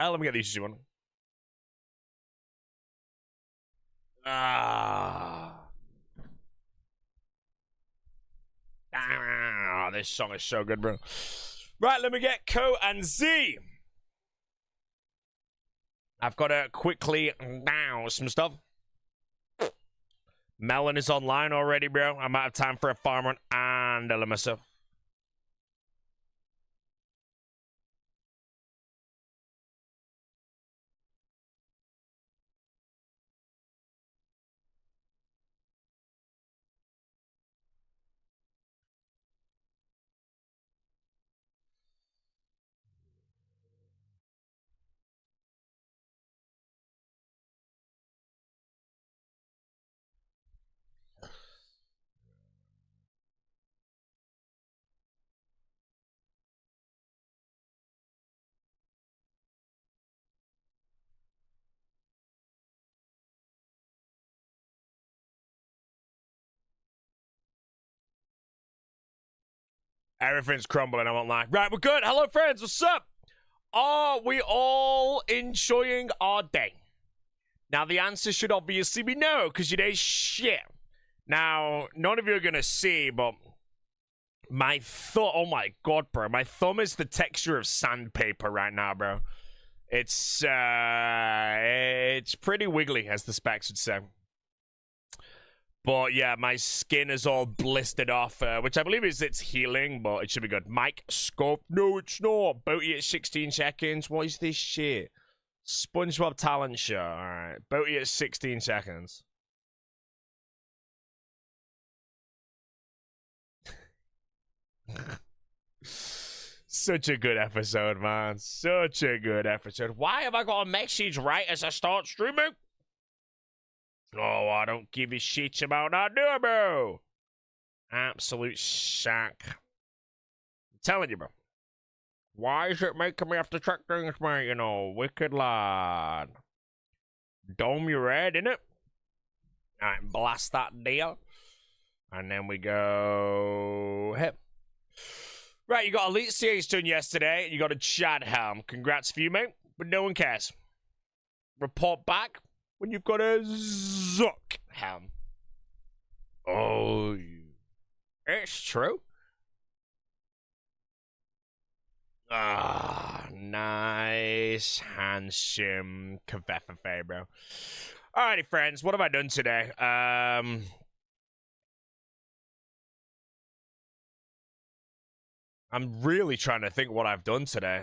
Let me get the easy one. Ah, this song is so good, bro. Right, let me get Co and Z. I've got to quickly down some stuff. Melon is online already, bro. I'm out of time for a farm run and a limiter. Everything's crumbling, I won't lie. Right, we're good. Hello, friends. What's up? Are we all enjoying our day? Now, the answer should obviously be no, because your day's shit. Now, none of you are going to see, but my thumb, oh my god, bro. My thumb is the texture of sandpaper right now, bro. It's pretty wiggly, as the specs would say. But yeah, my skin is all blistered off, which I believe is it's healing, but it should be good. Mike Scope, no, it's not. Boaty at 16 seconds. What is this shit? SpongeBob talent show. All right, Boaty at 16 seconds. Such a good episode, man. Such a good episode. Why have I got a message right as I start streaming? Oh, I don't give a shit about that, do I, bro? Absolute sack. I'm telling you, bro. Why is it making me have to check things, mate? You know, wicked lad. Dome your head, innit? Alright, blast that deal. And then we go... hit. Right, you got Elite Series done yesterday. You got a Chad Helm. Congrats for you, mate. But no one cares. Report back when you've got a Zuck Helm. Oh, it's true. Ah, nice. Hcim. Kavefefe, bro. Alrighty, friends. What have I done today? I'm really trying to think what I've done today.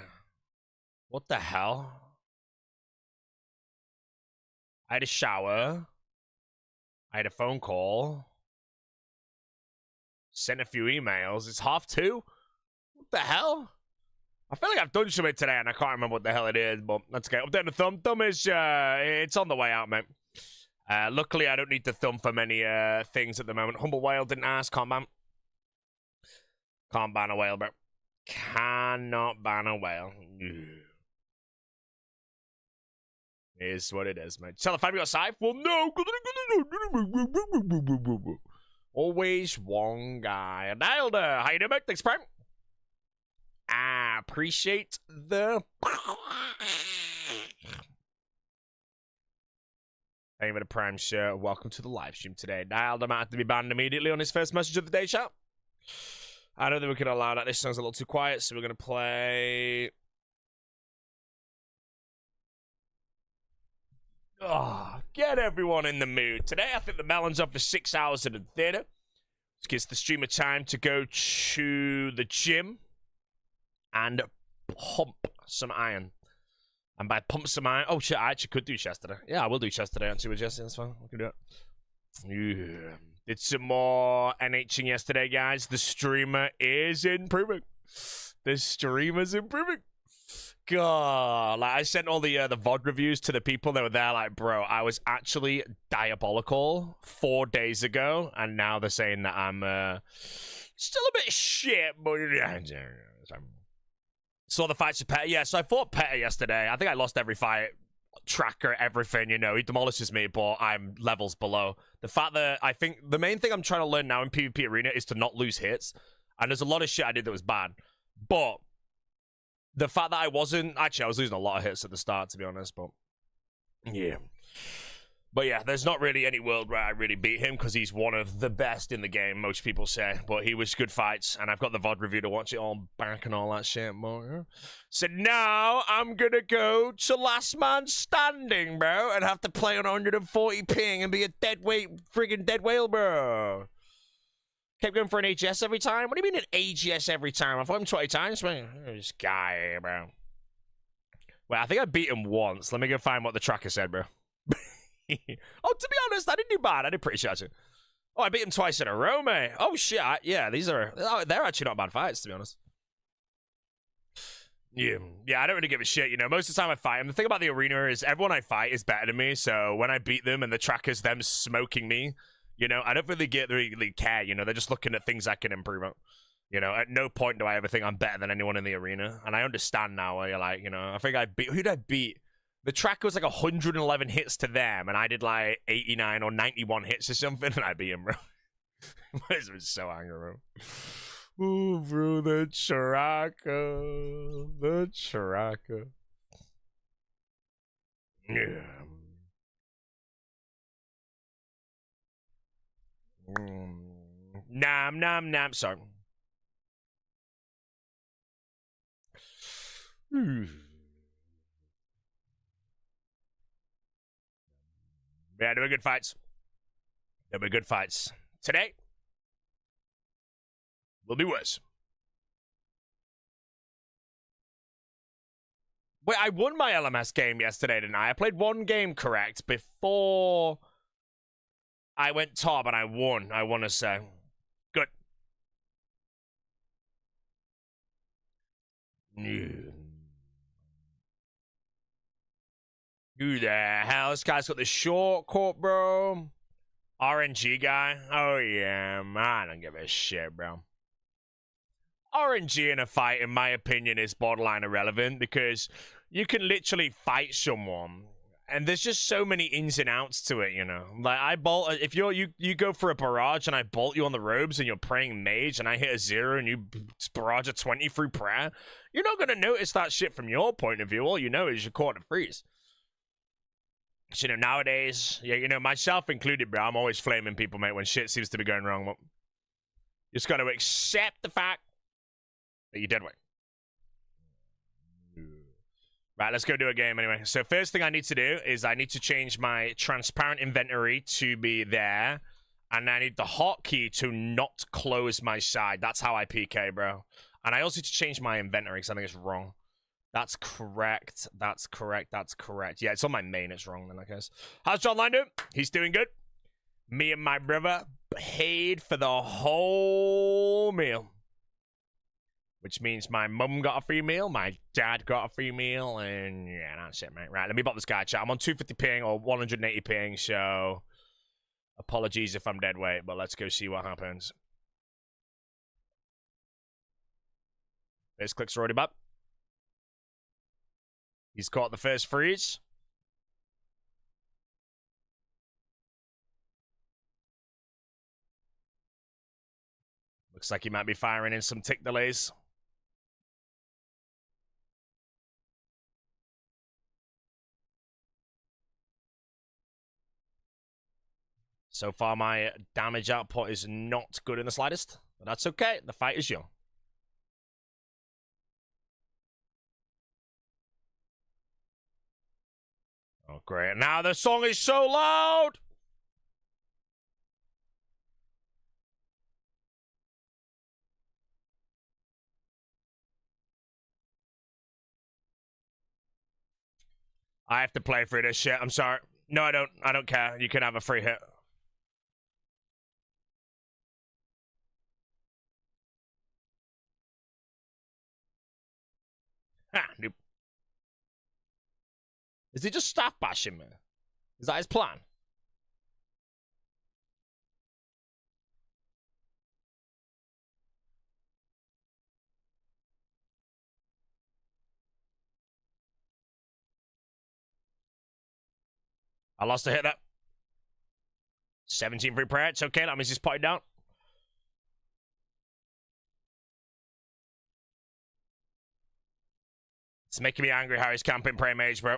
What the hell? I had a shower. I had a phone call. Sent a few emails. It's 2:30? What the hell? I feel like I've done something today and I can't remember what the hell it is, but that's okay. Update the thumb. Thumb is, it's on the way out, mate. Luckily, I don't need the thumb for many things at the moment. Humble Whale didn't ask. Can't ban. Can't ban a whale, bro. Cannot ban a whale. Is what it is, mate. Tell the family got scythe? Well, no. Always one guy. Nailed her. How you doing, mate? Thanks, Prime. I appreciate the... Thank you for the Prime shirt. Welcome to the live stream today. Nailed him. I had to be banned immediately on his first message of the day, chat. I don't think we can allow that. This song's a little too quiet, so we're going to play... Oh, get everyone in the mood. Today, I think the Melon's on for 6 hours in the theater. This gives the streamer time to go to the gym and pump some iron. And by pump some iron... Oh, shit, I actually could do chest today. Yeah, I will do chest today. I'll see what Jesse. That's fine. I can do it. Yeah. Did some more NHing yesterday, guys. The streamer is improving. The streamer's improving. God, like I sent all the VOD reviews to the people that were there. Like, bro, I was actually diabolical 4 days ago, and now they're saying that I'm still a bit shit. But yeah, saw the fights with Petter. Yeah, so I fought Petter yesterday. I think I lost every fight. Tracker, everything, you know, he demolishes me, but I'm levels below. The fact that I think the main thing I'm trying to learn now in PvP Arena is to not lose hits, and there's a lot of shit I did that was bad, but the fact that I wasn't... Actually, I was losing a lot of hits at the start, to be honest, but... Yeah. But yeah, there's not really any world where I really beat him, because he's one of the best in the game, most people say. But he was good fights, and I've got the VOD review to watch it all back and all that shit. But, yeah. So now, I'm gonna go to Last Man Standing, bro, and have to play on 140 ping and be a friggin' dead whale, bro. Kept going for an AGS every time? What do you mean an AGS every time? I've fought him 20 times, man. This guy, bro. Well, I think I beat him once. Let me go find what the tracker said, bro. Oh, to be honest, I didn't do bad. I did pretty shit. Oh, I beat him twice in a row, mate. Oh, shit. Yeah, they're actually not bad fights, to be honest. Yeah, I don't really give a shit, you know. Most of the time I fight him. The thing about the arena is everyone I fight is better than me, so when I beat them and the tracker's them smoking me, you know, I don't really care, you know. They're just looking at things I can improve on. You know, at no point do I ever think I'm better than anyone in the arena. And I understand now where you're like, you know, I think I beat... Who did I beat? The tracker was like 111 hits to them, and I did like 89 or 91 hits or something, and I beat him, bro. I was so angry, bro. Ooh, bro, the tracker. The tracker. Yeah. Nom. Sorry. Yeah, they were good fights. They were good fights. Today will be worse. Wait, I won my LMS game yesterday, didn't I? I played one game correct before I went top, and I won, I want to say. Good. Who the hell? This guy's got the short court, bro. RNG guy. Oh, yeah. I don't give a shit, bro. RNG in a fight, in my opinion, is borderline irrelevant because you can literally fight someone, and there's just so many ins and outs to it, you know. Like, I bolt... If you go for a barrage and I bolt you on the robes and you're praying mage and I hit a 0 and you barrage a 20 through prayer, you're not going to notice that shit from your point of view. All you know is you're caught in a freeze. You know, nowadays, yeah, you know, myself included, bro, I'm always flaming people, mate, when shit seems to be going wrong. You just got to accept the fact that you did win. Right, let's go do a game anyway. So first thing I need to do is I need to change my transparent inventory to be there. And I need the hotkey to not close my side. That's how I PK, bro. And I also need to change my inventory because I think it's wrong. That's correct. That's correct. That's correct. Yeah, it's on my main. It's wrong then, I guess. How's John Line doing? He's doing good. Me and my brother paid for the whole meal. Which means my mum got a free meal, my dad got a free meal, and yeah, that's it, mate. Right, let me bot this guy, chat. I'm on 250 ping or 180 ping, so apologies if I'm dead weight, but let's go see what happens. First click's already up. He's caught the first freeze. Looks like he might be firing in some tick delays. So far, my damage output is not good in the slightest, but that's okay. The fight is young. Oh, great. Now the song is so loud! I have to play through this shit. I'm sorry. No, I don't. I don't care. You can have a free hit. Ha, nope. Is he just staff bashing me? Is that his plan? I lost a hit that. 17 free prayer. It's okay. That means he's potted down. It's making me angry how he's camping Prey Mage, bro.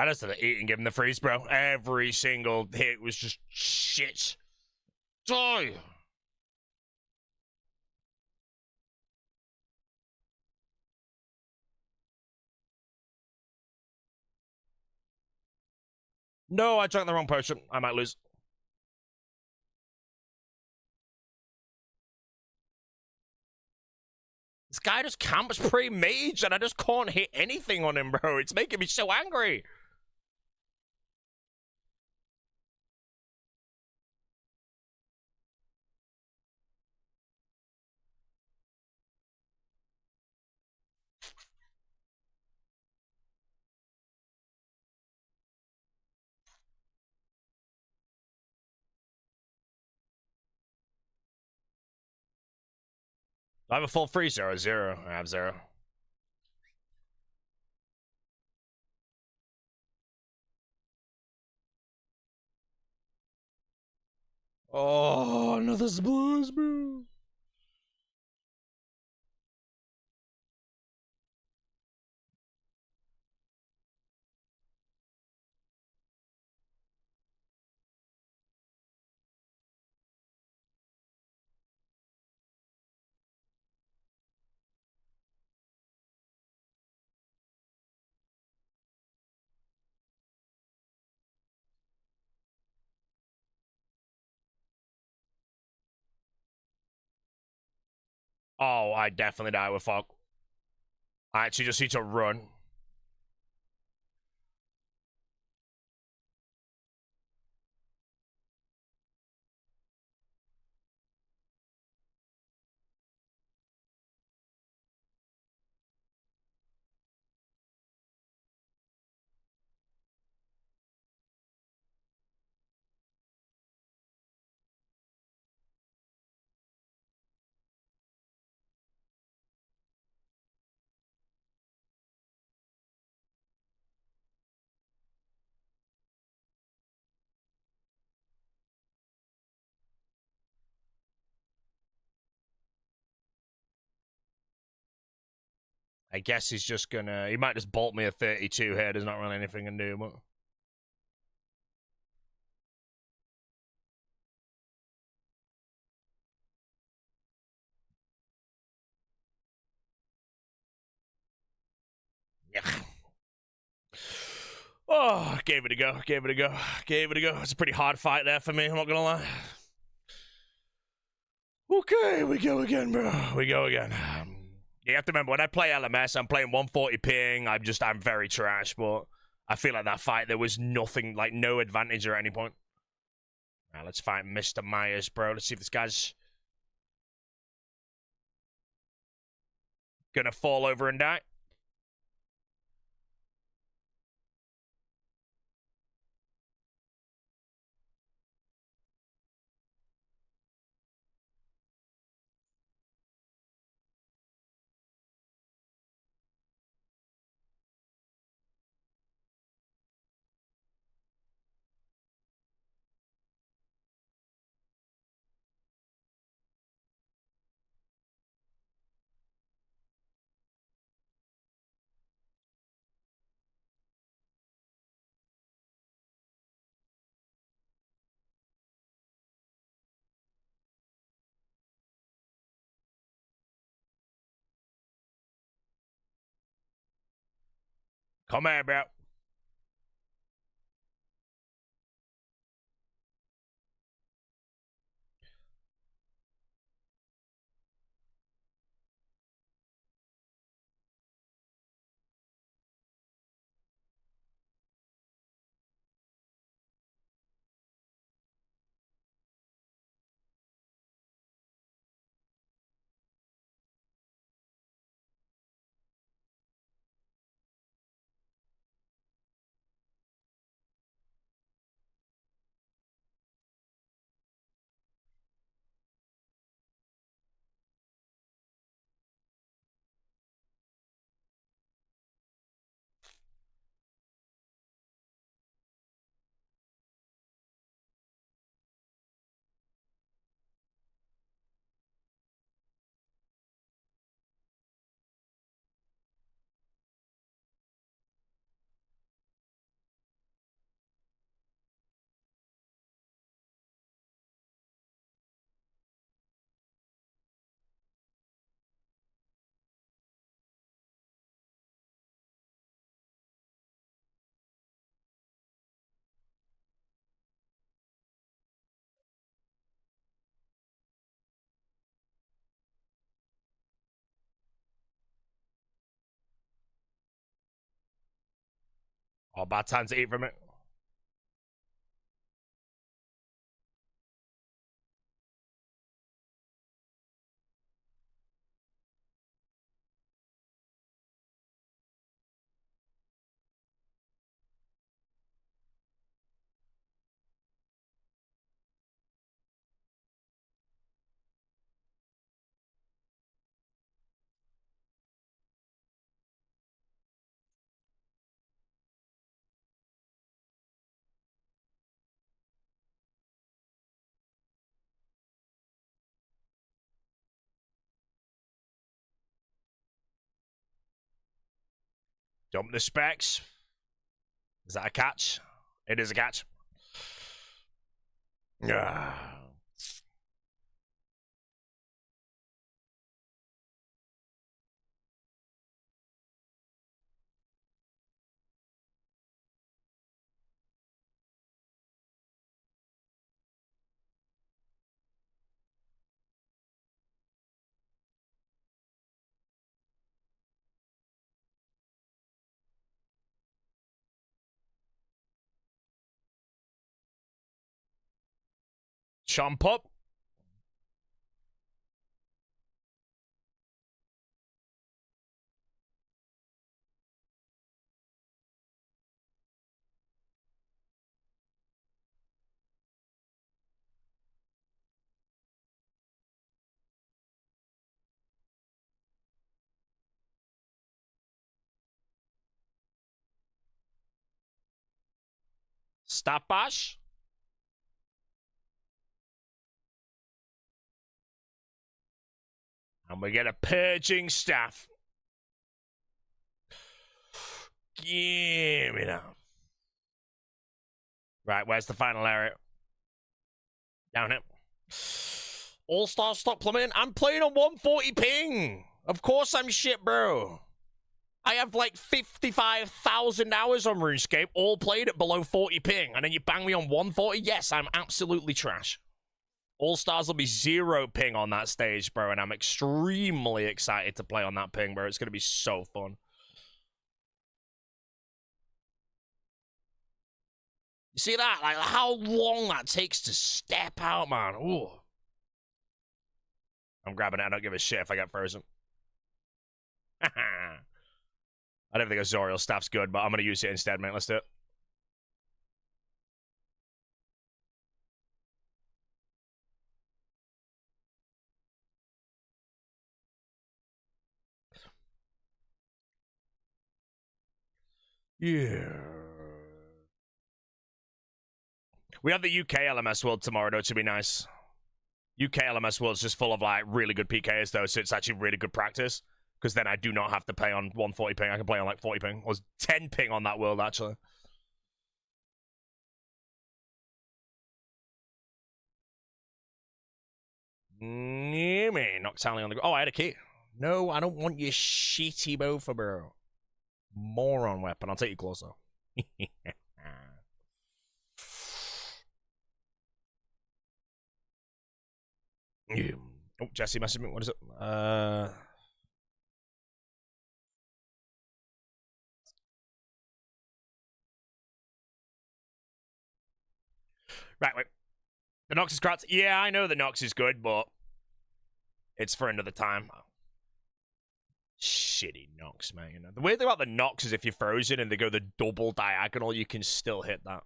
I just had to eat and give him the freeze, bro. Every single hit was just shit. Die! No, I drank the wrong potion. I might lose. This guy just camps pre-mage and I just can't hit anything on him, bro. It's making me so angry. I have a full freezer or zero. I have zero. Oh, another splash, bro. Oh, I definitely die with fog. I actually just need to run. I guess he's just gonna... He might just bolt me a 32 here. There's not really anything I can do, but... Yeah. Oh, gave it a go. Gave it a go. Gave it a go. It's a pretty hard fight there for me, I'm not gonna lie. Okay, we go again, bro. We go again. You have to remember, when I play LMS, I'm playing 140 ping. I'm very trash, but I feel like that fight, there was nothing, like, no advantage at any point. Now, let's fight Mr. Myers, bro. Let's see if this guy's gonna fall over and die. Come here, bro. Oh, bad time to eat from it. Dump the specs. Is that a catch? It is a catch. Ah. Chomp up. Stop bash. And we get a purging staff. Give me that. Right, where's the final area? Down it. All-Star stop plummeting. I'm playing on 140 ping. Of course I'm shit, bro. I have like 55,000 hours on RuneScape, all played at below 40 ping, and then you bang me on 140? Yes, I'm absolutely trash. All-Stars will be 0 ping on that stage, bro, and I'm extremely excited to play on that ping, bro. It's going to be so fun. You see that? Like, how long that takes to step out, man. Ooh. I'm grabbing it. I don't give a shit if I get frozen. I don't think Azorial staff's good, but I'm going to use it instead, mate. Let's do it. Yeah. We have the UK LMS World tomorrow, though. It should be nice. UK LMS World's just full of, like, really good PKs, though, so it's actually really good practice. Because then I do not have to play on 140 ping. I can play on, like, 40 ping. Or 10 ping on that world, actually. Yeah, man. Noctally on the... Oh, I had a key. No, I don't want your shitty bofa, bro. Moron weapon. I'll take you closer. Yeah. Oh, Jesse messaged me. What is it? Right, wait. The Nox is crap. Yeah, I know the Nox is good, but it's for another time. Shitty Nox, man. You know? The weird thing about the Nox is if you're frozen and they go the double diagonal, you can still hit that.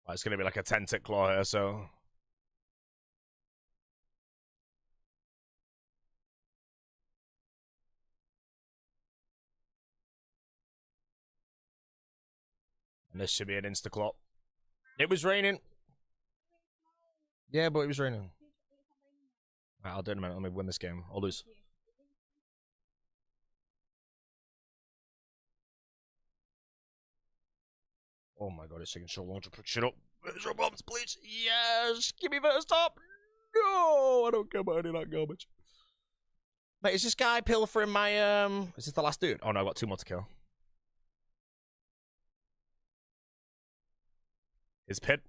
Well, it's going to be like a 10-tick claw here, so... And this should be an insta-claw. It was raining. Yeah, but it was raining. Right, I'll do it in a minute. Let me win this game. I'll lose. Oh my god, it's taking so long to put shit up. Visual bombs, please. Yes. Give me first top. No, I don't care about any of that garbage. Mate, is this guy pilfering my, Is this the last dude? Oh, no, I've got 2 more to kill. His pit.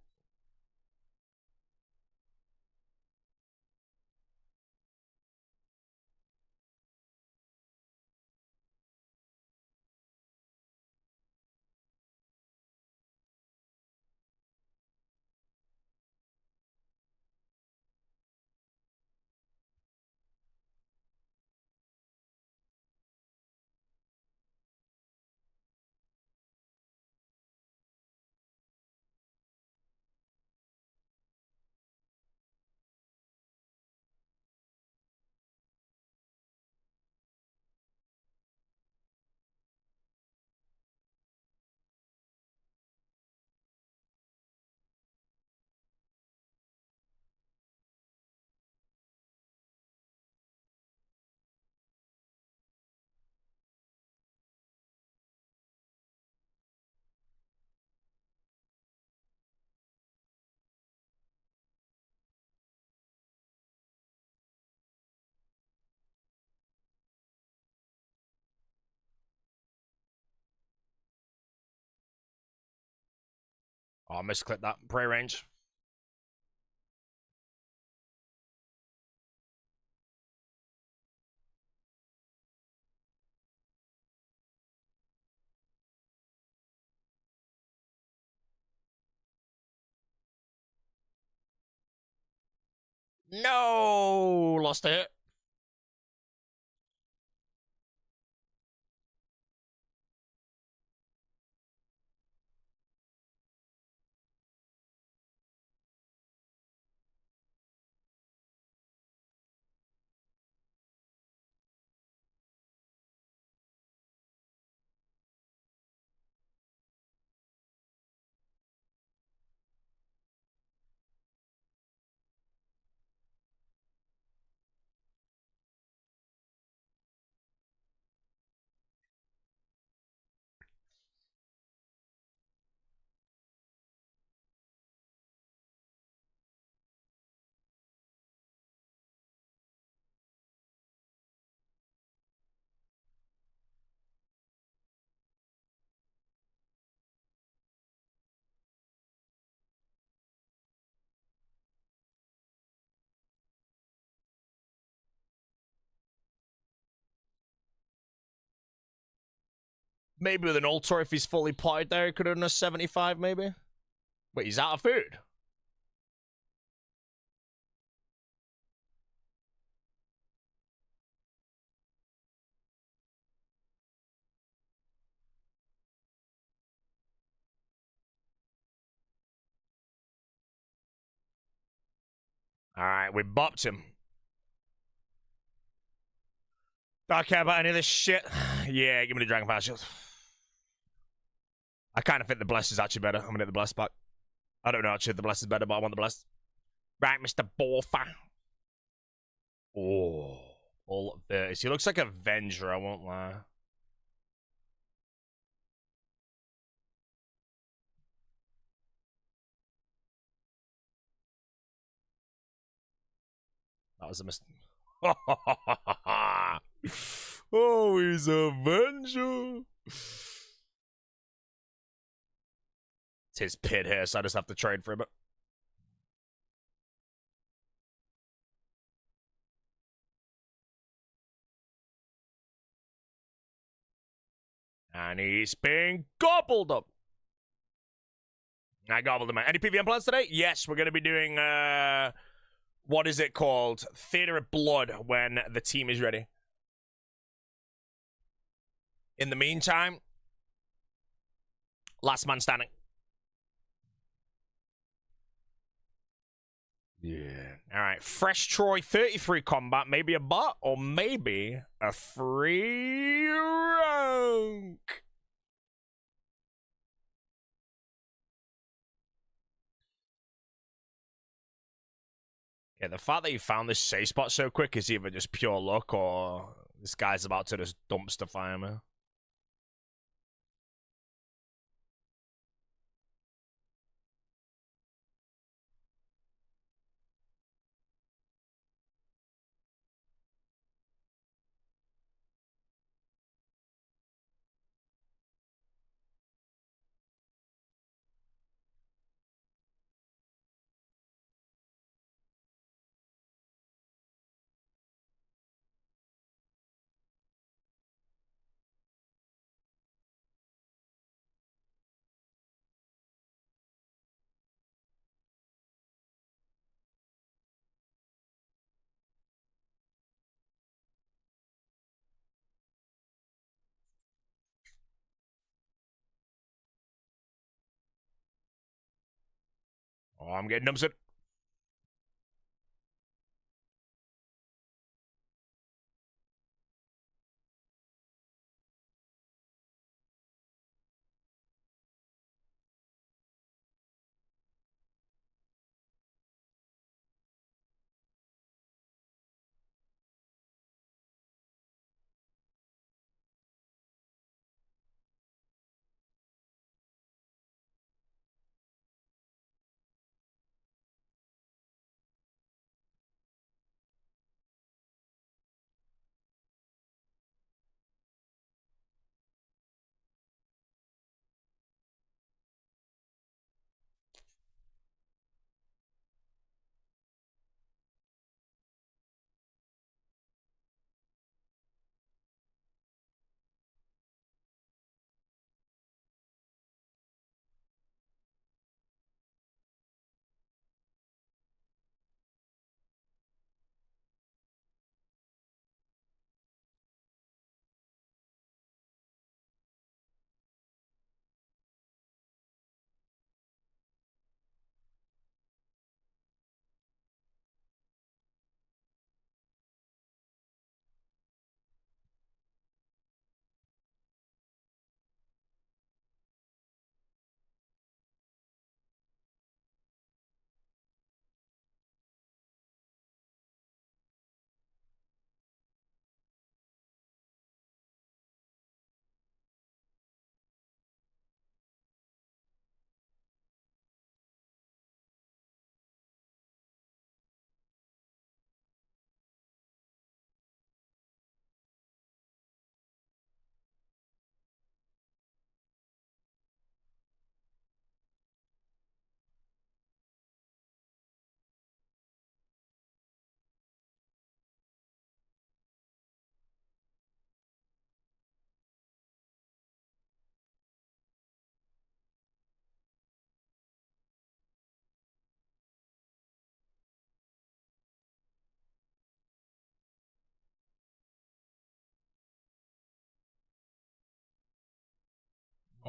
Oh, I misclicked that. Prey range. No! Lost a hit. Maybe with an altar, if he's fully potted there, he could have done a 75, maybe. Wait, he's out of food. Alright, we bopped him. Don't care about any of this shit. Yeah, give me the Dragon Power Shield. I kind of think the Bless is actually better. I'm gonna hit the Bless back. I don't know actually if the Bless is better, but I want the Bless. Right, Mr. Borfa. Oh, all of this. He looks like a Avenger, I won't lie. That was a mistake. Oh, he's a Avenger. It's his pit here, so I just have to trade for him. And he's being gobbled up. I gobbled him. Any PVM plans today? Yes, we're going to be doing, what is it called? Theater of Blood when the team is ready. In the meantime, last man standing. Yeah. All right. Fresh Troy 33 combat. Maybe a bot or maybe a free rank. Yeah, the fact that you found this safe spot so quick is either just pure luck or this guy's about to just dumpster fire me. Oh, I'm getting dumpstered.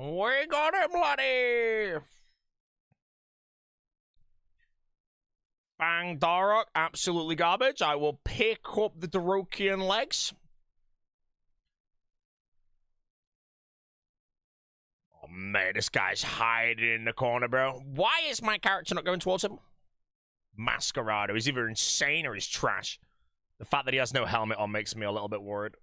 We got it, bloody! Bang Darok, absolutely garbage. I will pick up the Darokian legs. Oh, man, this guy's hiding in the corner, bro. Why is my character not going towards him? Masquerado. He's either insane or he's trash. The fact that he has no helmet on makes me a little bit worried.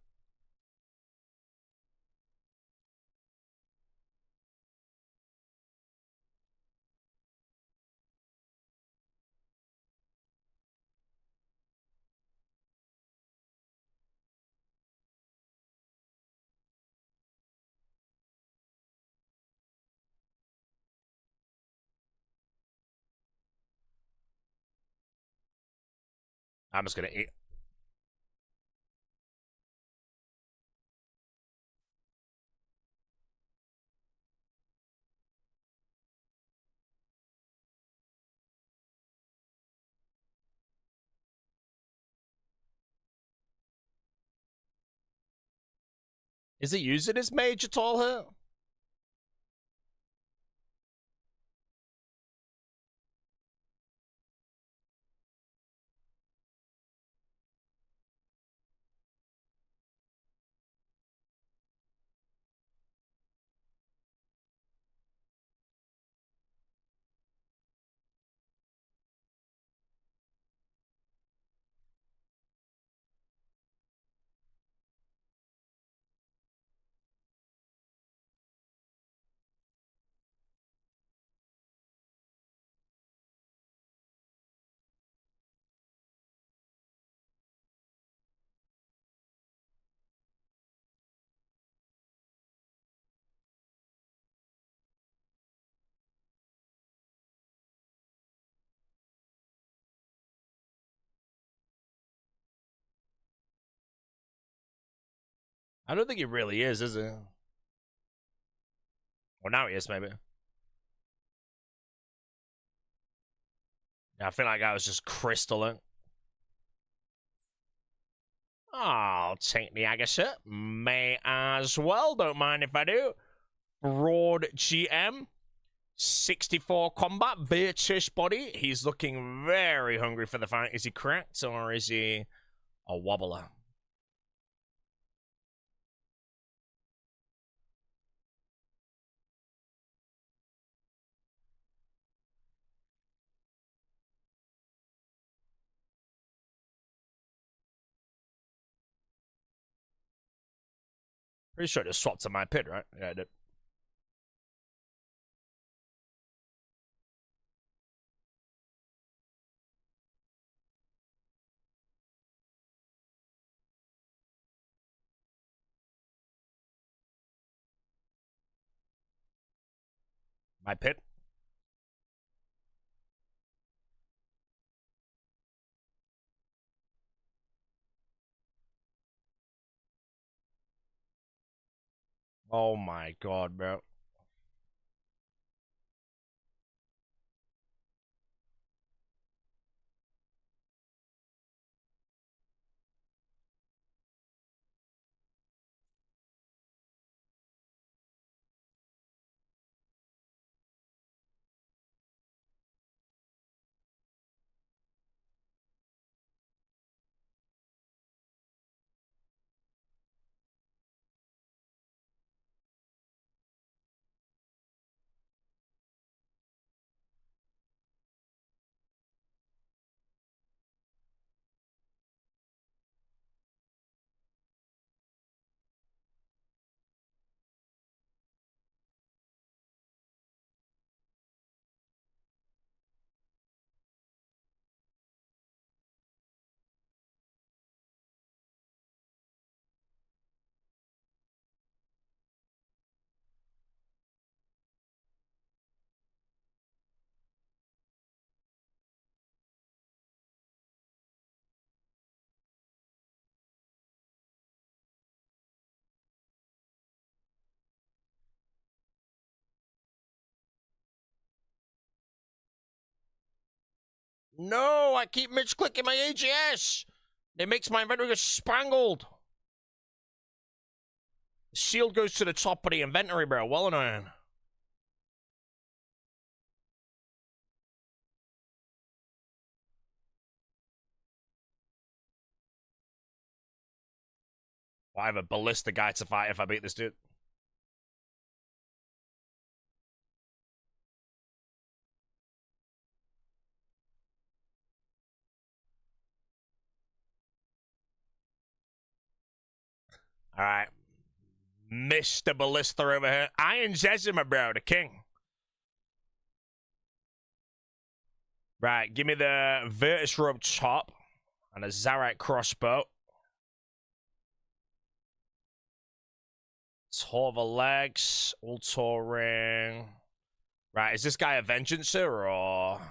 I'm just gonna eat. Is he using his mage at all here? I don't think he really is he? Well, now he is, maybe. Yeah, I feel like I was just crystalling. I'll take the Agassi. May as well. Don't mind if I do. Broad GM. 64 combat, Virtus body. He's looking very hungry for the fight. Is he cracked or is he a wobbler? Pretty sure I just swapped to my pit, right? Yeah, I did. My pit. Oh my god, bro. No, I keep misclicking my AGS. It makes my inventory go spangled. The shield goes to the top of the inventory, bro. Well annoying. Well, I have a ballista guy to fight if I beat this dude. Alright. Mr. Ballista over here. Iron Hcim, bro, the king. Right, give me the Virtus Robe top and a Zarite crossbow. Torva legs, Ultor ring. Right, is this guy a Vengeancer or?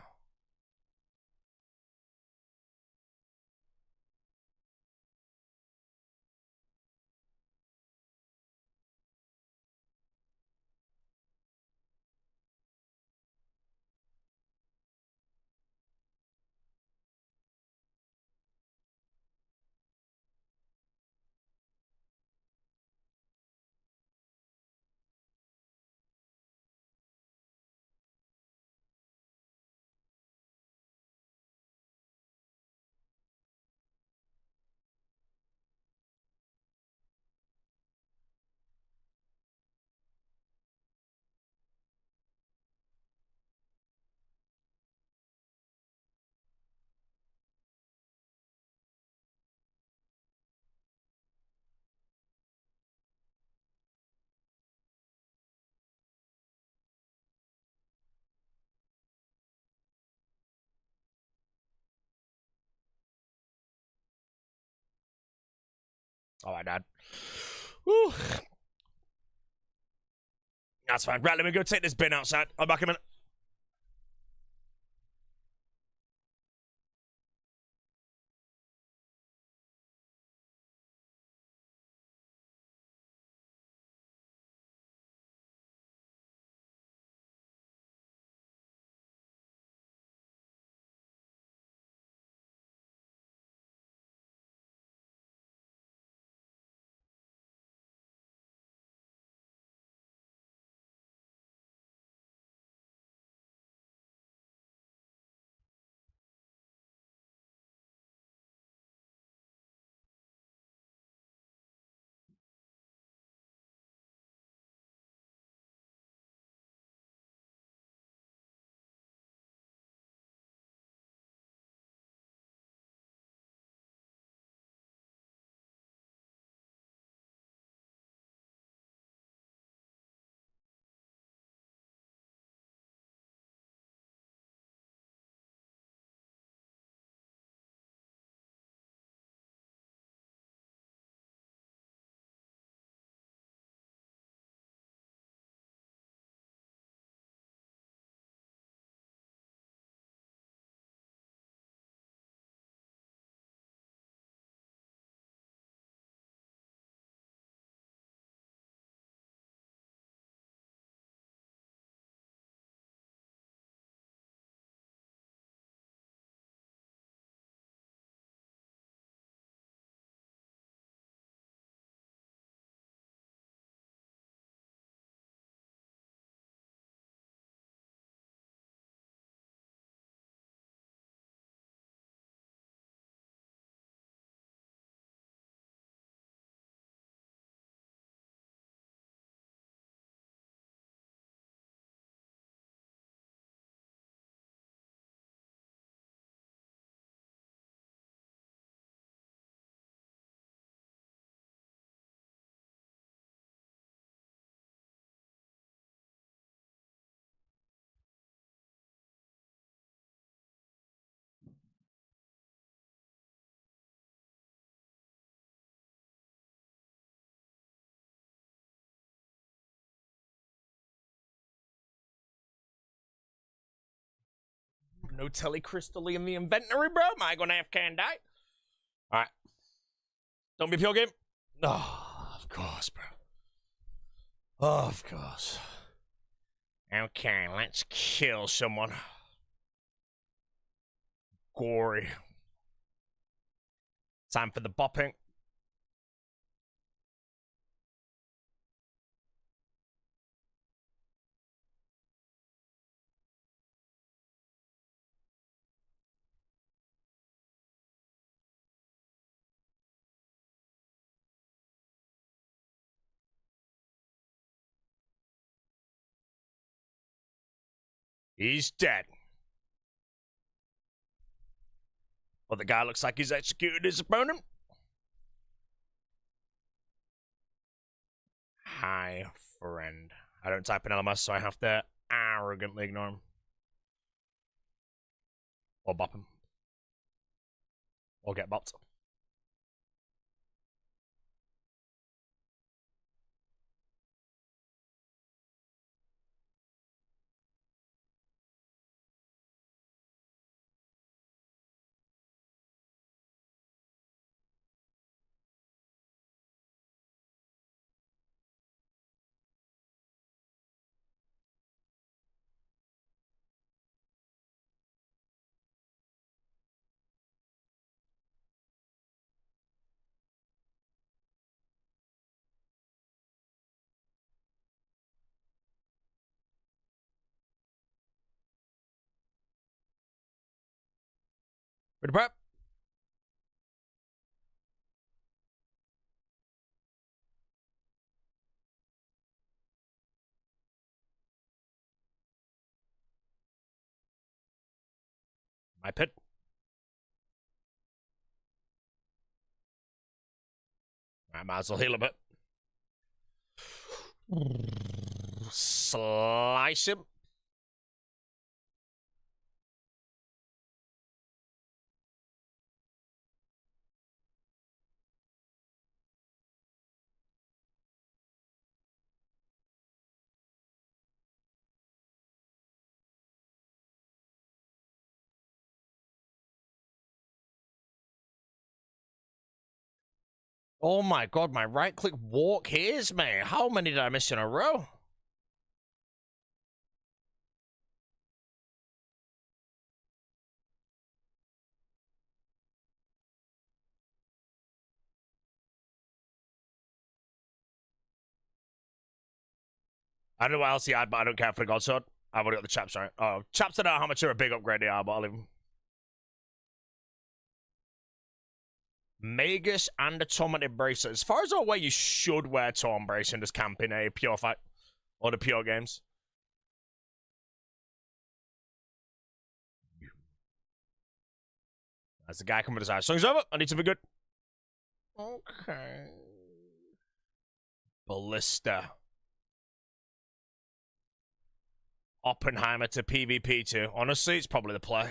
Oh, my dad. Whew. That's fine. Right, let me go take this bin outside. I'll back in a minute. No telecrystal in the inventory, bro. Am I gonna AFK and die? Alright. Don't be pure game. Oh, of course, bro. Oh, of course. Okay, let's kill someone. Gory. Time for the bopping. He's dead. Well, the guy looks like he's executed his opponent. Hi, friend. I don't type in LMS, so I have to arrogantly ignore him. Or bop him. Or get bopped. Ready, prep? My pit. I might as well heal a bit. Slice him. Oh my god, my right click walk hears me. How many did I miss in a row? I don't know what else he had, but I don't care for the Godsword. I've already got the chaps, right? Oh, chaps don't know how much of a big upgrade they are, but I'll leave them. Magus and a Tormented Bracer. As far as I'm aware, you should wear Torn Bracer and just camp in a pure fight. Or the pure games. As the guy coming with his eyes. Song's over. I need to be good. Okay. Ballista. Oppenheimer to PvP too. Honestly, it's probably the play.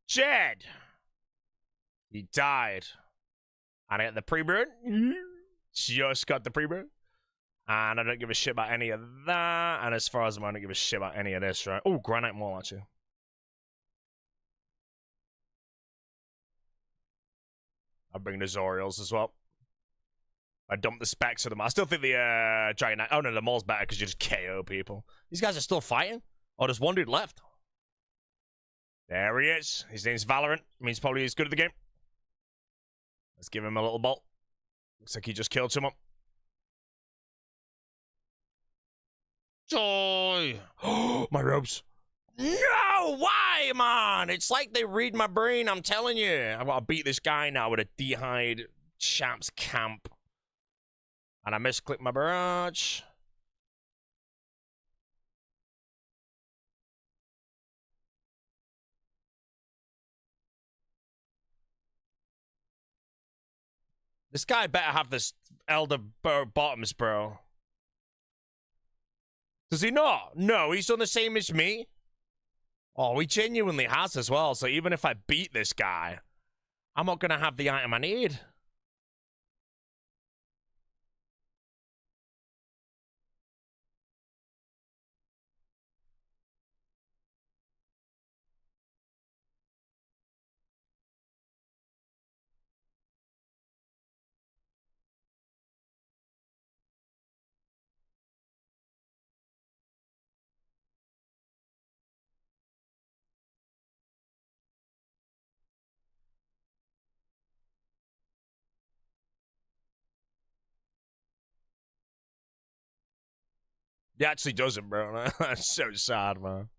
Jed! He died. And I got the pre-burn. Just got the pre-burn. And I don't give a shit about any of that. And as far as I don't give a shit about any of this, right? Oh, Granite Maul, actually. I'll bring the Zorials as well. I dumped the specs of them. I still think the Dragon Knight. Oh no, the Maul's better because you just KO people. These guys are still fighting? Oh, there's one dude left. There he is. His name's Valorant. Means probably he's good at the game. Let's give him a little bolt. Looks like he just killed someone. Joy! My robes. No! Why, man? It's like they read my brain, I'm telling you. I've got to beat this guy now with a D-hide champ's camp. And I misclicked my barrage. This guy better have this Elder Bottoms, bro. Does he not? No, he's done the same as me. Oh, he genuinely has as well. So even if I beat this guy, I'm not going to have the item I need. He actually doesn't, bro. That's so sad, man.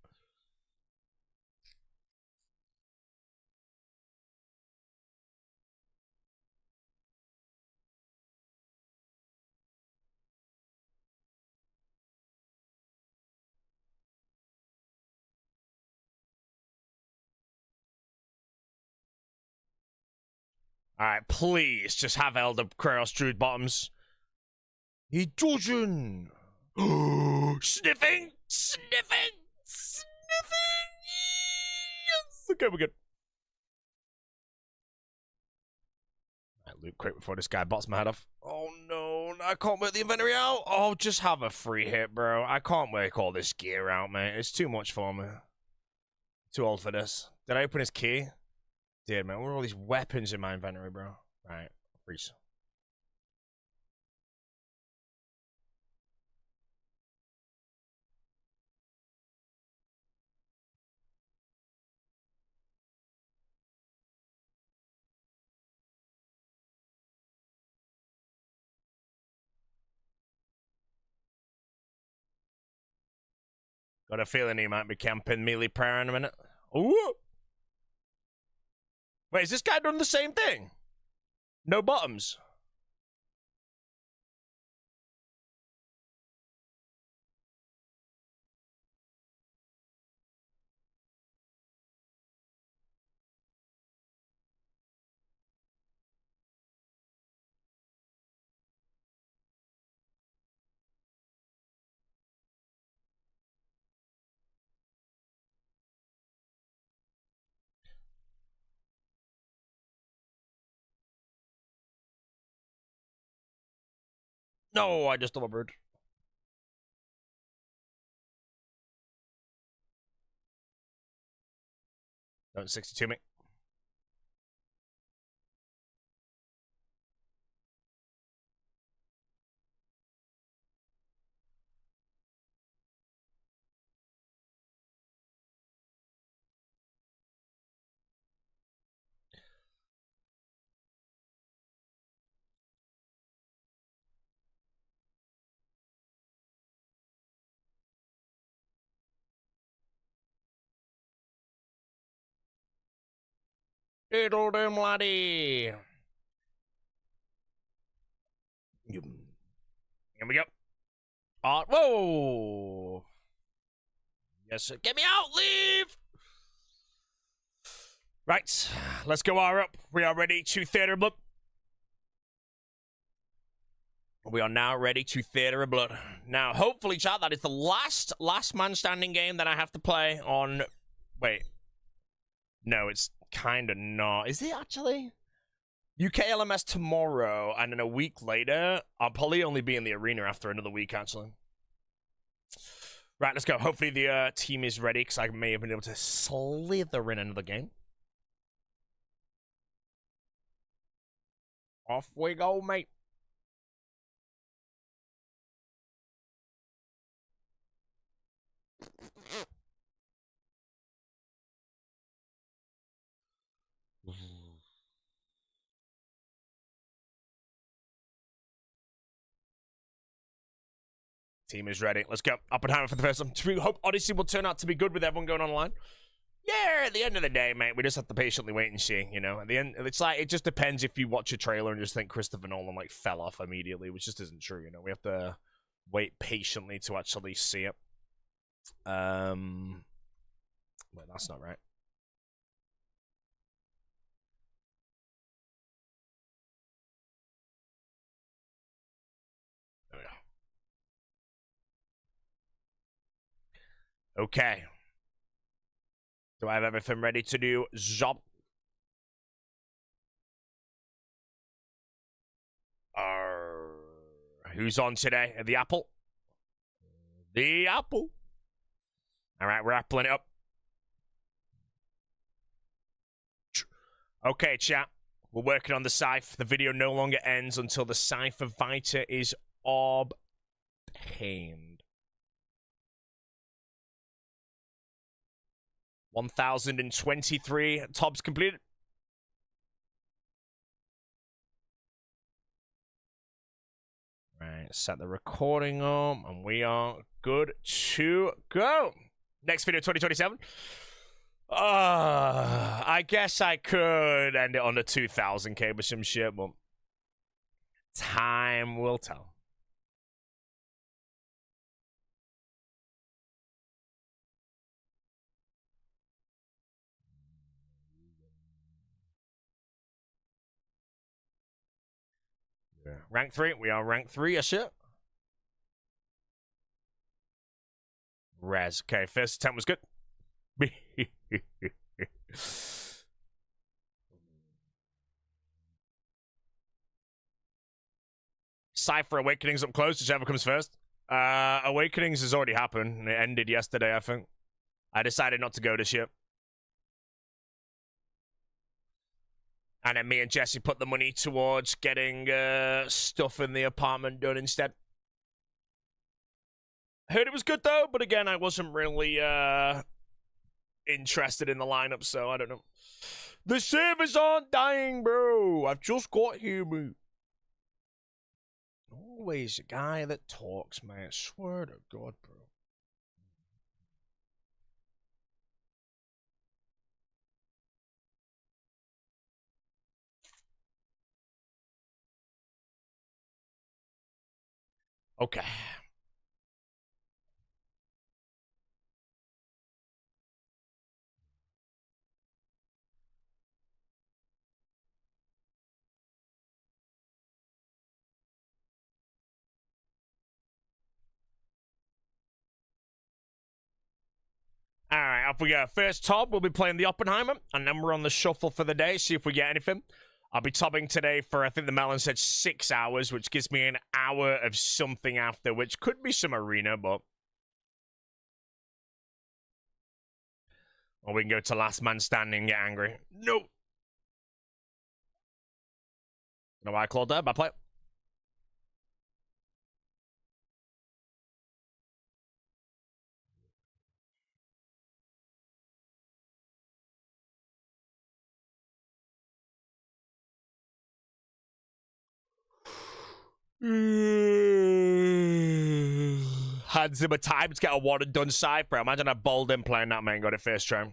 All right, please just have Elder Kraos Druid Bottoms. He doesn't. Sniffing, sniffing, sniffing. Yes. Okay, we're good. All right, loot quick before this guy bots my head off. Oh no, I can't work the inventory out. Oh, just have a free hit, bro. I can't work all this gear out, mate. It's too much for me. Too old for this. Did I open his key? Did, man. What are all these weapons in my inventory, bro? Right, freeze. Got a feeling he might be camping melee prayer in a minute. Ooh! Wait, is this guy doing the same thing? No bottoms. No, I just double bird. Don't 62 me. Diddle dim laddie. Here we go. Whoa. Yes, sir. Get me out. Leave. Right. Let's go R up. We are ready to theater blood. We are now ready to theater of blood. Now, hopefully, chat, that is the last man standing game that I have to play on. Wait. No, it's kind of not. Is it actually? UK LMS tomorrow, and then a week later, I'll probably only be in the arena after another week, actually. Right, let's go. Hopefully the team is ready, because I may have been able to slither in another game. Off we go, mate. Team is ready. Let's go. Oppenheimer for the first time. We hope Odyssey will turn out to be good with everyone going online. Yeah, at the end of the day, mate, we just have to patiently wait and see, you know. At the end, it's like, it just depends if you watch a trailer and just think Christopher Nolan, like, fell off immediately, which just isn't true, you know. We have to wait patiently to actually see it. Wait, that's not right. Okay. Do I have everything ready to do? Zop. Who's on today? The Apple? The Apple. All right, we're appling it up. Okay, chat. We're working on the scythe. The video no longer ends until the scythe of Vita is obtained. 1,023 tobs completed. Right, set the recording up, and we are good to go. Next video, 2027. I guess I could end it on the 2,000k with some shit, but time will tell. Yeah. Rank 3, we are rank 3, yes sir. Res, okay, first attempt was good. Cypher Awakenings up close, whichever comes first. Awakenings has already happened. It ended yesterday, I think. I decided not to go this year. And then me and Jesse put the money towards getting stuff in the apartment done instead. Heard it was good though, but again, I wasn't really interested in the lineup, so I don't know. The servers aren't dying, bro. I've just got here, mate. Always a guy that talks, man. Swear to God, bro. Okay. Alright, off we go. First top, we'll be playing the Oppenheimer, and then we're on the shuffle for the day, see if we get anything. I'll be topping today for, I think the melon said 6 hours, which gives me an hour of something after, which could be some arena, but... Or we can go to last man standing and get angry. No! No, I clawed there, bad play. Hcim a time to get a one and done Cypher. Imagine I bowled in playing that main god at first try.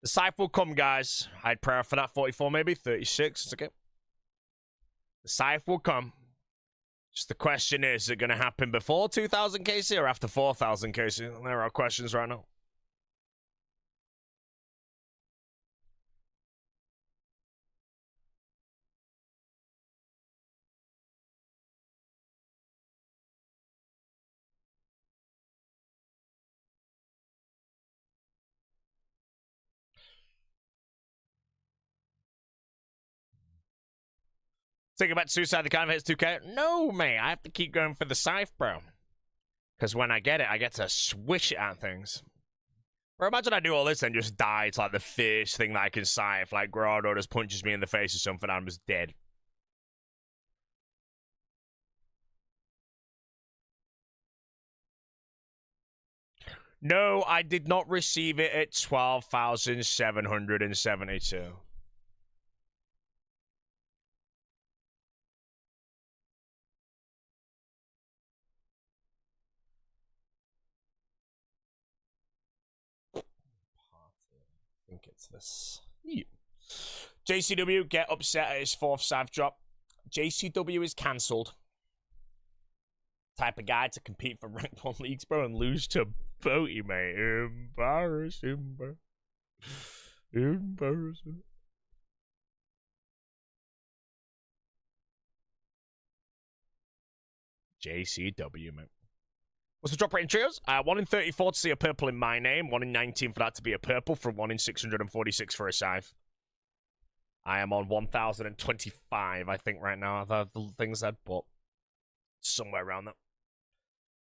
The Cypher will come, guys. I had prayer for that 44, maybe 36. It's okay. The Cypher will come. Just the question is it going to happen before 2,000 KC or after 4,000 KC? There are questions right now. Think about suicide, the kind of hits 2K. No, mate, I have to keep going for the scythe, bro. Because when I get it, I get to swish it at things. Or imagine I do all this and just die. It's like the first thing that I can scythe. Like Grado just punches me in the face or something, I'm just dead. No, I did not receive it at 12,772. I think it's this. Yeah. JCW get upset at his 4th sav drop. JCW is cancelled. Type of guy to compete for ranked 1 leagues, bro, and lose to Boaty, mate. Embarrassing, bro. Embarrassing. JCW, mate. What's the drop rate in trios? 1 in 34 to see a purple in my name, 1 in 19 for that to be a purple, from 1 in 646 for a scythe. I am on 1,025, I think, right now. I've had the things I'd bought. Somewhere around that.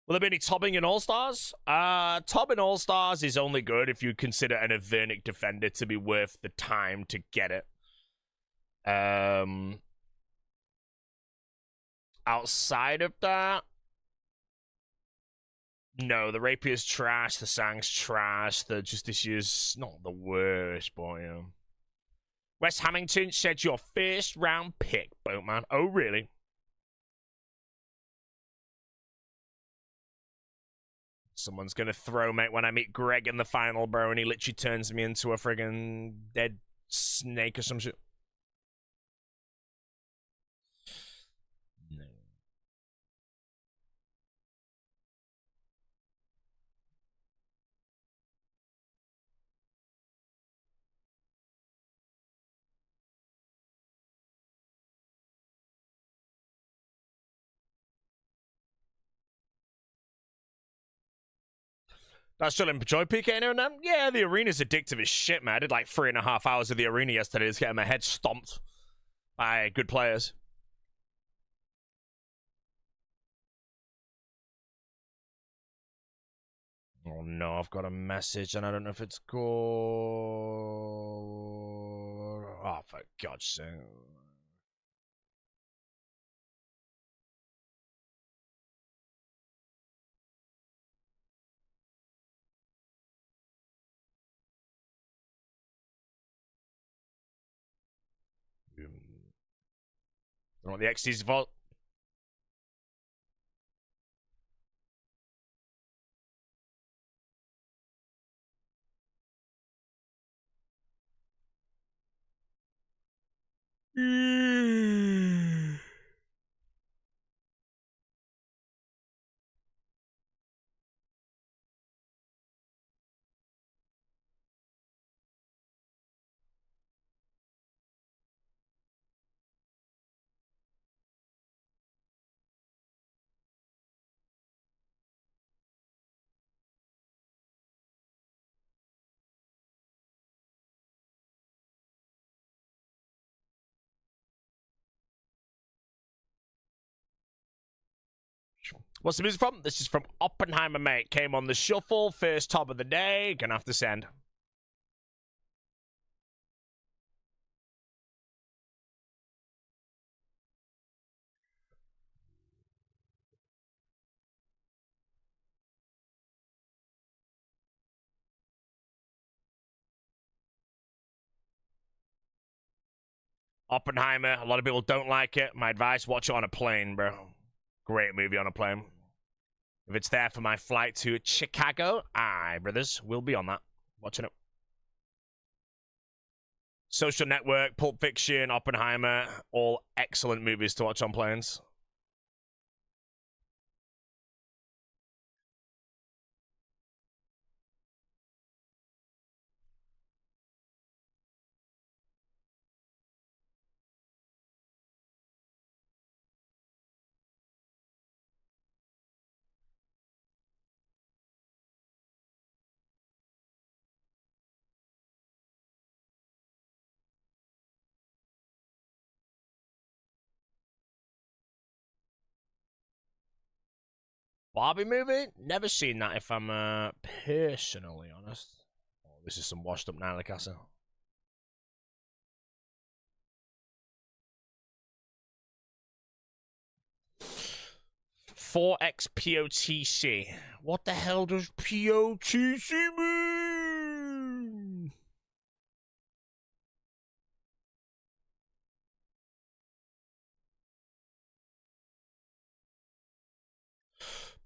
Will there be any tobbing in All-Stars? Tob in All-Stars is only good if you consider an Avernic Defender to be worth the time to get it. Outside of that, no, the Rapier's trash, the Sang's trash, the Justicia's not the worst, but yeah. Wes Hamilton said your first round pick, Boatman. Oh, really? Someone's gonna throw, mate, when I meet Greg in the final, bro, and he literally turns me into a friggin' dead snake or some shit. No. That's still enjoy PKing and them? Yeah, the arena's addictive as shit, man. I did like 3.5 hours of the arena yesterday just getting my head stomped by good players. Oh no, I've got a message and I don't know if it's good. Oh, for God's sake. Don't want the XT's fault. What's the music from? This is from Oppenheimer, mate. Came on the shuffle, first top of the day. Gonna have to send. Oppenheimer, a lot of people don't like it. My advice, watch it on a plane, bro. Great movie on a plane. If it's there for my flight to Chicago, aye, brothers, we'll be on that. Watching it. Social Network, Pulp Fiction, Oppenheimer, all excellent movies to watch on planes. Barbie movie? Never seen that, if I'm personally honest. Oh, this is some washed up Nyla Castle. $4X What the hell does POTC mean?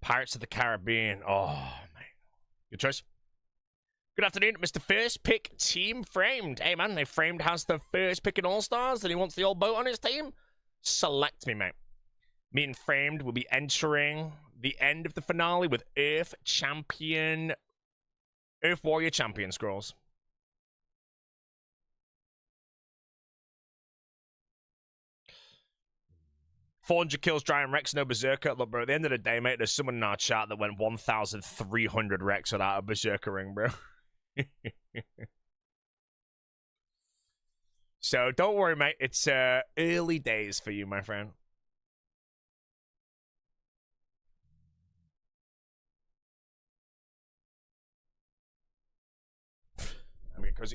Pirates of the Caribbean. Oh, man. Good choice. Good afternoon, Mr. First Pick Team Framed. Hey, man, they framed has the first pick in All-Stars and he wants the old boat on his team. Select me, mate. Me and Framed will be entering the end of the finale with Earth Warrior Champion scrolls. 400 kills, Giant Rex, no Berserker. Look, bro, at the end of the day, mate, there's someone in our chat that went 1,300 Rex without a Berserker ring, bro. So don't worry, mate. It's early days for you, my friend. I mean, because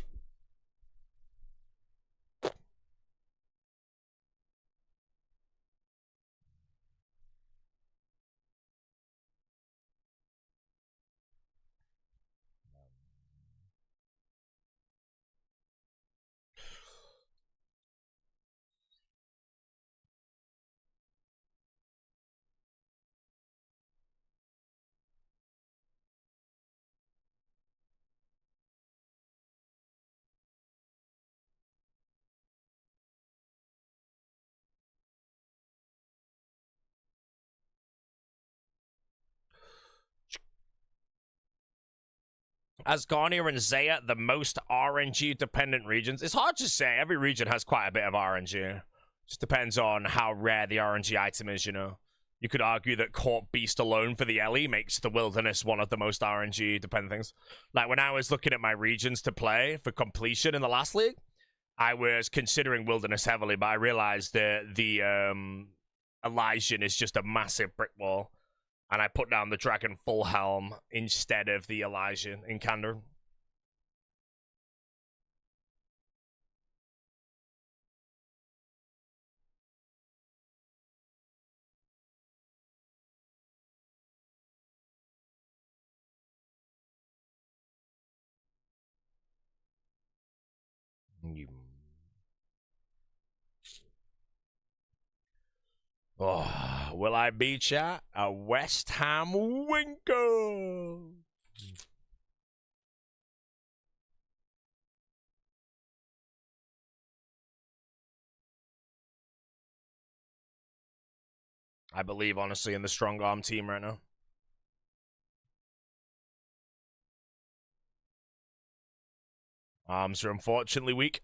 Asgarnia and Zaya, the most RNG dependent regions. It's hard to say. Every region has quite a bit of RNG. Just depends on how rare the RNG item is, you know. You could argue that Court Beast alone for the Ellie makes the Wilderness one of the most RNG dependent things. Like when I was looking at my regions to play for completion in the last league, I was considering Wilderness heavily, but I realized that the Elysian is just a massive brick wall. And I put down the Dragon Full Helm instead of the Elysian in Kandor. Oh, will I beat ya? A West Ham Winkle. I believe, honestly, in the strong arm team right now. Arms are unfortunately weak.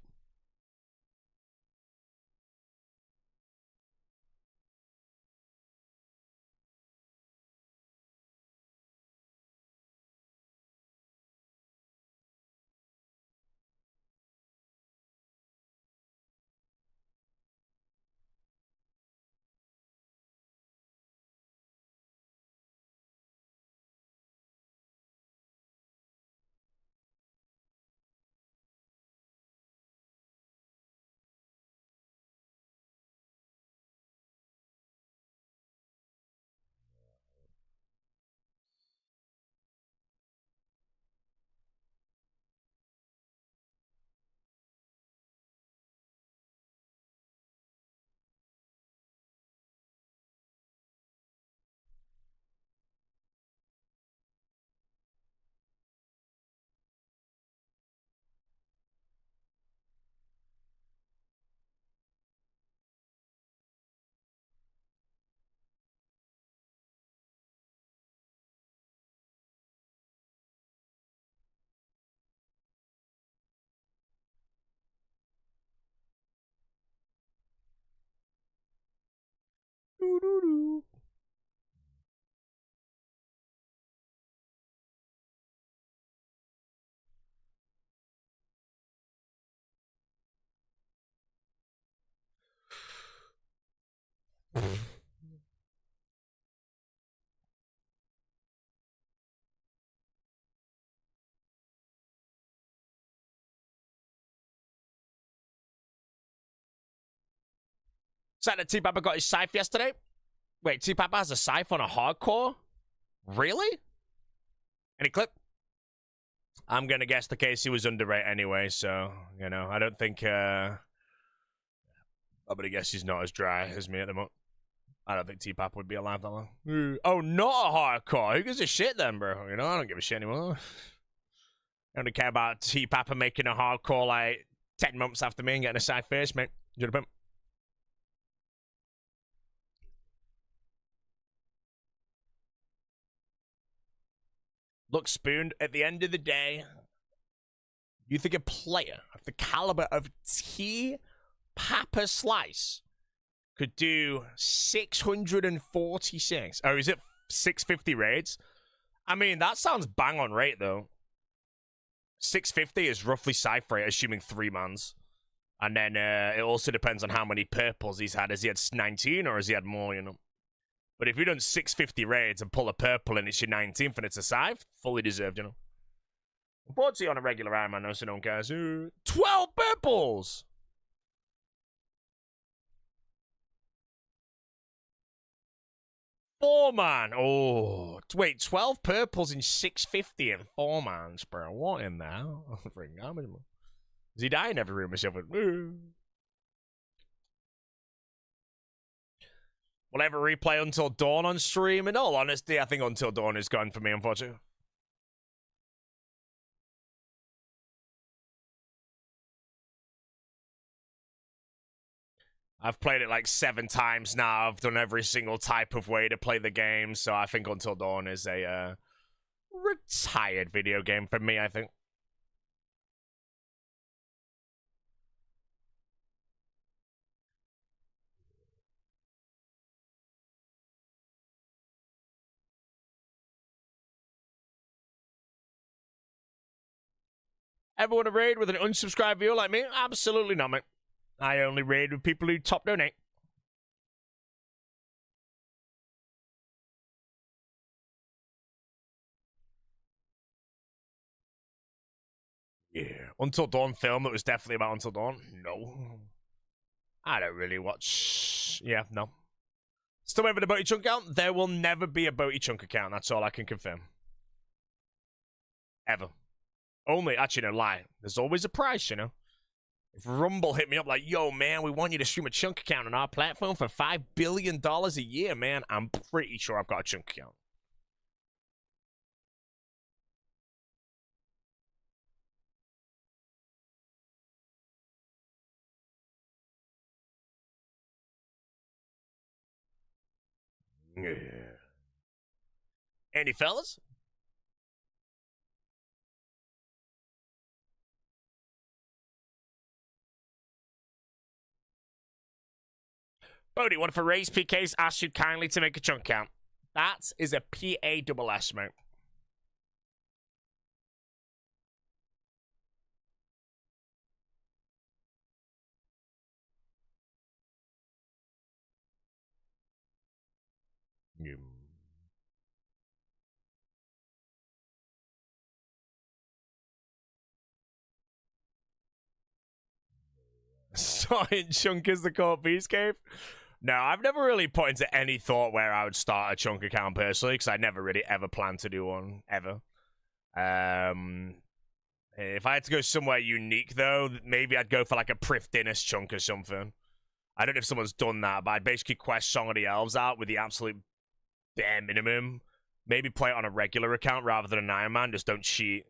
Said that T-Papa got his scythe yesterday. Wait, T-Papa has a scythe on a hardcore? Really? Any clip? I'm gonna guess the case he was underrated anyway, so, you know, I don't think, I'm gonna guess he's not as dry as me at the moment. I don't think T-Papa would be alive that long. Oh, not a hardcore. Who gives a shit then, bro? You know, I don't give a shit anymore. I don't care about T-Papa making a hardcore like 10 months after me and getting a side face, mate. You know what I mean? Look, Spoon, at the end of the day, you think a player of the caliber of T-Papa Slice could do 646. Oh, is it 650 raids? I mean, that sounds bang on rate, though. 650 is roughly Cypher rate, assuming 3 mans. And then it also depends on how many purples he's had. Has he had 19 or has he had more, you know? But if you've done 650 raids and pull a purple and it's your 19th and it's a scythe, fully deserved, you know? Unfortunately, on a regular Iron Man, so no one cares. 12 purples! Four man. Oh, wait, 12 purples in 650 and 4 mans, bro. What in the hell? Is he dying every room? Will I ever replay Until Dawn on stream? In all honesty, I think Until Dawn is gone for me, unfortunately. I've played it like 7 times now. I've done every single type of way to play the game, so I think Until Dawn is a retired video game for me, I think. Ever want to raid with an unsubscribed viewer like me? Absolutely not, mate. I only raid with people who top donate. Yeah. Until Dawn film that was definitely about Until Dawn? No. I don't really watch... Yeah, no. Still waiting for the Boaty Chunk account? There will never be a Boaty Chunk account. That's all I can confirm. Ever. Only, actually, no, lie. There's always a price, you know? If Rumble hit me up like, yo, man, we want you to stream a chunk account on our platform for $5 billion a year, man, I'm pretty sure I've got a chunk account. Yeah. Any fellas? Bodie, what if a race PKs asked you kindly to make a chunk count? That is a PASS, mate. Starting chunk as the core peace cave? No, I've never really put into any thought where I would start a chunk account personally, because I never really ever planned to do one, ever. If I had to go somewhere unique, though, maybe I'd go for like a Prif Dinners chunk or something. I don't know if someone's done that, but I'd basically quest Song of the Elves out with the absolute bare minimum. Maybe play it on a regular account rather than an Iron Man. Just don't cheat.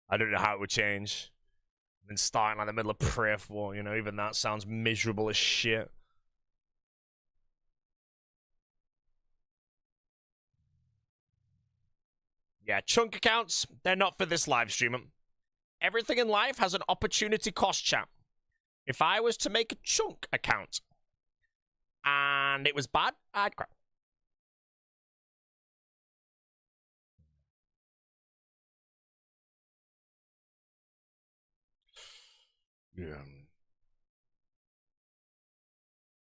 I don't know how it would change. And starting like the middle of Prif, well, you know, even that sounds miserable as shit. Yeah, chunk accounts, they're not for this live streamer. Everything in life has an opportunity cost, chat. If I was to make a chunk account and it was bad, I'd cry. Yeah.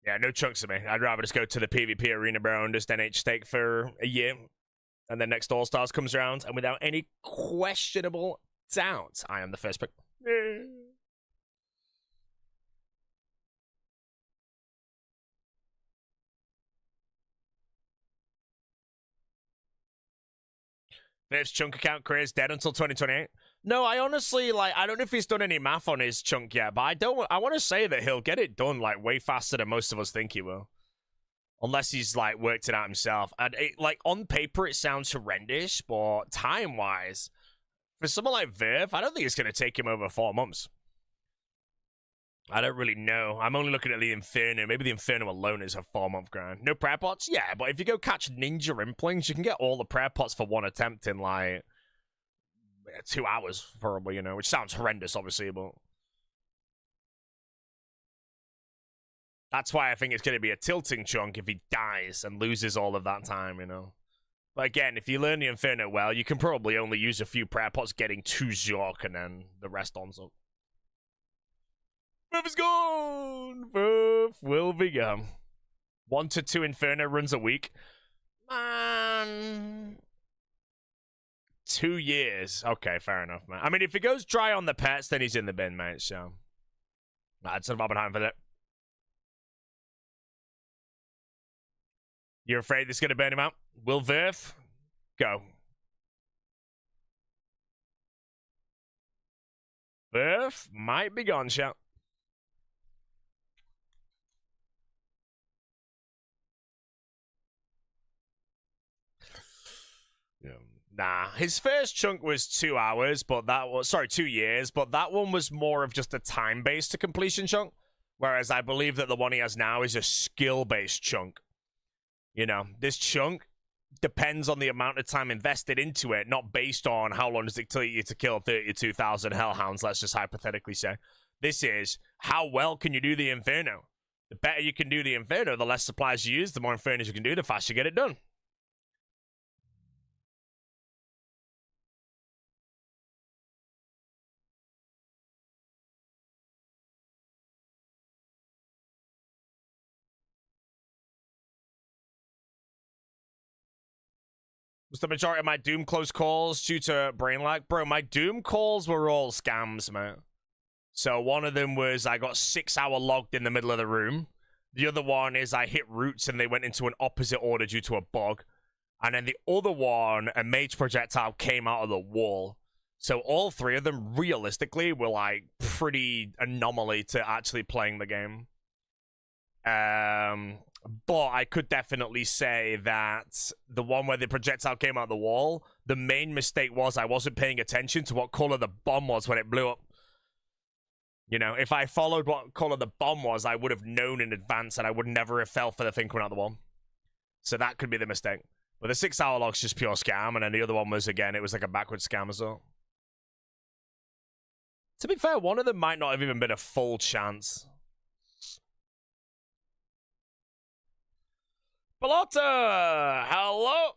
Yeah, no chunks of me. I'd rather just go to the PvP arena, bro, and just NH stake for a year. And then next All-Stars comes around, and without any questionable doubt, I am the first pick. This chunk account career is dead until 2028. No, I honestly, like, I don't know if he's done any math on his chunk yet, but I want to say that he'll get it done, like, way faster than most of us think he will. Unless he's, like, worked it out himself. And, like, on paper, it sounds horrendous, but time-wise, for someone like Verve, I don't think it's going to take him over 4 months. I don't really know. I'm only looking at the Inferno. Maybe the Inferno alone is a 4-month grind. No prayer pots? Yeah, but if you go catch Ninja Implings, you can get all the prayer pots for 1 attempt in, like, 2 hours, probably, you know, which sounds horrendous, obviously, but... That's why I think it's going to be a tilting chunk if he dies and loses all of that time, you know. But again, if you learn the Inferno well, you can probably only use a few prayer pots getting to Zork and then the rest on Zork. Verf is gone! Verf will be gone. 1 to 2 Inferno runs a week. Man. 2 years. Okay, fair enough, man. I mean, if he goes dry on the pets, then he's in the bin, mate, so. That's an Oppenheim for that. You're afraid this is going to burn him out? Will Verf go? Verf might be gone, shout. Yeah. Nah, his first chunk was 2 hours, but that was, sorry, 2 years, but that one was more of just a time-based to completion chunk, whereas I believe that the one he has now is a skill-based chunk. You know, this chunk depends on the amount of time invested into it, not based on how long does it take you to kill 32,000 hellhounds, let's just hypothetically say. This is, how well can you do the Inferno? The better you can do the Inferno, the less supplies you use, the more Infernos you can do, the faster you get it done. Was the majority of my Doom close calls due to brain lag? Bro, my Doom calls were all scams, man. So one of them was I got 6 hour logged in the middle of the room. The other one is I hit roots and they went into an opposite order due to a bug. And then the other one, a mage projectile came out of the wall. So all 3 of them, realistically, were like pretty anomaly to actually playing the game. But I could definitely say that the one where the projectile came out of the wall, the main mistake was I wasn't paying attention to what color the bomb was when it blew up. You know, if I followed what color the bomb was, I would have known in advance and I would never have fell for the thing coming out of the wall. So that could be the mistake. But the 6 hour log's just pure scam, and then the other one was, again, it was like a backwards scam as well. To be fair, one of them might not have even been a full chance. Pelota, hello.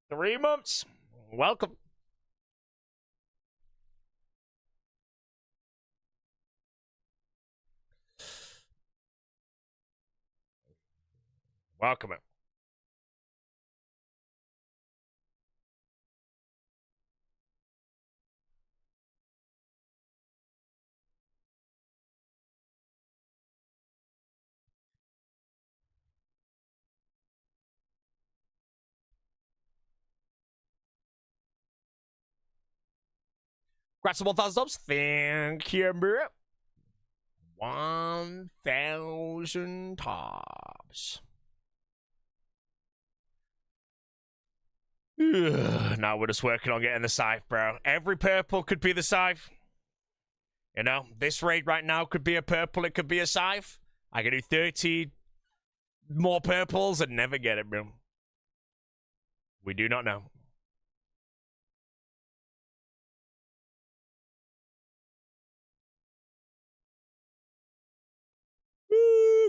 3 months. Welcome. Welcome. Congrats to 1,000 subs. Thank you, bro. 1,000 tops. Now we're just working on getting the scythe, bro. Every purple could be the scythe. You know, this raid right now could be a purple, it could be a scythe. I can do 30 more purples and never get it, bro. We do not know.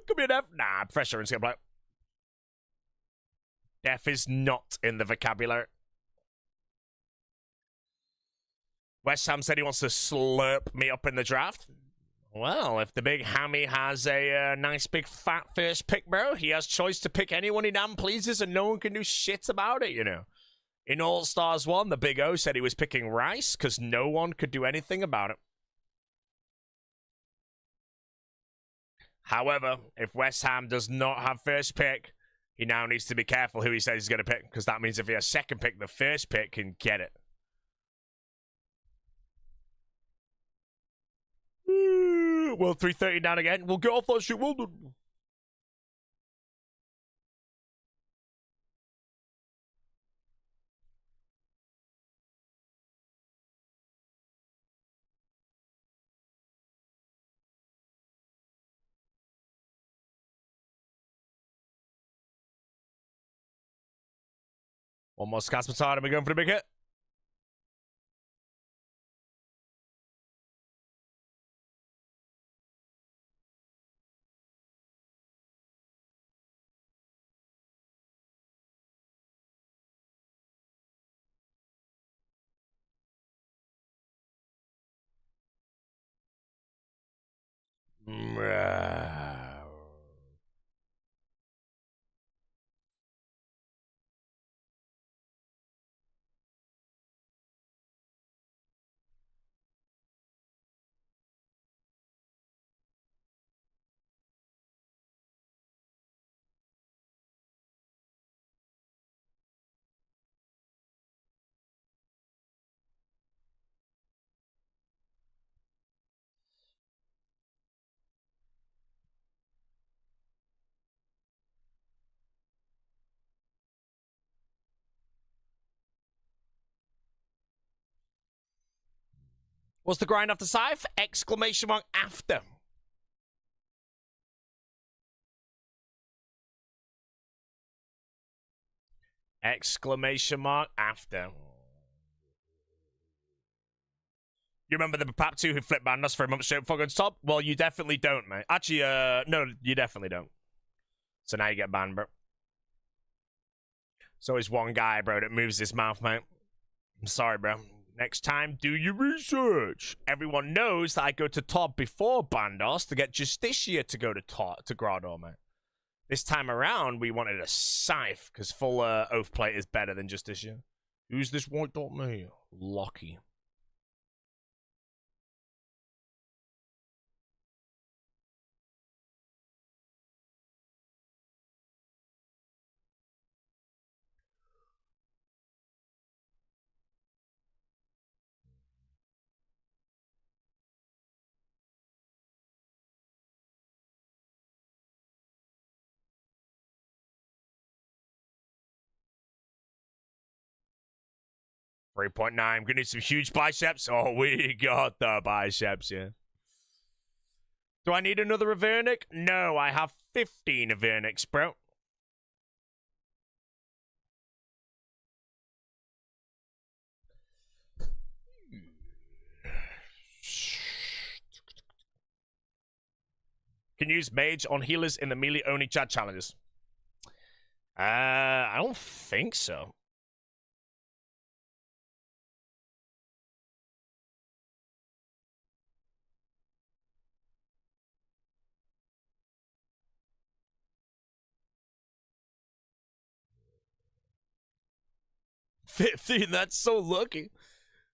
Could be a death. Nah, Professor RuneScape play. Death is not in the vocabulary. West Ham said he wants to slurp me up in the draft. Well, if the big hammy has a nice big fat first pick, bro, he has choice to pick anyone he damn pleases and no one can do shit about it, you know. In All-Stars 1, the Big O said he was picking Rice because no one could do anything about it. However, if West Ham does not have first pick, he now needs to be careful who he says he's going to pick, because that means if he has second pick, the first pick can get it. Well, 3:30 down again. We'll get off that shit. Well done. One more Scott Matard and we're going for the big hit. What's the grind after Scythe? Exclamation mark after. Exclamation mark after. You remember the Pap 2 who flip banned us for a month straight before going to top? Well, you definitely don't, mate. Actually, no, you definitely don't. So now you get banned, bro. There's always one guy, bro, that moves his mouth, mate. I'm sorry, bro. Next time, do your research. Everyone knows that I go to top before Bandos to get Justicia to go to top, to Grotto, mate. This time around, we wanted a Scythe, because full Oath Plate is better than Justicia. Who's this white dot me? Lucky. 3.9. Gonna need some huge biceps. Oh, we got the biceps, yeah. Do I need another Avernic? No, I have 15 Avernics, bro. Can use Mage on healers in the melee-only chat challenges. I don't think so. $15, that's so lucky.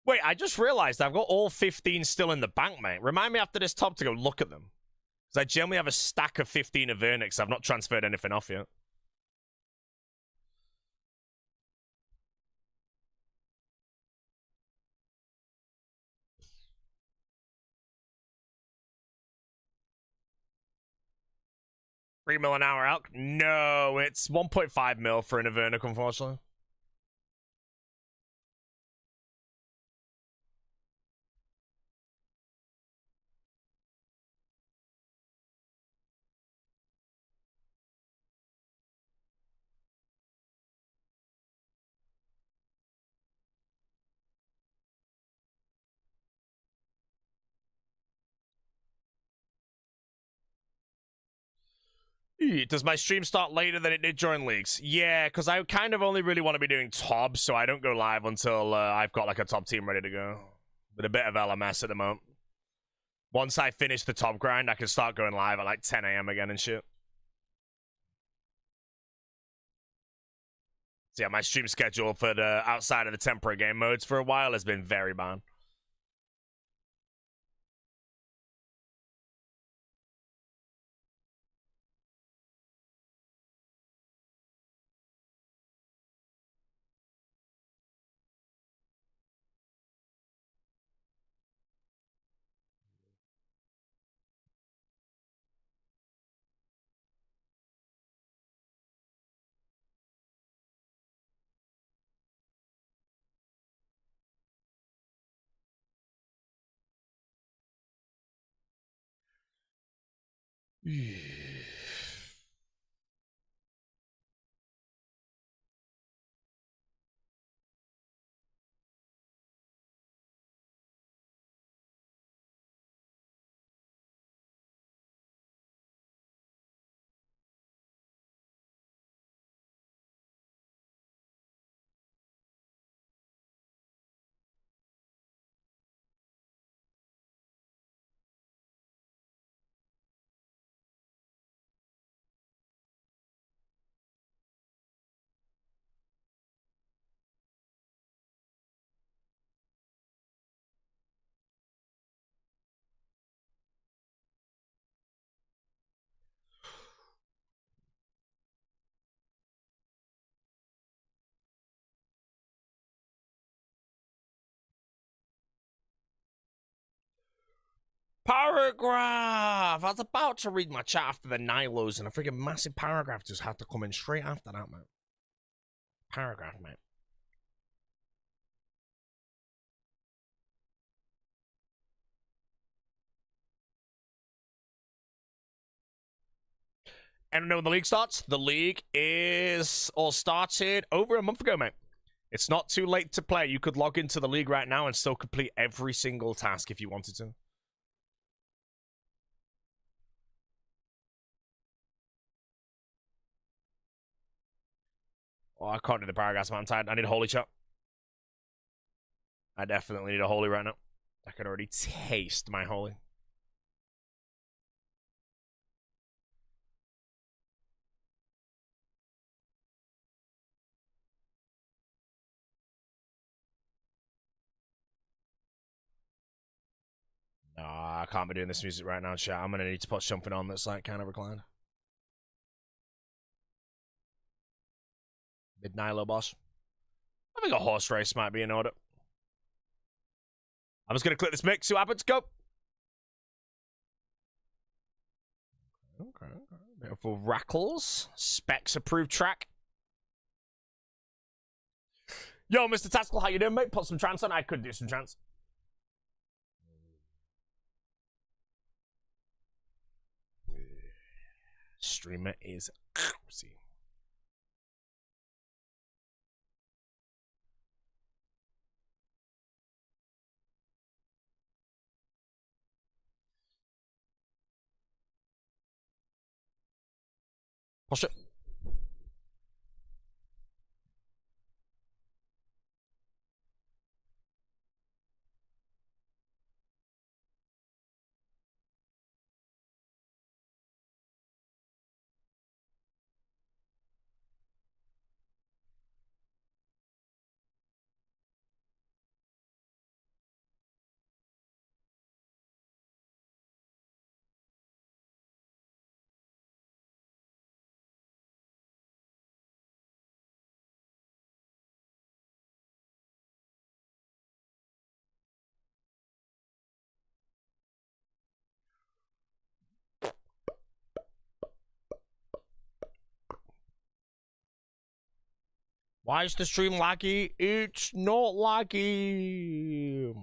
Wait, I just realized I've got all 15 still in the bank, mate. Remind me after this top to go look at them. Because I generally have a stack of 15 Avernics. I've not transferred anything off yet. $3 mil an hour out? No, it's 1.5 mil for an Avernic, unfortunately. Does my stream start later than it did during leagues? Yeah, because I kind of only really want to be doing top, so I don't go live until I've got like a top team ready to go. With a bit of LMS at the moment. Once I finish the top grind, I can start going live at like 10 a.m. again and shit. So yeah, my stream schedule for the outside of the temporary game modes for a while has been very bad. Paragraph! I was about to read my chat after the Nilos, and a freaking massive paragraph just had to come in straight after that, man. Paragraph, mate. And know when the league starts? The league is all started over a month ago, mate. It's not too late to play. You could log into the league right now and still complete every single task if you wanted to. Oh, I can't do the paragraphs, man. I'm tired. I need a holy shot. I definitely need a holy right now. I can already taste my holy. No, I can't be doing this music right now, chat. I'm gonna need to put something on that's like kind of reclined. Midnight low boss. I think a horse race might be in order. I'm just gonna click this mix, see what happens. Go. Okay. Beautiful Rackles. Specs approved track. Yo, Mr. Tactical, how you doing, mate? Put some trance on. I could do some trance. Streamer is see. Push it. Why is the stream laggy? It's not laggy.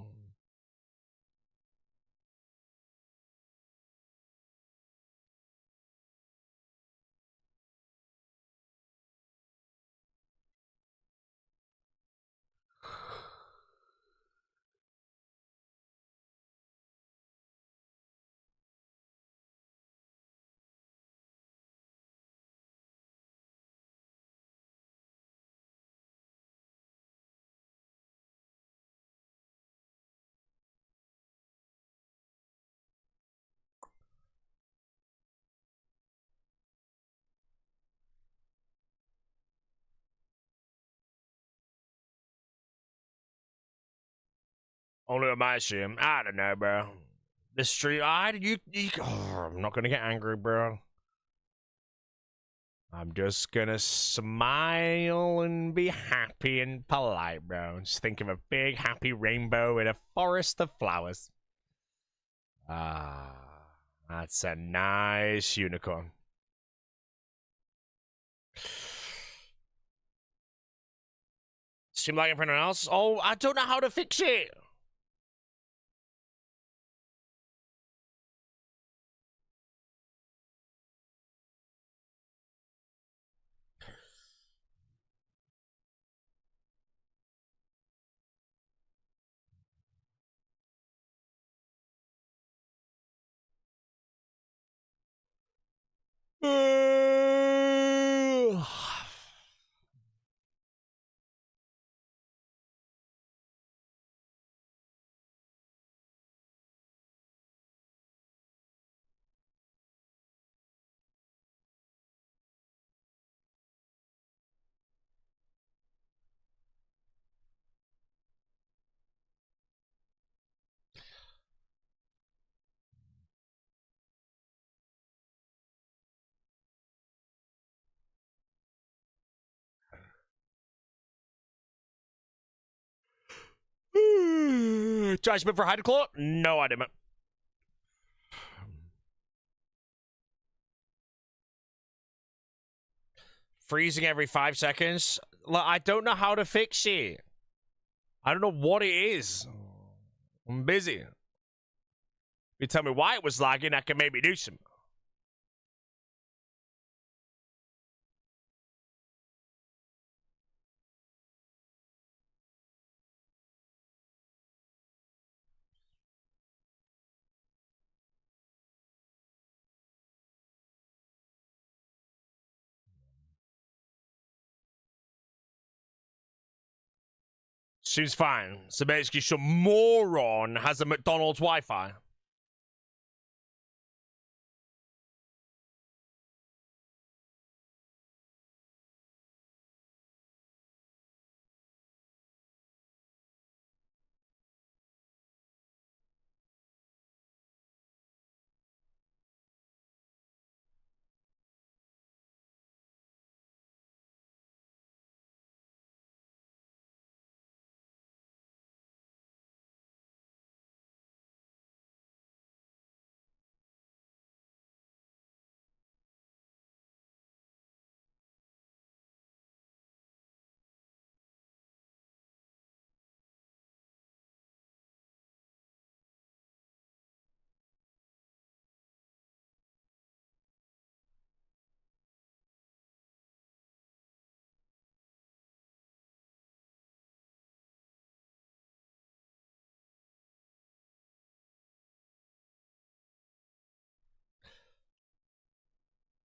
Only on my stream. I don't know, bro. This stream, I'm not gonna get angry, bro. I'm just gonna smile and be happy and polite, bro. Just think of a big happy rainbow in a forest of flowers. Ah, that's a nice unicorn. Seem like everyone else? Oh, I don't know how to fix it. Judgment for Hydroclaw? No, I didn't. freezing every 5 seconds. Like, I don't know how to fix it. I don't know what it is. I'm busy. You tell me why it was lagging, I can maybe do some. Seems fine. So basically, some moron has a McDonald's Wi-Fi.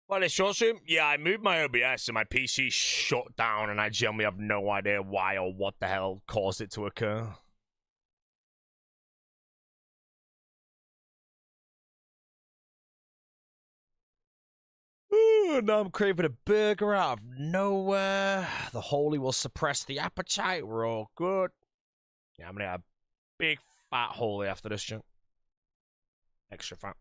Well, it's short stream. Yeah, I moved my OBS and my PC shut down, and I generally have no idea why or what the hell caused it to occur. Ooh, now I'm craving a burger out of nowhere. The holy will suppress the appetite. We're all good. Yeah, I'm gonna have a big fat holy after this junk. Extra fat.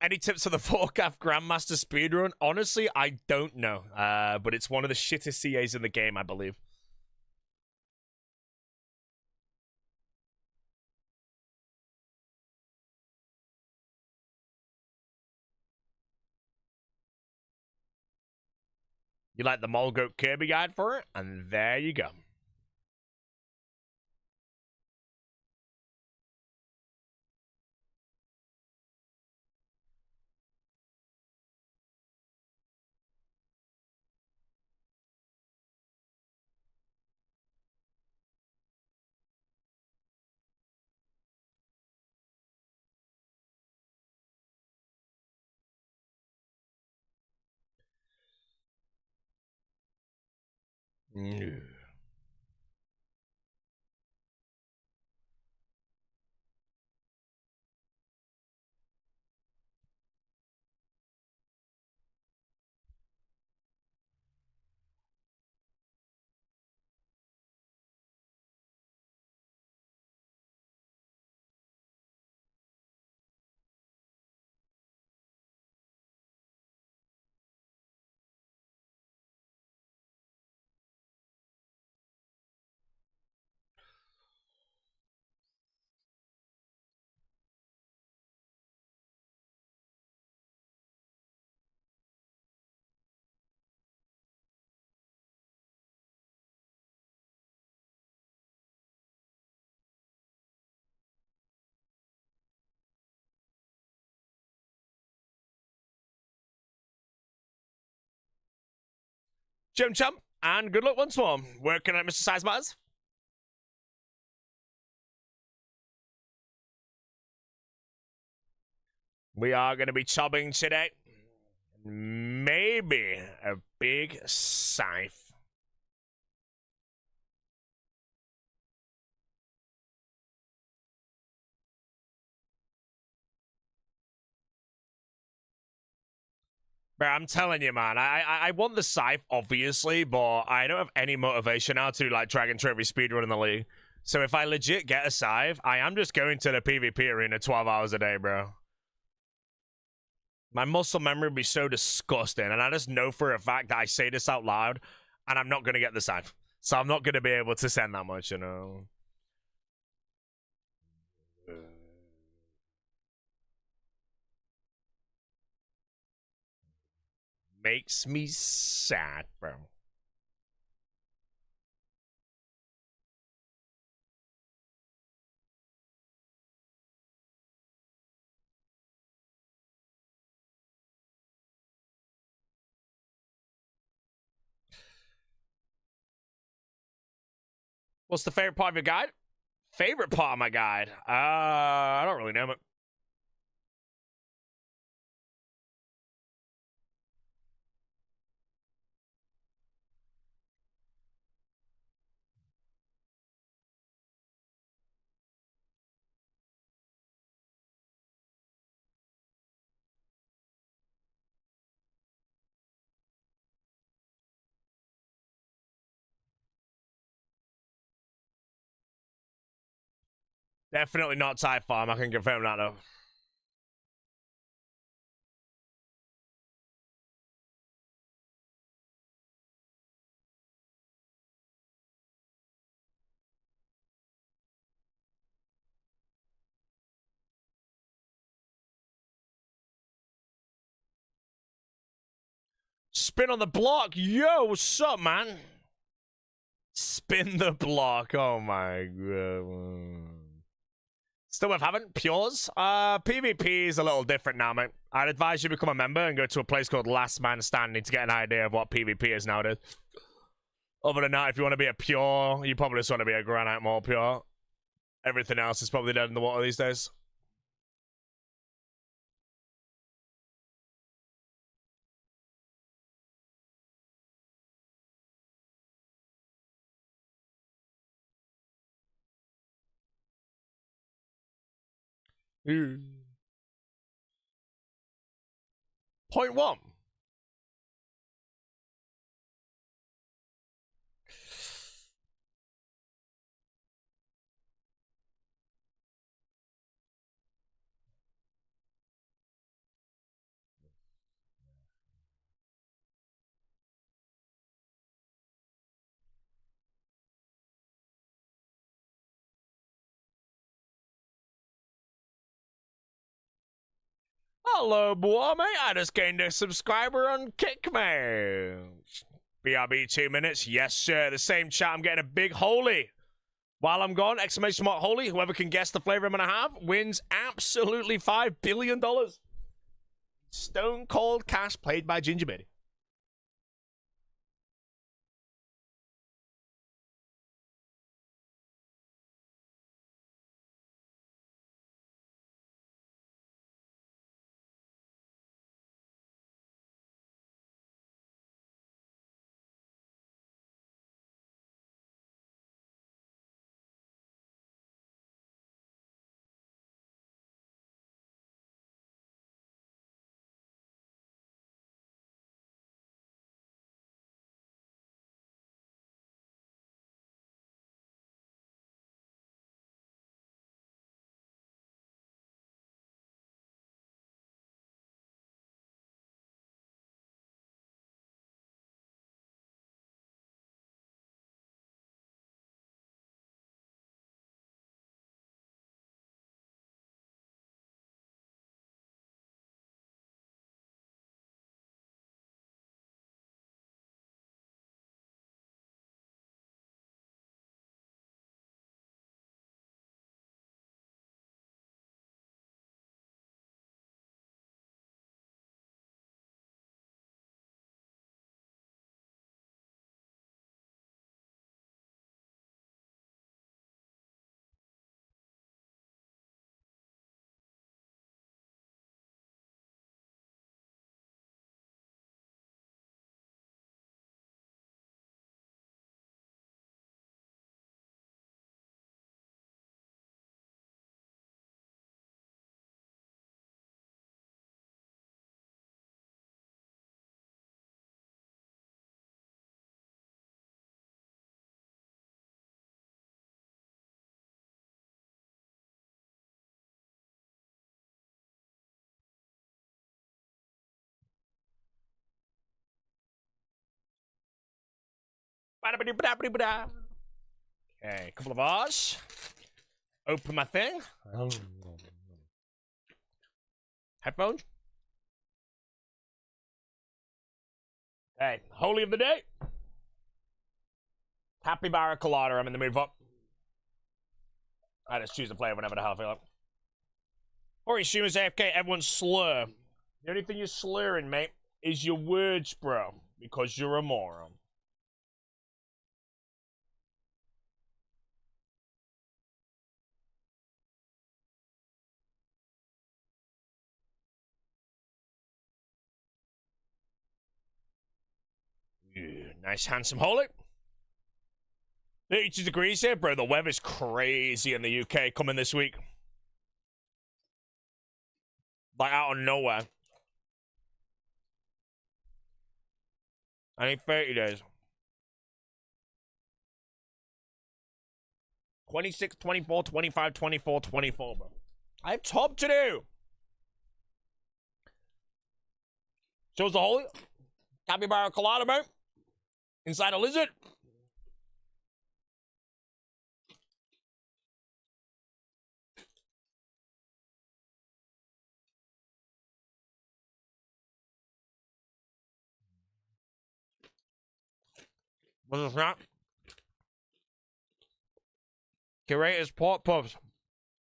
Any tips for the 4K Grandmaster speedrun? Honestly, I don't know. But it's one of the shittest CAs in the game, I believe. You like the Molgoat Kirby guide for it? And there you go. Jim Chum, and good luck once more. Working at Mr. Size Matters. We are going to be chopping today. Maybe a big scythe. Bro, I'm telling you, man, I want the scythe, obviously, but I don't have any motivation now to, like, Dragon Trophy speedrun in the league. So if I legit get a scythe, I am just going to the PvP arena 12 hours a day, bro. My muscle memory would be so disgusting, and I just know for a fact that I say this out loud, and I'm not going to get the scythe. So I'm not going to be able to send that much, you know. Makes me sad, bro. What's the favorite part of your guide? Favorite part of my guide? I don't really know it. Definitely not Type Farm. I can confirm that though. Spin on the block. Yo, what's up, man? Spin the block. Oh my god. Still worth having? Pures? PvP is a little different now, mate. I'd advise you become a member and go to a place called Last Man Standing to get an idea of what PvP is nowadays. Other than that, if you want to be a pure, you probably just want to be a Granite Mole pure. Everything else is probably dead in the water these days. Point one. Hello, boy, mate. I just gained a subscriber on Kickman. BRB 2 minutes. Yes, sir. The same chat. I'm getting a big holy. While I'm gone, exclamation mark holy. Whoever can guess the flavor I'm going to have wins absolutely $5 billion. Stone Cold Cash played by Ginger Betty. Okay, couple of bars. Open my thing. Headphones. Hey, holy of the day. Happy Barra Colada. I'm in the mood for. I just choose to play whenever the hell I feel like. Or Hcim is AFK, everyone's slur. The only thing you're slurring, mate, is your words, bro. Because you're a moron. Yeah, nice, handsome holy. 32 degrees here, bro. The weather's crazy in the UK coming this week. Like, out of nowhere. I need 30 days. 26, 24, 25, 24, 24, bro. I have top to do. Shows the holy. Capybara colada, bro. Inside a lizard. What's this not? Curator's pork puffs.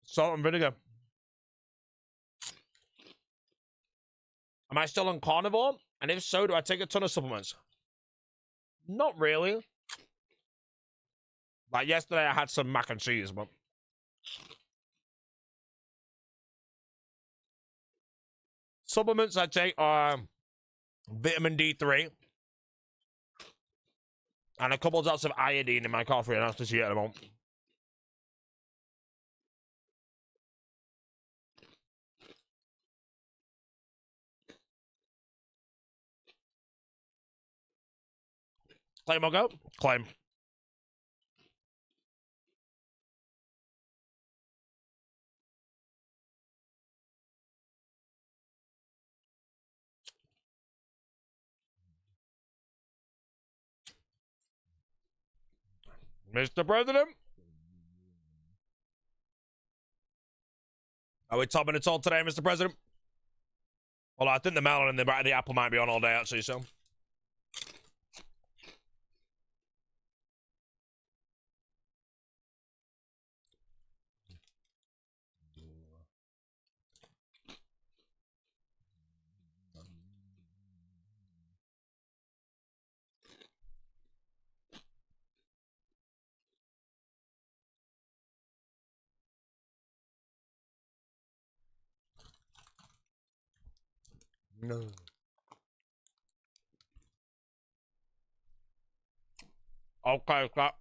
Salt and vinegar. Am I still on carnivore? And if so, do I take a ton of supplements? Not really. Like yesterday, I had some mac and cheese, but supplements I take are vitamin D3 and a couple of drops of iodine in my coffee, and that's just yet at the moment. Claim or go? Claim. Mr. President? Are we topping it all today, Mr. President? Well, I think the melon and the apple might be on all day, actually, so. No. Okay, stop.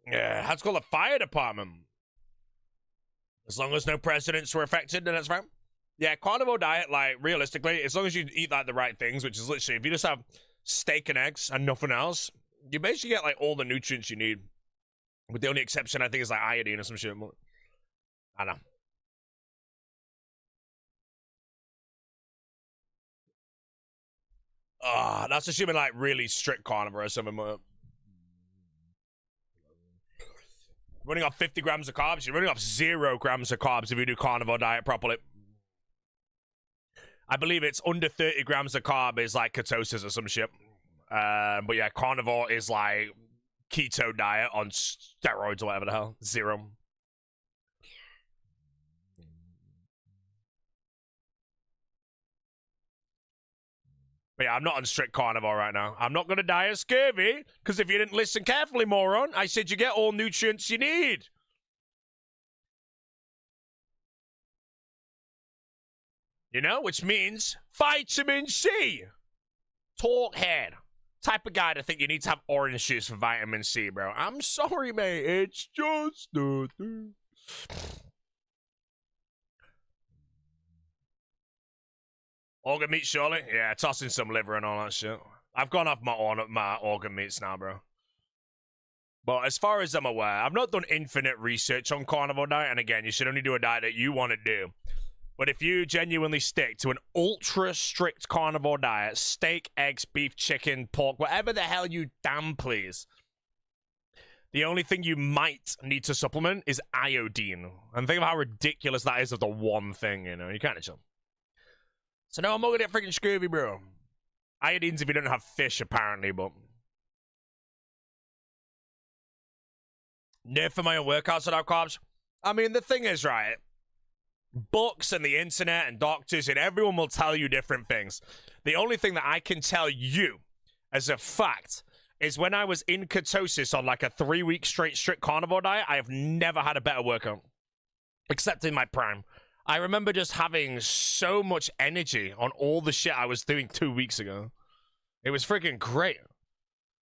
Yeah, that's called the fire department. As long as no presidents were affected, then that's fine. Yeah, carnivore diet, like, realistically, as long as you eat, like, the right things, which is literally, if you just have steak and eggs and nothing else, you basically get, like, all the nutrients you need. With the only exception, I think, is, like, iodine or some shit. I don't know. That's assuming, like, really strict carnivore or something. Running off 50 grams of carbs, you're running off 0 grams of carbs if you do carnivore diet properly. I believe it's under 30 grams of carb is like ketosis or some shit. But yeah, carnivore is like keto diet on steroids or whatever the hell. 0. But yeah, I'm not on strict carnivore right now. I'm not going to die of scurvy, because if you didn't listen carefully, moron, I said you get all nutrients you need. You know, which means vitamin C. Talk head. Type of guy to think you need to have orange juice for vitamin C, bro. I'm sorry, mate. It's just the thing. Organ meat, surely? Yeah, tossing some liver and all that shit. I've gone off my organ meats now, bro. But as far as I'm aware, I've not done infinite research on carnivore diet. And again, you should only do a diet that you want to do. But if you genuinely stick to an ultra strict carnivore diet, steak, eggs, beef, chicken, pork, whatever the hell you damn please, The only thing you might need to supplement is iodine. And think of how ridiculous that is of the one thing, you know? You kind of chill. So no, I'm not gonna get freaking scurvy, bro. Iodine's if you don't have fish, apparently, but... Nerf for my own workouts without carbs. I mean, the thing is, right? Books and the internet and doctors and everyone will tell you different things. The only thing that I can tell you as a fact is when I was in ketosis on like a 3-week straight strict carnivore diet, I have never had a better workout. Except in my prime. I remember just having so much energy on all the shit I was doing 2 weeks ago. It was freaking great.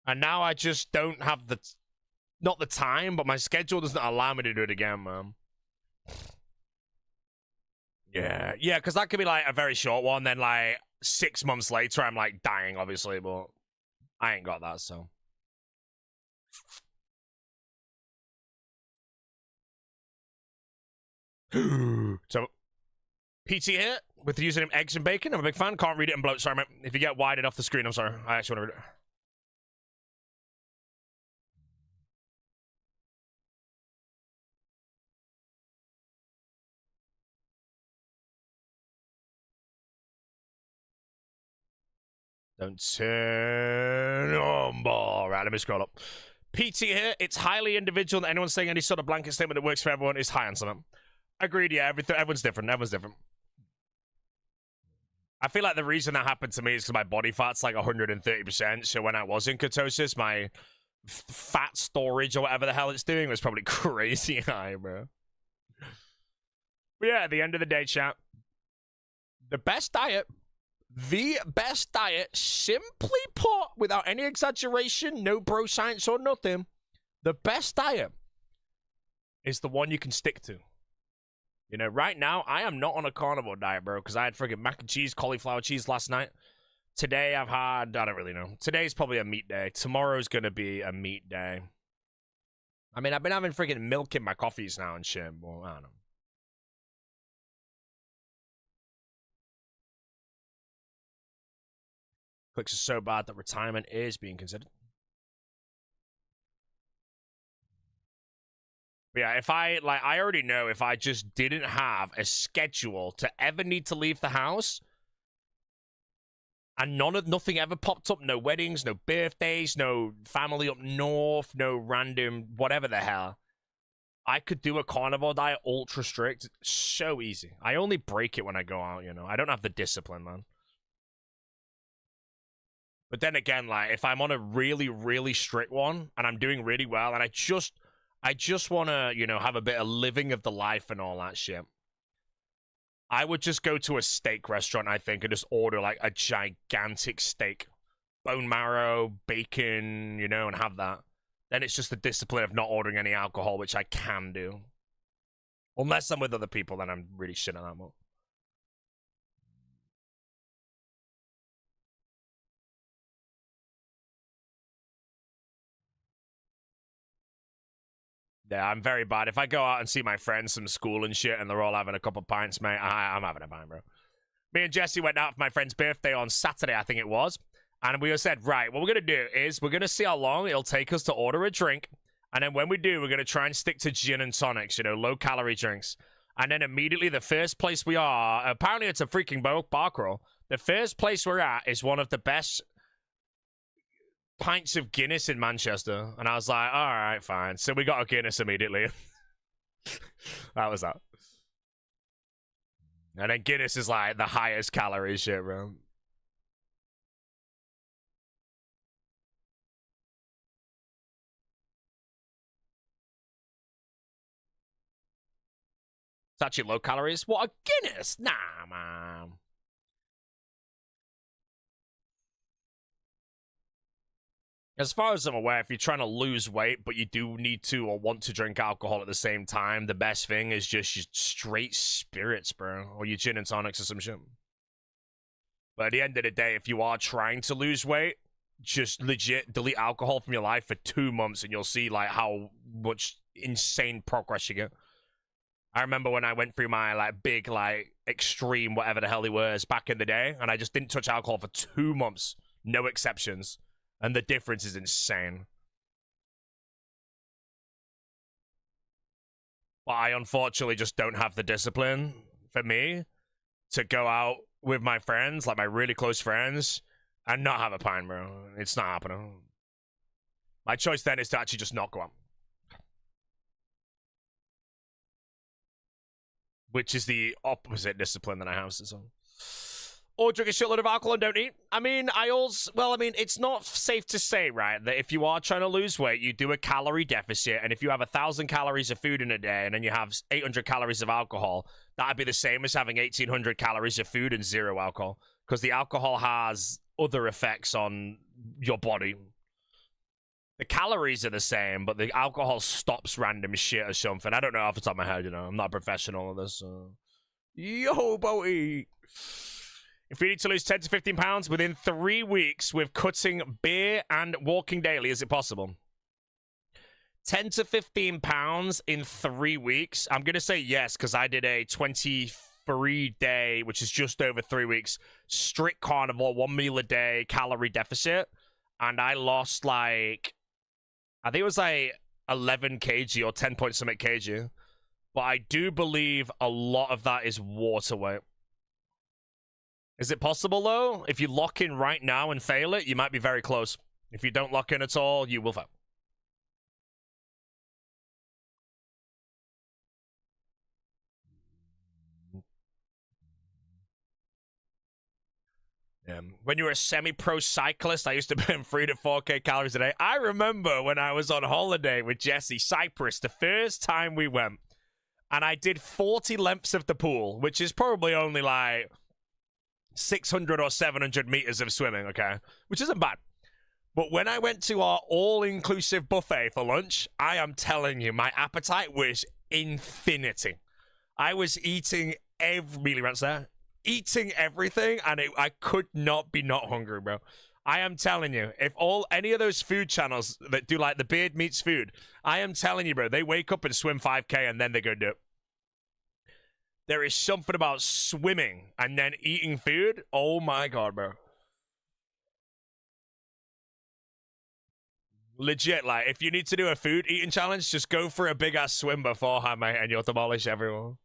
And now I just don't have the... Not the time, but my schedule doesn't allow me to do it again, man. Yeah, because that could be like a very short one. Then like 6 months later, I'm like dying, obviously, but I ain't got that, so. So, PT here with the username Eggs and Bacon. I'm a big fan. Can't read it in bloat. Sorry, mate. If you get wide off the screen, I'm sorry. I actually want to read it. Don't turn on ball. Right, let me scroll up. PT here. It's highly individual. Anyone saying any sort of blanket statement that works for everyone is high on something. Agreed, yeah. Everyone's different. Everyone's different. I feel like the reason that happened to me is because my body fat's like 130%. So when I was in ketosis, my fat storage or whatever the hell it's doing was probably crazy high, bro. But yeah, at the end of the day, chat, the best diet, simply put, without any exaggeration, no bro science or nothing, the best diet is the one you can stick to. You know, right now, I am not on a carnivore diet, bro, because I had friggin' mac and cheese, cauliflower cheese last night. Today, I've had, I don't really know. Today's probably a meat day. Tomorrow's gonna be a meat day. I mean, I've been having friggin' milk in my coffees now and shit, well, I don't know. Clicks are so bad that retirement is being considered. But yeah, if I already know if I just didn't have a schedule to ever need to leave the house, and nothing ever popped up, no weddings, no birthdays, no family up north, no random whatever the hell, I could do a carnivore diet ultra strict, so easy. I only break it when I go out, you know. I don't have the discipline, man. But then again, like, if I'm on a really, really strict one, and I'm doing really well, and I just want to, you know, have a bit of living of the life and all that shit, I would just go to a steak restaurant, I think, and just order, like, a gigantic steak. Bone marrow, bacon, you know, and have that. Then it's just the discipline of not ordering any alcohol, which I can do. Unless I'm with other people, then I'm really shit at that more. Yeah, I'm very bad. If I go out and see my friends from school and shit, and they're all having a couple pints, mate, I'm having a pint, bro. Me and Jesse went out for my friend's birthday on Saturday, I think it was. And we said, right, what we're going to do is we're going to see how long it'll take us to order a drink. And then when we do, we're going to try and stick to gin and tonics, you know, low-calorie drinks. And then immediately the first place we are, apparently it's a freaking bar crawl. The first place we're at is one of the best pints of Guinness in Manchester. And I was like, all right, fine. So we got a Guinness immediately. That was that. And then Guinness is like the highest calorie shit, bro. It's actually low calories. What, a Guinness? Nah, man. As far as I'm aware, if you're trying to lose weight, but you do need to or want to drink alcohol at the same time, the best thing is just your straight spirits, bro. Or your gin and tonics or some shit. But at the end of the day, if you are trying to lose weight, just legit delete alcohol from your life for 2 months and you'll see, like, how much insane progress you get. I remember when I went through my, like, big, like, extreme, whatever the hell it was, back in the day, and I just didn't touch alcohol for 2 months. No exceptions. And the difference is insane. But I unfortunately just don't have the discipline for me to go out with my friends, like my really close friends, and not have a pint, bro. It's not happening. My choice then is to actually just not go out. Which is the opposite discipline that I have. So. Or drink a shitload of alcohol and don't eat. I mean, it's not safe to say, right, that if you are trying to lose weight, you do a calorie deficit, and if you have 1,000 calories of food in a day, and then you have 800 calories of alcohol, that'd be the same as having 1,800 calories of food and 0 alcohol, because the alcohol has other effects on your body. The calories are the same, but the alcohol stops random shit or something. I don't know off the top of my head, you know. I'm not a professional at this. So. Yo, boy. If you need to lose 10 to 15 pounds within 3 weeks with cutting beer and walking daily, is it possible? 10 to 15 pounds in 3 weeks? I'm going to say yes, because I did a 23-day, which is just over 3 weeks, strict carnivore, 1 meal a day, calorie deficit. And I lost, like, I think it was like 11 kg or 10 point something kg. But I do believe a lot of that is water weight. Is it possible, though? If you lock in right now and fail it, you might be very close. If you don't lock in at all, you will fail. Yeah. When you were a semi-pro cyclist, I used to burn 3 to 4K calories a day. I remember when I was on holiday with Jesse, Cyprus, the first time we went, and I did 40 lengths of the pool, which is probably only like 600 or 700 meters of swimming, okay? Which isn't bad. But when I went to our all-inclusive buffet for lunch, I am telling you, my appetite was infinity. I was eating eating everything, and I could not be not hungry, bro. I am telling you, if any of those food channels that do like the beard meets food, I am telling you, bro, they wake up and swim 5K and then they go do it. There is something about swimming and then eating food. Oh my God, bro. Legit, like, if you need to do a food eating challenge, just go for a big ass swim beforehand, mate, and you'll demolish everyone.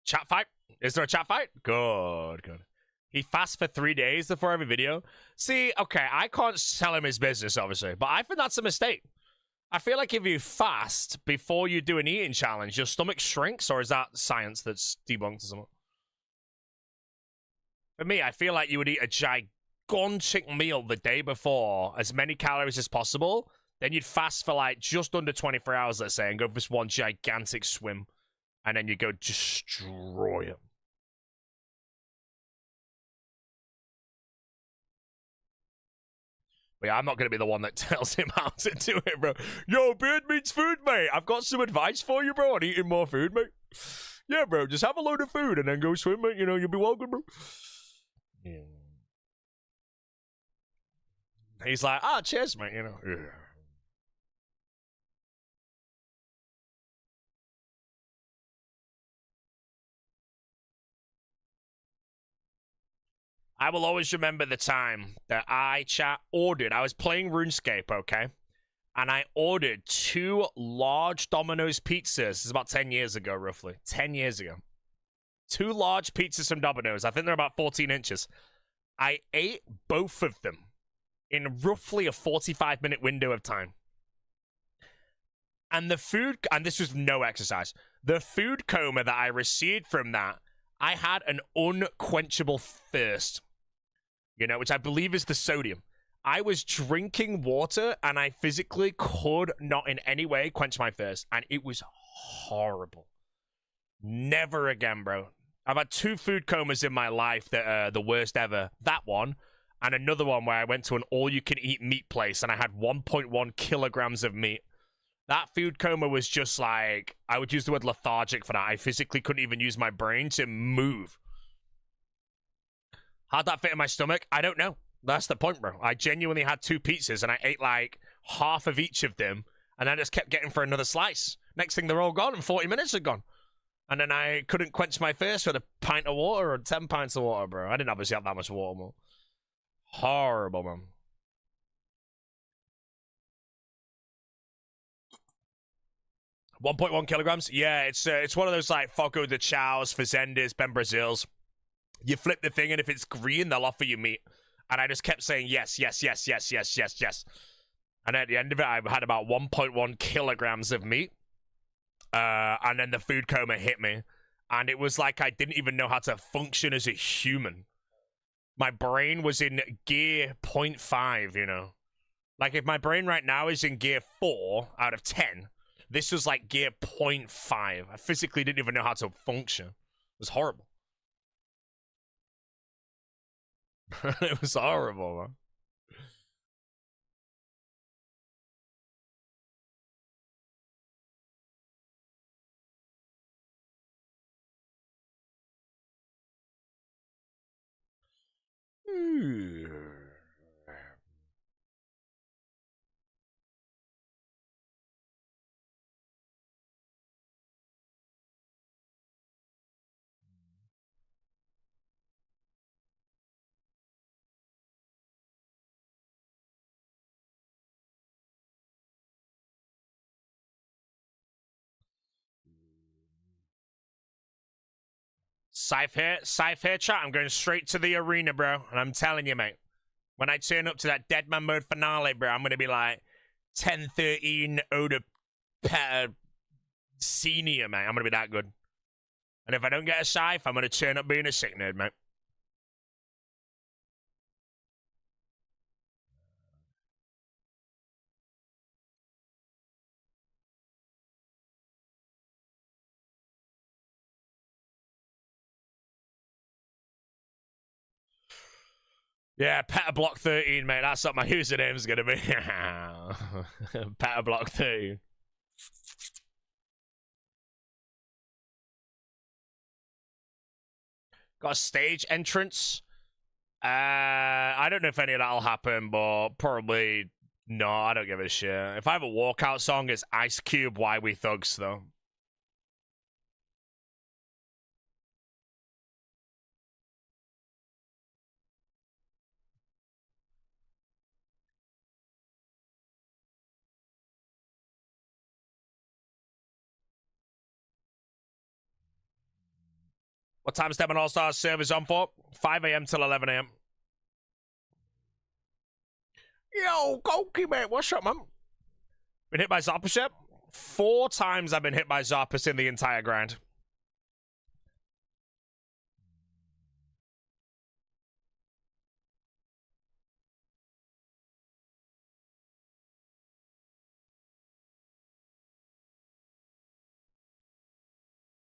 Chat fight? Is there a chat fight? Good, good. He fasts for 3 days before every video. See, okay, I can't tell him his business, obviously, but I think that's a mistake. I feel like if you fast before you do an eating challenge, your stomach shrinks, or is that science that's debunked or something? For me, I feel like you would eat a gigantic meal the day before, as many calories as possible, then you'd fast for like just under 24 hours, let's say, and go for this one gigantic swim. And then you go destroy him. But yeah, I'm not going to be the one that tells him how to do it, bro. Yo, beard meets food, mate. I've got some advice for you, bro, on eating more food, mate. Yeah, bro, just have a load of food and then go swim, mate. You know, you'll be welcome, bro. Yeah. He's like, cheers, mate, you know. Yeah. I will always remember the time that I ordered. I was playing RuneScape, okay? And I ordered 2 large Domino's pizzas. This is about 10 years ago, roughly. 10 years ago. 2 large pizzas from Domino's. I think they're about 14 inches. I ate both of them in roughly a 45-minute window of time. And the food, and this was no exercise, the food coma that I received from that, I had an unquenchable thirst, you know, which I believe is the sodium. I was drinking water, and I physically could not in any way quench my thirst, and it was horrible. Never again, bro. I've had 2 food comas in my life that are the worst ever. That one, and another one where I went to an all-you-can-eat meat place, and I had 1.1 kilograms of meat. That food coma was just like, I would use the word lethargic for that. I physically couldn't even use my brain to move. How'd that fit in my stomach? I don't know. That's the point, bro. I genuinely had 2 pizzas, and I ate like half of each of them, And I just kept getting for another slice. Next thing, they're all gone, and 40 minutes had gone. And then I couldn't quench my thirst with a pint of water or 10 pints of water, bro. I didn't obviously have that much water, man. Horrible, man. .1 kilograms. Yeah, it's one of those like Fogo de Chao's, Fazendas, Ben Brazils. You flip the thing, and if it's green, they'll offer you meat. And I just kept saying yes, yes, yes, yes, yes, yes, yes. And at the end of it, I had about 1.1 kilograms of meat. And then the food coma hit me. And it was like I didn't even know how to function as a human. My brain was in gear 0.5, you know. Like, if my brain right now is in gear 4 out of 10, this was like gear 0.5. I physically didn't even know how to function. It was horrible. It was horrible, man. Scythe here, chat. I'm going straight to the arena, bro. And I'm telling you, mate, when I turn up to that Deadman mode finale, bro, I'm going to be like 10-13 Oda Senior, mate. I'm going to be that good. And if I don't get a Scythe, I'm going to turn up being a sick nerd, mate. Yeah, Petterblock 13, mate. That's what my username's gonna be. Petterblock 13. Got a stage entrance. I don't know if any of that'll happen, but probably no. I don't give a shit. If I have a walkout song, it's Ice Cube, Why We Thugs, though. What time's Devon All-Stars servers on for? 5 a.m. till 11 a.m. Yo, Goki, mate. What's up, man? Been hit by Zarpus yet? 4 times I've been hit by Zarpus in the entire grind.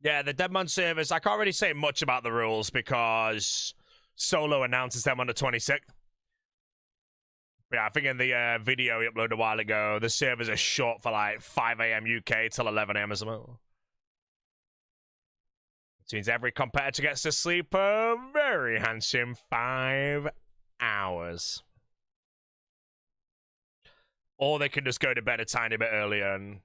Yeah, the Deadman servers, I can't really say much about the rules because Solo announces them on the 26th. Yeah, I think in the video he uploaded a while ago, the servers are short for like 5 a.m. UK till 11 a.m. as well. Which means every competitor gets to sleep a very handsome 5 hours. Or they can just go to bed a tiny bit earlier and...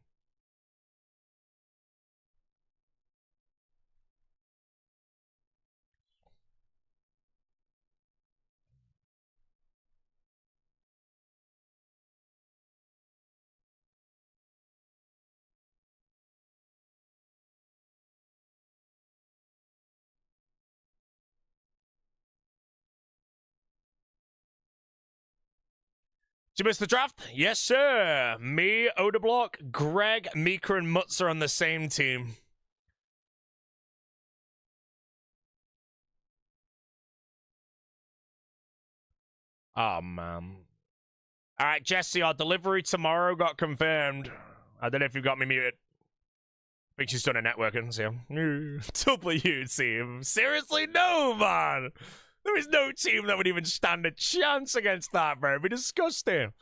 Did you miss the draft? Yes, sir. Me, Odablock, Greg, Mika, and Mutz are on the same team. Oh, man. All right, Jesse, our delivery tomorrow got confirmed. I don't know if you got me muted. I think she's done a networking, so... W team. Seriously? No, man! There is no team that would even stand a chance against that, bro. It'd be disgusting.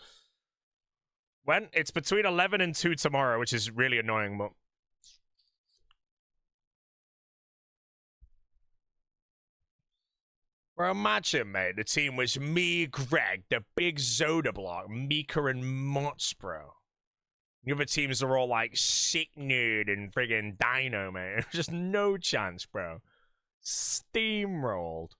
When? It's between 11 and 2 tomorrow, which is really annoying, but... Bro, imagine, mate, the team was me, Greg, the big Zoda block, Mika, and Mutz, bro. The other teams are all like Sick Nerd and friggin' Dino, man. Just no chance, bro. Steamrolled.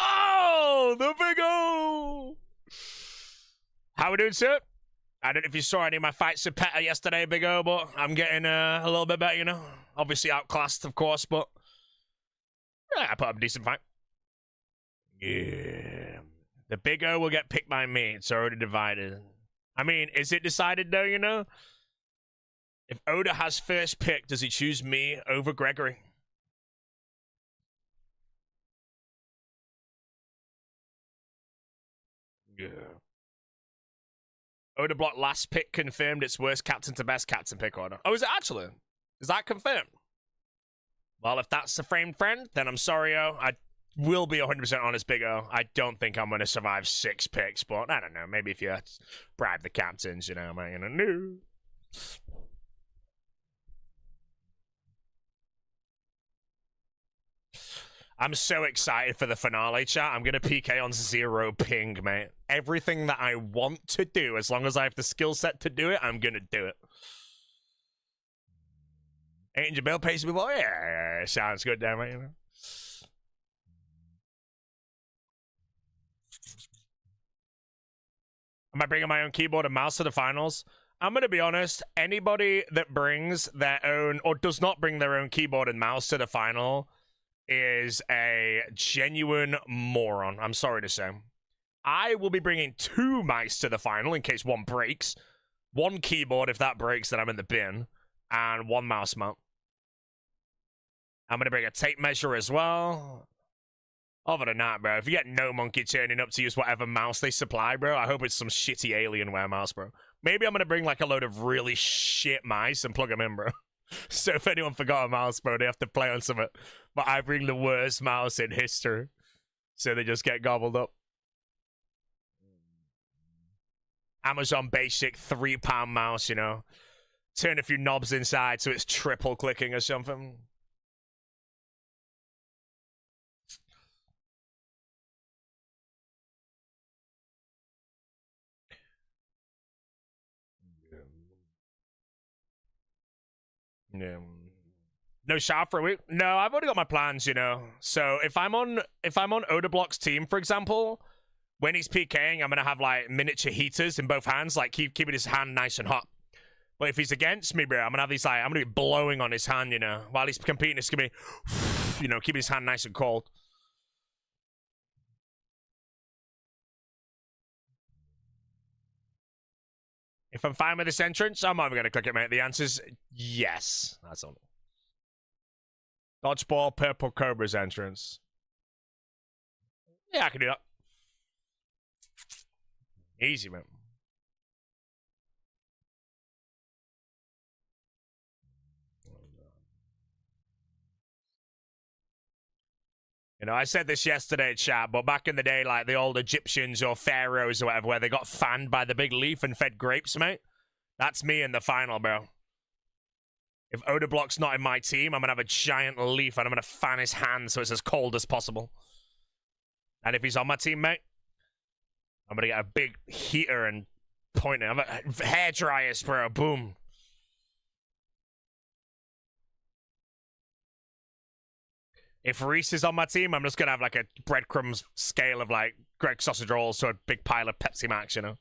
Oh, the big O! How we doing, sir? I don't know if you saw any of my fights with Petter yesterday, Big O, but I'm getting a little bit better, you know? Obviously outclassed, of course, but yeah, I put up a decent fight. Yeah. The Big O will get picked by me. It's already divided. I mean, is it decided, though, you know? If Oda has first pick, does he choose me over Gregory? Yeah. Oda Block last pick confirmed its worst captain to best captain pick order. Oh, is it actually? Is that confirmed? Well, if that's the framed friend, then I'm sorry, O. I will be 100% honest, Big O. I don't think I'm going to survive 6 picks, but I don't know. Maybe if you bribe the captains, you know, man. No. I'm so excited for the finale, chat. I'm going to PK on 0 ping, mate. Everything that I want to do, as long as I have the skill set to do it, I'm going to do it. Angel Bill pays me, boy. Yeah, sounds good, damn it, you know. Am I bringing my own keyboard and mouse to the finals? I'm going to be honest. Anybody that brings their own, or does not bring their own keyboard and mouse to the final is a genuine moron. I'm sorry to say. I will be bringing 2 mice to the final in case one breaks. 1 keyboard, if that breaks, then I'm in the bin. And 1 mouse mount. I'm going to bring a tape measure as well. Other than that, bro, if you get no monkey turning up to use whatever mouse they supply, bro, I hope it's some shitty Alienware mouse, bro. Maybe I'm going to bring, like, a load of really shit mice and plug them in, bro. So if anyone forgot a mouse, bro, they have to play on something. But I bring the worst mouse in history. So they just get gobbled up. Amazon basic £3 mouse, you know. Turn a few knobs inside so it's triple clicking or something. Yeah. No shot for a week? No, I've already got my plans, you know. So if I'm on Oda Block's team, for example, when he's PKing, I'm gonna have like miniature heaters in both hands, like keeping his hand nice and hot. But if he's against me, bro, I'm gonna have these like I'm gonna be blowing on his hand, you know, while he's competing. It's gonna be, you know, keeping his hand nice and cold. If I'm fine with this entrance, I'm either gonna click it, mate. The answer's yes. That's all. Dodgeball, Purple Cobra's entrance. Yeah, I can do that. Easy, man. You know, I said this yesterday, chat, but back in the day, like the old Egyptians or pharaohs or whatever, where they got fanned by the big leaf and fed grapes, mate. That's me in the final, bro. If Oda Block's not in my team, I'm going to have a giant leaf and I'm going to fan his hand so it's as cold as possible. And if he's on my team, mate, I'm going to get a big heater and point it. I'm a hair dryers, bro. Boom. If Reese is on my team, I'm just going to have like a breadcrumbs scale of like Greg sausage rolls to a big pile of Pepsi Max, you know?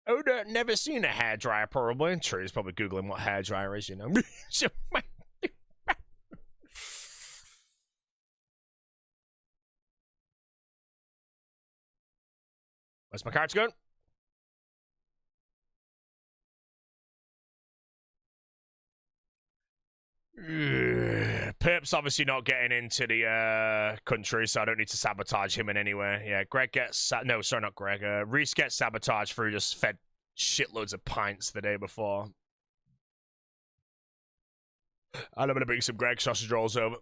Oda never seen a hairdryer, probably. True, he's probably Googling what hairdryer is, you know? Where's my cards going? Perp's obviously not getting into the country, so I don't need to sabotage him in any way. Yeah, Greg gets... no, sorry, not Greg. Reese gets sabotaged for just fed shitloads of pints the day before. And I'm going to bring some Greg sausage rolls over.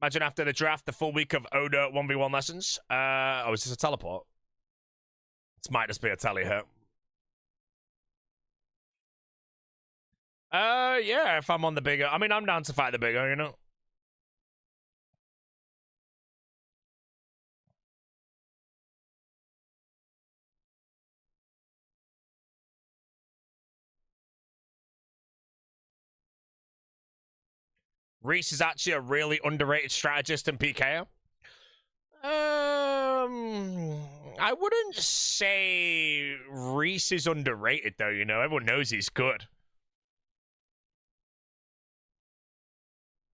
Imagine after the draft, the full week of Oda 1v1 lessons. Oh, is this a teleport? This might just be a tele hit. Yeah, if I'm on the bigger. I mean, I'm down to fight the bigger, you know? Reese is actually a really underrated strategist in PKO. I wouldn't say Reese is underrated, though, you know? Everyone knows he's good.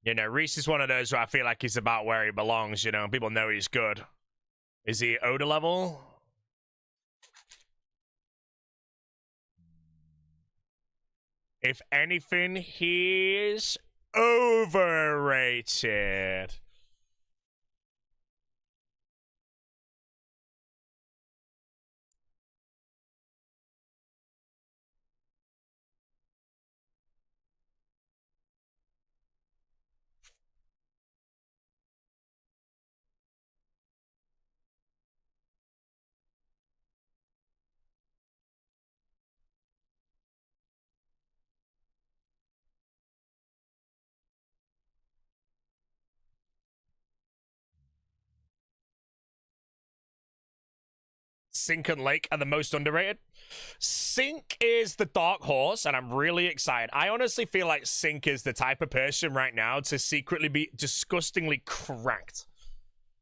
You know, Reese is one of those where I feel like he's about where he belongs, you know? People know he's good. Is he Oda level? If anything, he's overrated. Sink and Lake are the most underrated. Sink is the dark horse, and I'm really excited. I honestly feel like Sink is the type of person right now to secretly be disgustingly cracked.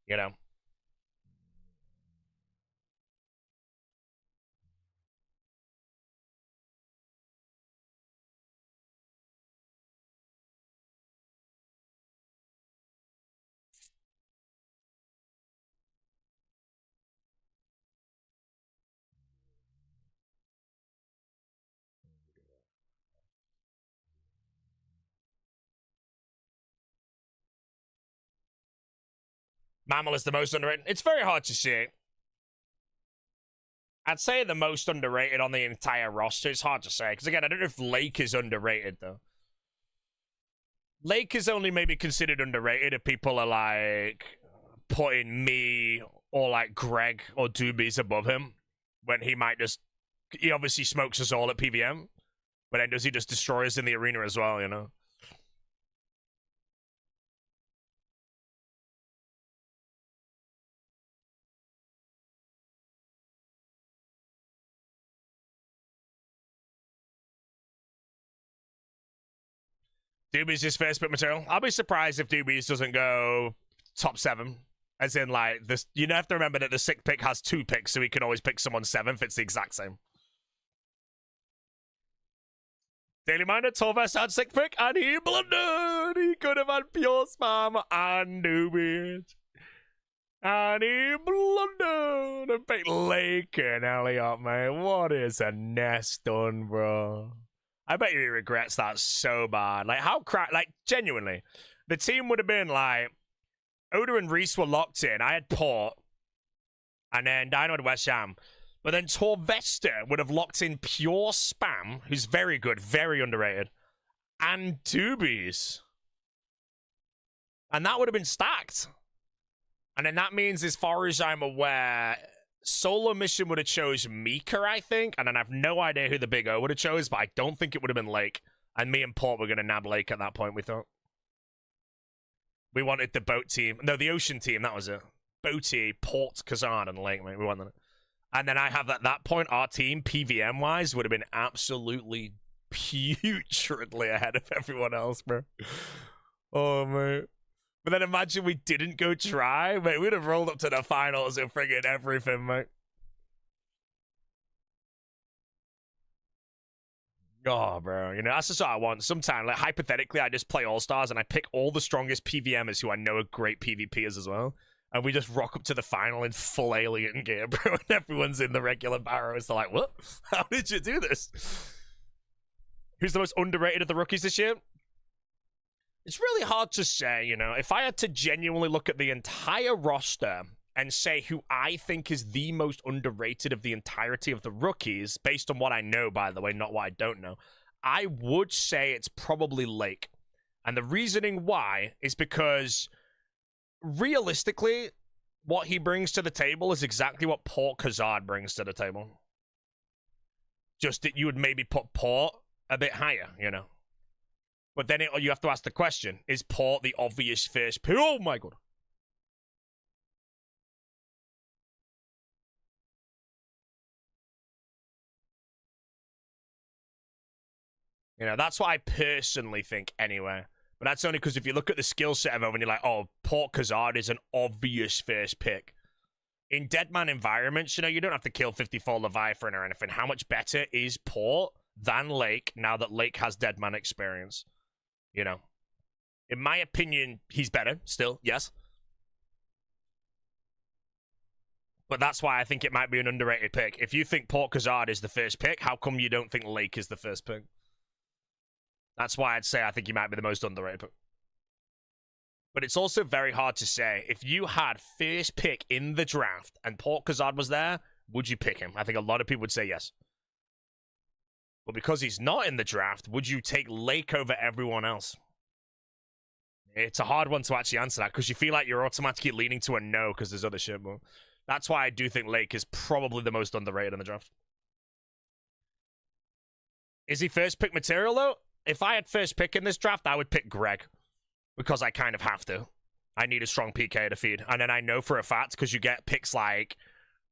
You know? Mammal is the most underrated. It's very hard to say. I'd say the most underrated on the entire roster. It's hard to say. Because, again, I don't know if Lake is underrated, though. Lake is only maybe considered underrated if people are, like, putting me or, like, Greg or Doobies above him. When he might just... He obviously smokes us all at PVM. But then does he just destroy us in the arena as well, you know? Doobies is first pick material. I'll be surprised if Doobies doesn't go top 7. As in, like, this, you have to remember that the 6th pick has 2 picks, so he can always pick someone 7th. It's the exact same. Daily Miner, Torvest had 6th pick, and he blundered. He could have had pure spam and Doobies. And he blundered and picked Lake and Elliot, man. What is a nest done, bro? I bet you he regrets that so bad. Like, how like, genuinely, the team would have been like, Oda and Reese were locked in. I had Port, and then Dino had West Ham. But then Torvesta would have locked in pure spam, who's very good, very underrated, and Doobies. And that would have been stacked. And then that means, as far as I'm aware, Solo Mission would have chose Mika, I think. And then I have no idea who the Big O would have chose, but I don't think it would have been Lake. And me and Port were going to nab Lake at that point, we thought. We wanted the boat team. No, the ocean team, that was it. Boaty, Port, Kazan, and Lake, mate. We wanted it. And then I have at that point, our team, PVM-wise, would have been absolutely putridly ahead of everyone else, bro. Oh, mate. But then imagine we didn't go try, mate. We'd have rolled up to the finals and friggin' everything, mate. Oh, bro. You know, that's just what I want. Sometimes, like, hypothetically, I just play All-Stars and I pick all the strongest PVMers who I know are great PvPers as well. And we just rock up to the final in full alien gear, bro. And everyone's in the regular barrows. They're like, what? How did you do this? Who's the most underrated of the rookies this year? It's really hard to say, you know. If I had to genuinely look at the entire roster and say who I think is the most underrated of the entirety of the rookies, based on what I know, by the way, not what I don't know, I would say it's probably Lake. And the reasoning why is because realistically, what he brings to the table is exactly what Port Khazad brings to the table. Just that you would maybe put Port a bit higher, you know. But then you have to ask the question, is Port the obvious first pick? Oh my god. You know, that's what I personally think anyway. But that's only because if you look at the skill set of everyone, you're like, oh, Port Khazad is an obvious first pick. In Deadman environments, you know, you don't have to kill 54 Leviathan or anything. How much better is Port than Lake now that Lake has Deadman experience? You know? In my opinion, he's better still, yes. But that's why I think it might be an underrated pick. If you think Port Khazad is the first pick, how come you don't think Lake is the first pick? That's why I'd say I think he might be the most underrated pick. But it's also very hard to say. If you had first pick in the draft and Port Khazad was there, would you pick him? I think a lot of people would say yes. But because he's not in the draft, would you take Lake over everyone else? It's a hard one to actually answer that because you feel like you're automatically leaning to a no because there's other shit. But that's why I do think Lake is probably the most underrated in the draft. Is he first pick material though? If I had first pick in this draft, I would pick Greg. Because I kind of have to. I need a strong PK to feed. And then I know for a fact, because you get picks like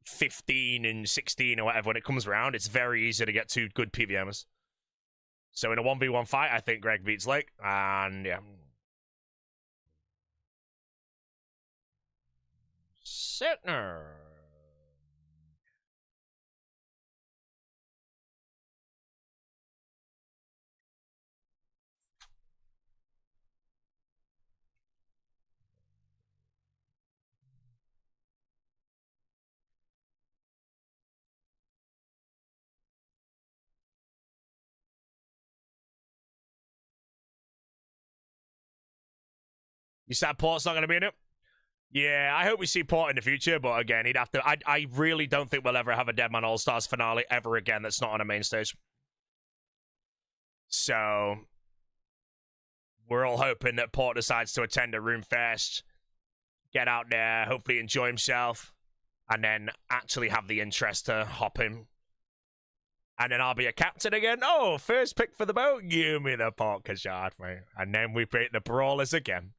15 and 16 or whatever when it comes around, it's very easy to get two good PVMs. So in a 1v1 fight, I think Greg beats Lake. And yeah. Sitner. You said Port's not going to be in it? Yeah, I hope we see Port in the future, but again, he'd have to... I really don't think we'll ever have a Deadman All-Stars finale ever again that's not on a main stage. So, we're all hoping that Port decides to attend a RuneFest, get out there, hopefully enjoy himself, and then actually have the interest to hop in. And then I'll be a captain again. Oh, first pick for the boat. Give me the Port Khazad, mate. And then we beat the Brawlers again.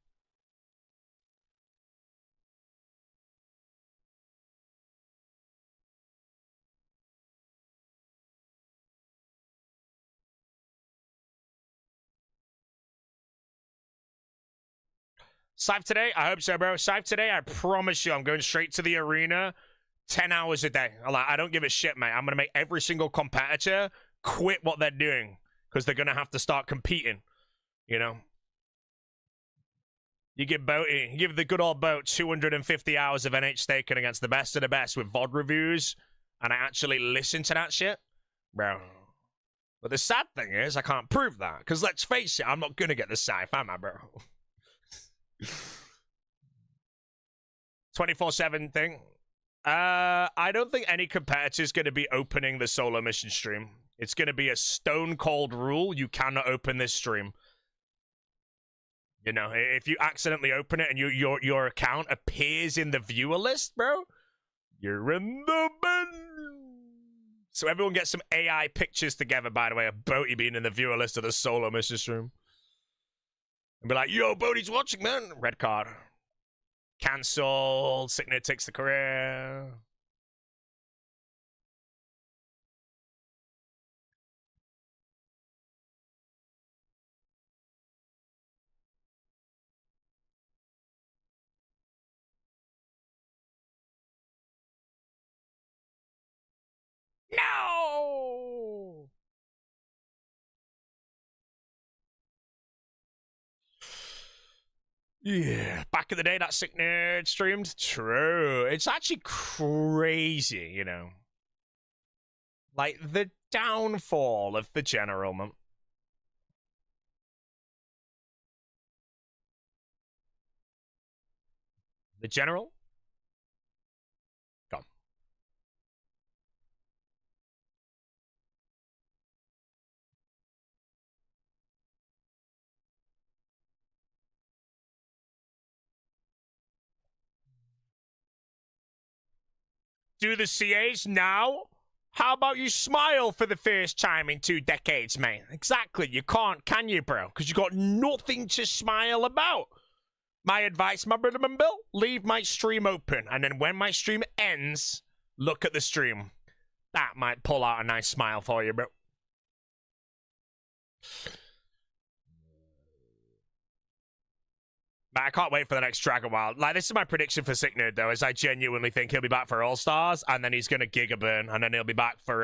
Scythe today? I hope so, bro. Scythe today, I promise you, I'm going straight to the arena 10 hours a day. I don't give a shit, mate. I'm going to make every single competitor quit what they're doing because they're going to have to start competing, you know? You give the good old boat 250 hours of NH staking against the best of the best with VOD reviews, and I actually listen to that shit, bro. But the sad thing is, I can't prove that, because let's face it, I'm not going to get the Scythe, am I, bro? 24/7 thing. I don't think any competitor is going to be opening the solo mission stream. It's going to be a stone cold rule. You cannot open this stream. You know, if you accidentally open it and your account appears in the viewer list, bro, you're in the bin. So everyone gets some AI pictures together, by the way, of Bodhi being in the viewer list of the solo mission stream. And be like, yo, Bodhi's watching, man. Red card. Cancelled. Signet takes the career. No! Yeah, back in the day, that Sick Nerd streamed. True. It's actually crazy, you know. Like, the downfall of the general, man. The general? Come. Do the CAs now? How about you smile for the first time in 2 decades, man? Exactly. You can't, can you, bro? Because you got nothing to smile about. My advice, my brother and Bill, leave my stream open. And then when my stream ends, look at the stream. That might pull out a nice smile for you, bro. But I can't wait for the next Dragon Wild. Like, this is my prediction for Sick Nerd, though, is I genuinely think he'll be back for All-Stars, and then he's going to Giga Burn, and then he'll be back for,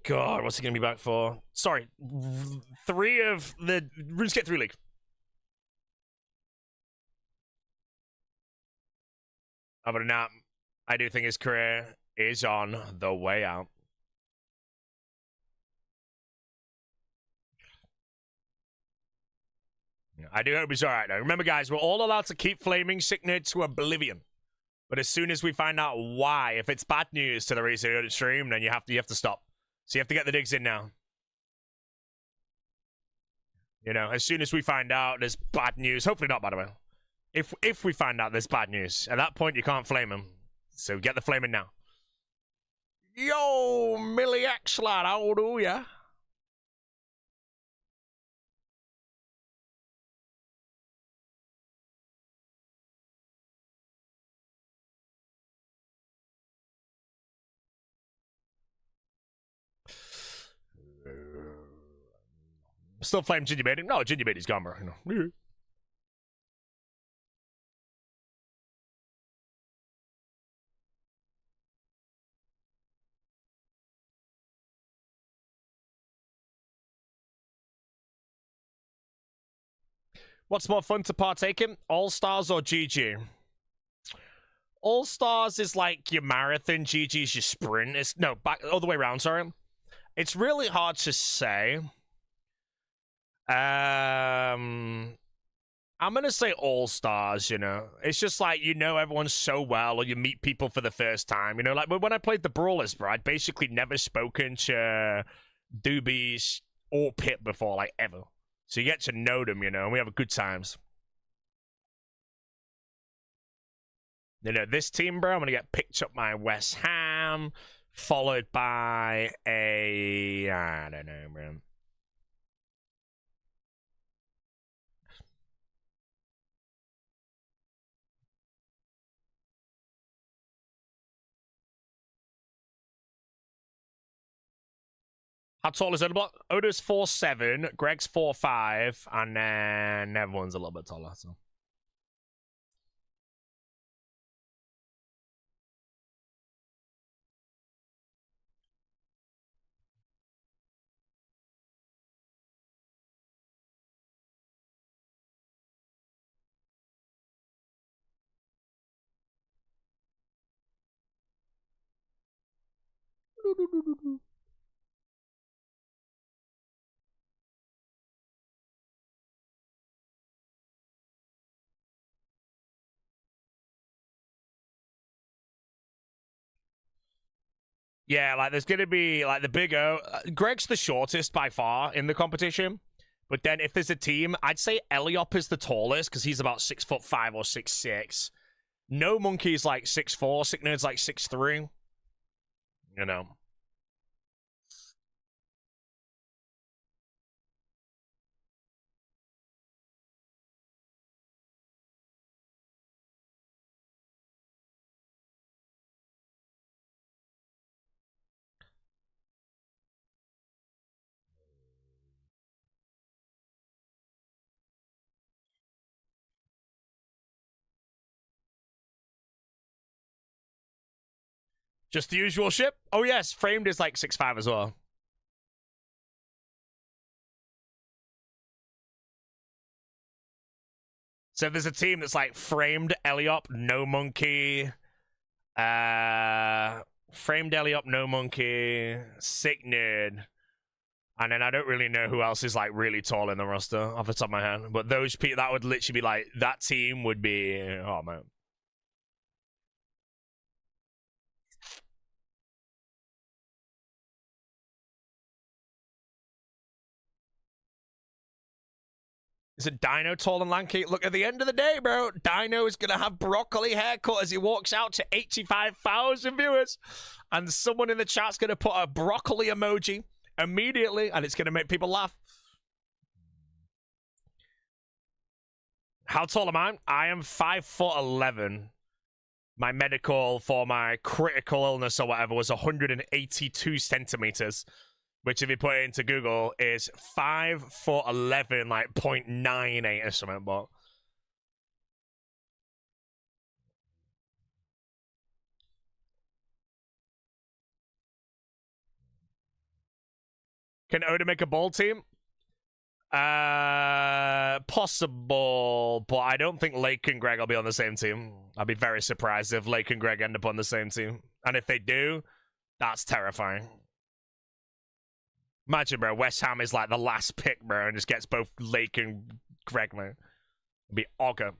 God, what's he going to be back for? Sorry, 3 of the RuneScape 3 League. Other than that, I do think his career is on the way out. I do hope he's alright, though. Remember, guys, we're all allowed to keep flaming Sick Nerd to oblivion. But as soon as we find out why, if it's bad news to the reason stream, then you have to stop. So you have to get the digs in now. You know, as soon as we find out there's bad news, hopefully not, by the way. If we find out there's bad news, at that point you can't flame him. So get the flaming now. Yo, Millie X lad, how do ya? Still flame Ginger Baby? No, Ginger Baby's gone, bro. No. What's more fun to partake in? All-Stars or GG? All-Stars is like your marathon, GG's your sprint. It's no, back all the way around, sorry. It's really hard to say. I'm gonna say All-Stars, you know. It's just like, you know everyone so well, or you meet people for the first time, you know. Like, when I played the Brawlers, bro, I'd basically never spoken to Doobies or Pip before, like, ever. So you get to know them, you know, and we have good times. You know, this team, bro, I'm gonna get picked up by West Ham, followed by a... I don't know, bro. How tall is Odoblock? Odo's 4'7", Greg's 4'5", and then everyone's a little bit taller, so... Yeah, like, there's gonna be, like, the big O. Greg's the shortest by far in the competition. But then if there's a team, I'd say Eliop is the tallest, because he's about 6'5" or 6'6". No Monkey's like 6'4", Sick Nerd's like 6'3". You know. Just the usual ship? Oh, yes. Framed is like 6'5" as well. So if there's a team that's like Framed, Eliop, No Monkey, Framed, Eliop, No Monkey, Sick Nerd, and then I don't really know who else is like really tall in the roster off the top of my head. But those people, that would literally be like, that team would be, oh man. Is it Dino tall and lanky? Look, at the end of the day, bro, Dino is going to have broccoli haircut as he walks out to 85,000 viewers. And someone in the chat's going to put a broccoli emoji immediately, and it's going to make people laugh. How tall am I? I am 5'11". My medical for my critical illness or whatever was 182 centimeters. Which, if you put it into Google, is 5'11", like 0.98 or something. But can Oda make a bowl team? Possible, but I don't think Lake and Greg will be on the same team. I'd be very surprised if Lake and Greg end up on the same team. And if they do, that's terrifying. Imagine, bro, West Ham is like the last pick, bro, and just gets both Lake and Greg, man. It'd be ogre.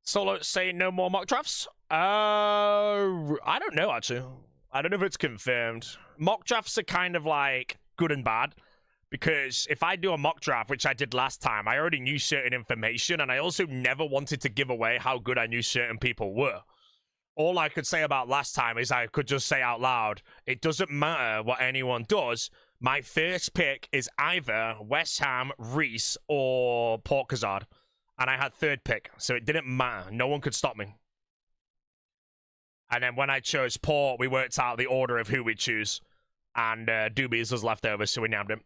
Solo say no more mock drafts? I don't know, actually. I don't know if it's confirmed. Mock drafts are kind of like good and bad. Because if I do a mock draft, which I did last time, I already knew certain information, and I also never wanted to give away how good I knew certain people were. All I could say about last time is I could just say out loud, it doesn't matter what anyone does. My first pick is either West Ham, Reese, or Port Kazard. And I had third pick, so it didn't matter. No one could stop me. And then when I chose Port, we worked out the order of who we'd choose. And Doobies was left over, so we nabbed him.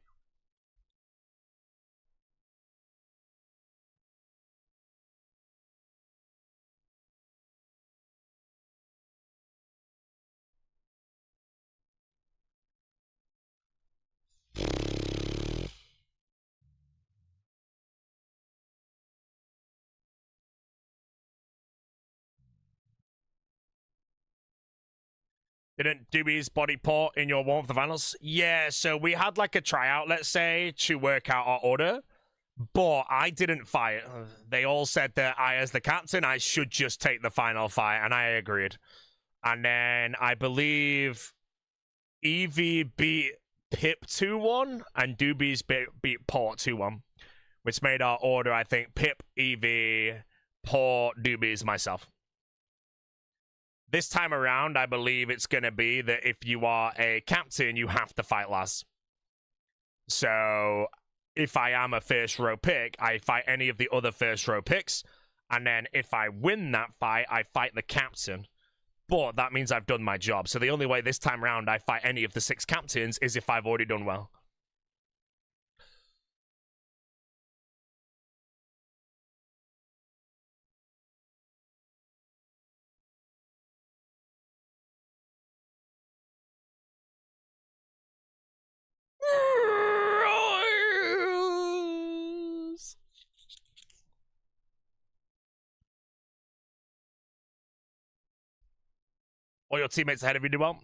Didn't Doobies body port in your one of the finals? Yeah, so we had like a tryout, let's say, to work out our order. But I didn't fight. They all said that I, as the captain, I should just take the final fight, and I agreed. And then I believe Evie beat Pip 2-1, and Doobies beat Port 2-1, which made our order, I think, Pip, Evie, Port, Doobies, myself. This time around, I believe it's going to be that if you are a captain, you have to fight last. So if I am a first row pick, I fight any of the other first row picks. And then if I win that fight, I fight the captain. But that means I've done my job. So the only way this time around I fight any of the 6 captains is if I've already done well. Or your teammates ahead of you do well?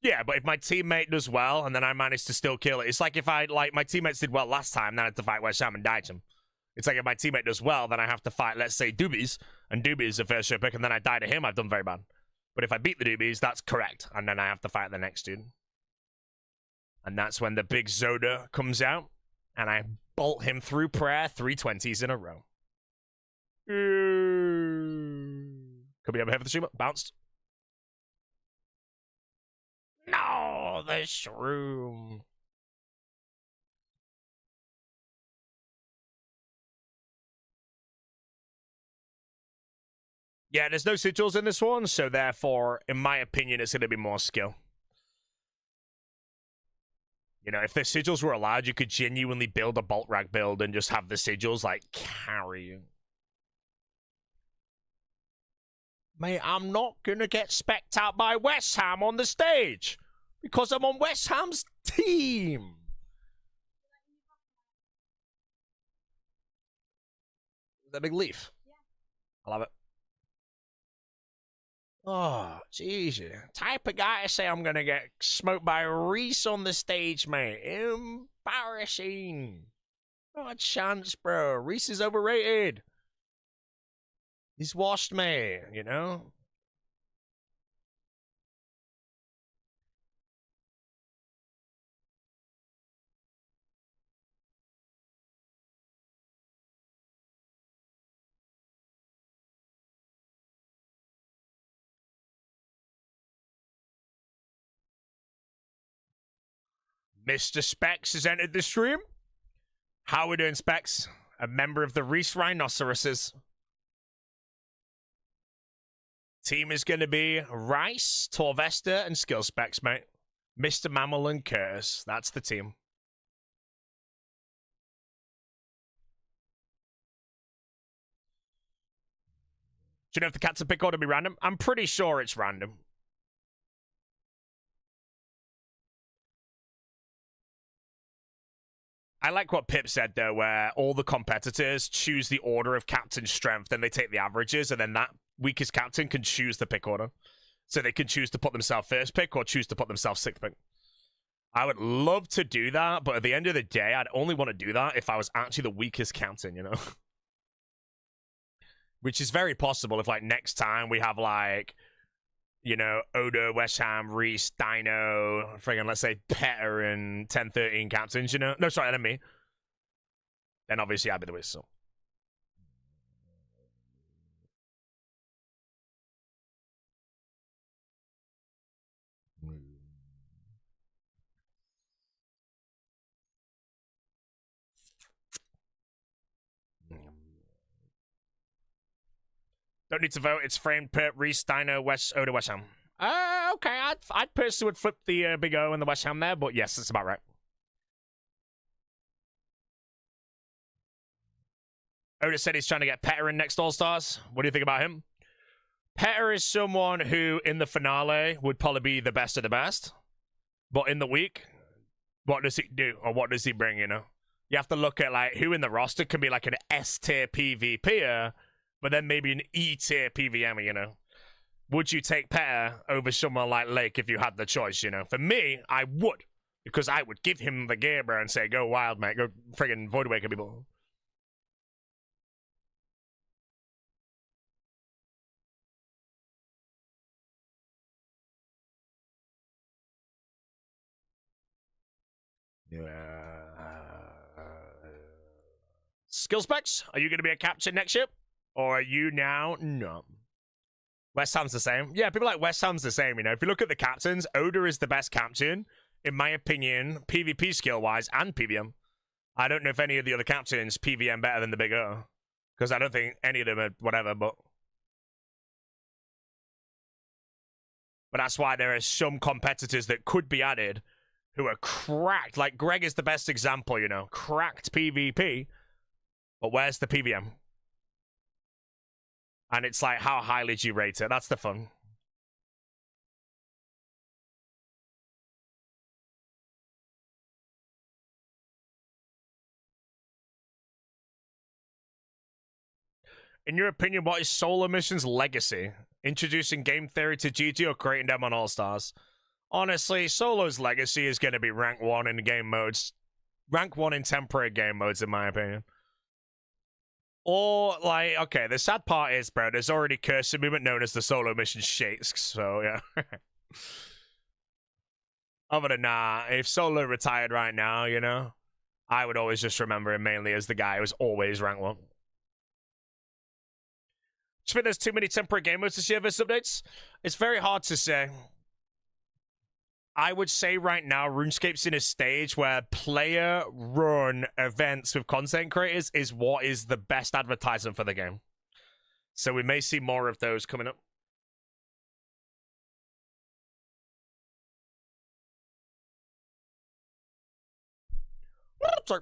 Yeah, but if my teammate does well and then I manage to still kill it, it's like if I, like, my teammates did well last time, then I had to fight West Ham and Hcim. It's like if my teammate does well, then I have to fight, let's say, Doobies, and Doobies is the first row pick, and then I die to him, I've done very bad. But if I beat the Doobies, that's correct, and then I have to fight the next dude. And that's when the big Zoda comes out, and I bolt him through prayer 320s in a row. Could be over here for the streamer. Bounced. No, the shroom. Yeah, there's no sigils in this one, so therefore, in my opinion, it's going to be more skill. You know, if the sigils were allowed, you could genuinely build a bolt rag build and just have the sigils, like, carry you. Mate, I'm not going to get specced out by West Ham on the stage because I'm on West Ham's team. The big leaf. I love it. Oh, jeez. Type of guy to say I'm going to get smoked by Reese on the stage, mate. Embarrassing. Not a chance, bro. Reese is overrated. He's washed me, you know? Mr. Specs has entered the stream. How we doing, Specs? A member of the Reese Rhinoceroses. Team is going to be Rice, Torvesta, and Skill Specs, mate. Mr. Mammal and Curse. That's the team. Do you know if the captain pick order be random? I'm pretty sure it's random. I like what Pip said, though, where all the competitors choose the order of captain strength, and they take the averages, and then that weakest captain can choose the pick order. So they can choose to put themselves first pick or choose to put themselves sixth pick. I would love to do that, but at the end of the day, I'd only want to do that if I was actually the weakest captain, you know? Which is very possible if, like, next time we have, like, you know, Odo, West Ham, Reese, Dino, friggin', let's say, Petter and 10-13 captains, you know? No, sorry, enemy. Then obviously I'd be the whistle. Don't need to vote. It's framed per Reese, Dino, Odo, West Ham. Okay. I'd personally would flip the big O and the West Ham there, but yes, that's about right. Oda said he's trying to get Petter in next All-Stars. What do you think about him? Petter is someone who, in the finale, would probably be the best of the best. But in the week, what does he do? Or what does he bring, you know? You have to look at, like, who in the roster can be, like, an S-tier PvPer, but then maybe an E-tier PvM, you know? Would you take Petter over someone like Lake if you had the choice, you know? For me, I would. Because I would give him the gear, bro, and say, go wild, mate. Go friggin' Void Waker people. Skill specs? Are you going to be a captain next year? Or are you now? No. West Ham's the same. Yeah, people like West Ham's the same, you know. If you look at the captains, Oda is the best captain, in my opinion, PvP skill-wise and PVM. I don't know if any of the other captains PVM better than the Big O. Because I don't think any of them are whatever, but that's why there are some competitors that could be added who are cracked. Like, Greg is the best example, you know. Cracked PvP. But where's the PVM? And it's like, how highly do you rate it? That's the fun. In your opinion, what is Solo Mission's legacy? Introducing game theory to GG or creating them on All-Stars? Honestly, Solo's legacy is going to be rank 1 in game modes. Rank 1 in temporary game modes, in my opinion. Or, like, okay, the sad part is, bro, there's already cursor movement known as the Solo Mission Shakes, so, yeah. Other than that, if Solo retired right now, you know, I would always just remember him mainly as the guy who was always rank 1. Do you think there's too many temporary game modes this year versus updates? It's very hard to say. I would say right now, RuneScape's in a stage where player-run events with content creators is what is the best advertisement for the game. So we may see more of those coming up. Sorry.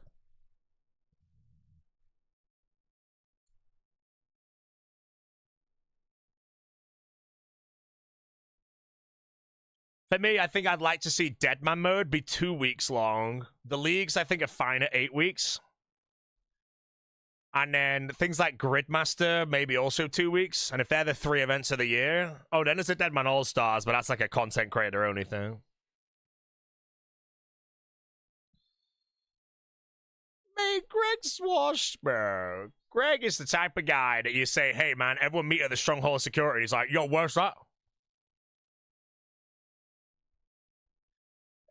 For me, I think I'd like to see Deadman mode be 2 weeks long. The leagues, I think, are fine at 8 weeks. And then things like Gridmaster, maybe also 2 weeks. And if they're the 3 events of the year, oh, then there's a Deadman All-Stars, but that's like a content creator only thing. Hey, Greg Swash, bro. Greg is the type of guy that you say, hey, man, everyone meet at the Stronghold Security. He's like, yo, where's that?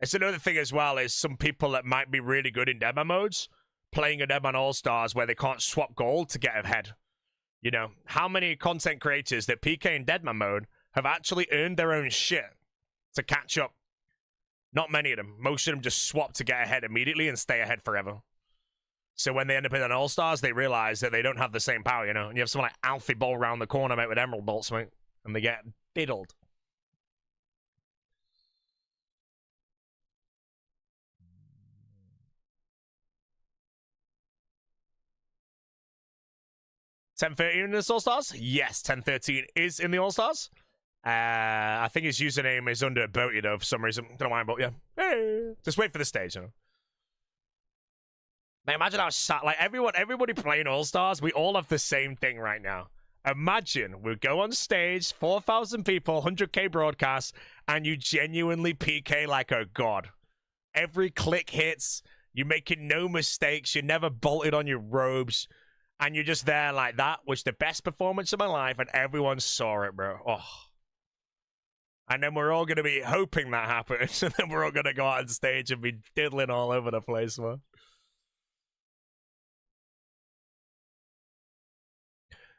It's another thing as well is some people that might be really good in demo modes playing a Deadman All-Stars where they can't swap gold to get ahead. You know, how many content creators that PK in Deadman mode have actually earned their own shit to catch up? Not many of them. Most of them just swap to get ahead immediately and stay ahead forever. So when they end up in an All-Stars, they realize that they don't have the same power, you know? And you have someone like Alfie Ball around the corner, mate, with Emerald Bolts, mate. And they get diddled. $10.13 in the All-Stars? Yes, 10.13 is in the All-Stars. I think his username is under Boaty, though, for some reason. Don't know why, but yeah. Hey. Just wait for the stage, you know? Now, imagine how sad, like, everybody playing All-Stars, we all have the same thing right now. Imagine we go on stage, 4,000 people, 100k broadcast, and you genuinely PK like a god. Every click hits, you're making no mistakes, you're never bolted on your robes, and you're just there like that was the best performance of my life, and everyone saw it, bro. Oh. And then we're all going to be hoping that happens, and then we're all going to go out on stage and be diddling all over the place, man.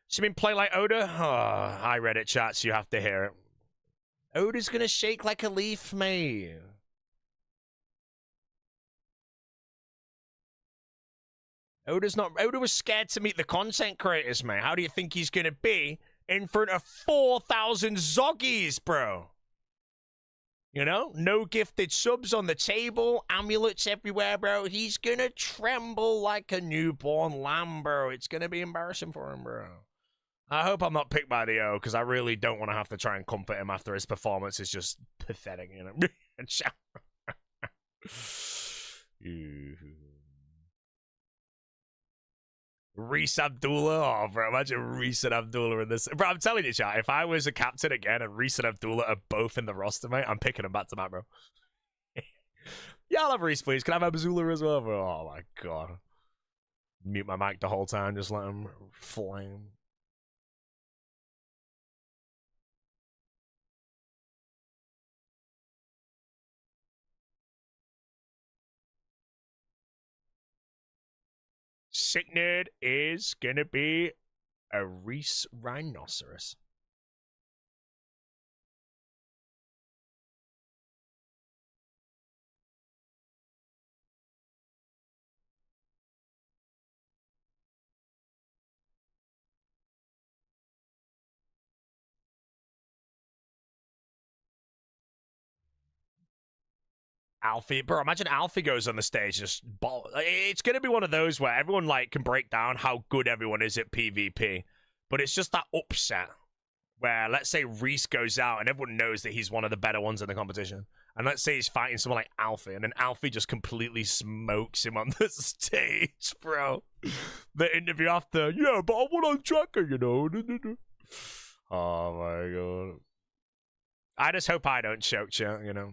She mean play like Oda? Oh, I read it, chats. You have to hear it. Oda's gonna shake like a leaf, mate. Oda was scared to meet the content creators, mate. How do you think he's gonna be in front of 4,000 Zoggies, bro? You know? No gifted subs on the table, amulets everywhere, bro. He's gonna tremble like a newborn lamb, bro. It's gonna be embarrassing for him, bro. I hope I'm not picked by the O, because I really don't want to have to try and comfort him after his performance is just pathetic, you know? Reese Abdullah? Oh, bro, imagine Reese and Abdullah in this. Bro, I'm telling you, chat, if I was a captain again and Reese and Abdullah are both in the roster, mate, I'm picking them back to back, bro. Yeah, I'll have Reese, please. Can I have Abdullah as well, bro? Oh, my God. Mute my mic the whole time, just let him flame. Sick Nerd is gonna be a Reese Rhinoceros. Alfie, bro, imagine Alfie goes on the stage just it's gonna be one of those where everyone like can break down how good everyone is at PvP, but it's just that upset where let's say Reese goes out and everyone knows that he's one of the better ones in the competition, and let's say he's fighting someone like Alfie, and then Alfie just completely smokes him on the stage, bro. The interview after, yeah, but I went on tracker, you know. Oh my God. I just hope I don't choke you, you know.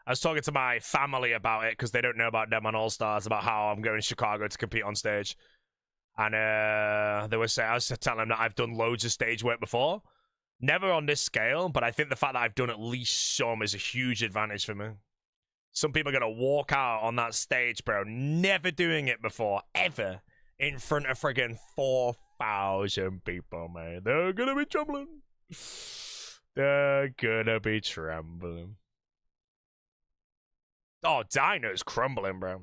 I was talking to my family about it because they don't know about Deadman All-Stars, about how I'm going to Chicago to compete on stage. And they were saying, I was telling them that I've done loads of stage work before. Never on this scale, but I think the fact that I've done at least some is a huge advantage for me. Some people are going to walk out on that stage, bro, never doing it before, ever, in front of friggin' 4,000 people, man. They're going to be trembling. They're going to be trembling. Oh, Dino's crumbling, bro.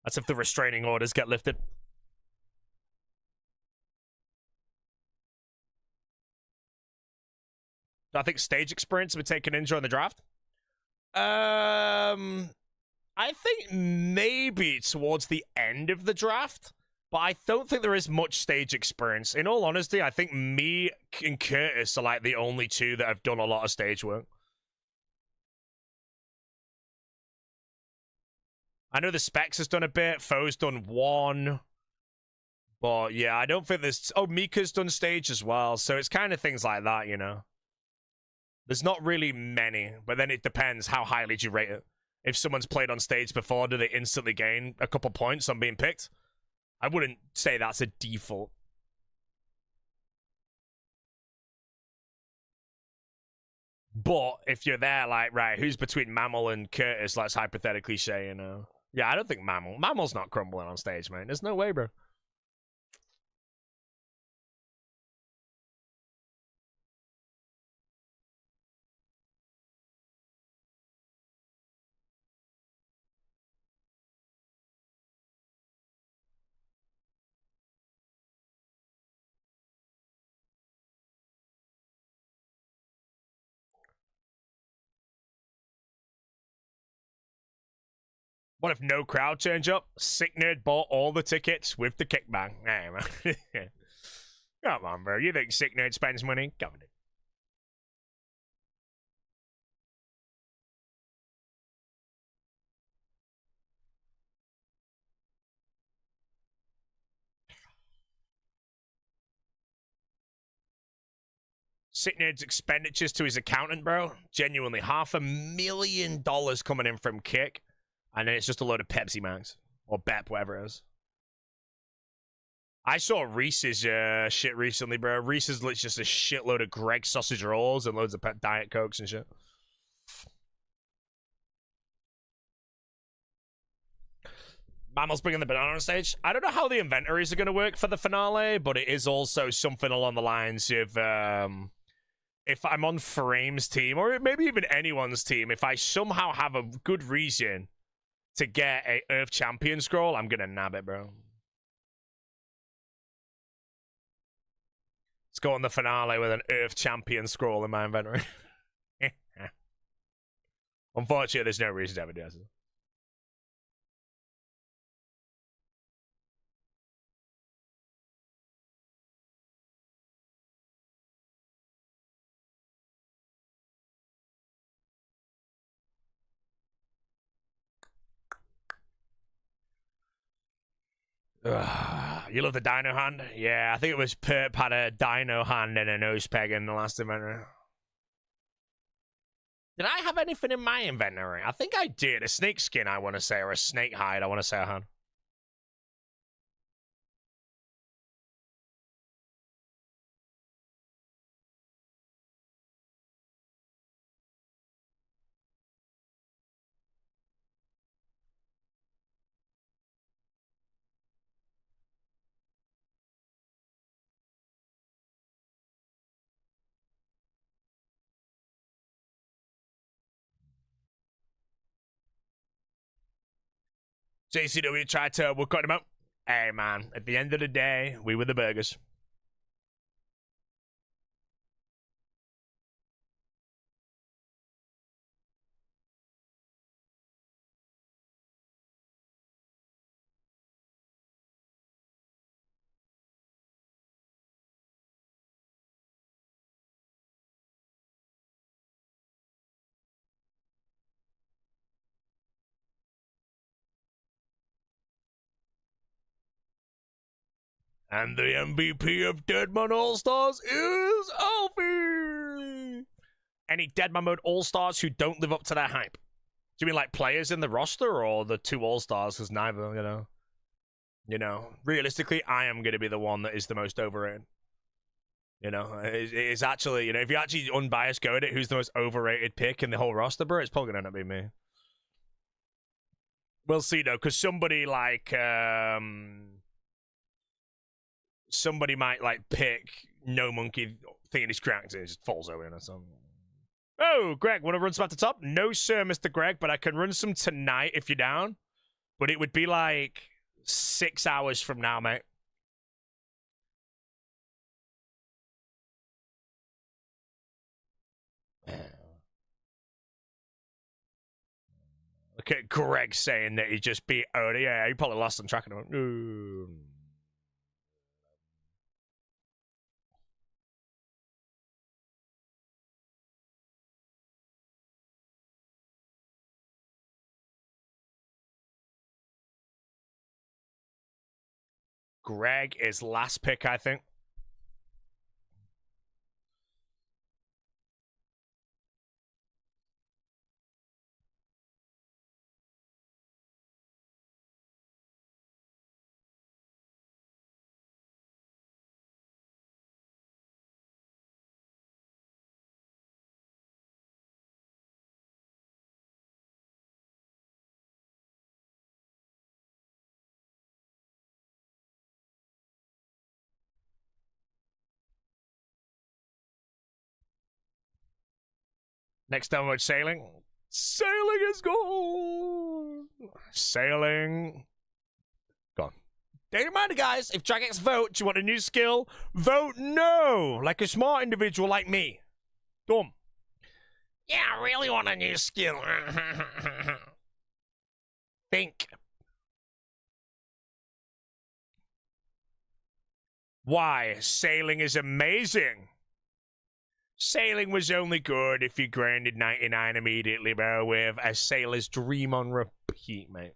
That's if the restraining orders get lifted. I think stage experience would take an injury in the draft. I think maybe towards the end of the draft, but I don't think there is much stage experience. In all honesty, I think me and Curtis are like the only two that have done a lot of stage work. I know the Specs has done a bit. Foe's done one. But yeah, I don't think there's... Oh, Mika's done stage as well. So it's kind of things like that, you know. There's not really many. But then it depends how highly do you rate it. If someone's played on stage before, do they instantly gain a couple points on being picked? I wouldn't say that's a default. But if you're there, like, right, who's between Mammal and Curtis, let's hypothetically say, you know. Yeah, I don't think Mammal. Mammal's not crumbling on stage, man. There's no way, bro. What if no crowd turns up? Sick Nerd bought all the tickets with the kickback. Hey, man. Come on, bro. You think Sick Nerd spends money? Come on. Sick Nerd's expenditures to his accountant, bro. Genuinely, $500,000 coming in from Kick. And then it's just a load of Pepsi Max. Or Bep, whatever it is. I saw Reese's shit recently, bro. Reese's literally just a shitload of Greg sausage rolls and loads of Diet Cokes and shit. Mammal's bringing the banana on stage. I don't know how the inventories are going to work for the finale, but it is also something along the lines of if I'm on Frame's team, or maybe even anyone's team, if I somehow have a good reason to get a Earth Champion scroll, I'm going to nab it, bro. Let's go on the finale with an Earth Champion scroll in my inventory. Unfortunately, there's no reason to ever do this. You love the dino hand? Yeah, I think it was Perp had a dino hand and a nose peg in the last inventory. Did I have anything in my inventory? I think I did. A snake skin, I want to say, or a snake hide, I want to say I had. JCW tried to cut him out. Hey, man, at the end of the day, we were the burgers. And the MVP of Deadman All-Stars is Alfie! Any Deadman Mode All-Stars who don't live up to their hype? Do you mean like players in the roster or the two All-Stars? Because neither, you know. You know, realistically, I am going to be the one that is the most overrated. You know, it's actually, you know, if you actually unbiased go at it, who's the most overrated pick in the whole roster, bro, it's probably going to end up being me. We'll see, though, because somebody like, somebody might, like, pick No Monkey thinking he's cracked and it just falls over, you know, so. Oh, Greg, want to run some at the top? No, sir, Mr. Greg, but I can run some tonight if you're down. But it would be, like, 6 hours from now, mate. Look at Greg saying that he just beat Odie. Yeah, he probably lost on track of him. Greg is last pick, I think. Next downward sailing. Sailing is gone. Sailing. Gone. Reminder, guys, if Jagex vote, do you want a new skill? Vote no, like a smart individual like me. Dumb. Yeah, I really want a new skill. Think. Why? Sailing is amazing. Sailing was only good if you grinded 99 immediately, bro, with a sailor's dream on repeat, mate.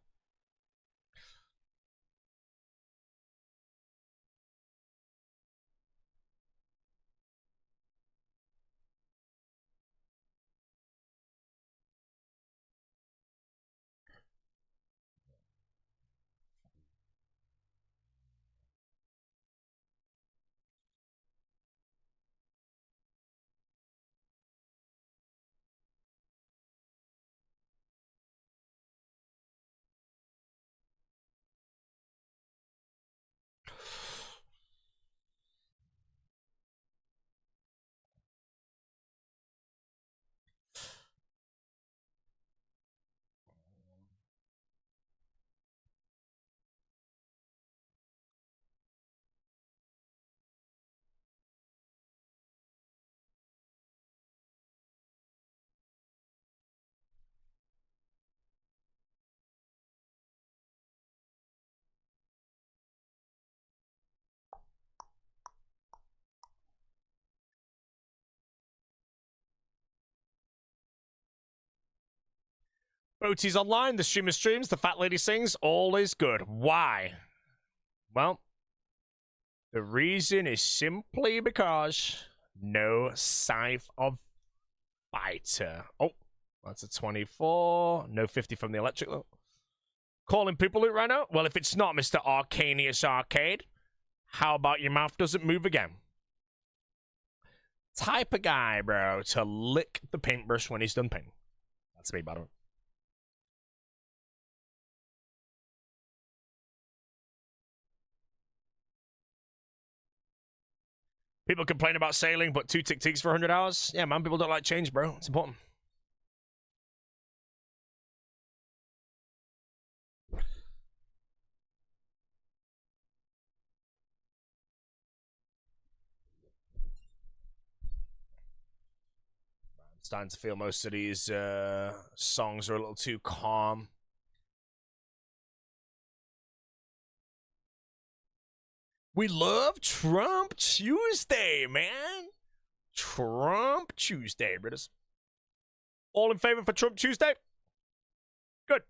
Boaty's online, the streamer streams, the fat lady sings, all is good. Why? Well, the reason is simply because no Scythe of Fighter. Oh, that's a 24. No 50 from the electric, though. Calling people out right now? Well, if it's not Mr. Arcanius Arcade, how about your mouth doesn't move again? Type of guy, bro, to lick the paintbrush when he's done painting. That's me, by the way. People complain about sailing, but 2 tick-ticks for 100 hours? Yeah, man, people don't like change, bro. It's important. I'm starting to feel most of these songs are a little too calm. We love Trump Tuesday, man. Trump Tuesday, brothers. All in favor for Trump Tuesday? Good.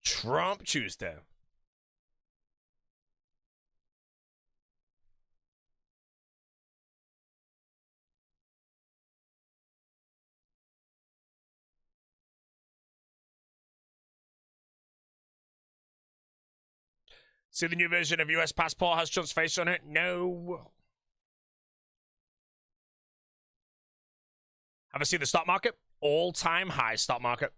Trump Tuesday. See the new version of US passport has Trump's face on it? No. Have I seen the stock market? All-time high stock market.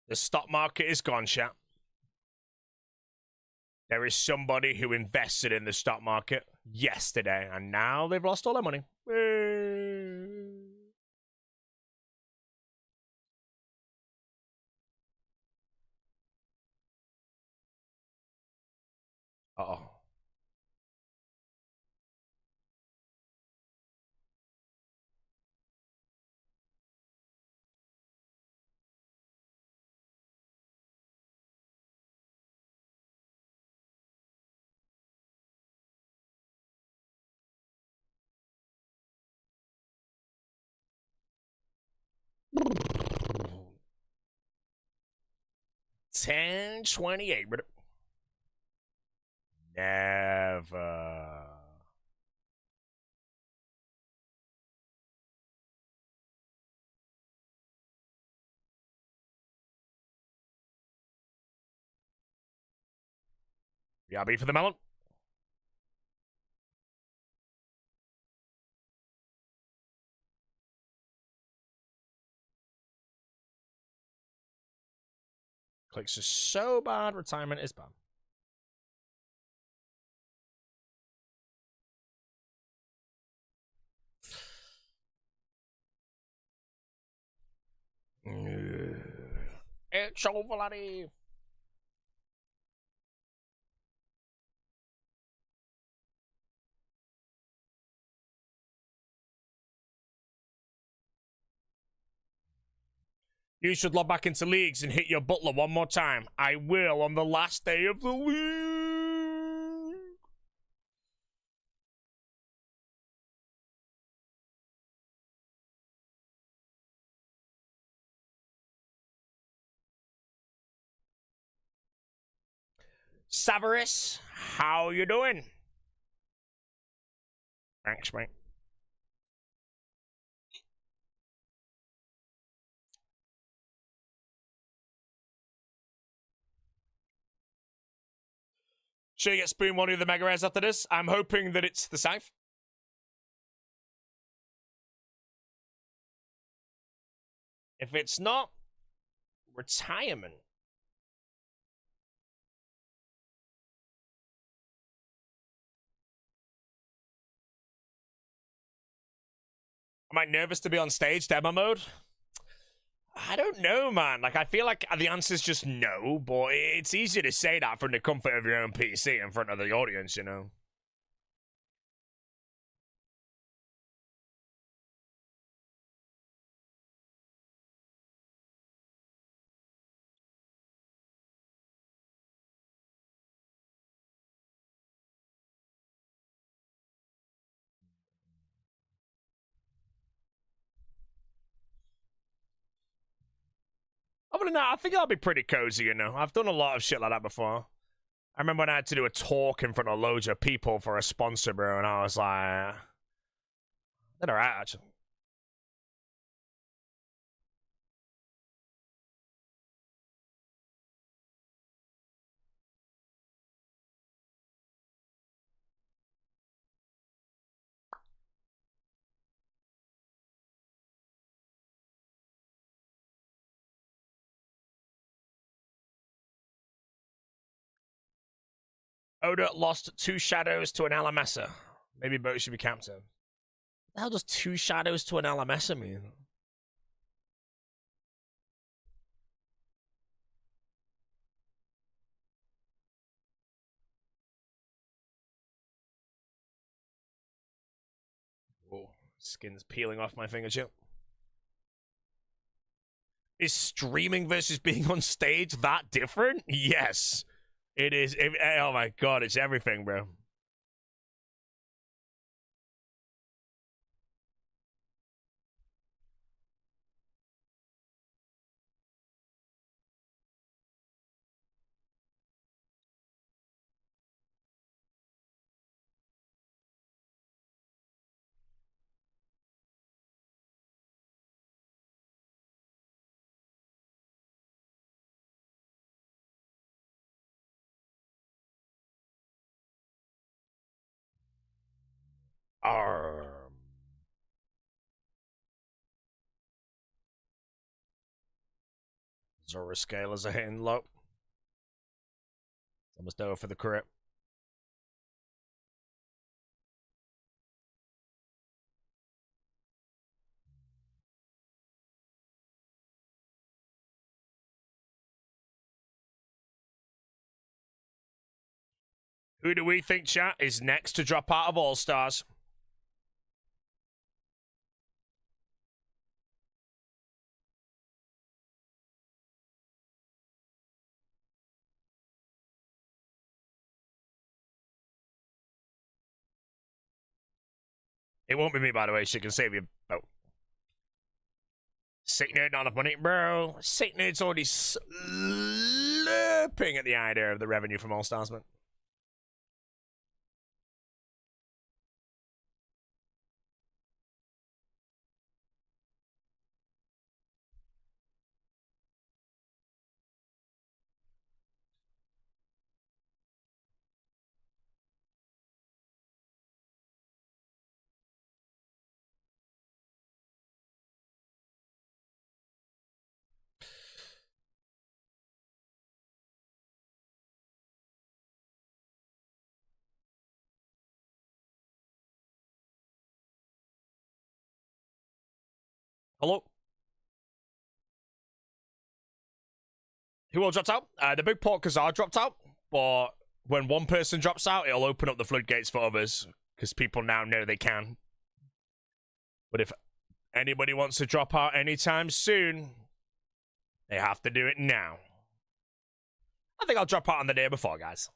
The stock market is gone, chat. There is somebody who invested in the stock market yesterday, and now they've lost all their money. 1028, but never. BRB for the melon. Clicks are so bad, retirement is bad. It's over, laddie. You should log back into leagues and hit your butler one more time. I will on the last day of the league. Severus, how you doing? Thanks, mate. Sure you get spoon one of the mega rares after this? I'm hoping that it's the Scythe. If it's not, retirement. Am I nervous to be on stage demo mode? I don't know, man. Like, I feel like the answer's just no, but it's easier to say that from the comfort of your own PC in front of the audience, you know? Other than that, I think I'll be pretty cozy, you know? I've done a lot of shit like that before. I remember when I had to do a talk in front of loads of people for a sponsor, bro, and I was like... Did alright, actually. Oda lost 2 shadows to an Alamessa. Maybe both should be captain. What the hell does 2 shadows to an Alamessa mean? Whoa, skin's peeling off my fingertip. Is streaming versus being on stage that different? Yes. It is. Oh my god, it's everything, bro. Zora scalers are hitting low. Almost over for the crit. Who do we think, chat, is next to drop out of All Stars? It won't be me, by the way. She can save you. Oh. Sick Nerd, not enough money. Bro, Sick Nerd's already slurping at the idea of the revenue from All Stars, man. Hello? Who all dropped out? The big port Kazar dropped out, but when one person drops out, it'll open up the floodgates for others, because people now know they can. But if anybody wants to drop out anytime soon, they have to do it now. I think I'll drop out on the day before, guys.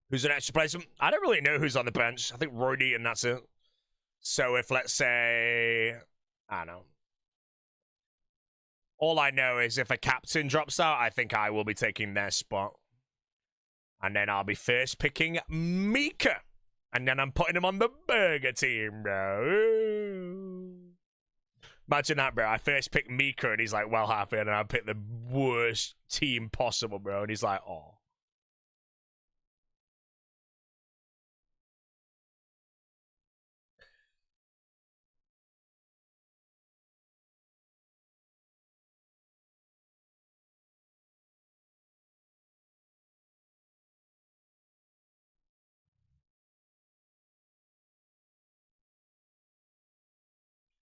Who's an extra placement? I don't really know who's on the bench. I think Roddy and that's it. So if, let's say, I don't know. All I know is if a captain drops out, I think I will be taking their spot. And then I'll be first picking Mika. And then I'm putting him on the burger team, bro. Imagine that, bro. I first picked Mika and he's like, well, happy. And I picked the worst team possible, bro. And he's like, oh.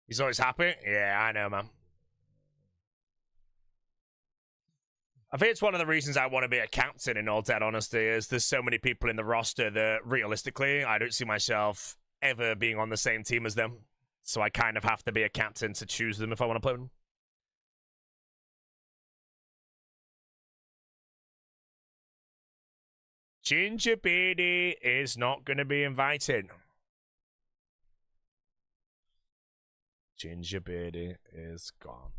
He's always happy? Yeah, I know, man. I think it's one of the reasons I want to be a captain, in all dead honesty, is there's so many people in the roster that, realistically, I don't see myself ever being on the same team as them. So I kind of have to be a captain to choose them if I want to play them. Ginger Beardy is not going to be invited. Ginger Beardy is gone.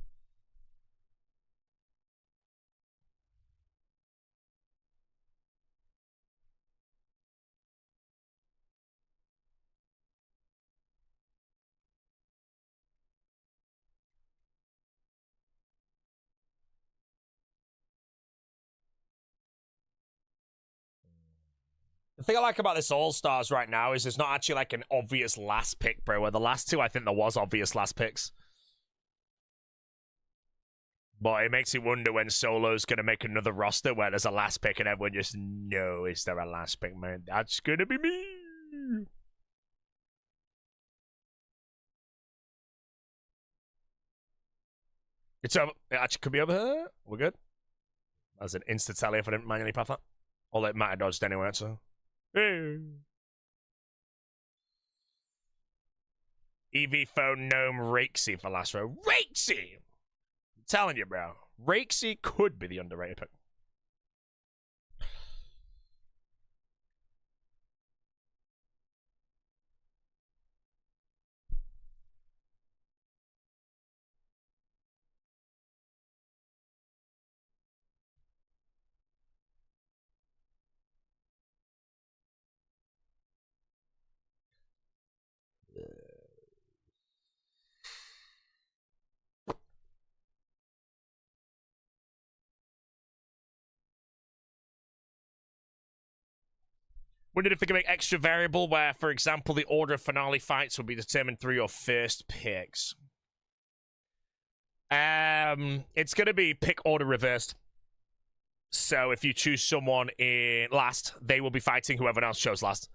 The thing I like about this All-Stars right now is there's not actually like an obvious last pick, bro. Where the last two, I think there was obvious last picks. But it makes you wonder when Solo's going to make another roster where there's a last pick and everyone just knows, is there a last pick, man? That's going to be me. It's over. It actually could be over here. We're good. That's an insta-tally if I didn't manually path that. All it might have dodged anyway, so. EV phone gnome Rakesy for last row. Rakesy! I'm telling you, bro. Rakesy could be the underrated pick. Wondered if they could make extra variable where, for example, the order of finale fights would be determined through your first picks. It's going to be pick order reversed. So if you choose someone in last, they will be fighting whoever else chose last.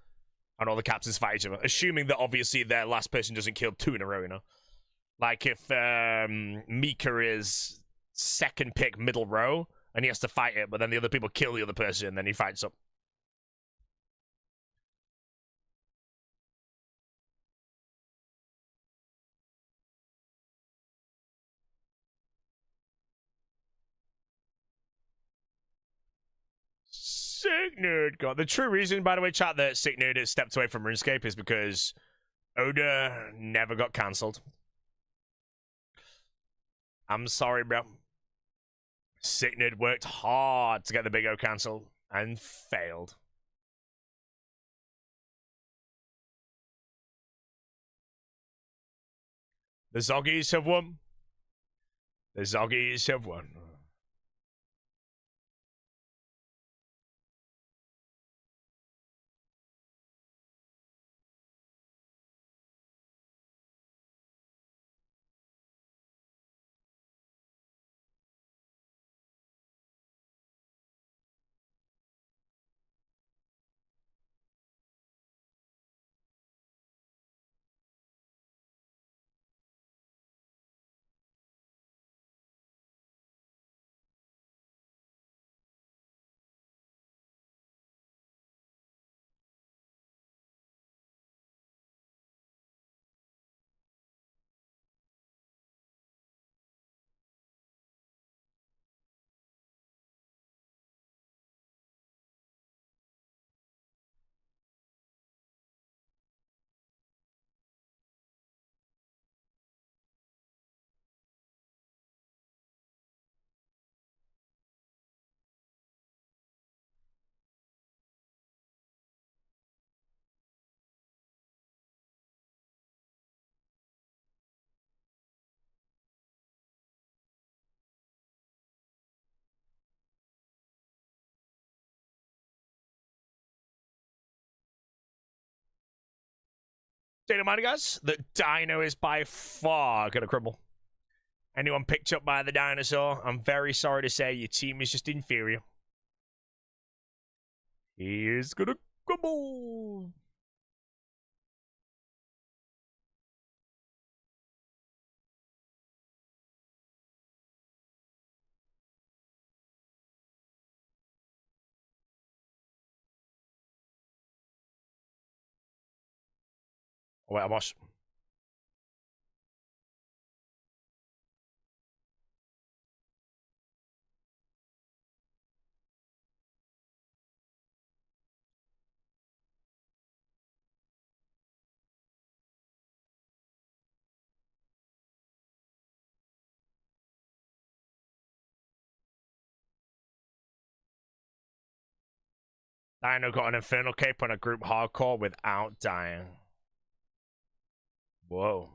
And all the captains fight each other. Assuming that, obviously, their last person doesn't kill two in a row, you know? Like, if Mika is second pick middle row, and he has to fight it, but then the other people kill the other person, and then he fights up. Sick Nerd got the true reason, by the way, chat, that Sick Nerd has stepped away from RuneScape is because Oda never got cancelled. I'm sorry, bro. Sicknid worked hard to get the Big O cancelled and failed. The Zoggies have won. The Zoggies have won. Data mind, guys, the dino is by far gonna crumble. Anyone picked up by the dinosaur, I'm very sorry to say your team is just inferior. He is gonna crumble. Oh, wait, I lost. Dino got an Infernal Cape on a group hardcore without dying. Whoa.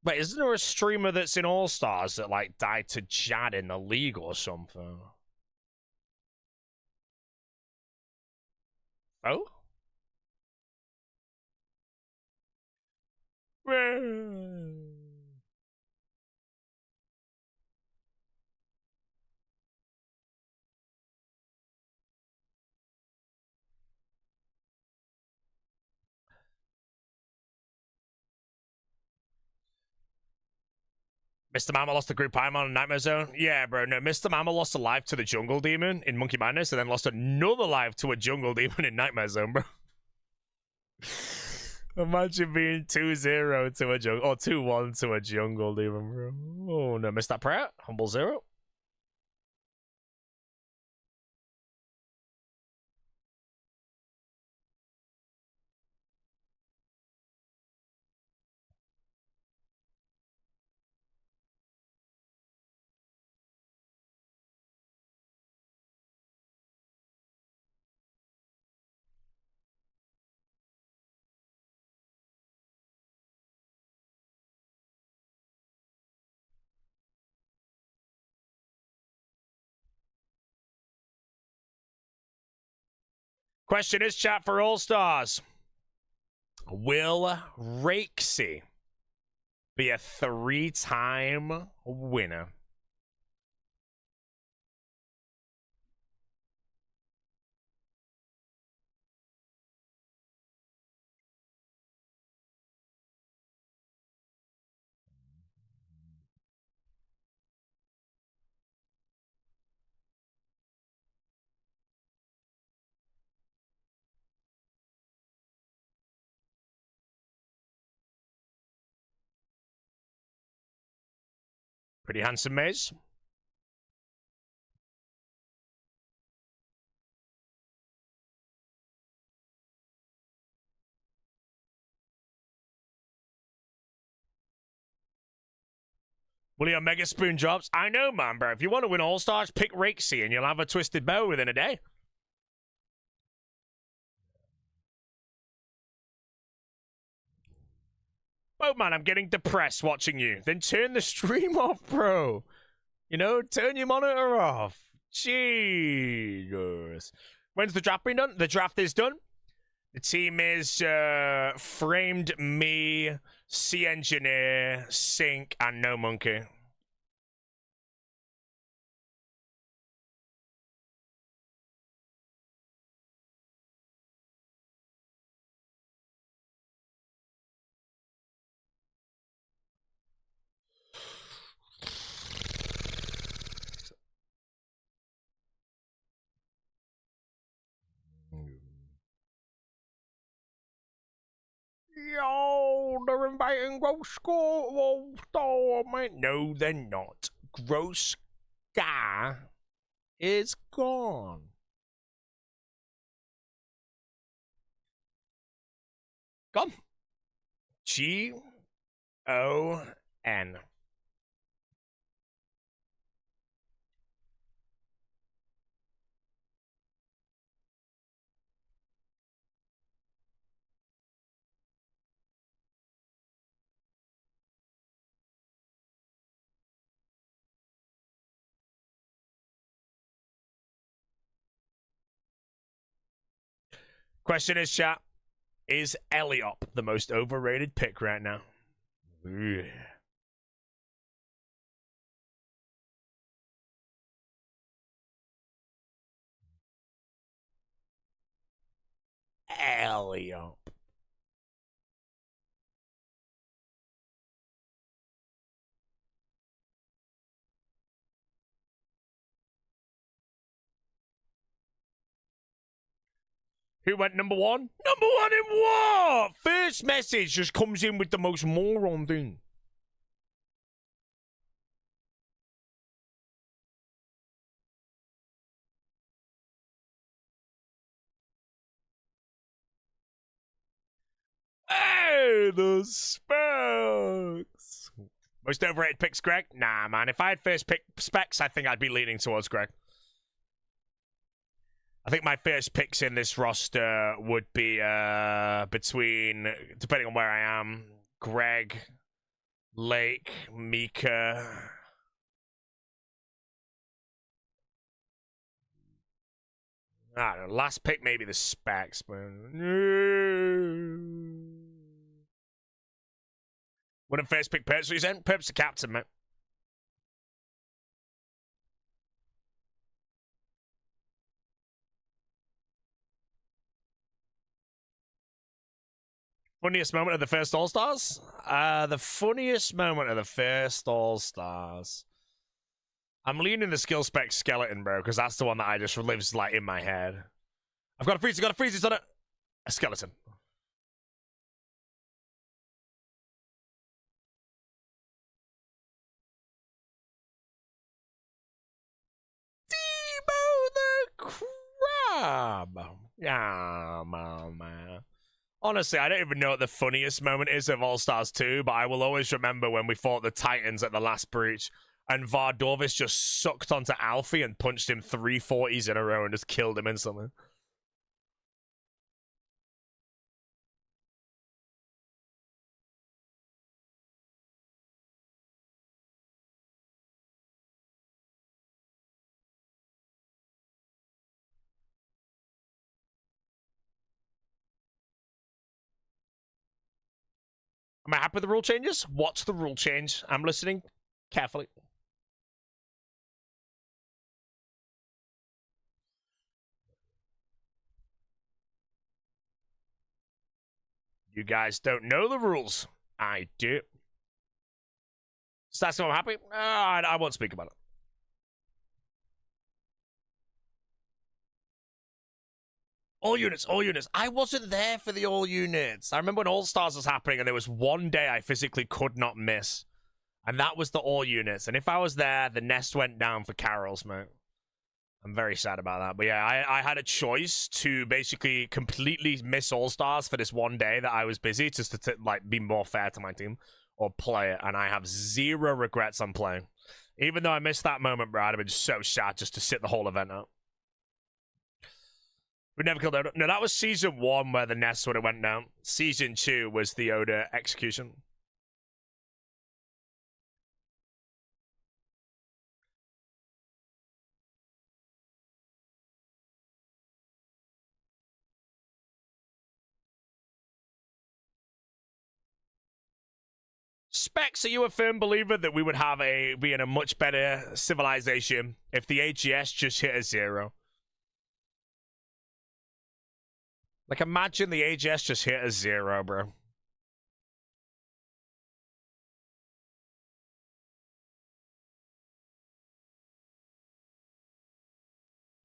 Wait, isn't there a streamer that's in All Stars that like died to Jad in the league or something? Oh? Mr. Mama lost the group Paimon in Nightmare Zone? Yeah, bro. No, Mr. Mama lost a life to the Jungle Demon in Monkey Madness and then lost another life to a Jungle Demon in Nightmare Zone, bro. Imagine being 2-0 to a jungle, or 2-1 to a Jungle Demon, bro. Oh, no, missed that prayer. Humble 0. Question is, chat, for All Stars. Will Rakesy be a 3-time winner? Pretty handsome, Maze. Will your Mega Spoon drops? I know, man, bro. If you want to win All-Stars, pick Rixie and you'll have a Twisted Bow within a day. Oh, man, I'm getting depressed watching you. Then turn the stream off, bro. You know, turn your monitor off. Jesus. When's the draft been done? The draft is done. The team is Framed, me, Sea Engineer, Sync, and No Monkey. Yo, they're inviting Gross Score. Oh, man. No, they're not. Gross Guy is gone. Gone. G-O-N. Question is, chat, is Eliop the most overrated pick right now? Ugh. Eliop. Who went number one? Number one in what? First message just comes in with the most moron thing. Hey, the Specs. Most overrated picks, Greg? Nah, man. If I had first pick Specs, I think I'd be leaning towards Greg. I think my first picks in this roster would be between, depending on where I am, Greg, Lake, Mika. I don't know. Last pick, maybe the Specs, but... Wouldn't first pick Perps, what you saying? Perps the captain, mate. Funniest moment of the first All-Stars? The funniest moment of the first All-Stars. I'm leaning the skill spec skeleton, bro, because that's the one that I just lives like in my head. I've got a freeze, it's on it. A skeleton. Debo the Crab. Yeah, man. Honestly, I don't even know what the funniest moment is of All-Stars 2, but I will always remember when we fought the Titans at the last breach, and Vardorvis just sucked onto Alfie and punched him 340s in a row and just killed him instantly. Am I happy with the rule changes? What's the rule change? I'm listening carefully. You guys don't know the rules. I do. So that's why I'm happy. I won't speak about it. All units, all units. I wasn't there for the all units. I remember when All Stars was happening and there was one day I physically could not miss. And that was the all units. And if I was there, the nest went down for Carol's, mate. I'm very sad about that. But yeah, I had a choice to basically completely miss All Stars for this one day that I was busy, just to like be more fair to my team. or play it, and I have zero regrets on playing. Even though I missed that moment, bro, I'd have been so sad just to sit the whole event out. We never killed Oda. No, that was season 1 where the nest would have went down. Season 2 was the Oda execution. Specs, are you a firm believer that we would be in a much better civilization if the AGS just hit a 0? Like, imagine the AGS just hit a 0, bro.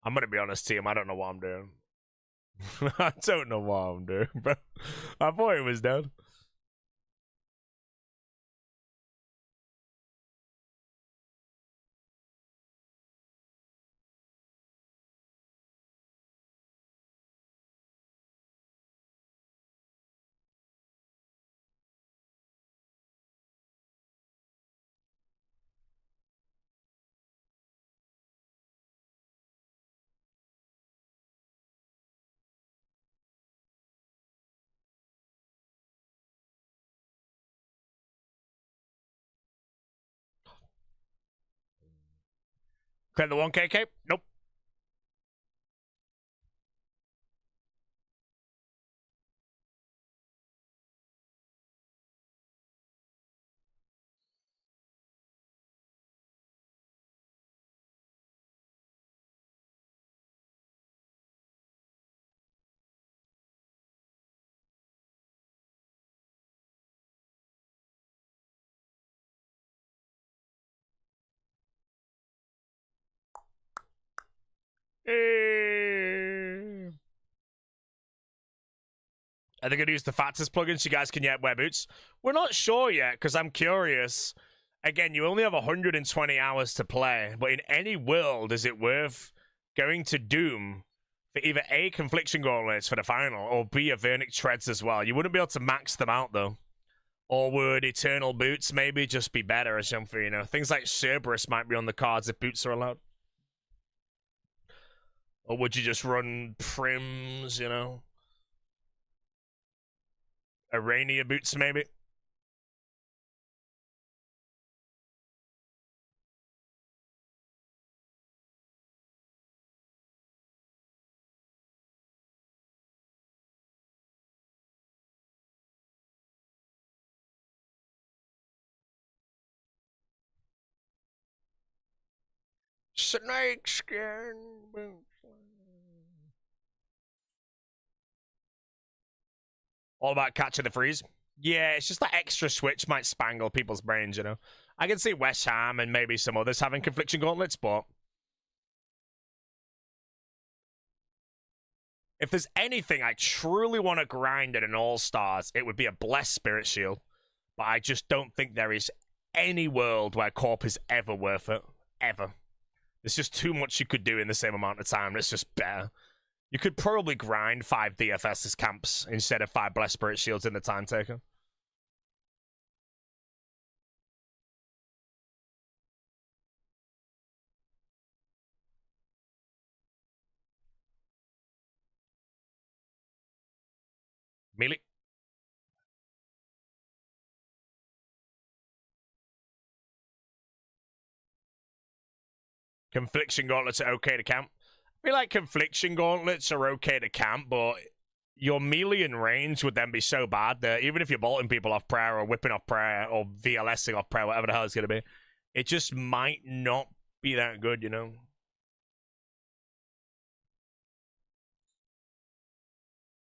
I'm gonna be honest, team. I don't know what I'm doing. I don't know what I'm doing, bro. I thought it was dead. Claim the 1K cape? Nope. Are they going to use the Factors plugin so you guys can yet wear boots? We're not sure yet, because I'm curious. Again, you only have 120 hours to play, but in any world, is it worth going to Doom for either A, Confliction Gauntlets for the final, or B, a Vernic Treads as well? You wouldn't be able to max them out, though. Or would Eternal Boots maybe just be better or something, you know? Things like Cerberus might be on the cards if boots are allowed. Or would you just run Prims, you know? Arania boots, maybe? Snake skin boots. All about catching the freeze. Yeah, it's just that extra switch might spangle people's brains, you know? I can see West Ham and maybe some others having Confliction Gauntlets, but if there's anything I truly want to grind at an All-Stars, it would be a Blessed Spirit Shield. But I just don't think there is any world where Corp is ever worth it. Ever. There's just too much you could do in the same amount of time. It's just better. You could probably grind 5 DFS camps instead of 5 Blessed Spirit Shields in the time taken. Melee. Confliction Gauntlets are okay to camp. I feel like Confliction Gauntlets are okay to camp, but your melee and range would then be so bad that even if you're bolting people off prayer or whipping off prayer or VLSing off prayer, whatever the hell it's going to be, it just might not be that good, you know?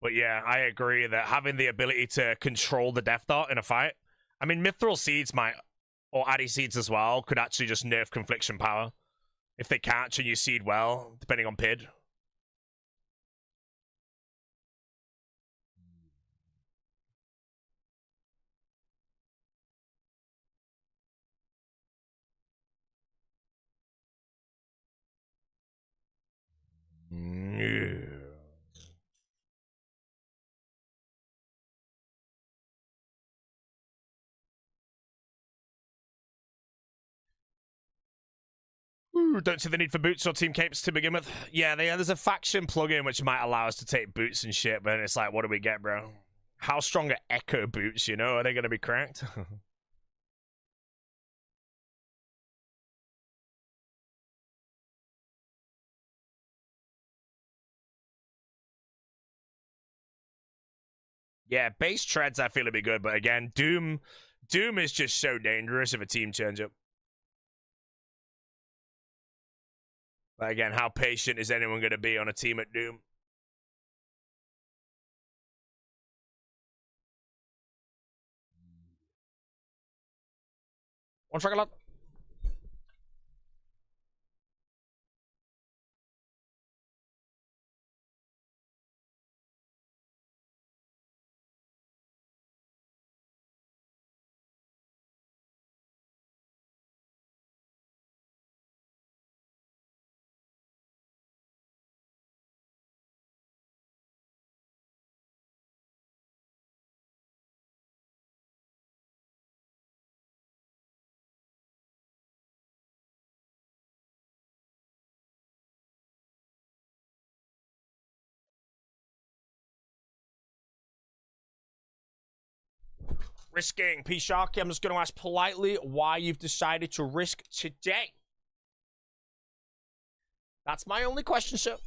But yeah, I agree that having the ability to control the Death Dart in a fight, I mean, Mithril Seeds might, or Addy Seeds as well, could actually just nerf Confliction power. If they catch and you seed well, depending on PID. Yeah. Don't see the need for boots or team capes to begin with. Yeah, there's a faction plugin which might allow us to take boots and shit, but it's like, what do we get, bro? How strong are echo boots, you know? Are they going to be cracked? Yeah, base treads I feel would be good, but again, Doom is just so dangerous if a team change up. But again, how patient is anyone going to be on a team at Doom? One track a lot. Risking. P Sharky, I'm just going to ask politely why you've decided to risk today. That's my only question, sir.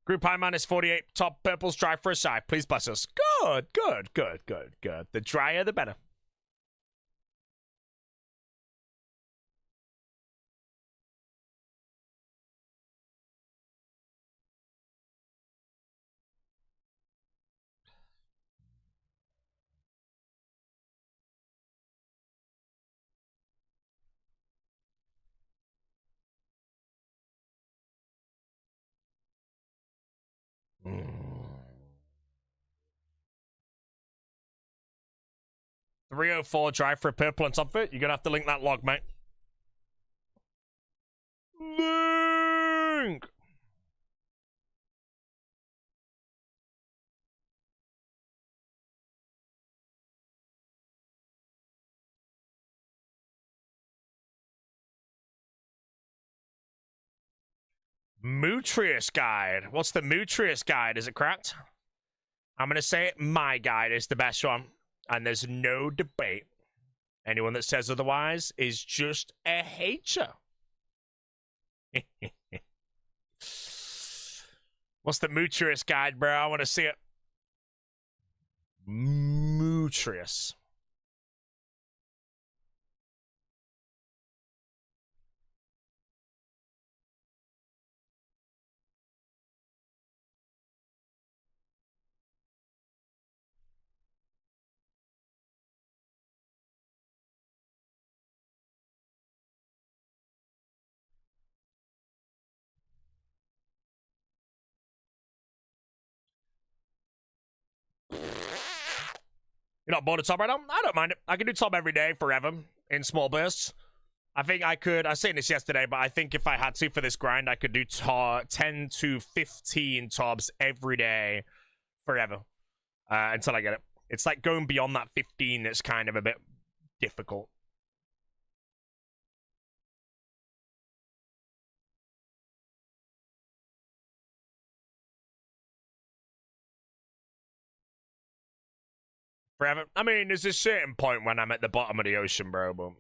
Group high minus 48. Top purples dry for a side. Please bless us. Good, good, good, good, good. The drier, the better. Mm. 304 dry for a purple on top of it. You're going to have to link that log, mate. Link! Mootrius guide. What's the Mootrius guide? Is it cracked? I'm going to say it. My guide is the best one. And there's no debate. Anyone that says otherwise is just a hater. What's the Mootrius guide, bro? I want to see it. Mootrius. You're not bored of top right now? I don't mind it. I can do top every day forever in small bursts. I think I could, I was saying this yesterday, but I think if I had to for this grind, I could do 10 to 15 tops every day forever until I get it. It's like going beyond that 15 that's kind of a bit difficult. Forever. I mean, there's a certain point when I'm at the bottom of the ocean, bro, but...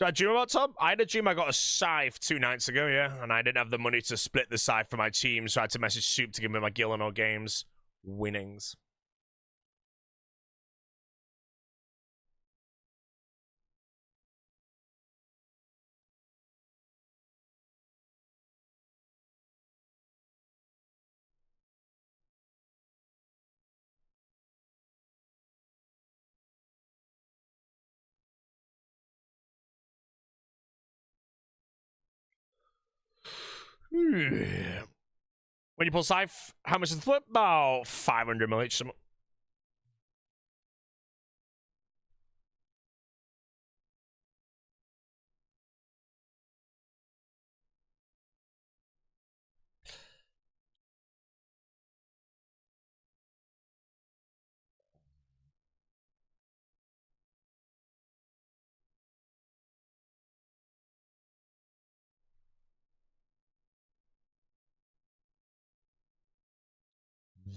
Did I dream about Tom? I had a dream I got a scythe 2 nights ago, yeah, and I didn't have the money to split the scythe for my team, so I had to message Soup to give me my Gillenor Games winnings. When you pull Scythe, how much is the flip? About 500 mil each.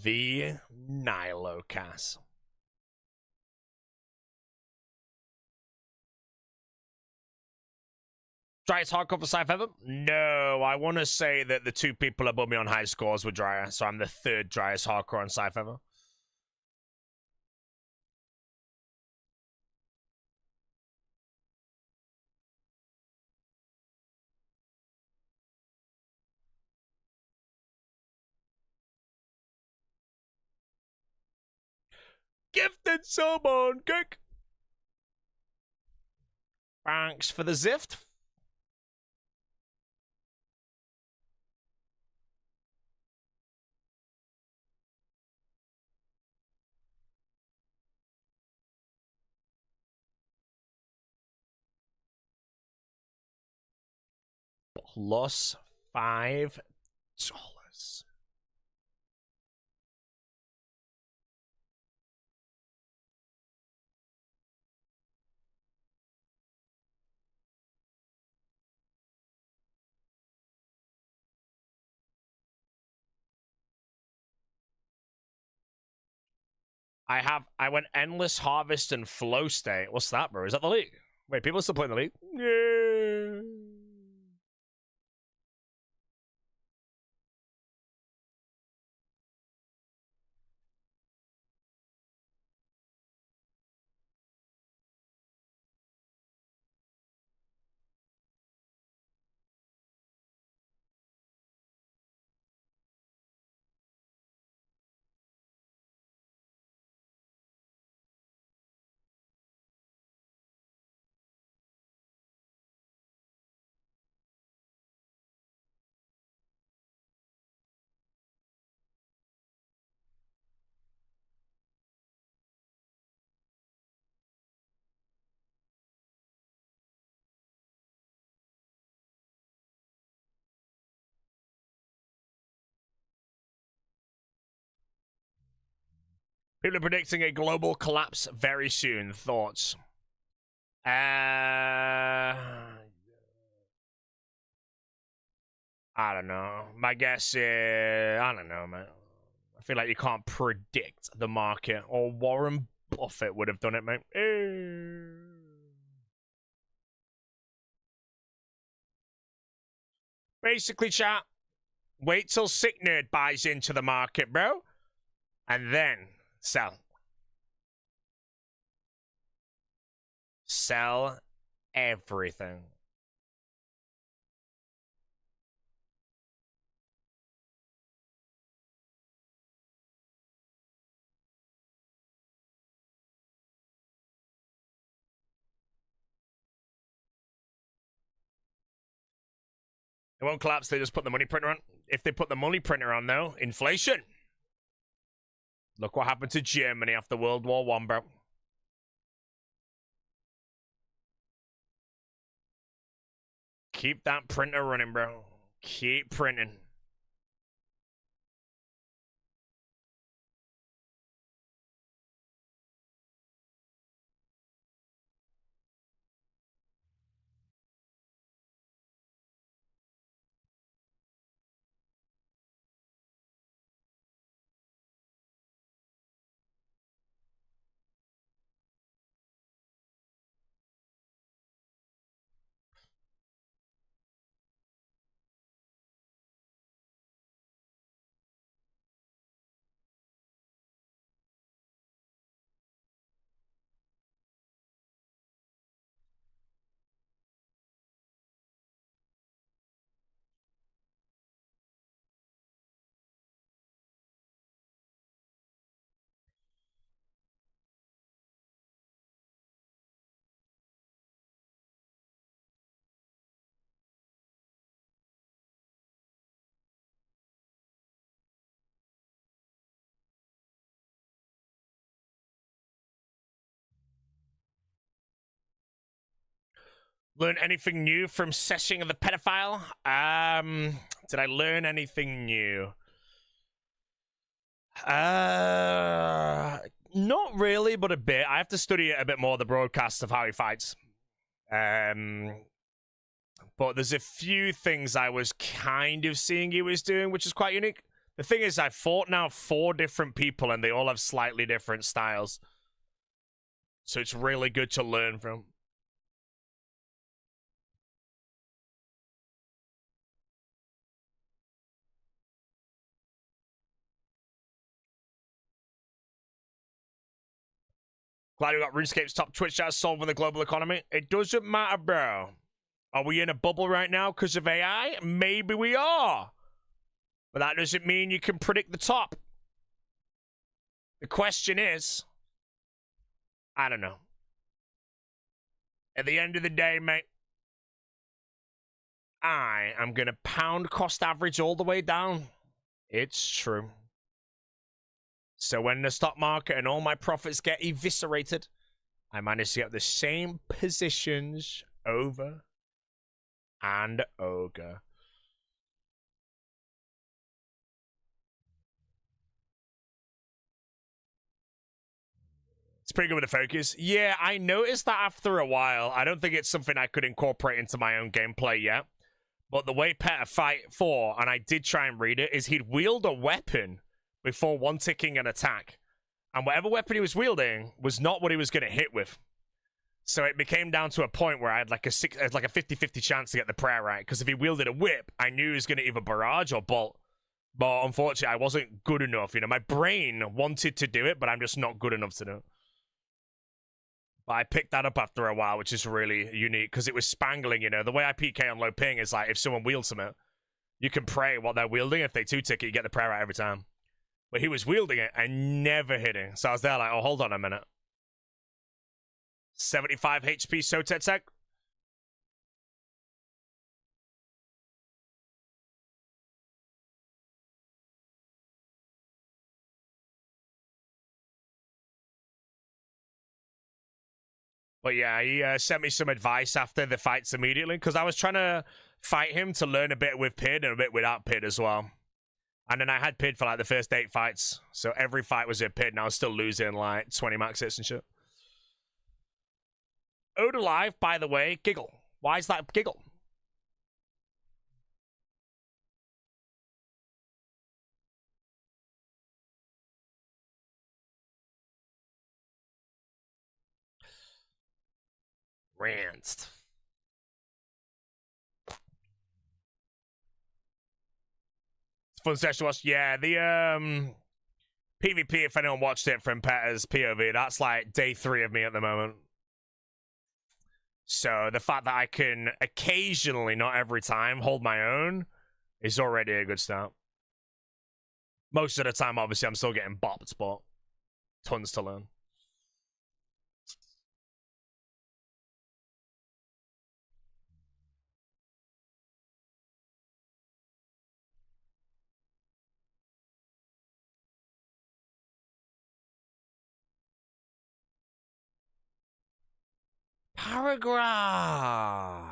The Nilocas. Driest hardcore for Scythe ever? No, I want to say that the two people above me on high scores were drier, so I'm the third driest hardcore on Scythe ever. Gifted someone, kick. Thanks for the Zift. Plus $5. I went Endless Harvest and Flow State. What's that, bro? Is that the league? Wait, people are still playing the league? Yeah. People are predicting a global collapse very soon. Thoughts? I don't know. My guess is, I don't know, man. I feel like you can't predict the market, or Warren Buffett would have done it, mate. Basically, chat, wait till Sick Nerd buys into the market, bro, and then sell. Sell everything. It won't collapse, they just put the money printer on. If they put the money printer on, though, inflation. Look what happened to Germany after World War I, bro. Keep that printer running, bro. Keep printing. Learn anything new from Sessing the Pedophile? Did I learn anything new? Not really, but a bit. I have to study a bit more, the broadcast of how he fights. But there's a few things I was kind of seeing he was doing, which is quite unique. The thing is, I've fought now 4 different people, and they all have slightly different styles. So it's really good to learn from. Glad we got RuneScape's top Twitch chat solving the global economy. It doesn't matter, bro. Are we in a bubble right now because of AI? Maybe we are. But that doesn't mean you can predict the top. The question is, I don't know. At the end of the day, mate, I am going to pound cost average all the way down. It's true. So when the stock market and all my profits get eviscerated, I manage to get the same positions over and over. It's pretty good with the focus. Yeah, I noticed that after a while. I don't think it's something I could incorporate into my own gameplay yet. But the way Petter fight for, and I did try and read it, is he'd wield a weapon before one-ticking an attack. And whatever weapon he was wielding was not what he was going to hit with. So it became down to a point where I had like a 50-50 chance to get the prayer right. Because if he wielded a whip, I knew he was going to either barrage or bolt. But unfortunately, I wasn't good enough. You know, my brain wanted to do it, but I'm just not good enough to do it. But I picked that up after a while, which is really unique. Because it was spangling, you know. The way I PK on low ping is like, if someone wields something, you can pray while they're wielding. If they two-tick it, you get the prayer right every time. But he was wielding it and never hitting. So I was there like, oh, hold on a minute. 75 HP Sotetek. But yeah, he sent me some advice after the fights immediately. Because I was trying to fight him to learn a bit with PID and a bit without PID as well. And then I had PID for like the first 8 fights. So every fight was a PID and I was still losing like 20 max hits and shit. Ode Alive, by the way, giggle. Why is that giggle? Ranced. Fun session to watch. Yeah, the PvP, if anyone watched it from Petter's POV, that's like day 3 of me at the moment. So the fact that I can occasionally, not every time, hold my own is already a good start. Most of the time, obviously, I'm still getting bopped, but tons to learn. Paragraph.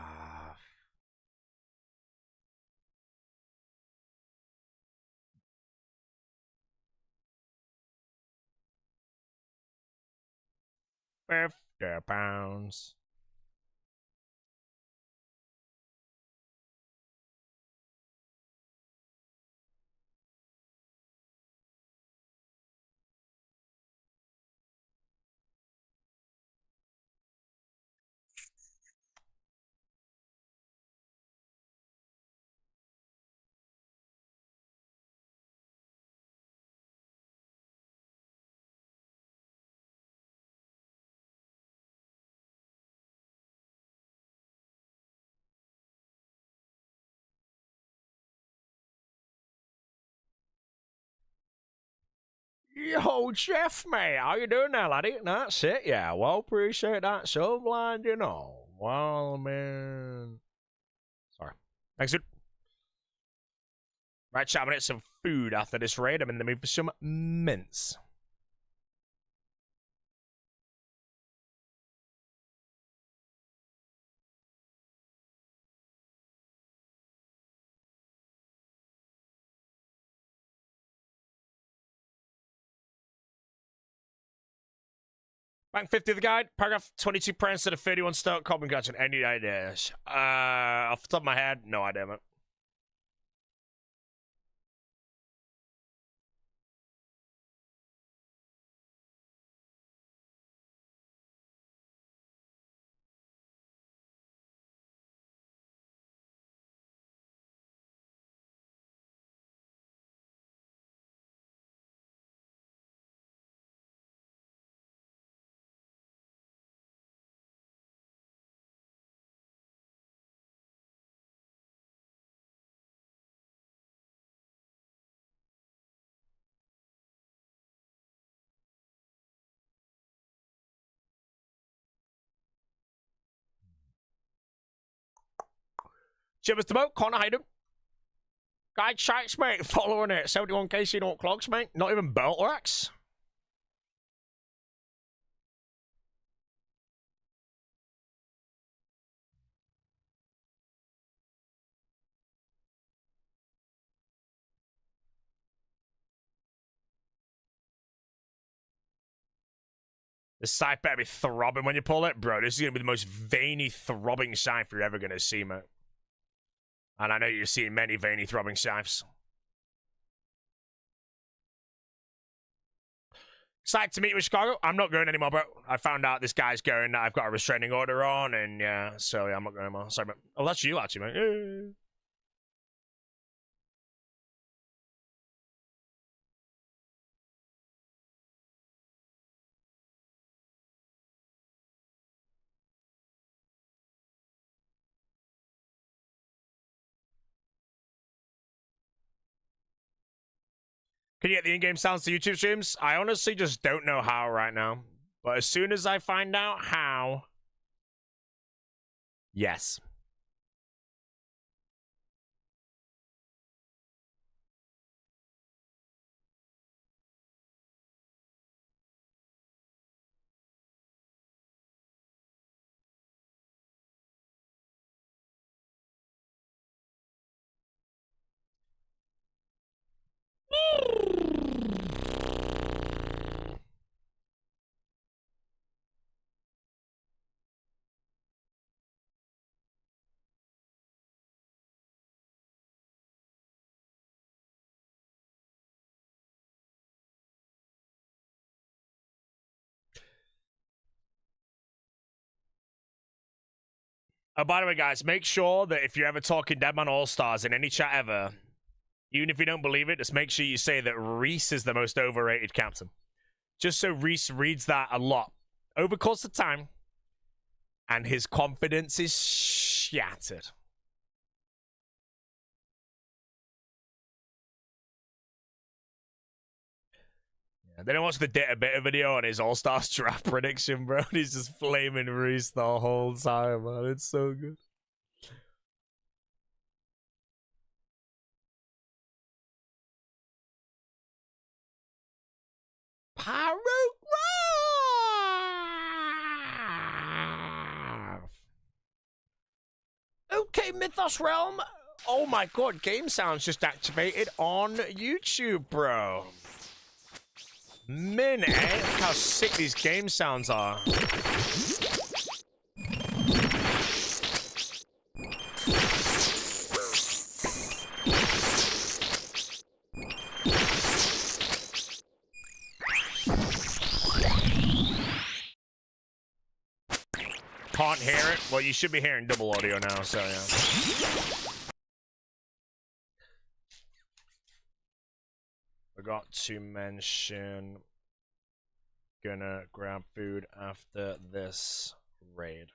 £50. Yo, Jeff, mate, how you doing there, laddie? That's it, yeah. Well, appreciate that. So blind, you know. Well, man. Sorry. Thanks, dude. Right, chat, I'm gonna get some food after this raid. I'm in the mood for some mince. Rank 50 of the guide, paragraph 22 prints to the 31 stock, carbon gotcha. Any ideas? Off the top of my head, no idea, man. Jimmers the boat, Connor Hayden. Guide sites, mate. Following it. 71 KC, not clogs, mate. Not even belt racks. The scythe better be throbbing when you pull it. Bro, this is going to be the most veiny, throbbing scythe you're ever going to see, mate. And I know you've seen many veiny, throbbing scythes. Excited to meet you in Chicago. I'm not going anymore, bro. I found out this guy's going that I've got a restraining order on, and yeah, so yeah, I'm not going anymore. Sorry, mate. Oh, that's you, actually, mate. Yeah. Can you get the in-game sounds to YouTube streams? I honestly just don't know how right now. But as soon as I find out how, yes. Oh, by the way, guys, make sure that if you're ever talking Deadman All-Stars in any chat ever, even if you don't believe it, just make sure you say that Reese is the most overrated captain. Just so Reese reads that a lot over the course of time, and his confidence is shattered. Yeah, then I watched the Data Beta video on his All-Stars draft prediction, bro. He's just flaming Reese the whole time, man. It's so good. Paragraph. Okay, Mythos Realm. Oh my god, game sounds just activated on YouTube, bro. Min, eh? Look how sick these game sounds are. Can't hear it? Well, you should be hearing double audio now, so yeah. Forgot to mention, gonna grab food after this raid.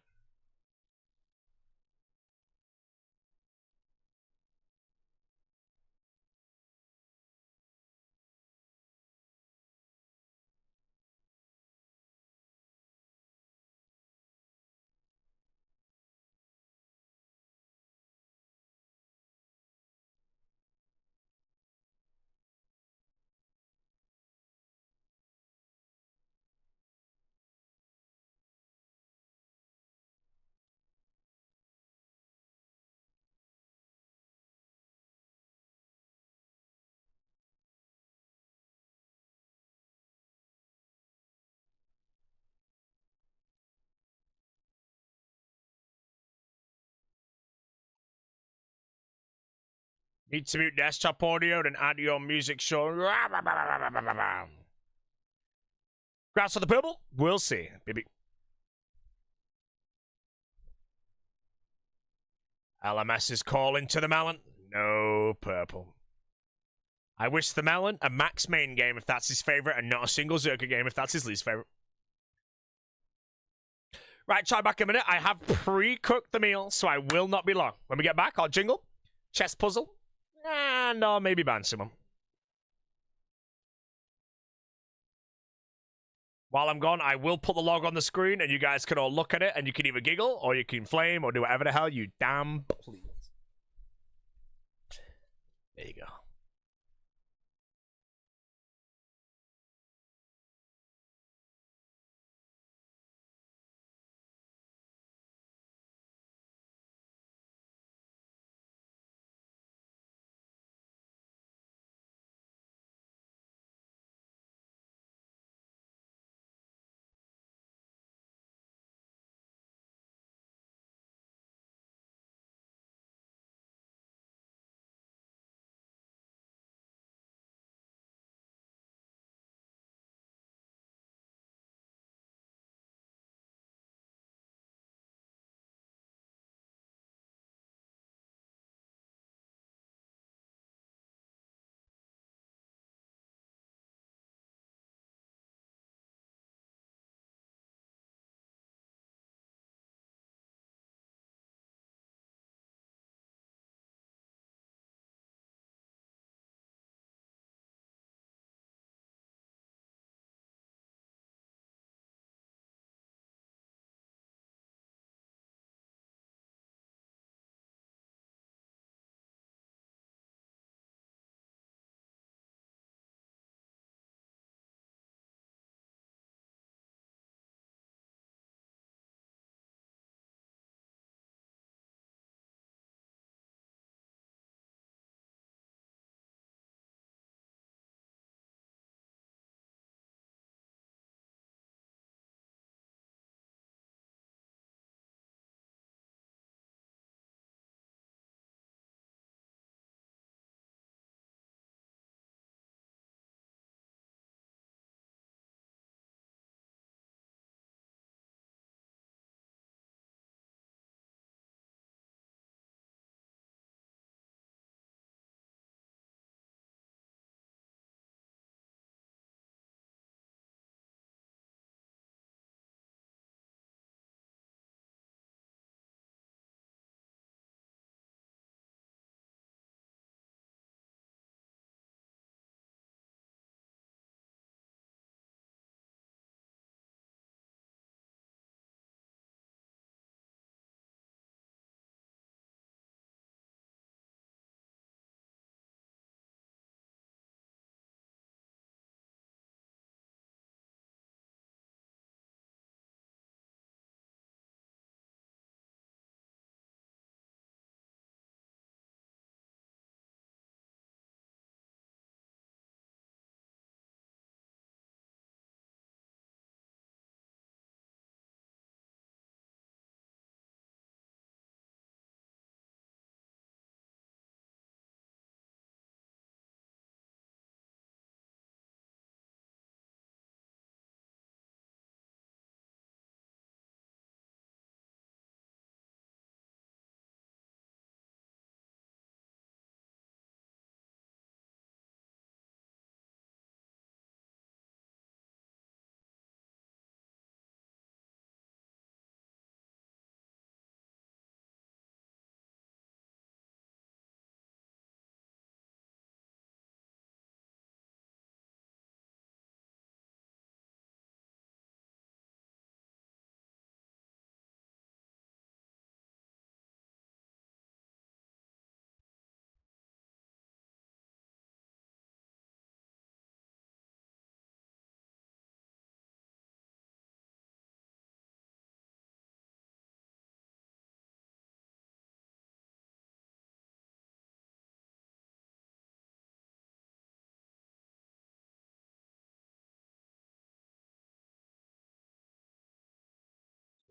Need to mute desktop audio, then add your music show. Grass for the purple? We'll see, baby. LMS is calling to the melon. No purple. I wish the melon a max main game if that's his favorite, and not a single Zerka game if that's his least favorite. Right, try back in a minute. I have pre-cooked the meal, so I will not be long. When we get back, I'll jingle, chess puzzle, and I'll maybe ban someone. While I'm gone, I will put the log on the screen, and you guys can all look at it, and you can either giggle, or you can flame, or do whatever the hell you damn please. There you go.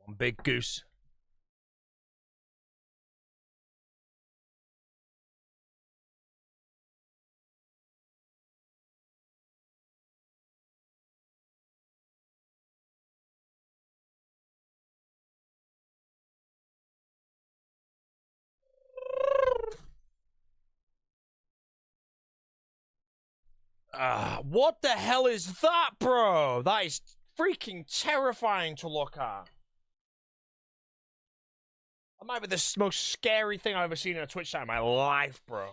One big goose. What the hell is that, bro? That is freaking terrifying to look at. That might be the most scary thing I've ever seen in a Twitch chat in my life, bro.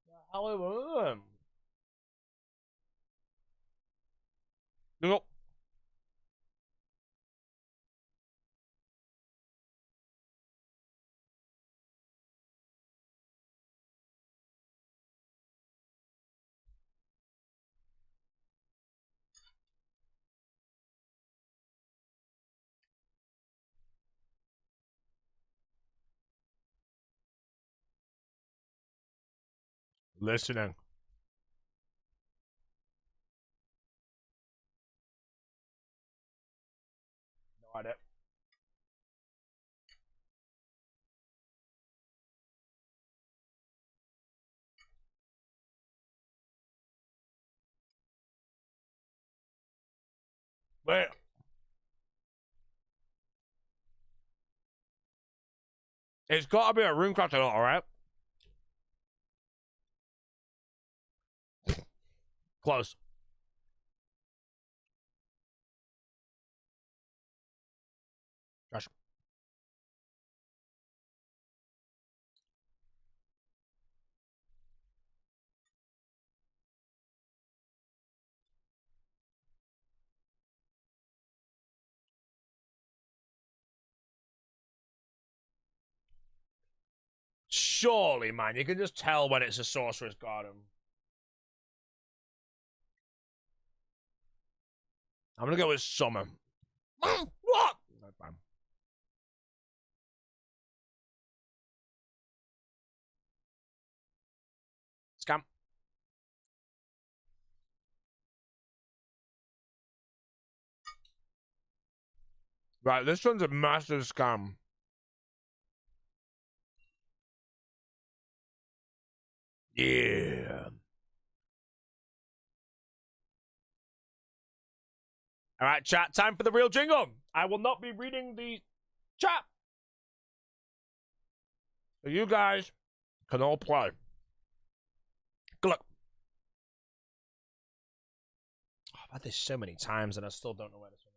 The hell are them? Look. Listening. No idea. Wait. It's got to be a RuneScape, alright? Close. Gosh. Surely, man, you can just tell when it's a sorcerer's garden. I'm gonna go with summer. What? No, fine. Scam. Right, this one's a massive scam. Yeah. All right, chat. Time for the real jingle. I will not be reading the chat. So you guys can all play. Good luck. Oh, I've had this so many times and I still don't know where this one is.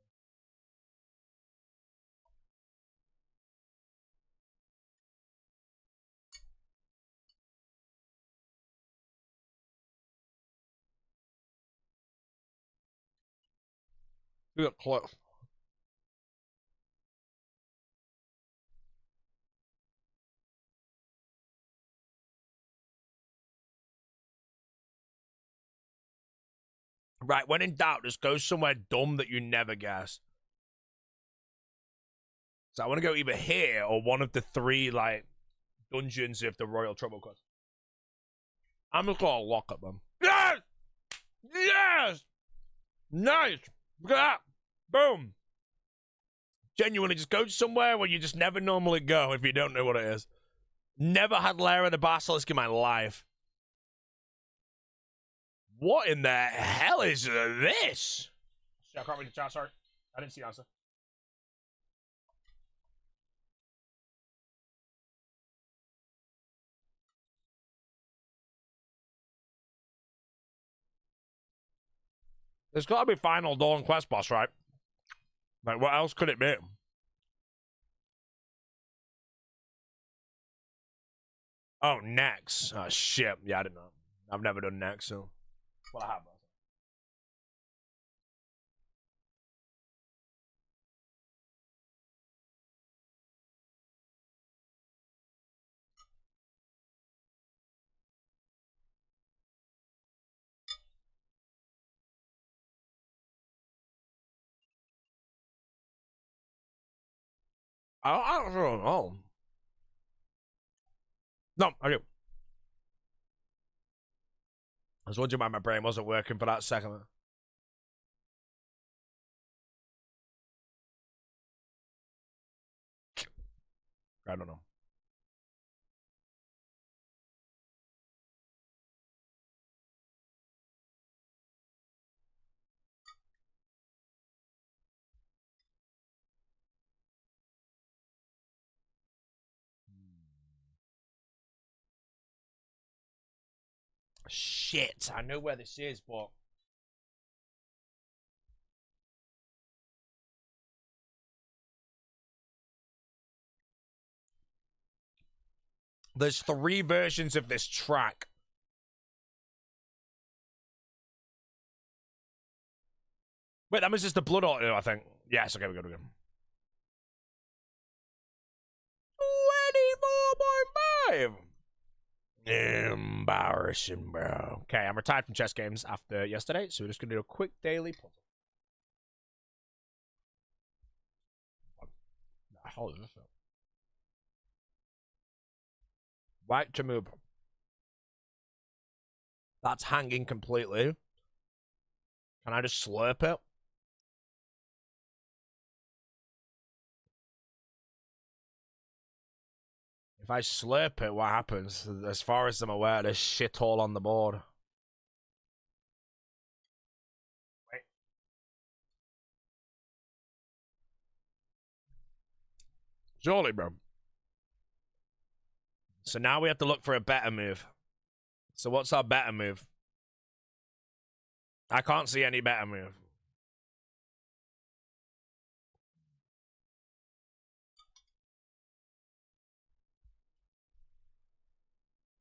You got close. Right, when in doubt, just go somewhere dumb that you never guess. So I want to go either here or one of the three, like, dungeons of the Royal Trouble Quest. I'm just gonna lock up them. Yes! Yes! Nice! Look at that! Boom! Genuinely, just go somewhere where you just never normally go if you don't know what it is. Never had Lara the Basilisk in my life. What in the hell is this? I can't read the chat, sorry. I didn't see the answer. There's got to be Final Dawn quest boss, right? Like, what else could it be? Oh, Nex. Oh, shit. Yeah, I didn't know. I've never done Nex, so. Well, I have. I don't know. No, I do. I was wondering why my brain wasn't working for that second. I don't know. Shit, I know where this is, but... There's 3 versions of this track. Wait, that was just the blood auto, I think. Yes, okay, we're good, we're good. 24.5! Embarrassing, bro. Okay, I'm retired from chess games after yesterday, so we're just gonna do a quick daily puzzle. Hold on. Right to move. That's hanging completely. Can I just slurp it? If I slurp it, what happens? As far as I'm aware, there's shit all on the board. Wait. Surely, bro. So now we have to look for a better move. So what's our better move? I can't see any better move.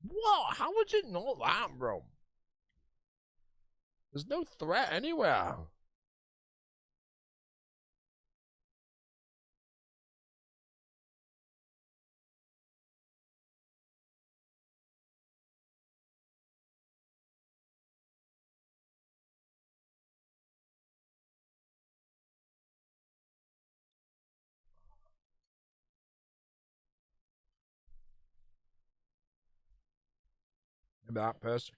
What? How would you know that, bro? There's no threat anywhere. Maybe that first.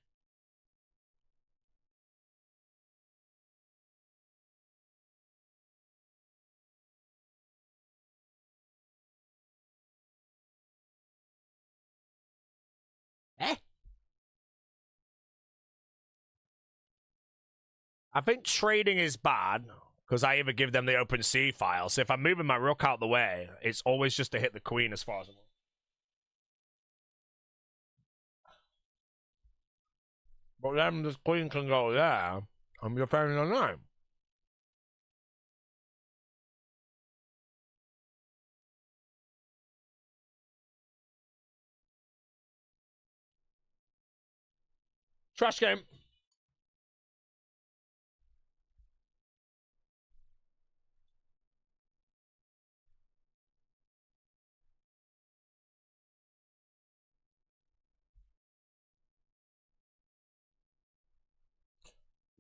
Eh? I think trading is bad because I either give them the open C file. So if I'm moving my rook out the way, it's always just to hit the queen as far as I'm. But then the queen can go there, and you're failing on that. Trash game.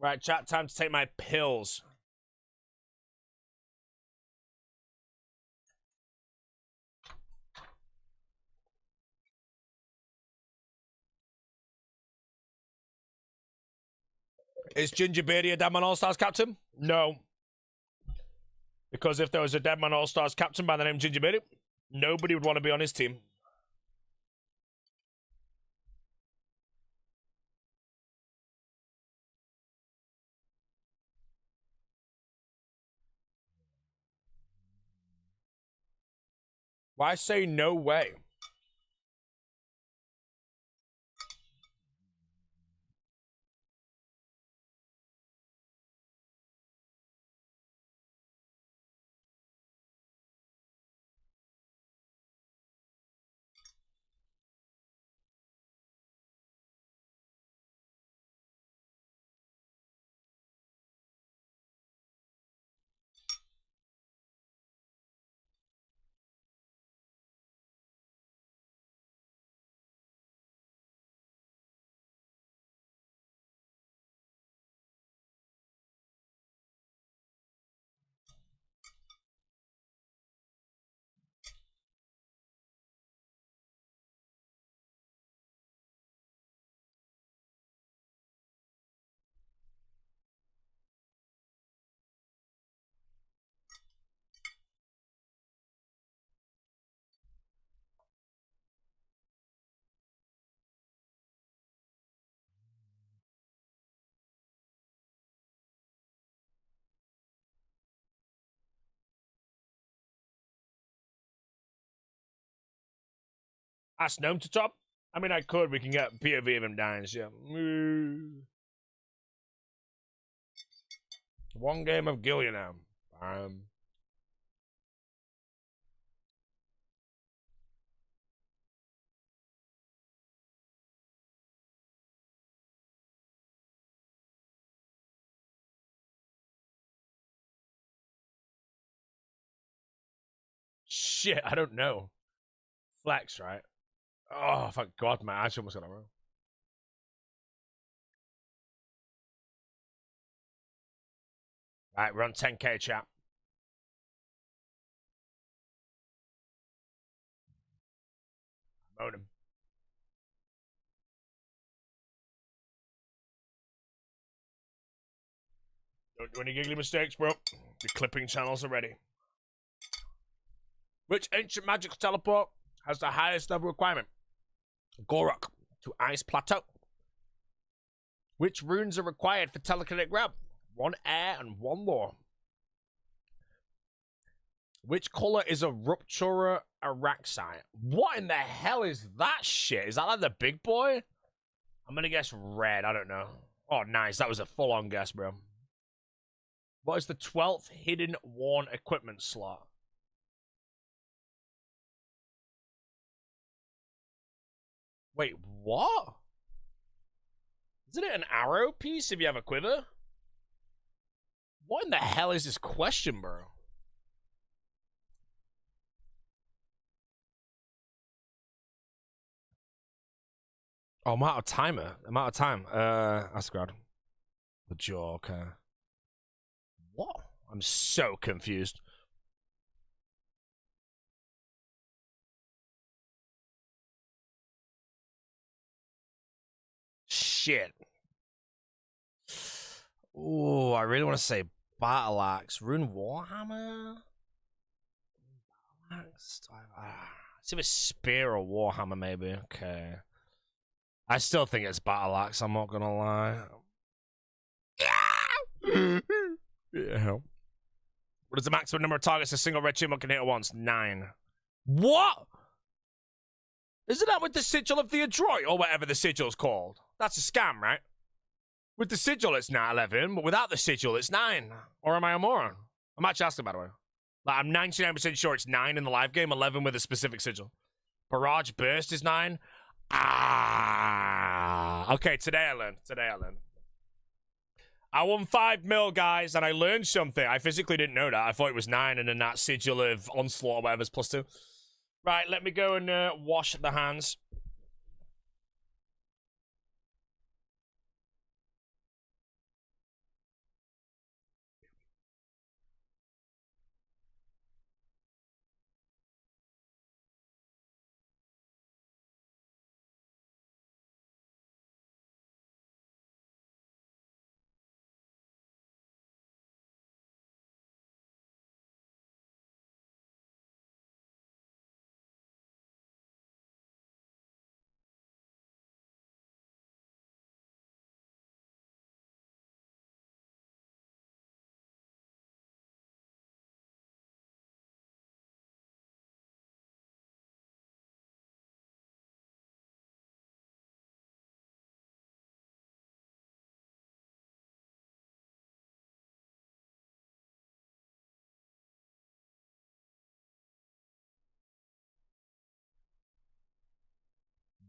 Right, chat, time to take my pills. Is Ginger Beardy a Deadman All-Stars captain? No. Because if there was a Deadman All-Stars captain by the name Ginger Beardy, nobody would want to be on his team. Why say no way? Ask Gnome to top. I mean, I could. We can get POV of him dying, yeah. One game of Gillian now. Shit, I don't know. Flex, right? Oh, thank God, my eyes almost got it wrong. Right, we're on 10k, chat. Own him. Don't do any giggly mistakes, bro. Your clipping channels are ready. Which ancient magical teleport has the highest level requirement? Gorok to Ice Plateau. Which runes are required for telekinetic grab? 1 air and 1 lore. Which color is a Ruptura Araxite? What in the hell is that shit? Is that like the big boy? I'm gonna guess red. I don't know. Oh, nice. That was a full-on guess, bro. What is the 12th hidden worn equipment slot? Wait, what? Isn't it an arrow piece if you have a quiver? What in the hell is this question, bro? Oh, I'm out of timer. I'm out of time. That's good. The jaw, okay. What? I'm so confused. Shit. Oh, I really want to say Battle Axe. Rune Warhammer? It's either Spear or Warhammer, maybe. Okay. I still think it's Battle Axe, I'm not gonna lie. Yeah. What is the maximum number of targets a single red Hcim can hit at once? 9. What? Isn't that with the sigil of the adroit, or whatever the sigil's called? That's a scam, right? With the sigil, it's not 11, but without the sigil, it's 9. Or am I a moron? I'm actually asking, by the way. Like, I'm 99% sure it's 9 in the live game, 11 with a specific sigil. Barrage Burst is 9. Ah. Okay, today I learned. I won 5 mil, guys, and I learned something. I physically didn't know that. I thought it was 9, and then that sigil of Onslaught or whatever's +2. Right, let me go and wash the hands.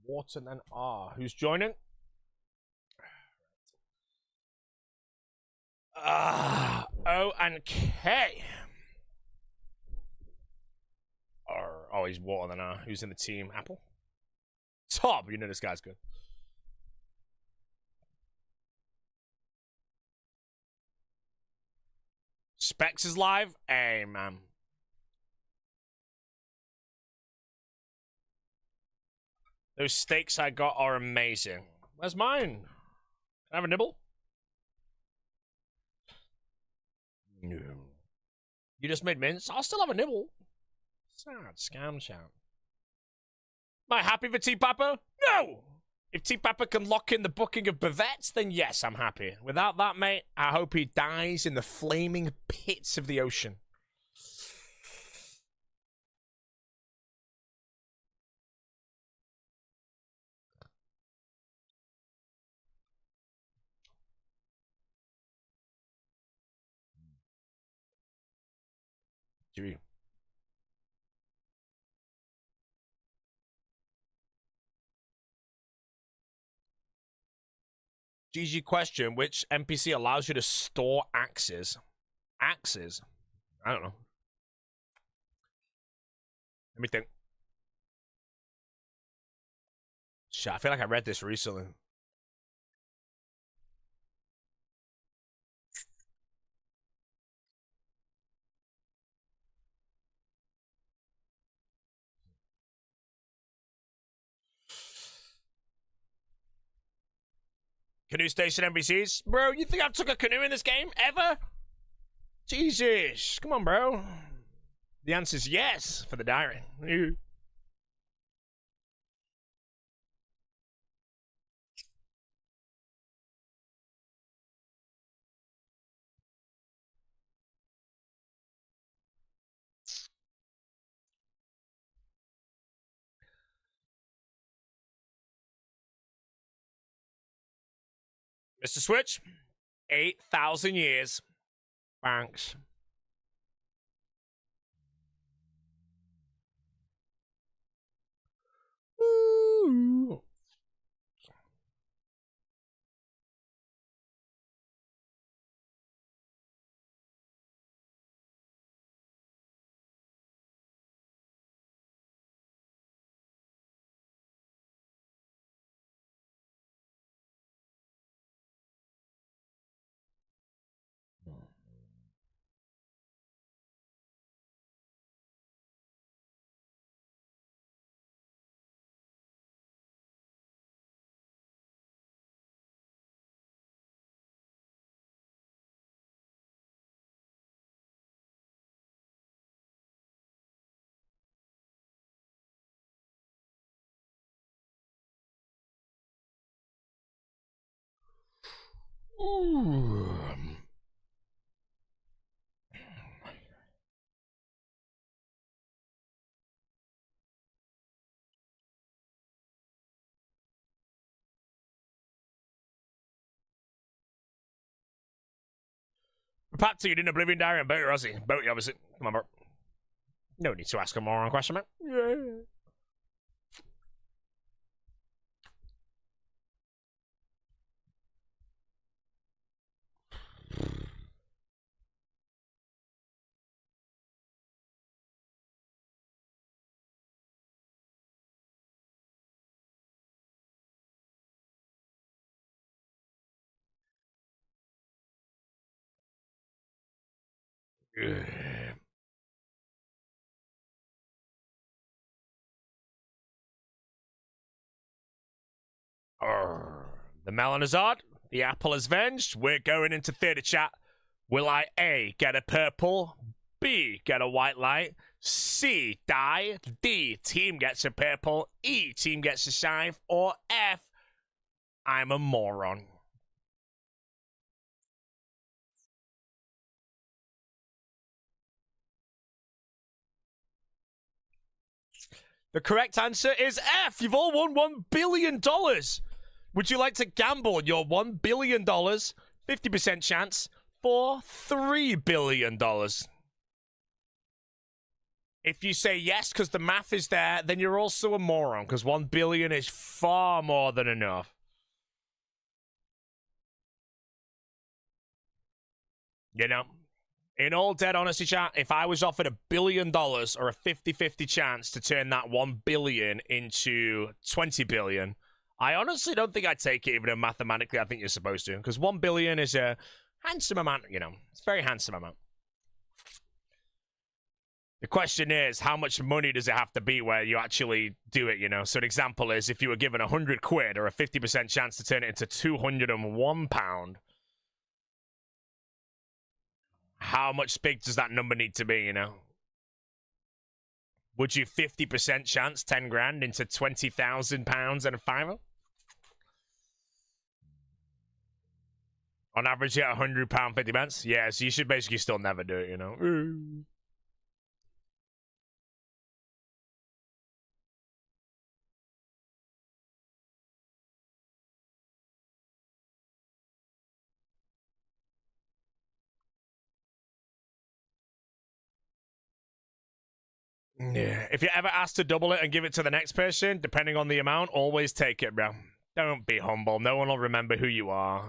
Wharton and R. Who's joining? O and K. Oh, he's Wharton and R. Who's in the team? Apple? Top. You know this guy's good. Specs is live? Hey, man. Those steaks I got are amazing. Where's mine? Can I have a nibble? No. You just made mince? I'll still have a nibble. Sad scam chat. Am I happy for T-Papa? No! If T-Papa can lock in the booking of Bavettes, then yes, I'm happy. Without that, mate, I hope he dies in the flaming pits of the ocean. Gee. GG question, which NPC allows you to store axes? Axes? I don't know. Let me think. Shit, I feel like I read this recently. Canoe station NPCs? Bro, you think I took a canoe in this game? Ever? Jesus. Come on, bro. The answer's yes for the diary. Mr. Switch, 8,000 years. Thanks. Ooh. Ooh. Part 2, you did an Oblivion Diary and Boaty Rossi. Boaty, obviously. Come on, bro. No need to ask a moron question, man. Yeah. The melon is odd. The apple is venged. We're going into theatre chat. Will I A, get a purple, B, get a white light, C, die, D, team gets a purple, E, team gets a scythe, or F, I'm a moron? The correct answer is F. You've all won $1 billion. Would you like to gamble your $1 billion, 50% chance, for $3 billion? If you say yes because the math is there, then you're also a moron because 1 billion is far more than enough. You know, in all dead honesty, chat, if I was offered $1 billion or a 50-50 chance to turn that 1 billion into 20 billion, I honestly don't think I'd take it, even though mathematically I think you're supposed to, because 1 billion is a handsome amount, you know, it's a very handsome amount. The question is, how much money does it have to be where you actually do it, you know? So an example is, if you were given 100 quid or a 50% chance to turn it into £201, how much big does that number need to be, you know? Would you 50% chance 10 grand into £20,000 and a fiver? On average, you get £100, 50 pence? Yeah, so you should basically still never do it, you know? Yeah. If you're ever asked to double it and give it to the next person, depending on the amount, always take it, bro. Don't be humble. No one will remember who you are.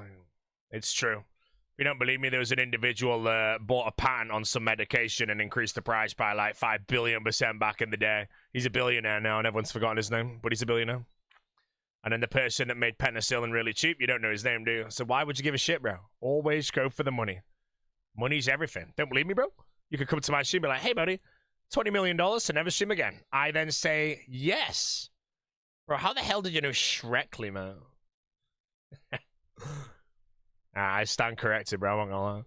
It's true. If you don't believe me, there was an individual bought a patent on some medication and increased the price by like 5 billion% back in the day. He's a billionaire now and everyone's forgotten his name, but he's a billionaire. And then the person that made penicillin really cheap, you don't know his name, do you? So why would you give a shit, bro? Always go for the money. Money's everything. Don't believe me, bro? You could come to my stream and be like, hey, buddy, $20 million to never stream again. I then say, yes. Bro, how the hell did you know Shrekly, man? I stand corrected, bro. I'm not gonna lie.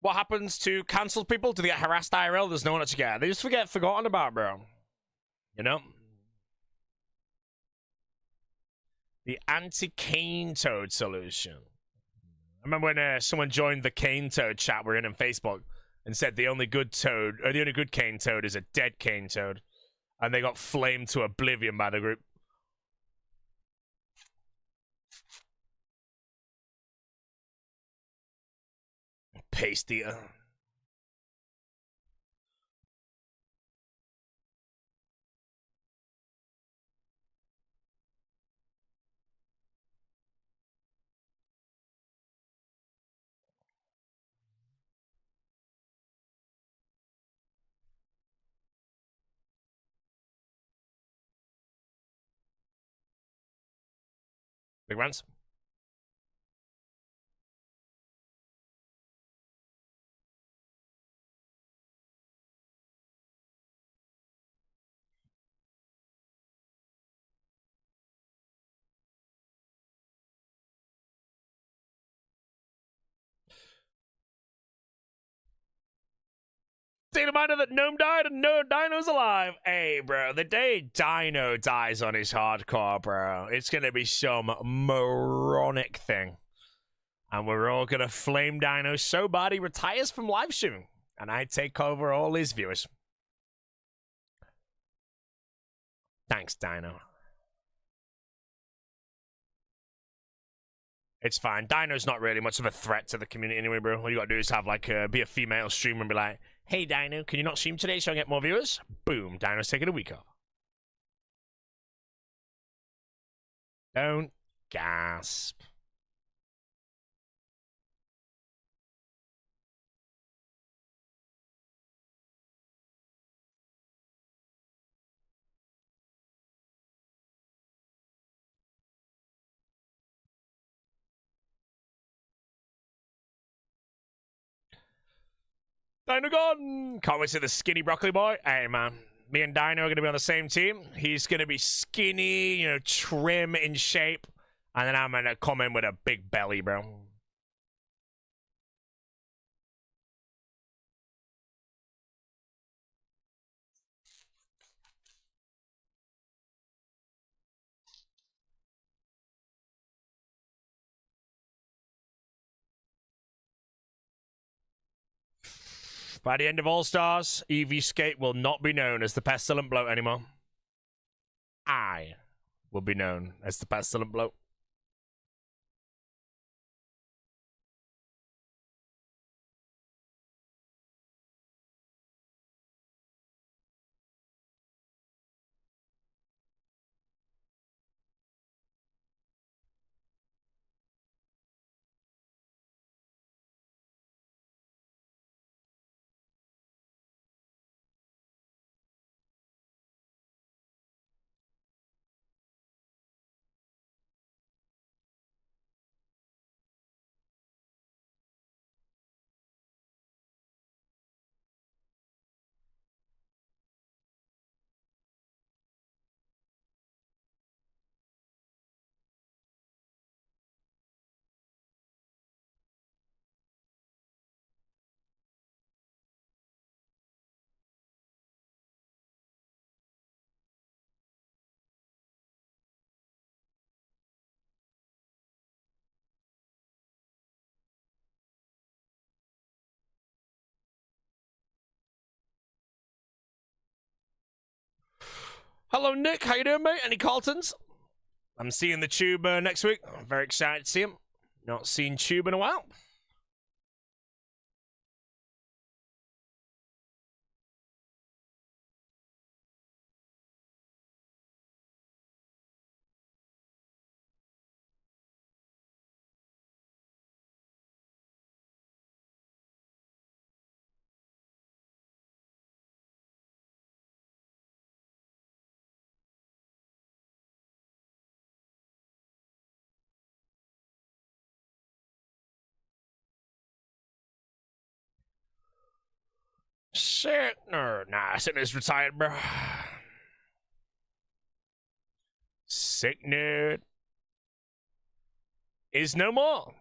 What happens to cancelled people? Do they get harassed IRL? There's no one to get. They just get forgotten about, bro. You know? The anti-cane toad solution. I remember when someone joined the cane toad chat we're in on Facebook and said the only good toad, or the only good cane toad is a dead cane toad. And they got flamed to oblivion by the group. Paste eater. Big rants. State reminder that Gnome died and no Dino's alive. Hey, bro, the day Dino dies on his hardcore, bro, it's gonna be some moronic thing. And we're all gonna flame Dino so bad he retires from live streaming. And I take over all his viewers. Thanks, Dino. It's fine. Dino's not really much of a threat to the community anyway, bro. All you gotta do is have, like, be a female streamer and be like, hey, Dino, can you not stream today so I get more viewers? Boom, Dino's taking a week off. Don't gasp. Dino gone! Can't wait to see the skinny broccoli boy. Hey, man. Me and Dino are going to be on the same team. He's going to be skinny, you know, trim in shape. And then I'm going to come in with a big belly, bro. By the end of All Stars, Skate will not be known as the Pestilent Bloat anymore. I will be known as the Pestilent Bloat. Hello, Nick. How you doing, mate? Any Carltons? I'm seeing the Tube next week. I'm very excited to see him. Not seen Tube in a while. Shit. Nah, Sitner's retired, bro. Sick nerd is no more.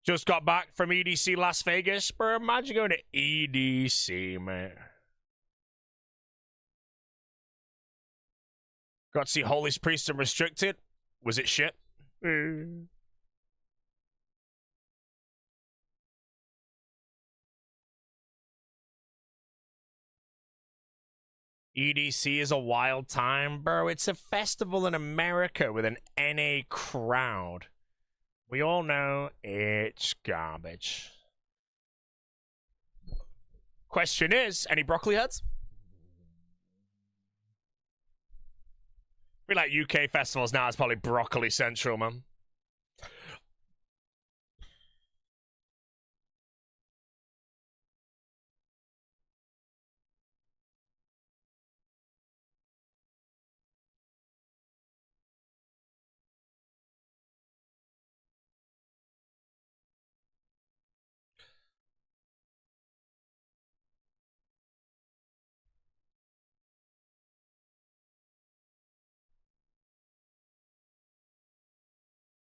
Just got back from EDC Las Vegas, bro. Imagine going to EDC, man. Got to see Holy Priest and Restricted. Was it shit? EDC is a wild time, bro. It's a festival in America with an NA crowd. We all know it's garbage. Question is, any broccoli heads? I feel like UK festivals now is probably broccoli central, man.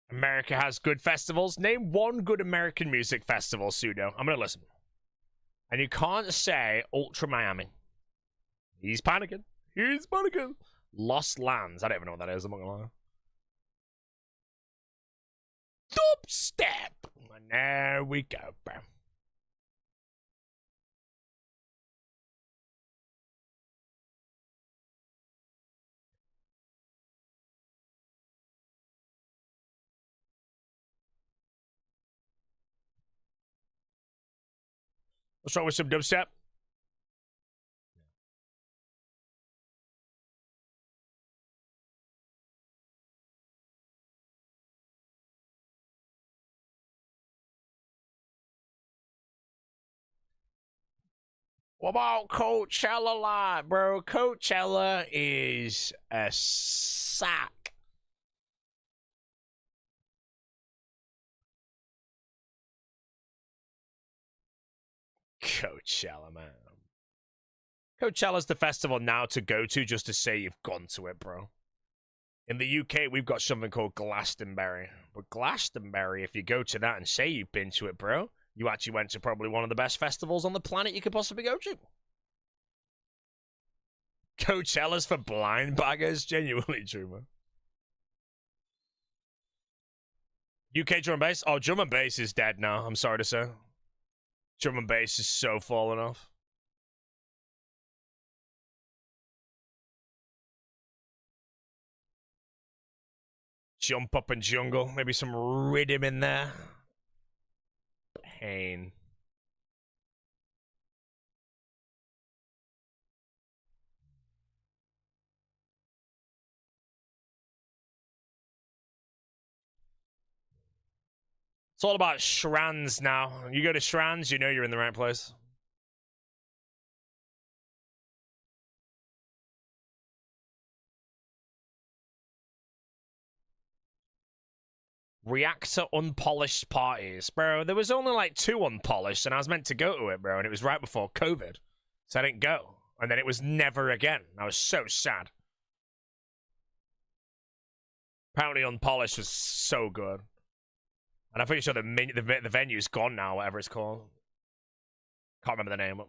America has good festivals. Name one good American music festival, Pseudo. I'm gonna listen. And you can't say Ultra Miami. He's panicking. He's panicking. Lost Lands. I don't even know what that is, I'm not gonna lie. Dubstep. And there we go, bro. What's wrong with some dubstep? What about Coachella Live, bro? Coachella is a sack. Coachella, man. Coachella's the festival now to go to just to say you've gone to it, bro. In the UK, we've got something called Glastonbury. But Glastonbury, if you go to that and say you've been to it, bro, you actually went to probably one of the best festivals on the planet you could possibly go to. Coachella's for blind baggers? Genuinely true, man. UK drum and bass? Oh, drum and bass is dead now, I'm sorry to say. Drum and bass is so fallen off. Jump up and jungle. Maybe some rhythm in there. Pain. It's all about Shrans now. You go to Shrans, you know you're in the right place. Reactor unpolished parties. Bro, there was only like 2 unpolished and I was meant to go to it, bro, and it was right before COVID. So I didn't go. And then it was never again. I was so sad. Apparently unpolished was so good. And I'm pretty sure the venue's gone now, whatever it's called. Can't remember the name.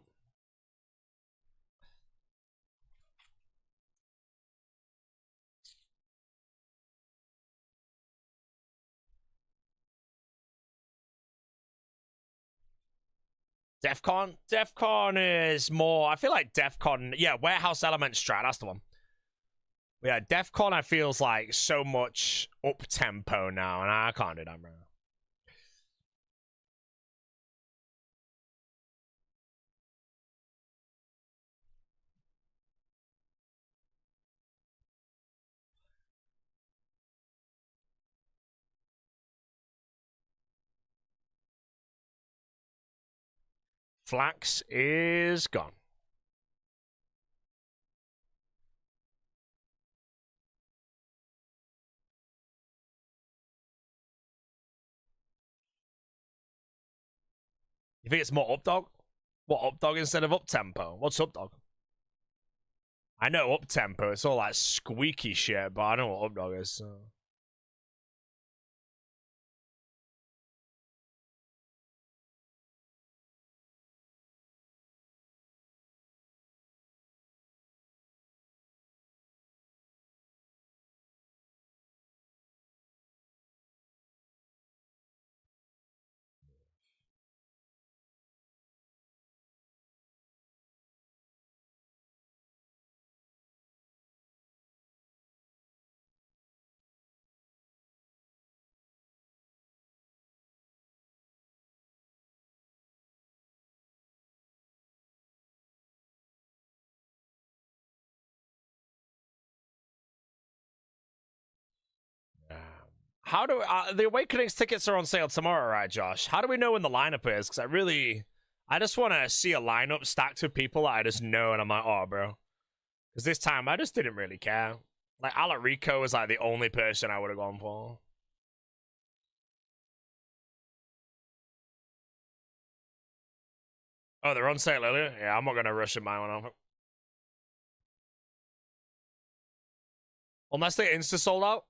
DEFCON? DEFCON is more... I feel like DEFCON... Yeah, Warehouse Element Strat. That's the one. Yeah, DEFCON I feels like so much up-tempo now, and I can't do that, bro. Flax is gone. You think it's more up-dog? What, up-dog instead of up-tempo? What's up-dog? I know up-tempo. It's all like squeaky shit, but I know what up-dog is. So. How do the Awakenings tickets are on sale tomorrow, right, Josh? How do we know when the lineup is? Because I just want to see a lineup stacked with people that I just know, and I'm like, oh, bro. Because this time I just didn't really care. Like Alarico was like the only person I would have gone for. Oh, they're on sale earlier? Yeah, I'm not gonna rush and buy one off it. Unless they insta sold out.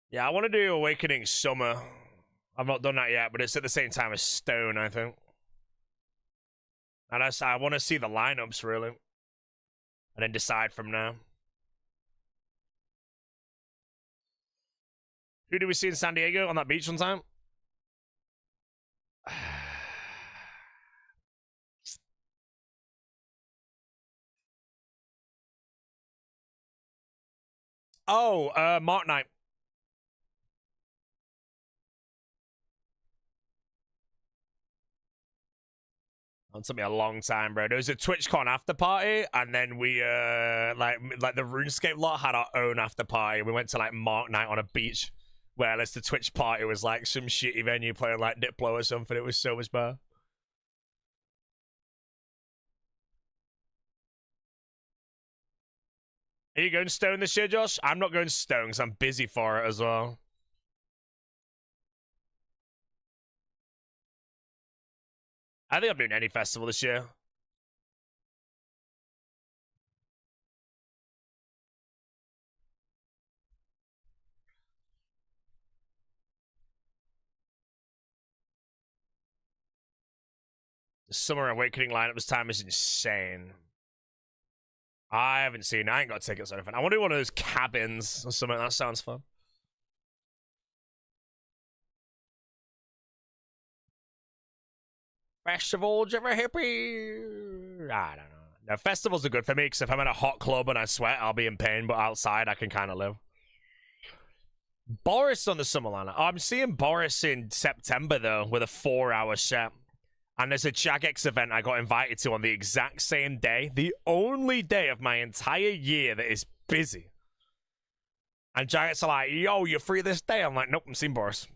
Yeah, I want to do Awakening Summer. I've not done that yet, but it's at the same time as Stone, I think. And I want to see the lineups, really. And then decide from now. Who did we see in San Diego on that beach one time? Oh, Mark Knight. It took me a long time, bro. There was a TwitchCon after party, and then we like the RuneScape lot had our own after party. We went to like Mark Knight on a beach, whereas the Twitch party was like some shitty venue playing like Diplo or something. It was so much better. Are you going Stone this year, Josh? I'm not going Stone because I'm busy for it as well. I think I'm doing any festival this year. The Summer Awakening lineup this time is insane. I haven't seen it. I ain't got tickets or anything. I want to do one of those cabins or something. That sounds fun. Festival, ever hippie? I don't know. No, festivals are good for me because if I'm in a hot club and I sweat, I'll be in pain. But outside, I can kind of live. Boris on the summer lineup. Oh, I'm seeing Boris in September though, with a 4-hour set. And there's a Jagex event I got invited to on the exact same day. The only day of my entire year that is busy. And Jagex are like, yo, you're free this day? I'm like, nope, I'm seeing Boris.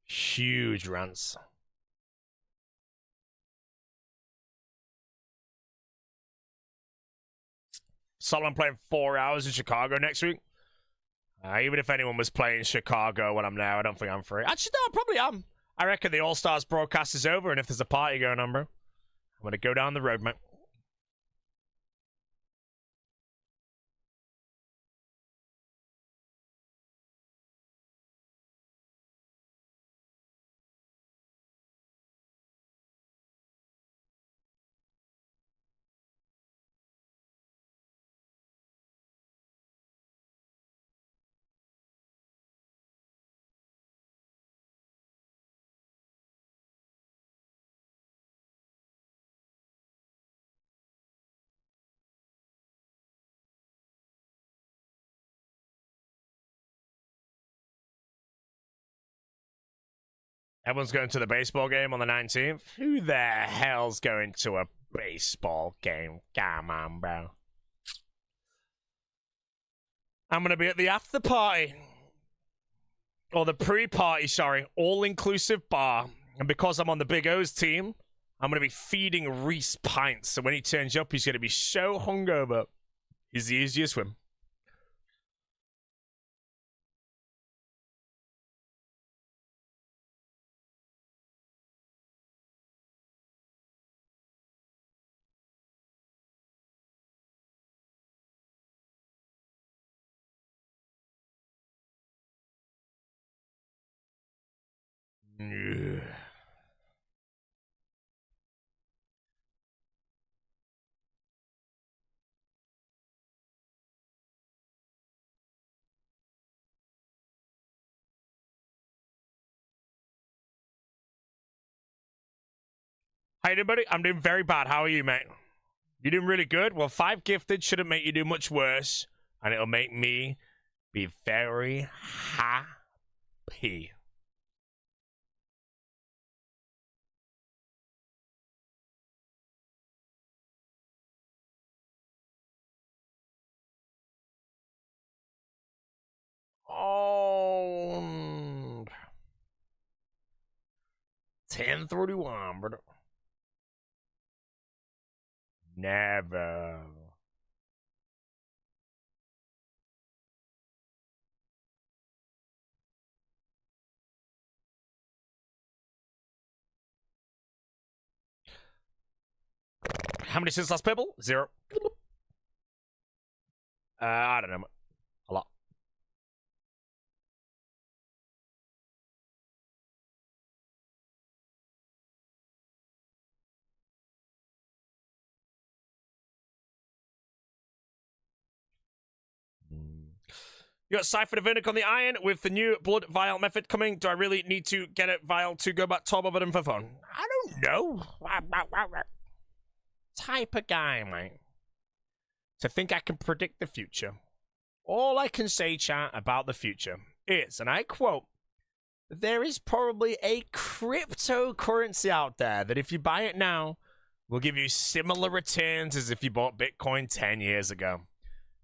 Huge rants. Solomon playing 4 hours in Chicago next week. Even if anyone was playing Chicago when I'm there, I don't think I'm free. Actually, no, I probably am. I reckon the All-Stars broadcast is over, and if there's a party going on, bro, I'm going to go down the road, mate. Everyone's going to the baseball game on the 19th. Who the hell's going to a baseball game? Come on, bro. I'm going to be at the after party. Or the pre-party, sorry. All-inclusive bar. And because I'm on the Big O's team, I'm going to be feeding Reese pints. So when he turns up, he's going to be so hungover. He's the easiest swim. Hi, everybody. I'm doing very bad. How are you, mate? You're doing really good? Well, 5 gifted shouldn't make you do much worse. And it'll make me be very happy. Oh, 1031, bro. Never. How many since last people? 0. I don't know. A lot. You got Cypher the Vernic on the iron with the new blood vial method coming. Do I really need to get a vial to go back top of it and for fun? I don't know. Type of guy, mate. To think I can predict the future. All I can say, chat, about the future is, and I quote, there is probably a cryptocurrency out there that if you buy it now, will give you similar returns as if you bought Bitcoin 10 years ago.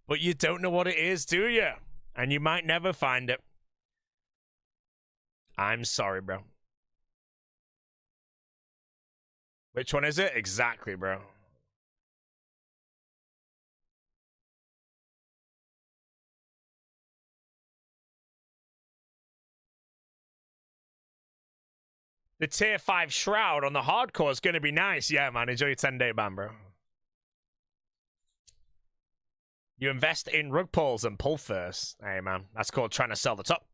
But you don't know what it is, do you? And you might never find it. I'm sorry, bro. Which one is it? Exactly, bro. The tier 5 shroud on the hardcore is going to be nice. Yeah, man. Enjoy your 10-day ban, bro. You invest in rug pulls and pull first. Hey, man. That's called trying to sell the top.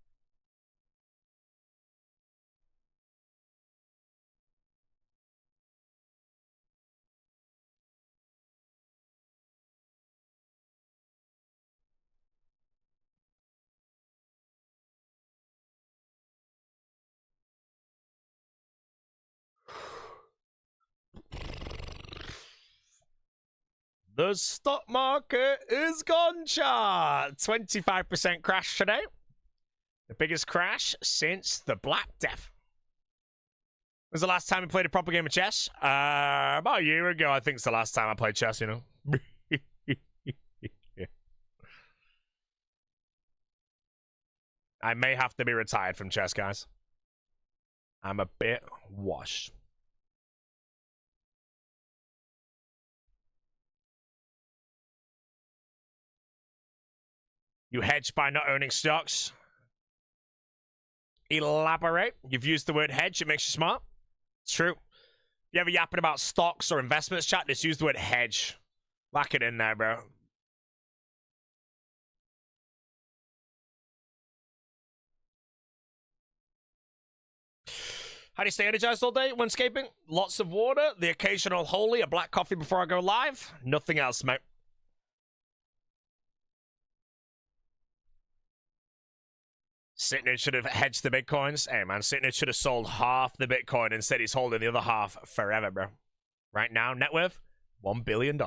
The stock market is gone, chat. 25% crash today. The biggest crash since the Black Death. When was the last time I played a proper game of chess? About a year ago, I think it's the last time I played chess, you know. I may have to be retired from chess, guys. I'm a bit washed. You hedge by not owning stocks. Elaborate. You've used the word hedge. It makes you smart. It's true. If you ever yapping about stocks or investments, chat, just use the word hedge. Lock it in there, bro. How do you stay energized all day when scaping? Lots of water, the occasional holy, a black coffee before I go live. Nothing else, mate. Sitnit should have hedged the bitcoins. Hey, man, Sitnit should have sold half the bitcoin and said he's holding the other half forever, bro. Right now, net worth, $1 billion.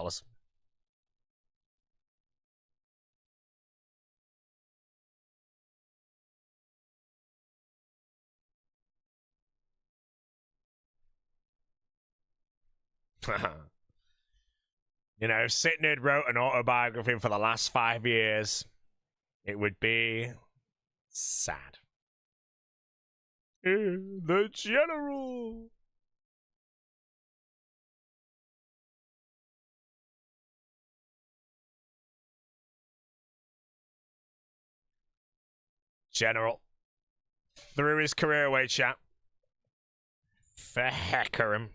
You know, if Sitnit wrote an autobiography for the last 5 years, it would be sad. The General. General. Threw his career away, chat. For Hcim.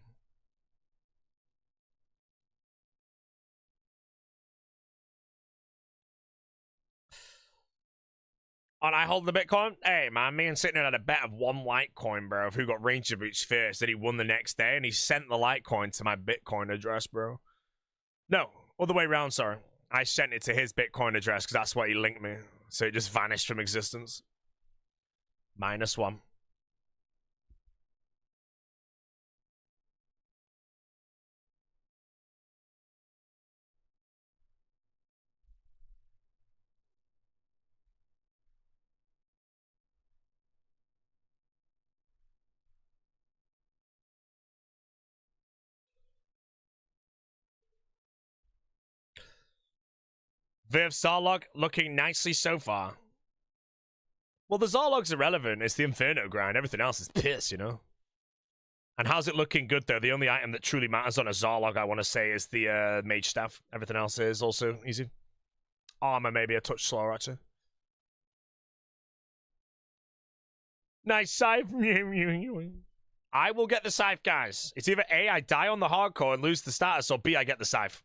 And I hold the Bitcoin. Hey, man, me and Sitnit had a bet of one Litecoin, bro, of who got Ranger Boots first. Then he won the next day, and he sent the Litecoin to my Bitcoin address, bro. No, other way around, sorry. I sent it to his Bitcoin address because that's what he linked me. So it just vanished from existence. -1. Viv Zarlog looking nicely so far. Well, the Zarlog's irrelevant. It's the Inferno grind. Everything else is piss, you know? And how's it looking good, though? The only item that truly matters on a Zarlog, I want to say, is the Mage Staff. Everything else is also easy. Armor maybe a touch slower, actually. Nice scythe. I will get the scythe, guys. It's either A, I die on the hardcore and lose the status, or B, I get the scythe.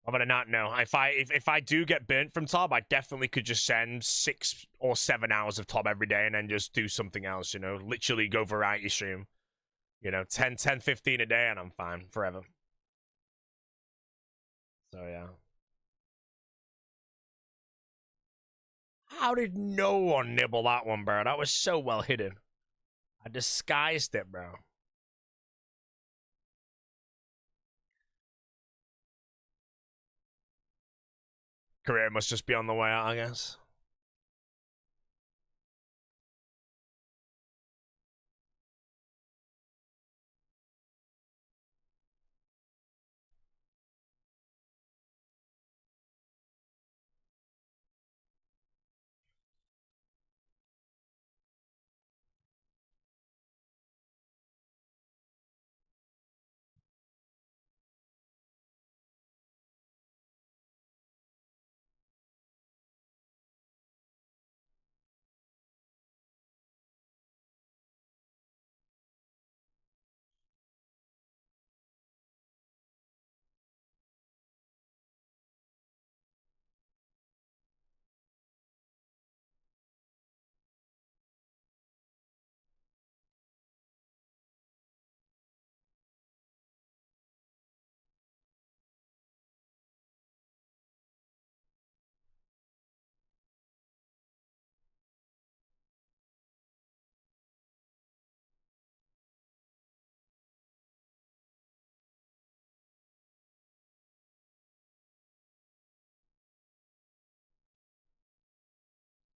I'm gonna not know. If I do get burnt from Tob, I definitely could just send 6 or 7 hours of Tob every day and then just do something else, you know? Literally go variety stream. You know, 10, 15 a day and I'm fine forever. So, yeah. How did no one nibble that one, bro? That was so well hidden. I disguised it, bro. Career must just be on the way out, I guess.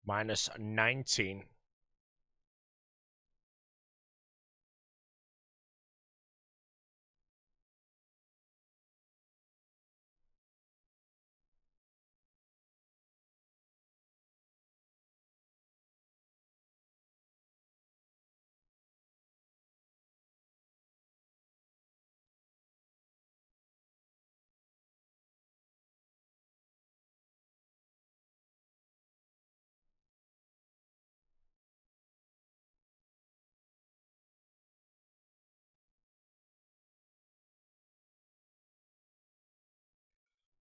-19.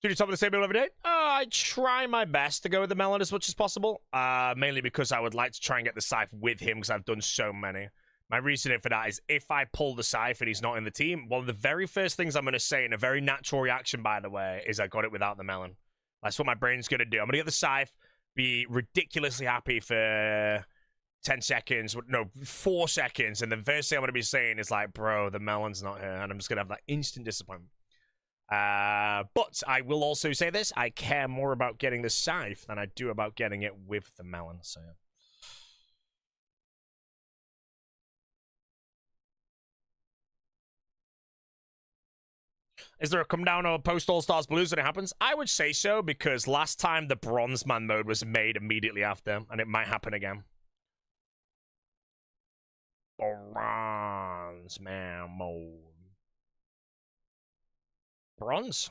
Do you top of the table every day? I try my best to go with the melon as much as possible. Mainly because I would like to try and get the scythe with him because I've done so many. My reasoning for that is if I pull the scythe and he's not in the team, one of the very first things I'm going to say in a very natural reaction, by the way, is I got it without the melon. That's what my brain's going to do. I'm going to get the scythe, be ridiculously happy for 10 seconds, no, 4 seconds, and the first thing I'm going to be saying is like, bro, the melon's not here, and I'm just going to have that instant disappointment. But I will also say this, I care more about getting the scythe than I do about getting it with the melon, so yeah. Is there a come down or post All-Stars Blues when it happens? I would say so, because last time the Bronze Man mode was made immediately after, and it might happen again. Bronze Man mode. Bronze?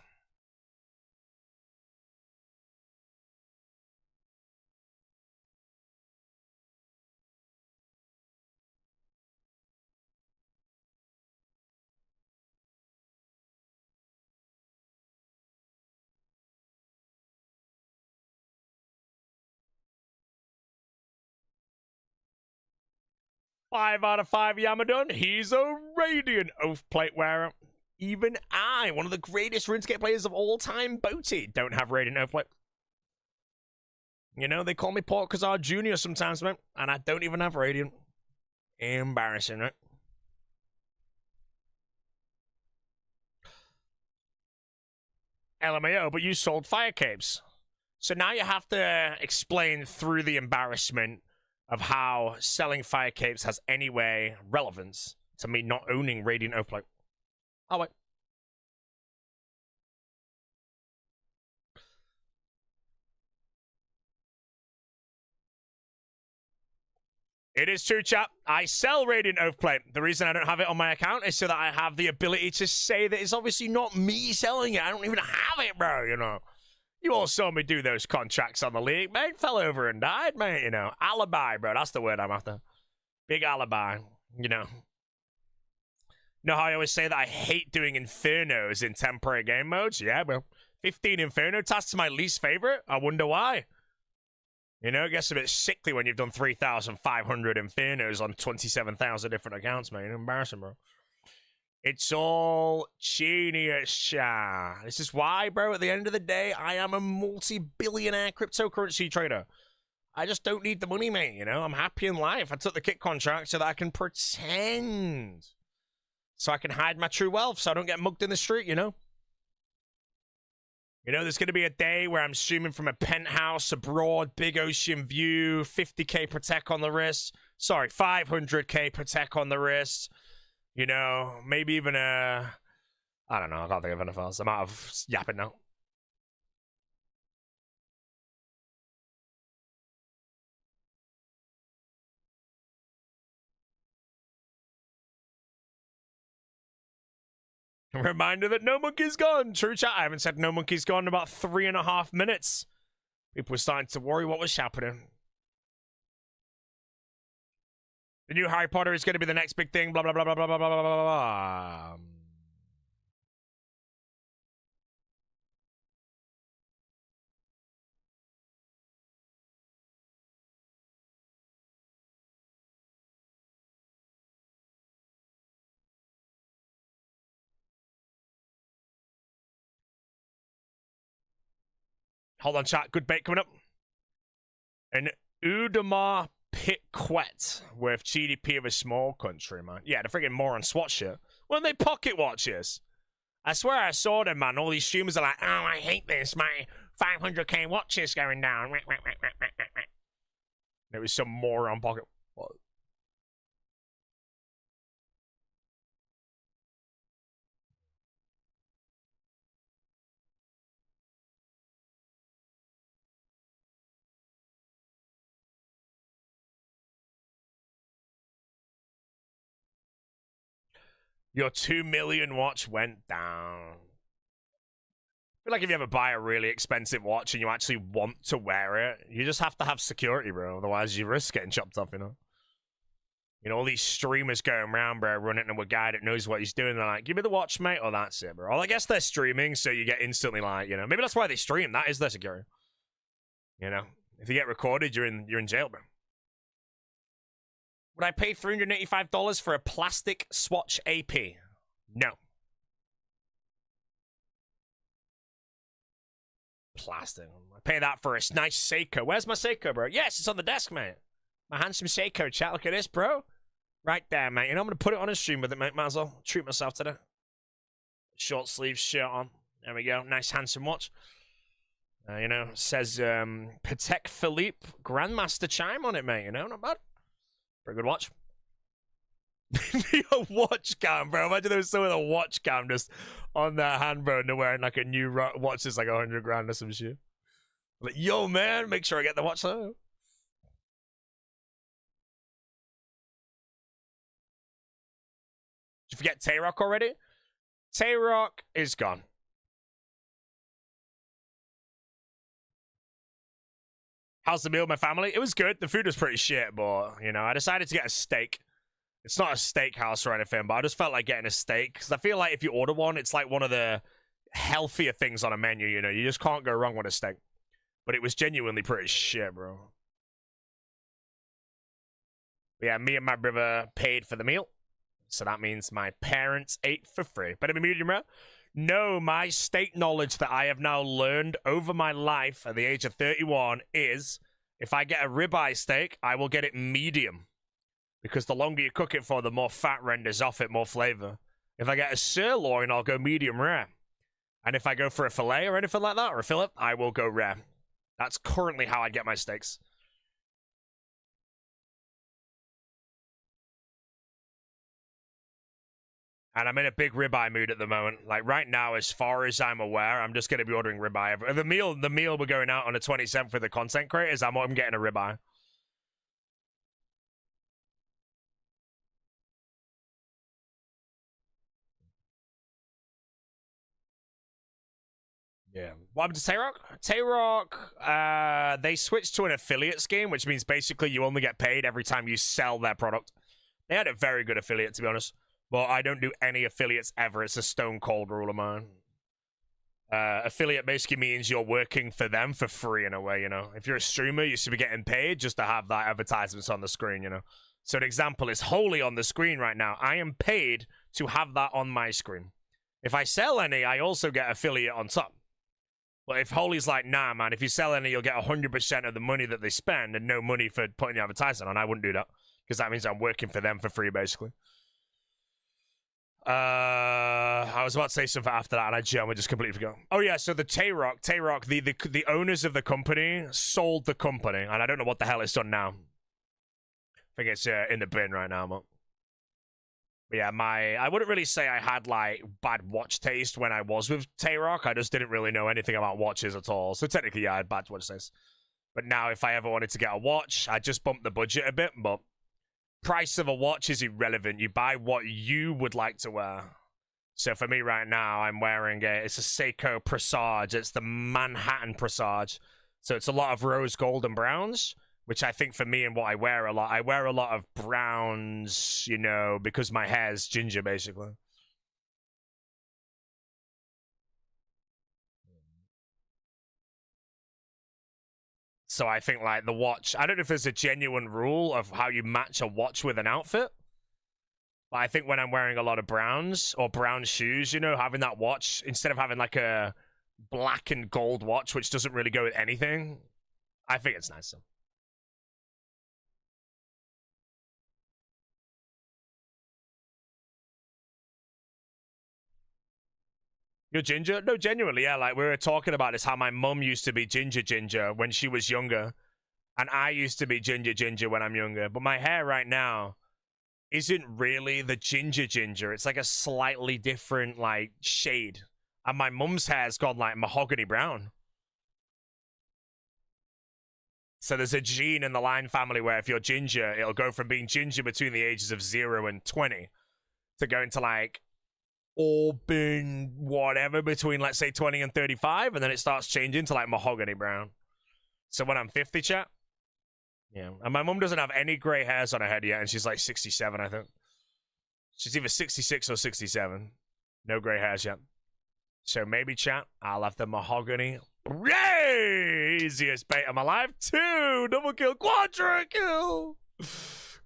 Five out of 5 Yamadon. He's a Radiant Oath Plate wearer. Even I, one of the greatest RuneScape players of all time, Boaty, don't have Radiant Oath Plate. You know, they call me Port Kazar Jr. sometimes, man, and I don't even have Radiant. Embarrassing, right? LMAO, but you sold fire capes. So now you have to explain through the embarrassment of how selling fire capes has any way relevance to me not owning Radiant Oath Plate. Oh, wait. It is true, chap. I sell Radiant Oath Plate. The reason I don't have it on my account is so that I have the ability to say that it's obviously not me selling it. I don't even have it, bro, you know. You all saw me do those contracts on the league, mate. Fell over and died, mate, you know. Alibi, bro. That's the word I'm after. Big alibi, you know. You know how I always say that I hate doing Infernos in temporary game modes? Yeah, bro. 15 Inferno tasks my least favorite. I wonder why. You know, it gets a bit sickly when you've done 3,500 Infernos on 27,000 different accounts, man. Embarrassing, bro. It's all genius, cha. This is why, bro, at the end of the day, I am a multi-billionaire cryptocurrency trader. I just don't need the money, mate, you know? I'm happy in life. I took the kit contract so that I can pretend. So I can hide my true wealth so I don't get mugged in the street, you know? You know, there's going to be a day where I'm streaming from a penthouse abroad, big ocean view, 50k Protect on the wrist. Sorry, 500k Protect on the wrist. You know, maybe even I don't know, I can't think of anything else. I'm out of yapping now. Reminder that No Monkey's gone. True chat, I haven't said No Monkey's gone in about 3.5 minutes. People were starting to worry what was happening. The new Harry Potter is going to be the next big thing, blah, blah, blah, blah, blah, blah, blah, blah, blah. Hold on, chat. Good bait coming up. An Udamar Pitquet with GDP of a small country, man. Yeah, the friggin' moron swatch shit. When they pocket watches. I swear I saw them, man. All these streamers are like, oh, I hate this. My 500k watches going down. There was some moron pocket. What? Your 2 million watch went down. I feel like if you ever buy a really expensive watch and you actually want to wear it, you just have to have security, bro. Otherwise, you risk getting chopped off, you know? You know, all these streamers going around, bro, running into a guy that knows what he's doing. They're like, give me the watch, mate. Oh, that's it, bro. Well, I guess they're streaming, so you get instantly like, you know, maybe that's why they stream. That is their security. You know, if you get recorded, you're in jail, bro. Would I pay $385 for a plastic Swatch AP? No. Plastic. I pay that for a nice Seiko. Where's my Seiko, bro? Yes, it's on the desk, mate. My handsome Seiko, chat. Look at this, bro. Right there, mate. You know, I'm going to put it on a stream with it, mate. Might as well treat myself today. Short sleeve shirt on. There we go. Nice, handsome watch. You know, says Patek Philippe Grandmaster chime on it, mate. You know, not bad. Pretty good watch. A watch cam, bro. Imagine there was someone with a watch cam just on their hand, bro, and they're wearing like a new watch that's like 100 grand or some shit. Like, yo, man, make sure I get the watch though. Did you forget Tay-Rock already? Tay-Rock is gone. How's the meal with my family? It was good. The food was pretty shit, but, you know, I decided to get a steak. It's not a steakhouse or anything, but I just felt like getting a steak. Because I feel like if you order one, it's like one of the healthier things on a menu, you know? You just can't go wrong with a steak. But it was genuinely pretty shit, bro. But yeah, me and my brother paid for the meal. So that means my parents ate for free. Better be medium rare? No, my steak knowledge that I have now learned over my life at the age of 31 is if I get a ribeye steak, I will get it medium. Because the longer you cook it for, the more fat renders off it, more flavor. If I get a sirloin, I'll go medium rare. And if I go for a fillet or anything like that, or a fillet, I will go rare. That's currently how I get my steaks. And I'm in a big ribeye mood at the moment. Like right now, as far as I'm aware, I'm just going to be ordering ribeye. The meal we're going out on the 27th for the content creators. I'm getting a ribeye. Yeah. What happened to Tay-Rock? Tay-Rock, they switched to an affiliate scheme, which means basically you only get paid every time you sell their product. They had a very good affiliate, to be honest. But I don't do any affiliates ever. It's a stone cold rule of mine. Affiliate basically means you're working for them for free in a way, you know. If you're a streamer, you should be getting paid just to have that advertisements on the screen, you know. So an example is Holy on the screen right now. I am paid to have that on my screen. If I sell any, I also get affiliate on top. But if Holy's like, nah, man, if you sell any, you'll get 100% of the money that they spend and no money for putting the advertisement on, I wouldn't do that. Because that means I'm working for them for free, basically. I was about to say something after that, and I just completely forgot. Oh yeah, so the Tay-Rock, the owners of the company sold the company, and I don't know what the hell it's done now. I think it's in the bin right now, but yeah, I wouldn't really say I had like bad watch taste when I was with Tay-Rock. I just didn't really know anything about watches at all. So technically, yeah, I had bad watch taste. But now, if I ever wanted to get a watch, I just bumped the budget a bit, but price of a watch is irrelevant. You buy what you would like to wear. So for me right now, I'm wearing it's a Seiko Presage. It's the Manhattan Presage. So it's a lot of rose gold and browns, which I think for me and what I wear a lot. I wear a lot of browns, you know, because my hair's ginger, basically. So I think, like, the watch... I don't know if there's a genuine rule of how you match a watch with an outfit. But I think when I'm wearing a lot of browns or brown shoes, you know, having that watch, instead of having, like, a black and gold watch, which doesn't really go with anything, I think it's nicer. You're ginger? No, genuinely, yeah. Like, we were talking about this, how my mum used to be ginger when she was younger. And I used to be ginger when I'm younger. But my hair right now isn't really the ginger. It's like a slightly different, like, shade. And my mum's hair's gone, like, mahogany brown. So there's a gene in the line family where if you're ginger, it'll go from being ginger between the ages of 0 and 20 to going to, like, auburn whatever between, let's say, 20 and 35, and then it starts changing to like mahogany brown. So when I'm 50, chat, Yeah, and my mum doesn't have any grey hairs on her head yet, and she's like 67, I think. She's either 66 or 67. No grey hairs yet. So maybe, chat, I'll have the mahogany. Yay! Easiest bait of my life. 2! Double kill. Quadra kill!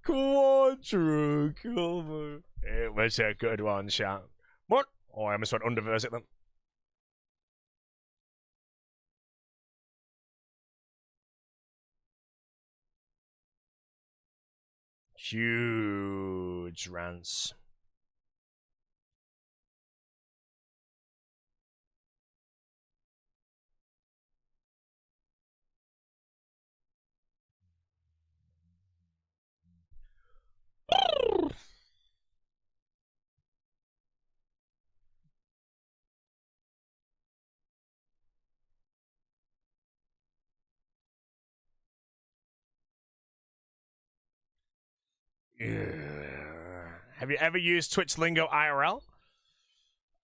Quadra kill. It was a good one, chat. What? Oh, I almost went underverse it then. Huge rants. Have you ever used Twitch lingo IRL?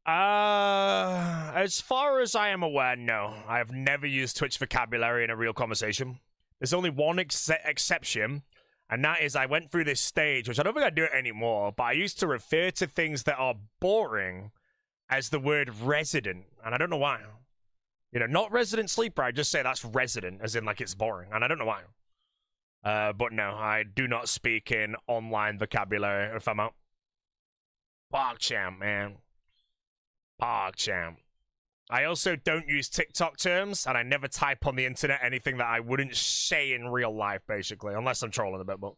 As far as I am aware, no. I have never used Twitch vocabulary in a real conversation. There's only one exception, and that is I went through this stage, which I don't think I do it anymore, but I used to refer to things that are boring as the word resident, and I don't know why. You know, not resident sleeper, I just say that's resident, as in like it's boring, and I don't know why. But no, I do not speak in online vocabulary if I'm out. PogChamp, man. PogChamp. I also don't use TikTok terms, and I never type on the internet anything that I wouldn't say in real life, basically, unless I'm trolling a bit, but,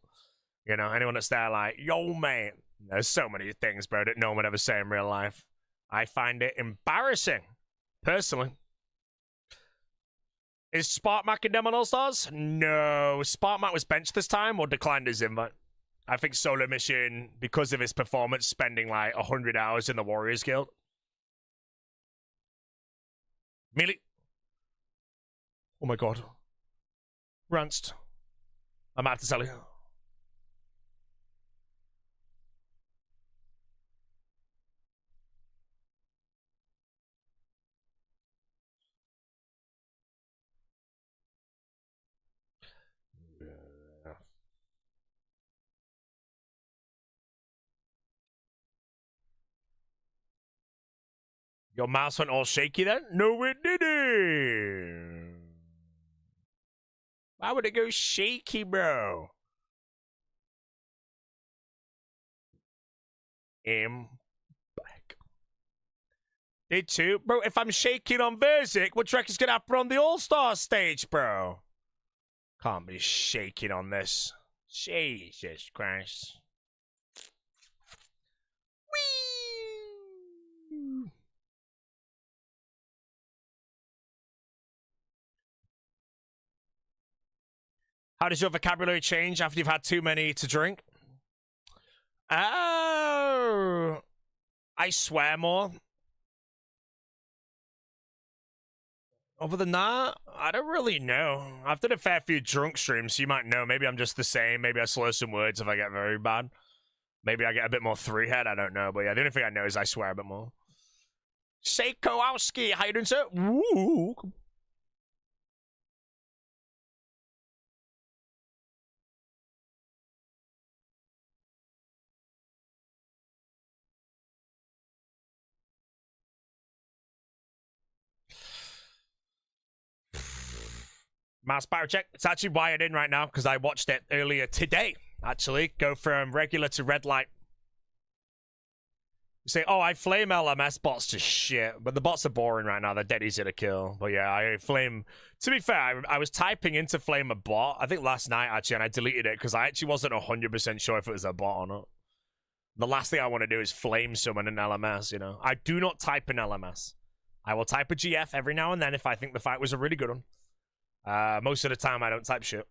you know, anyone that's there like, yo, man, there's so many things, bro, that no one would ever say in real life. I find it embarrassing, personally. Is Sparkmac in Demon All-Stars? No, Sparkmac was benched this time or declined his invite. I think Solo Mission, because of his performance, spending like 100 hours in the Warriors Guild. Melee. Oh my god. Ranced. I'm out to tell you. Your mouse went all shaky then? No, it didn't. Why would it go shaky, bro? Back. Did too? Bro, if I'm shaking on Verzik, what track is gonna happen on the All-Star stage, bro? Can't be shaking on this. Jesus Christ. Whee! How does your vocabulary change after you've had too many to drink? Oh, I swear more. Other than that, I don't really know. I've done a fair few drunk streams, so you might know. Maybe I'm just the same. Maybe I slur some words if I get very bad. Maybe I get a bit more three-head, I don't know. But yeah, the only thing I know is I swear a bit more. Seikowski, how you doing, sir? Woo! Mouse battery check. It's actually wired in right now because I watched it earlier today, actually. Go from regular to red light. You say, oh, I flame LMS bots to shit, but the bots are boring right now. They're dead easy to kill. But yeah, I flame... To be fair, I was typing into flame a bot, I think last night, actually, and I deleted it because I actually wasn't 100% sure if it was a bot or not. The last thing I want to do is flame someone in LMS, you know. I do not type in LMS. I will type a GF every now and then if I think the fight was a really good one. Most of the time, I don't type shit.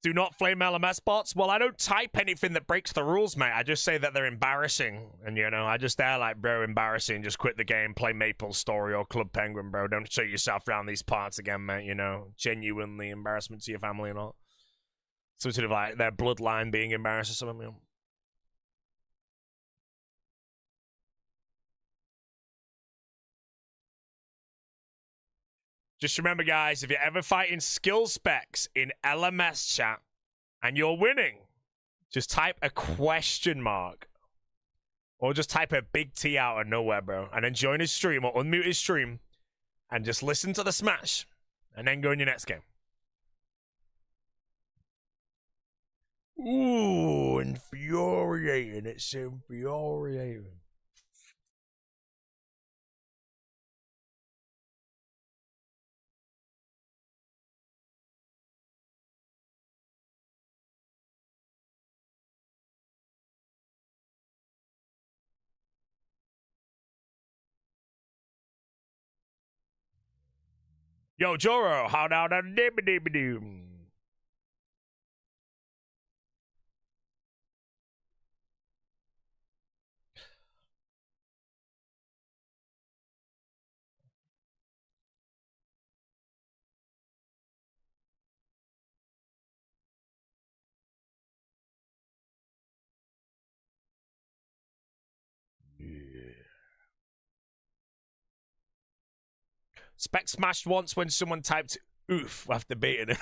Do not flame LMS bots. Well, I don't type anything that breaks the rules, mate. I just say that they're embarrassing. And, you know, I just they're like, bro, embarrassing. Just quit the game, play Maple Story or Club Penguin, bro. Don't show yourself around these parts again, mate. You know, genuinely embarrassment to your family and all. So sort of like their bloodline being embarrassed or something, you know. Just remember, guys, if you're ever fighting skill specs in LMS chat and you're winning, just type a question mark. Or just type a big T out of nowhere, bro. And then join his stream or unmute his stream and just listen to the smash. And then go in your next game. Ooh, infuriating. It's infuriating. Yo, Joro, how down that dibby. Spec smashed once when someone typed oof after beating it.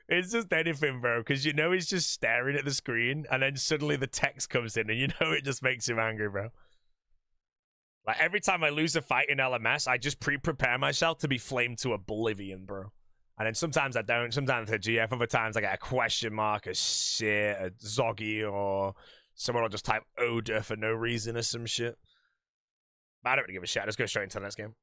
It's just anything, bro, because you know he's just staring at the screen, and then suddenly the text comes in, and you know it just makes him angry, bro. Like, every time I lose a fight in LMS, I just pre-prepare myself to be flamed to oblivion, bro. And then sometimes I don't. Sometimes I GF. Other times I get a question mark, a shit, a zoggy, or someone will just type Oda for no reason or some shit. But I don't really give a shit. Let's go straight into the next game.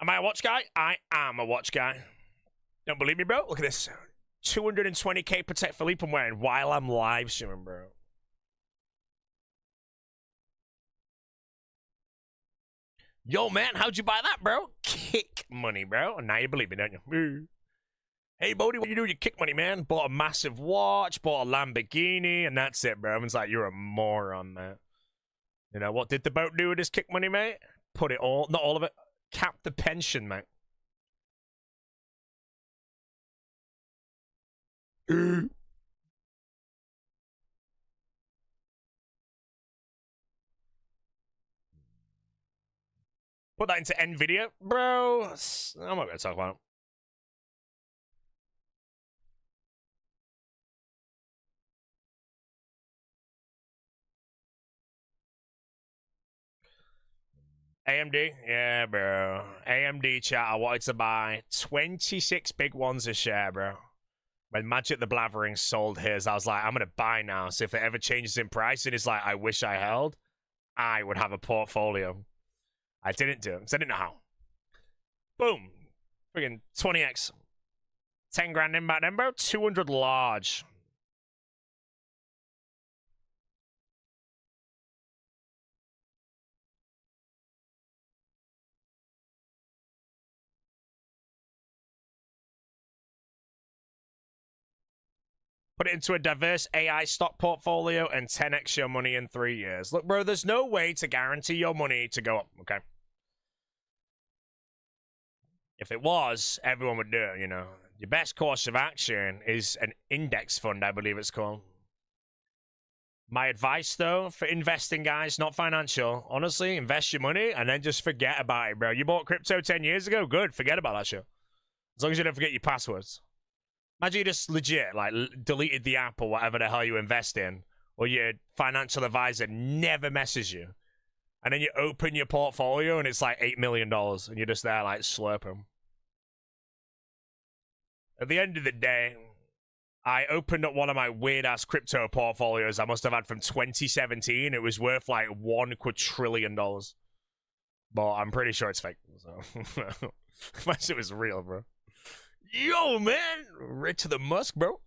Am I a watch guy? I am a watch guy. Don't believe me, bro? Look at this. 220k Protect Philippe I'm wearing while I'm live streaming, bro. Yo, man, how'd you buy that, bro? Kick money, bro. And now you believe me, don't you? Hey, Bodie, what you do with your kick money, man? Bought a massive watch, bought a Lamborghini, and that's it, bro. Everyone's like, you're a moron, man. You know, what did the boat do with his kick money, mate? Put it all, not all of it, cap the pension, mate. Put that into NVIDIA, bro. I'm not going to talk about it. AMD? Yeah, bro. AMD chat, I wanted to buy 26 big ones a share, bro. When Magic the Blathering sold his, I was like, I'm going to buy now. So if it ever changes in price and it's like, I wish I held, I would have a portfolio. I didn't do it, because I didn't know how. Boom. Friggin' 20x. 10 grand in back then, bro. 200 large. Put it into a diverse AI stock portfolio and 10x your money in 3 years. Look, bro, there's no way to guarantee your money to go up, okay? If it was, everyone would do it, you know. Your best course of action is an index fund, I believe it's called. My advice, though, for investing, guys, not financial. Honestly, invest your money and then just forget about it, bro. You bought crypto 10 years ago? Good, forget about that shit. As long as you don't forget your passwords. Imagine you just legit, like, deleted the app or whatever the hell you invest in, or your financial advisor never messes you. And then you open your portfolio and it's like $8 million, and you're just there, like, slurping. At the end of the day, I opened up one of my weird-ass crypto portfolios I must have had from 2017. It was worth, like, $1 quadrillion. But I'm pretty sure it's fake, so... Unless it was real, bro. Yo, man! Right to the Musk, bro.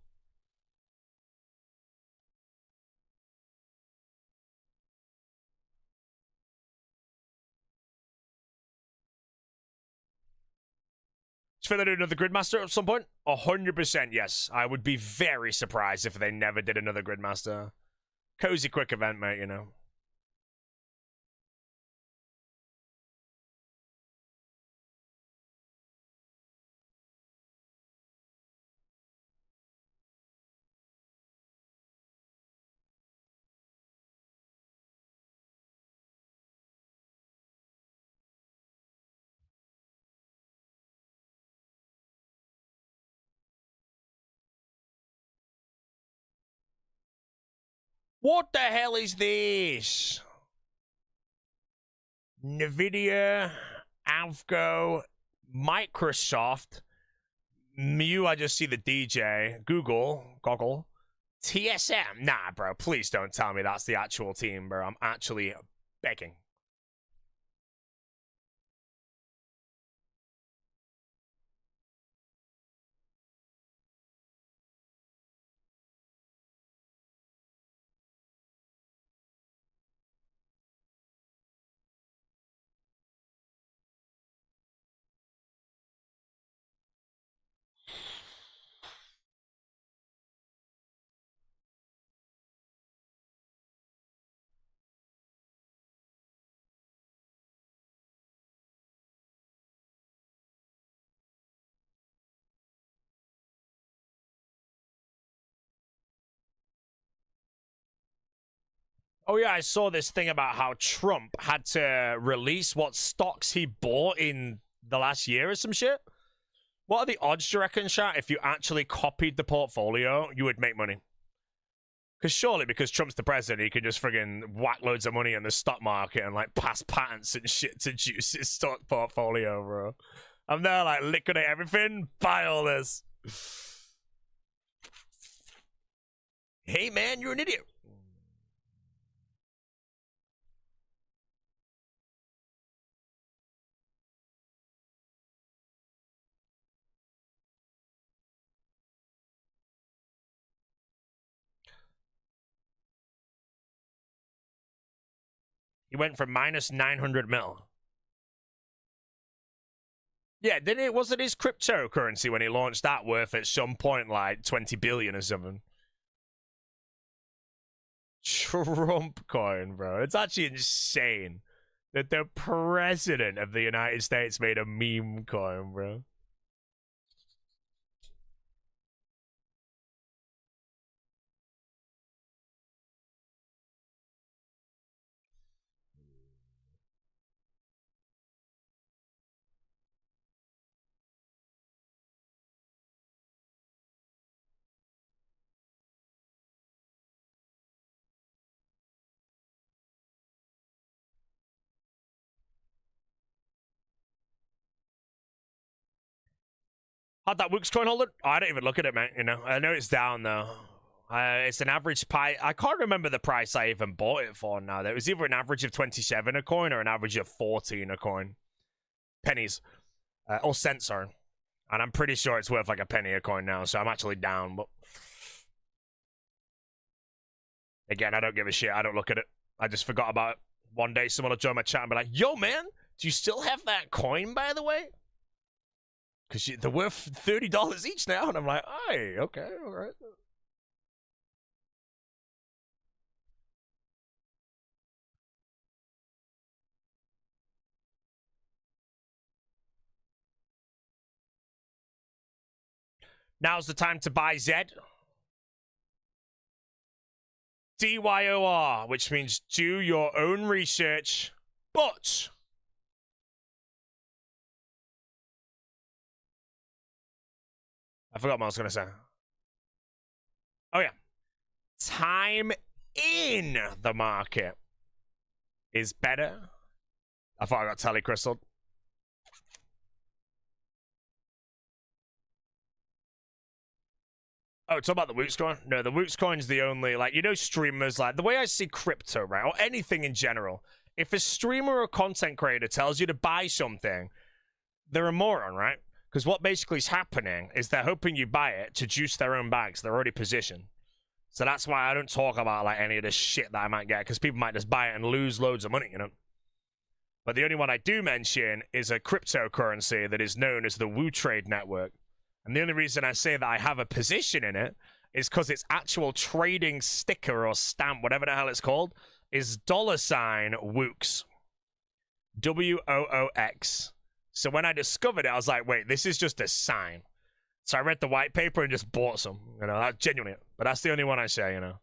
Should they do another Gridmaster at some point? 100% yes. I would be very surprised if they never did another Gridmaster. Cozy quick event, mate, you know. What the hell is this? Nvidia, Avgo, Microsoft, Mew, I just see the DJ, Goggle, TSM. Nah, bro, please don't tell me that's the actual team, bro. I'm actually begging. Oh yeah, I saw this thing about how Trump had to release what stocks he bought in the last year or some shit. What are the odds, do you reckon, chat, if you actually copied the portfolio, you would make money? Because surely, because Trump's the president, he could just friggin' whack loads of money in the stock market and, like, pass patents and shit to juice his stock portfolio, bro. I'm there, like, liquidate everything, buy all this. Hey, man, you're an idiot. He went from minus 900 mil. Yeah, then it wasn't his cryptocurrency when he launched that worth at some point like 20 billion or something. Trump coin, bro. It's actually insane that the president of the United States made a meme coin, bro. How'd that Wooks coin hold it? Oh, I don't even look at it, man. You know, I know it's down though. It's an average pie. I can't remember the price I even bought it for now. It was either an average of 27 a coin or an average of 14 a coin. Pennies. Or cents, sorry. And I'm pretty sure it's worth like a penny a coin now, so I'm actually down. But again, I don't give a shit. I don't look at it. I just forgot about it. One day someone will join my chat and be like, yo, man, do you still have that coin, by the way? Because they're worth $30 each now. And I'm like, hey, okay, all right. Now's the time to buy Zed. DYOR, which means do your own research, but I forgot what I was going to say. Oh, yeah. Time in the market is better. I thought I got telecrystal. Oh, talk about the Woots coin? No, the Woots coin's the only, like, you know, streamers, like, the way I see crypto, right, or anything in general, if a streamer or content creator tells you to buy something, they're a moron, right? Because what basically is happening is they're hoping you buy it to juice their own bags. They're already positioned. So that's why I don't talk about, like, any of this shit that I might get, because people might just buy it and lose loads of money, you know? But the only one I do mention is a cryptocurrency that is known as the Woo Trade Network. And the only reason I say that I have a position in it is because its actual trading sticker or stamp, whatever the hell it's called, is $Woox. WOOX. So when I discovered it, I was like, wait, this is just a sign. So I read the white paper and just bought some. You know, that's genuinely. But that's the only one I say, you know.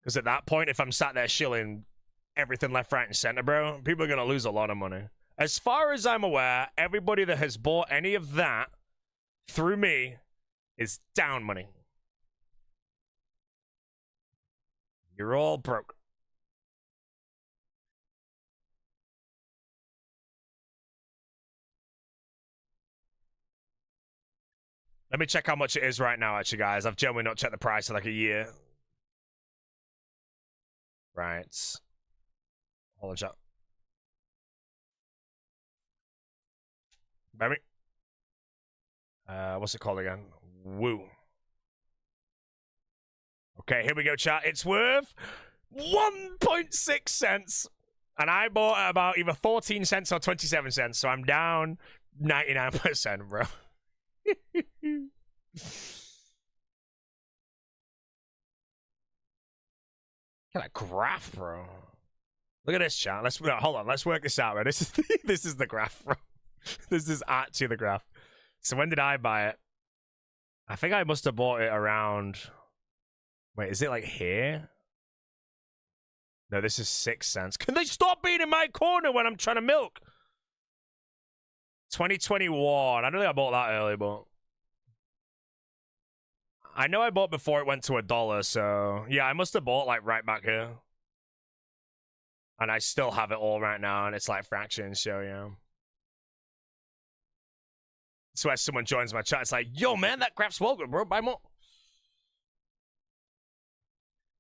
Because at that point, if I'm sat there shilling everything left, right, and center, bro, people are going to lose a lot of money. As far as I'm aware, everybody that has bought any of that through me is down money. You're all broke. Let me check how much it is right now, actually, guys. I've generally not checked the price in like a year. Right. Hold on, chat. Baby. What's it called again? Woo. Okay, here we go, chat. It's worth 1.6 cents. And I bought at about either 14 cents or 27 cents. So I'm down 99%, bro. Look at that graph, bro. Look at this, chat. Hold on. Let's work this out, bro. This is the graph, bro. This is actually the graph. So when did I buy it? I think I must have bought it around... Wait, is it like here? No, this is 6 cents. Can they stop being in my corner when I'm trying to milk? 2021. I don't think I bought that early, but... I know I bought before it went to $1, so... Yeah, I must have bought, like, right back here. And I still have it all right now, and it's, like, fractions, so, yeah. So as someone joins my chat, it's like, yo, man, that graph's well good, bro. Buy more.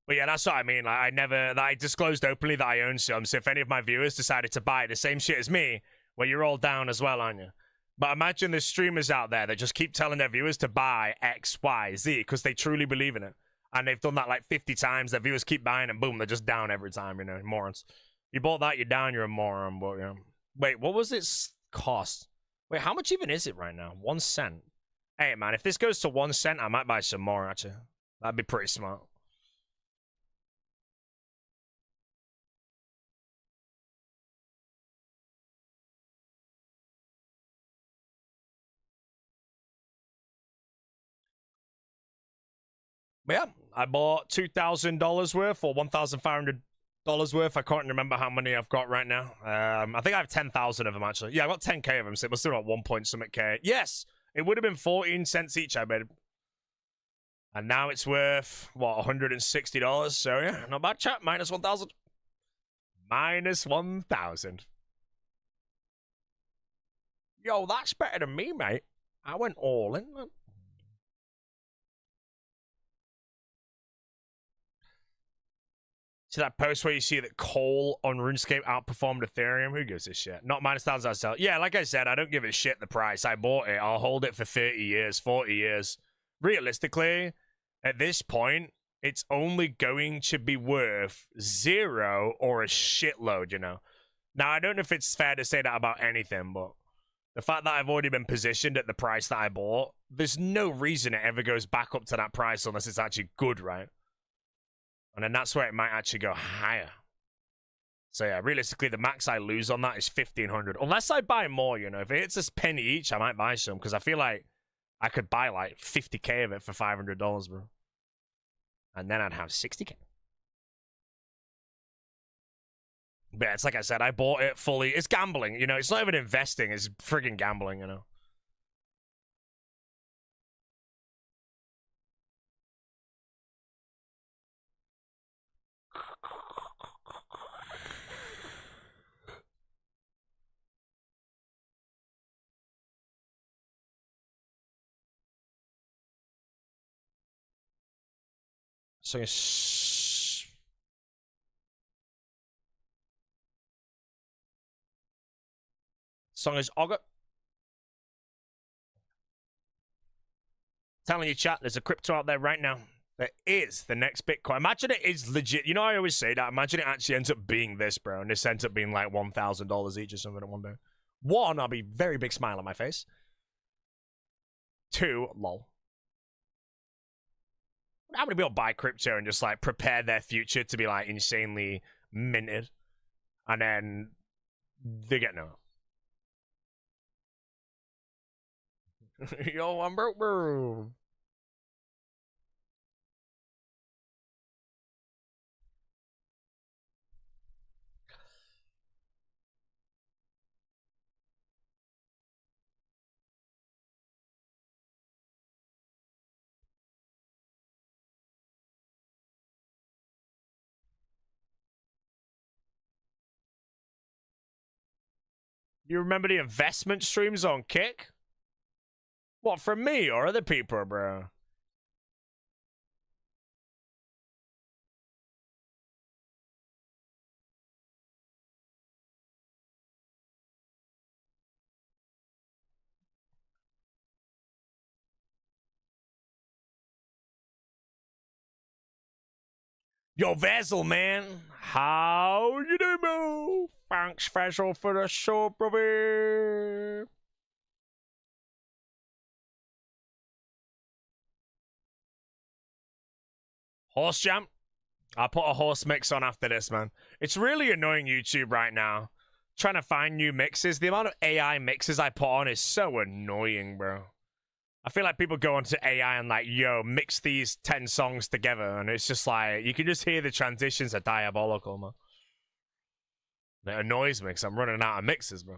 But yeah, that's what I mean. Like, I disclosed openly that I own some. So if any of my viewers decided to buy the same shit as me, well, you're all down as well, aren't you? But imagine there's streamers out there that just keep telling their viewers to buy X, Y, Z because they truly believe in it. And they've done that like 50 times. Their viewers keep buying and boom, they're just down every time, you know, morons. You bought that, you're down, you're a moron. But yeah. Wait, what was its cost? Wait, how much even is it right now? 1 cent. Hey, man, if this goes to 1 cent, I might buy some more, actually. That'd be pretty smart. Yeah, I bought $2,000 worth or $1,500 worth. I can't remember how many I've got right now. I think I have 10,000 of them, actually. Yeah, I got 10k of them, so it must have got 1 point something k. Yes, it would have been 14 cents each, I bet. And now it's worth, what, $160? So, yeah, not bad, chat. Minus 1,000. Minus 1,000. Yo, that's better than me, mate. I went all in. See that post where you see that coal on RuneScape outperformed Ethereum? Who gives a shit? Not minus 1,000 I sell. Yeah, like I said, I don't give a shit the price. I bought it. I'll hold it for 30 years, 40 years. Realistically, at this point, it's only going to be worth 0 or a shitload, you know? Now, I don't know if it's fair to say that about anything, but the fact that I've already been positioned at the price that I bought, there's no reason it ever goes back up to that price unless it's actually good, right? And then that's where it might actually go higher. So yeah, realistically, the max I lose on that is 1,500. Unless I buy more, you know. If it hits a penny each, I might buy some. Because I feel like I could buy like 50k of it for $500, bro. And then I'd have 60k. But yeah, it's like I said, I bought it fully. It's gambling, you know. It's not even investing. It's friggin' gambling, you know. So song is Ogre. Telling you, chat, there's a crypto out there right now. That is the next Bitcoin. Imagine it is legit. You know, I always say that. Imagine it actually ends up being this, bro. And this ends up being like $1,000 each or something at one day. One, I'll be very big smile on my face. Two, lol. How many people buy crypto and just like prepare their future to be like insanely minted? And then they get no. Yo, I'm broke, bro. You remember the investment streams on Kick? What, from me or other people, bro? Yo, Vassal, man. How you doing, bro? Thanks, Vassal, for the show, brother. Horse jump? I'll put a horse mix on after this, man. It's really annoying YouTube right now. Trying to find new mixes. The amount of AI mixes I put on is so annoying, bro. I feel like people go onto AI and like, yo, mix these 10 songs together, and it's just like, you can just hear the transitions are diabolical, man. It annoys me because I'm running out of mixes, bro.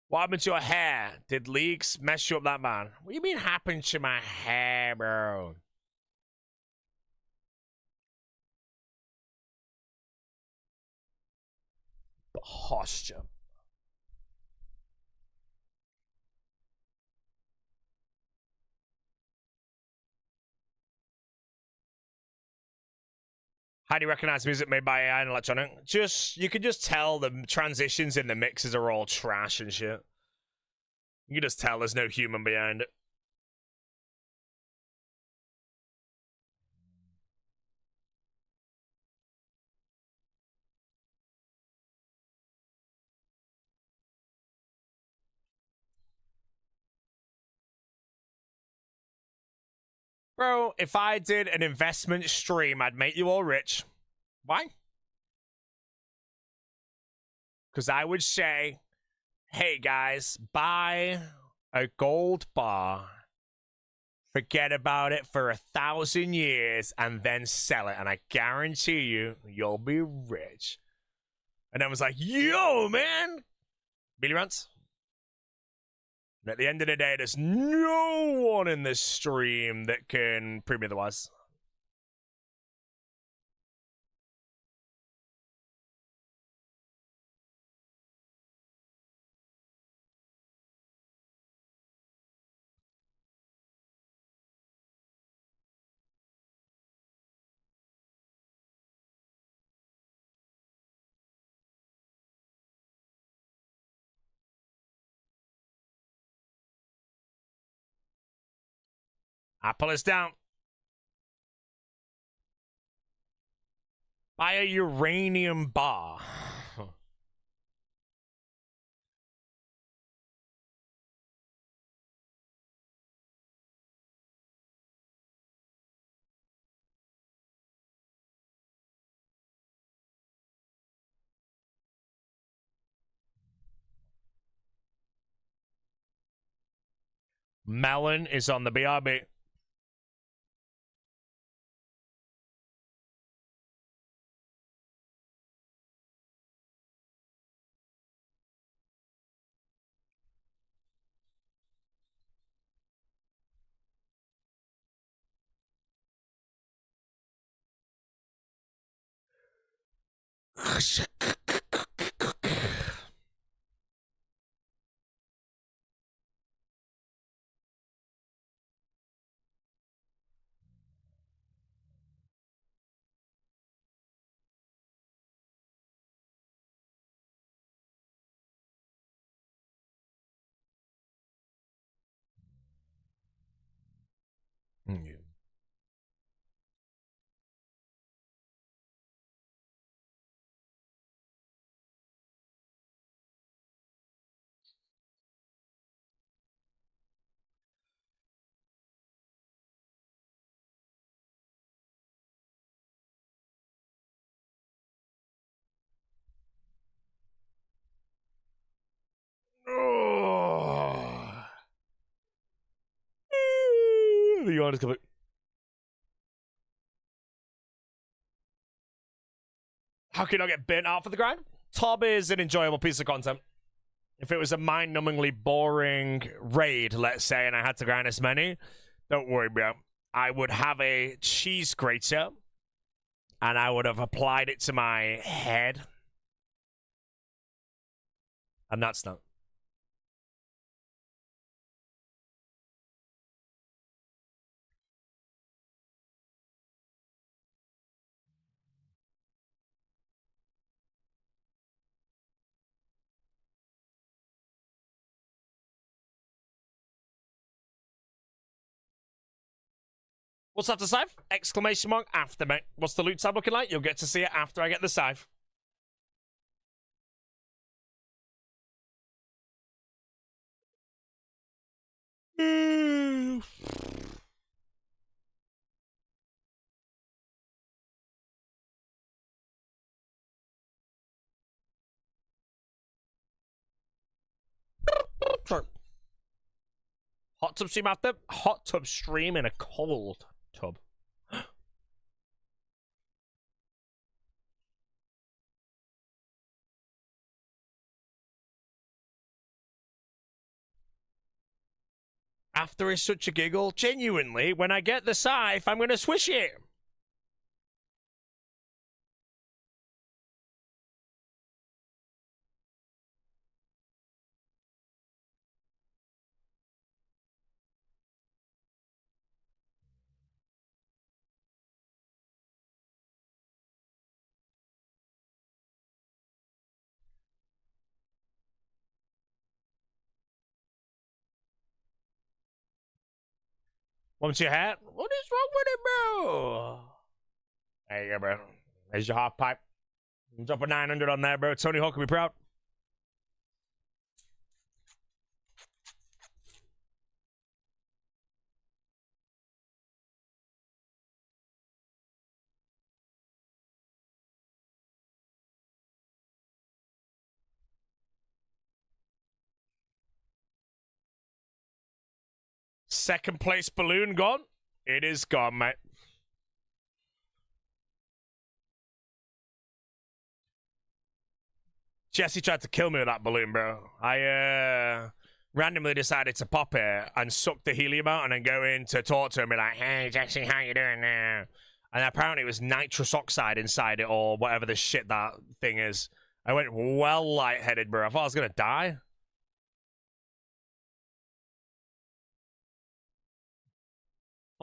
What happened to your hair? Did leaks mess you up that man? What do you mean happened to my hair, bro? Posture. How do you recognize music made by AI and electronic? You can just tell the transitions in the mixes are all trash and shit. You can just tell there's no human behind it. Bro, if I did an investment stream, I'd make you all rich. Why? Because I would say, hey guys, buy a gold bar, forget about it for 1,000 years, and then sell it. And I guarantee you, you'll be rich. And I was like, yo, man. Billy Rants. And at the end of the day, there's no one in this stream that can prove me otherwise. Apple is down. Buy a uranium bar. Melon is on the BRB. Oh. The yawn is coming. How can I get burnt out for the grind? Tob is an enjoyable piece of content. If it was a mind-numbingly boring raid, let's say, and I had to grind as many, don't worry, bro. I would have a cheese grater, and I would have applied it to my head. And that's not. What's after scythe? Exclamation mark after, mate. What's the loot tab looking like? You'll get to see it after I get the scythe. Hot tub stream after? Hot tub stream in a cold tub. After is such a giggle. Genuinely, when I get the scythe, I'm going to swish it. Want your hat? What is wrong with it, bro? There you go, bro. There's your half pipe. Drop a 900 on there, bro. Tony Hawk will be proud. Second place balloon gone? It is gone, mate. Jesse tried to kill me with that balloon, bro. I randomly decided to pop it and suck the helium out and then go in to talk to him and be like, hey, Jesse, how you doing now? And apparently it was nitrous oxide inside it or whatever the shit that thing is. I went well lightheaded, bro. I thought I was going to die.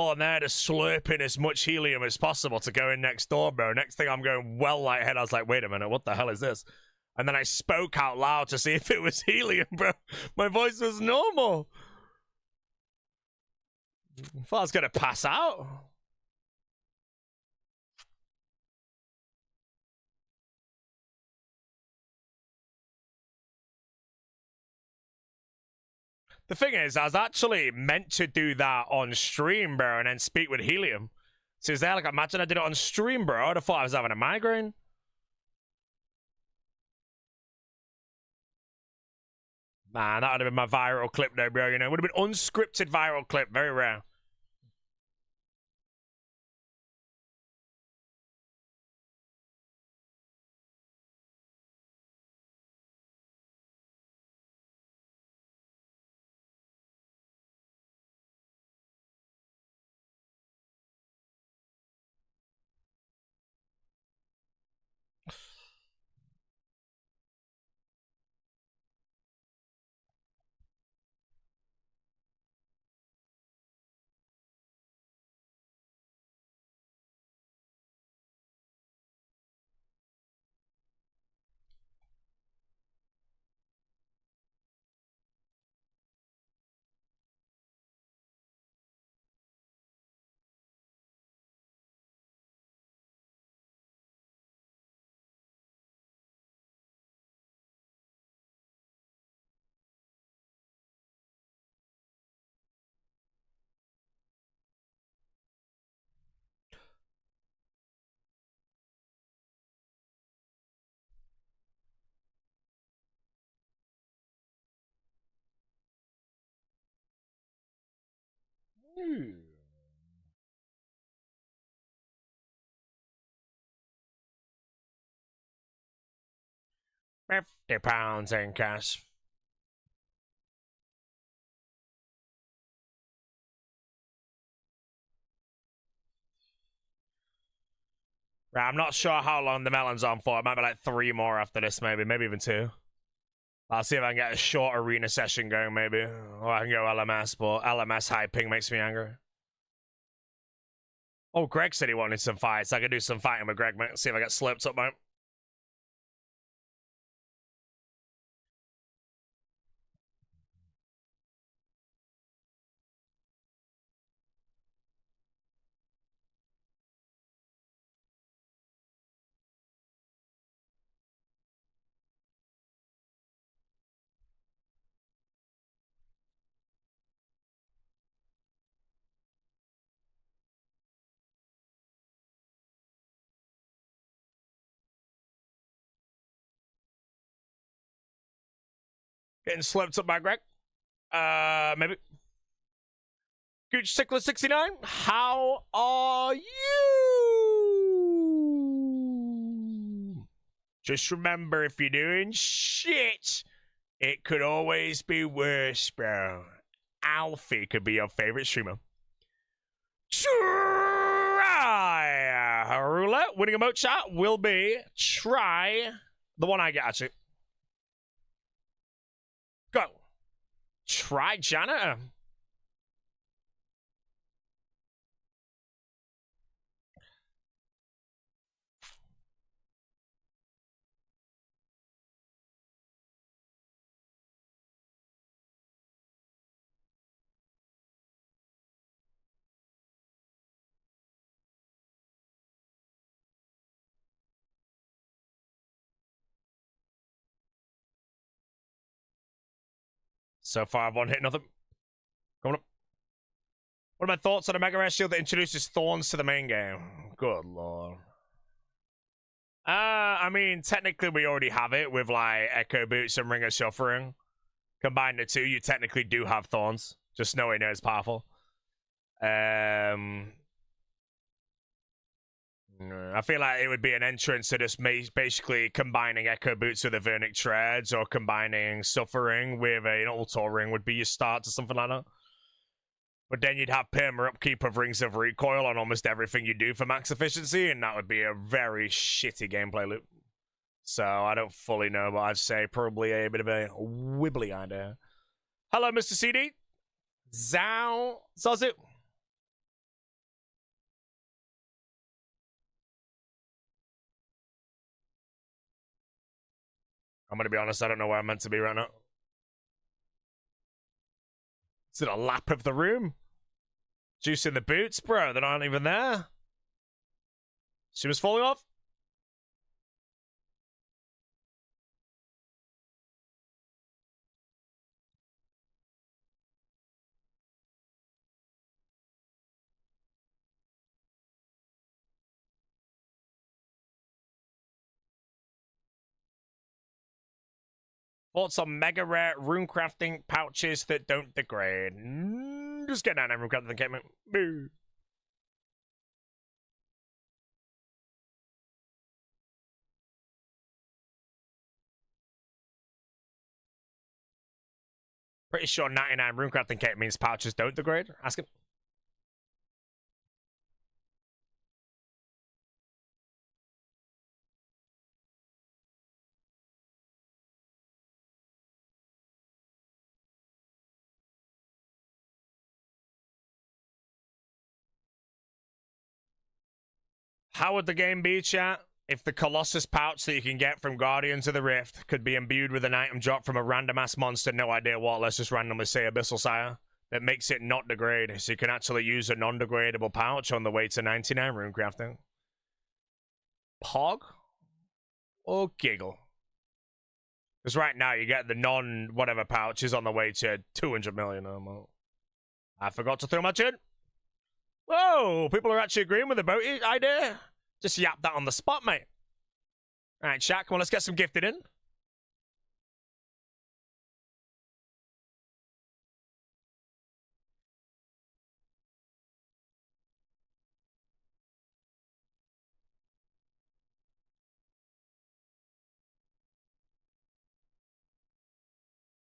Oh, and they're just slurping as much helium as possible to go in next door, bro. Next thing I'm going well lightheaded. I was like, wait a minute, what the hell is this? And then I spoke out loud to see if it was helium, bro. My voice was normal. I thought I was going to pass out. The thing is, I was actually meant to do that on stream, bro, and then speak with helium. So is there, like, imagine I did it on stream, bro. I'd have thought I was having a migraine. Man, that would have been my viral clip, though, bro. You know, it would have been unscripted viral clip. Very rare. £50 in cash. Right, I'm not sure how long the melon's on for. It might be like 3 more after this, maybe even 2. I'll see if I can get a short arena session going, maybe. Or I can go LMS, but LMS high ping makes me angry. Oh, Greg said he wanted some fights. I could do some fighting with Greg, mate. See if I get slipped up, mate. Getting slipped up by Greg. Maybe. Gooch Tickler 69. How are you? Just remember, if you're doing shit, it could always be worse, bro. Alfie could be your favorite streamer. Try roulette. Winning emote chat will be try the one I get, actually. Go. Try janitor. So far, I've one hit, nothing. Coming up. What are my thoughts on a Mega Rare Shield that introduces Thorns to the main game? Good lord. I mean, technically we already have it with like Echo Boots and Ring of Suffering. Combine the two, you technically do have Thorns. Just nowhere near as powerful. I feel like it would be an entrance to just basically combining Echo Boots with the Vernic Treads, or combining Suffering with an Ultor Ring would be your start to something like that. But then you'd have perma upkeep of Rings of Recoil on almost everything you do for max efficiency, and that would be a very shitty gameplay loop. So I don't fully know, but I'd say probably a bit of a wibbly idea. Hello, Mr. CD. Zao Zazu. I'm gonna be honest, I don't know where I'm meant to be right now. Is it a lap of the room? Juice in the boots, bro. They're not even there. She was falling off. Thoughts on mega rare rune crafting pouches that don't degrade? Just get down and rune crafting equipment. Boo. Pretty sure 99 runecrafting kit means pouches don't degrade. Ask him. How would the game be, chat, if the Colossus pouch that you can get from Guardians of the Rift could be imbued with an item drop from a random-ass monster, no idea what, let's just randomly say Abyssal Sire, that makes it not degrade, so you can actually use a non-degradable pouch on the way to 99 runecrafting? Pog? Or giggle? Because right now you get the non-whatever pouches on the way to 200 million or more. I forgot to throw my chin. Whoa, people are actually agreeing with the boat idea. Just yap that on the spot, mate. All right, chat, come on, let's get some gifted in.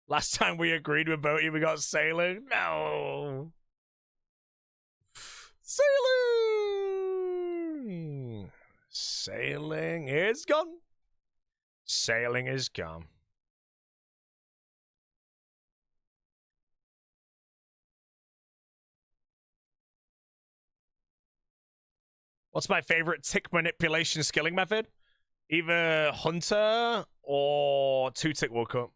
Last time we agreed with boating, we got sailing. No. Sailing. Sailing is gone. Sailing is gone. What's my favorite tick manipulation skilling method? Either Hunter or 2-tick World Cup.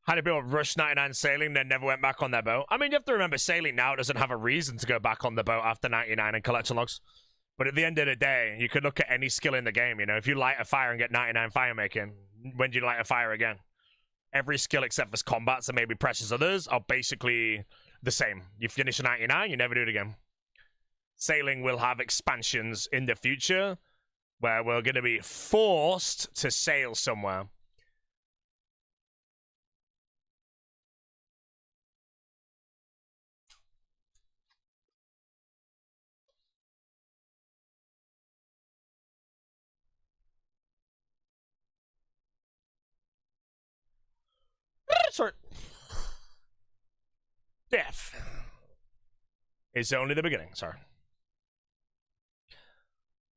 How do people rush 99 sailing, then never went back on their boat? I mean, you have to remember, sailing now doesn't have a reason to go back on the boat after 99 and collection logs. But at the end of the day, you could look at any skill in the game, you know? If you light a fire and get 99 fire making, when do you light a fire again? Every skill except for combats and maybe precious others are basically the same. You finish a 99, you never do it again. Sailing will have expansions in the future where we're going to be forced to sail somewhere. Sorry. Death is only the beginning, sorry.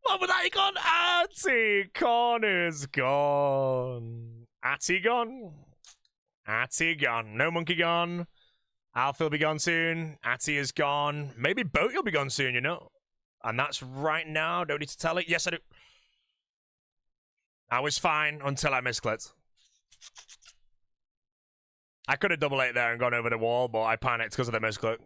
What was that gone? Atty-con is gone. Atty gone? Atty gone. No monkey gone. Alpha will be gone soon. Atty is gone. Maybe Boat will be gone soon, you know? And that's right now. Don't need to tell it. Yes, I do. I was fine until I misclicked. I could have double it there and gone over the wall, but I panicked because of the misclick.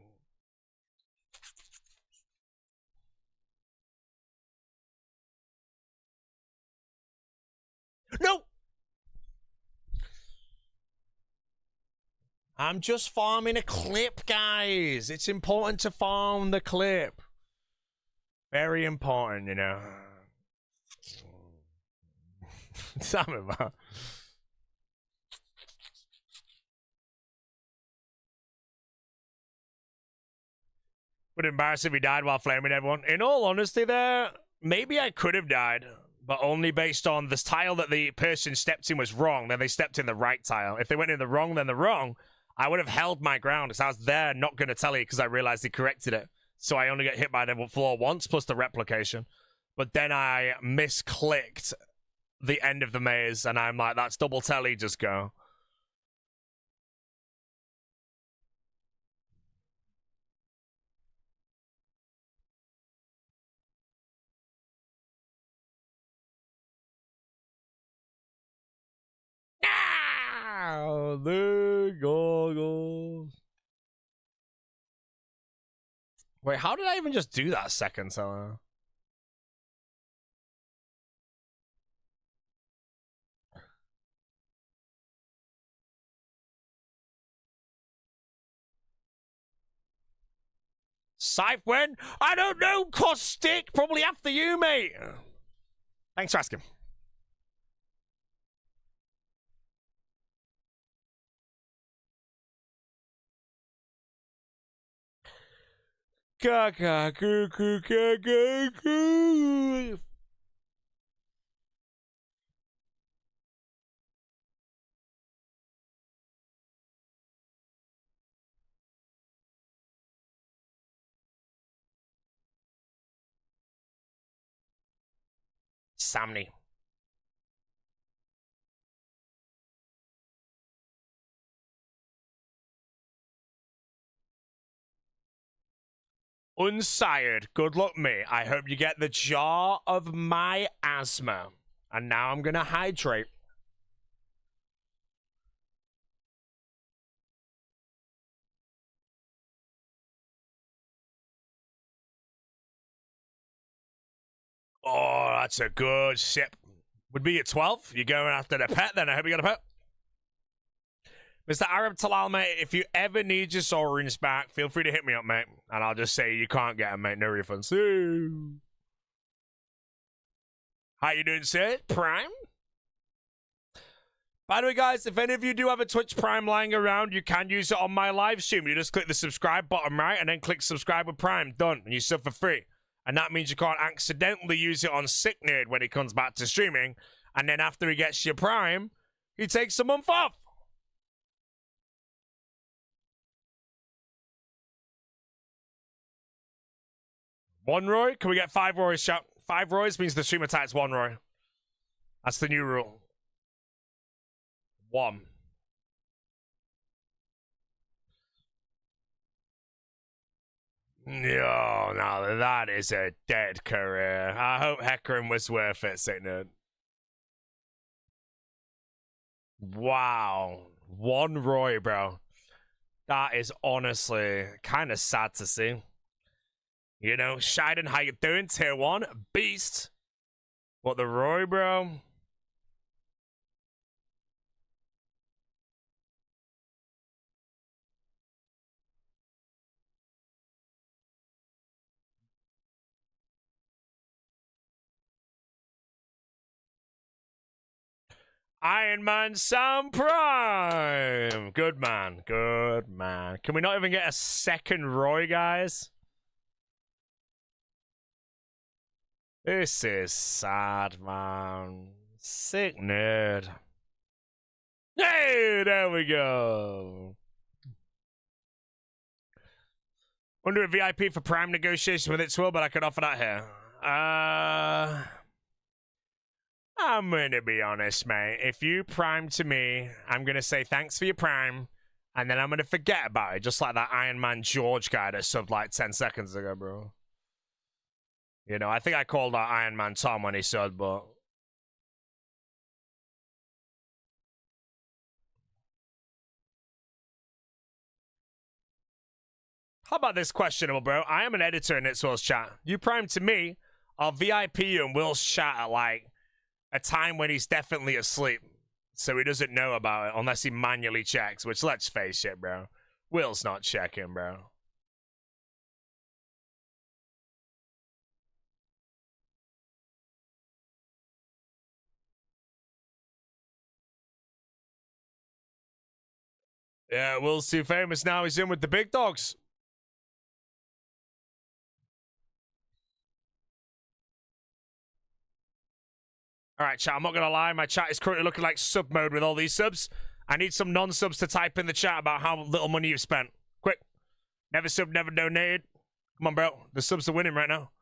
No! I'm just farming a clip, guys. It's important to farm the clip. Very important, you know. Damn it, man. Would embarrass if he died while flaming everyone. In all honesty there, maybe I could have died, but only based on this tile that the person stepped in was wrong, then they stepped in the right tile. If they went in the wrong, then the wrong, I would have held my ground because I was there not going to tell you because I realized he corrected it. So I only get hit by the floor once plus the replication. But then I misclicked the end of the maze and I'm like, that's double telly, just go. The goggles. Wait, how did I even just do that second time? Scythe when? I don't know, Caustic. Probably after you, mate. Thanks for asking. Samney. Unsired, good luck, mate. I hope you get the jar of my asthma. And now I'm gonna hydrate. Oh, that's a good sip. Would be at 12. You're going after the pet, then I hope you got a pet. Mr. Arab Talal, mate, if you ever need your soul runes back, feel free to hit me up, mate. And I'll just say you can't get them, mate. No refunds. How you doing, sir? Prime? By the way, guys, if any of you do have a Twitch Prime lying around, you can use it on my live stream. You just click the subscribe button right and then click subscribe with Prime. Done. And you sub for free. And that means you can't accidentally use it on Sick Nerd when he comes back to streaming. And then after he gets your Prime, he takes a month off. One Roy? Can we get 5 Roys, chat? 5 Roys means the streamer types 1 Roy. That's the new rule. 1. No, that is a dead career. I hope Hcim was worth it, Sick Nerd. Wow. 1 Roy, bro. That is honestly kind of sad to see. You know, Shiden, how you doing? Tier 1, beast. What the Roy, bro? Iron Man Sam Prime. Good man. Good man. Can we not even get a second Roy, guys? This is sad, man. Sick Nerd. Hey, there we go. Want to do a VIP for Prime negotiation with its will, but I could offer that here. I'm gonna be honest, mate. If you Prime to me, I'm gonna say thanks for your Prime, and then I'm gonna forget about it, just like that Iron Man George guy that subbed like 10 seconds ago, bro. You know, I think I called out Iron Man Tom when he subbed, but... How about this questionable, bro? I am an editor in It's Will's chat. You Prime to me, I'll VIP you in Will's chat at, like, a time when he's definitely asleep. So he doesn't know about it unless he manually checks, which, let's face it, bro. Will's not checking, bro. Yeah, Will's too famous now. He's in with the big dogs. All right, chat, I'm not going to lie. My chat is currently looking like sub mode with all these subs. I need some non-subs to type in the chat about how little money you've spent. Quick. Never sub, never donated. Come on, bro. The subs are winning right now.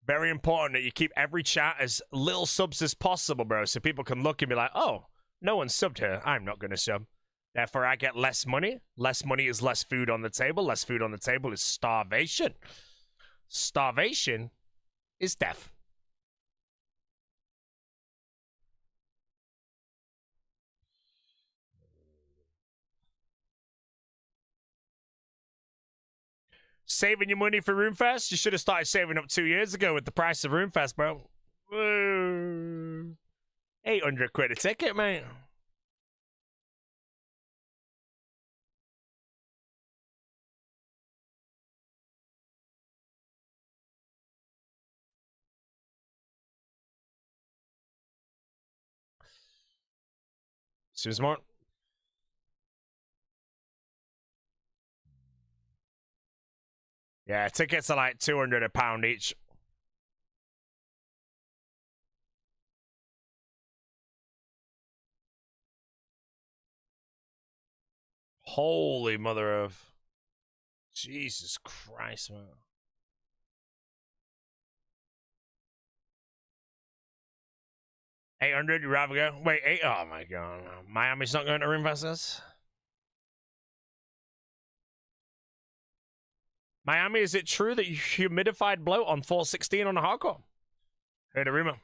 Very important that you keep every chat as little subs as possible, bro, so people can look and be like, oh, no one's subbed here. I'm not going to sub. Therefore, I get less money. Less money is less food on the table. Less food on the table is starvation. Starvation is death. Saving your money for RuneFest? You should have started saving up 2 years ago with the price of RuneFest, bro. Woo. 800 quid a ticket, mate. Seems smart. Yeah, tickets are like £200 a pound each. Holy mother of... Jesus Christ, man. $800, you rather go? Wait, 8? Oh my god. Miami's not going to RuneFest this? Miami, is it true that you humidified bloat on 416 on the hardcore? Heard a rumor.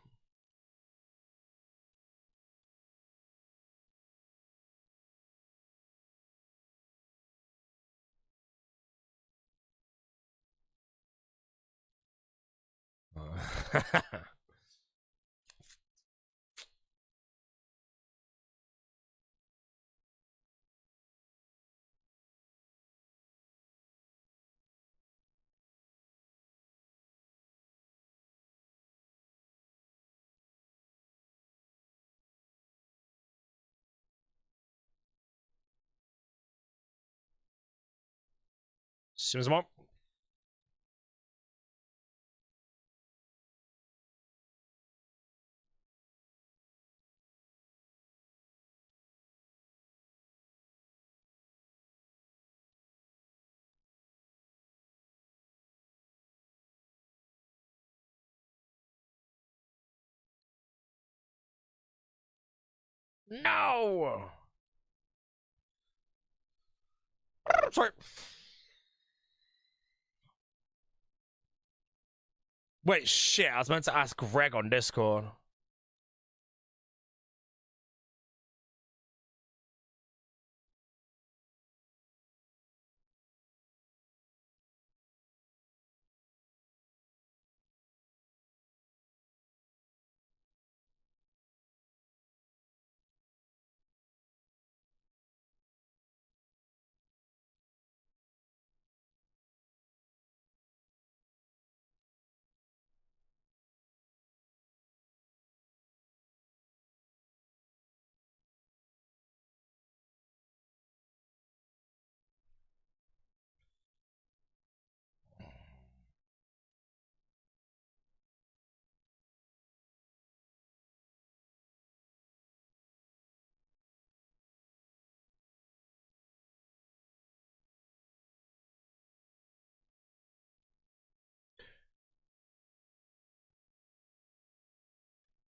Seems more. No! Sorry. Wait, shit, I was meant to ask Greg on Discord.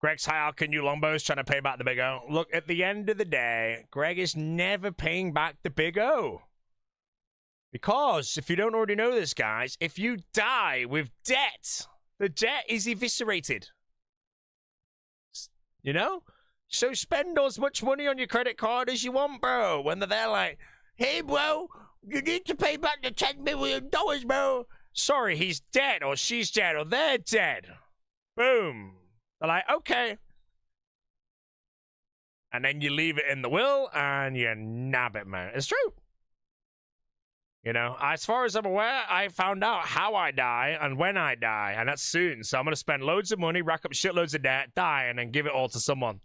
Greg's high Alcan you longbows trying to pay back the Big O. Look, at the end of the day, Greg is never paying back the Big O. Because, if you don't already know this, guys, if you die with debt, the debt is eviscerated. You know? So spend as much money on your credit card as you want, bro. When they're there like, hey, bro, you need to pay back the $10 million, bro. Sorry, he's dead, or she's dead, or they're dead. Boom. They're like, okay. And then you leave it in the will, and you nab it, man. It's true. You know, as far as I'm aware, I found out how I die and when I die, and that's soon. So I'm going to spend loads of money, rack up shitloads of debt, die, and then give it all to someone.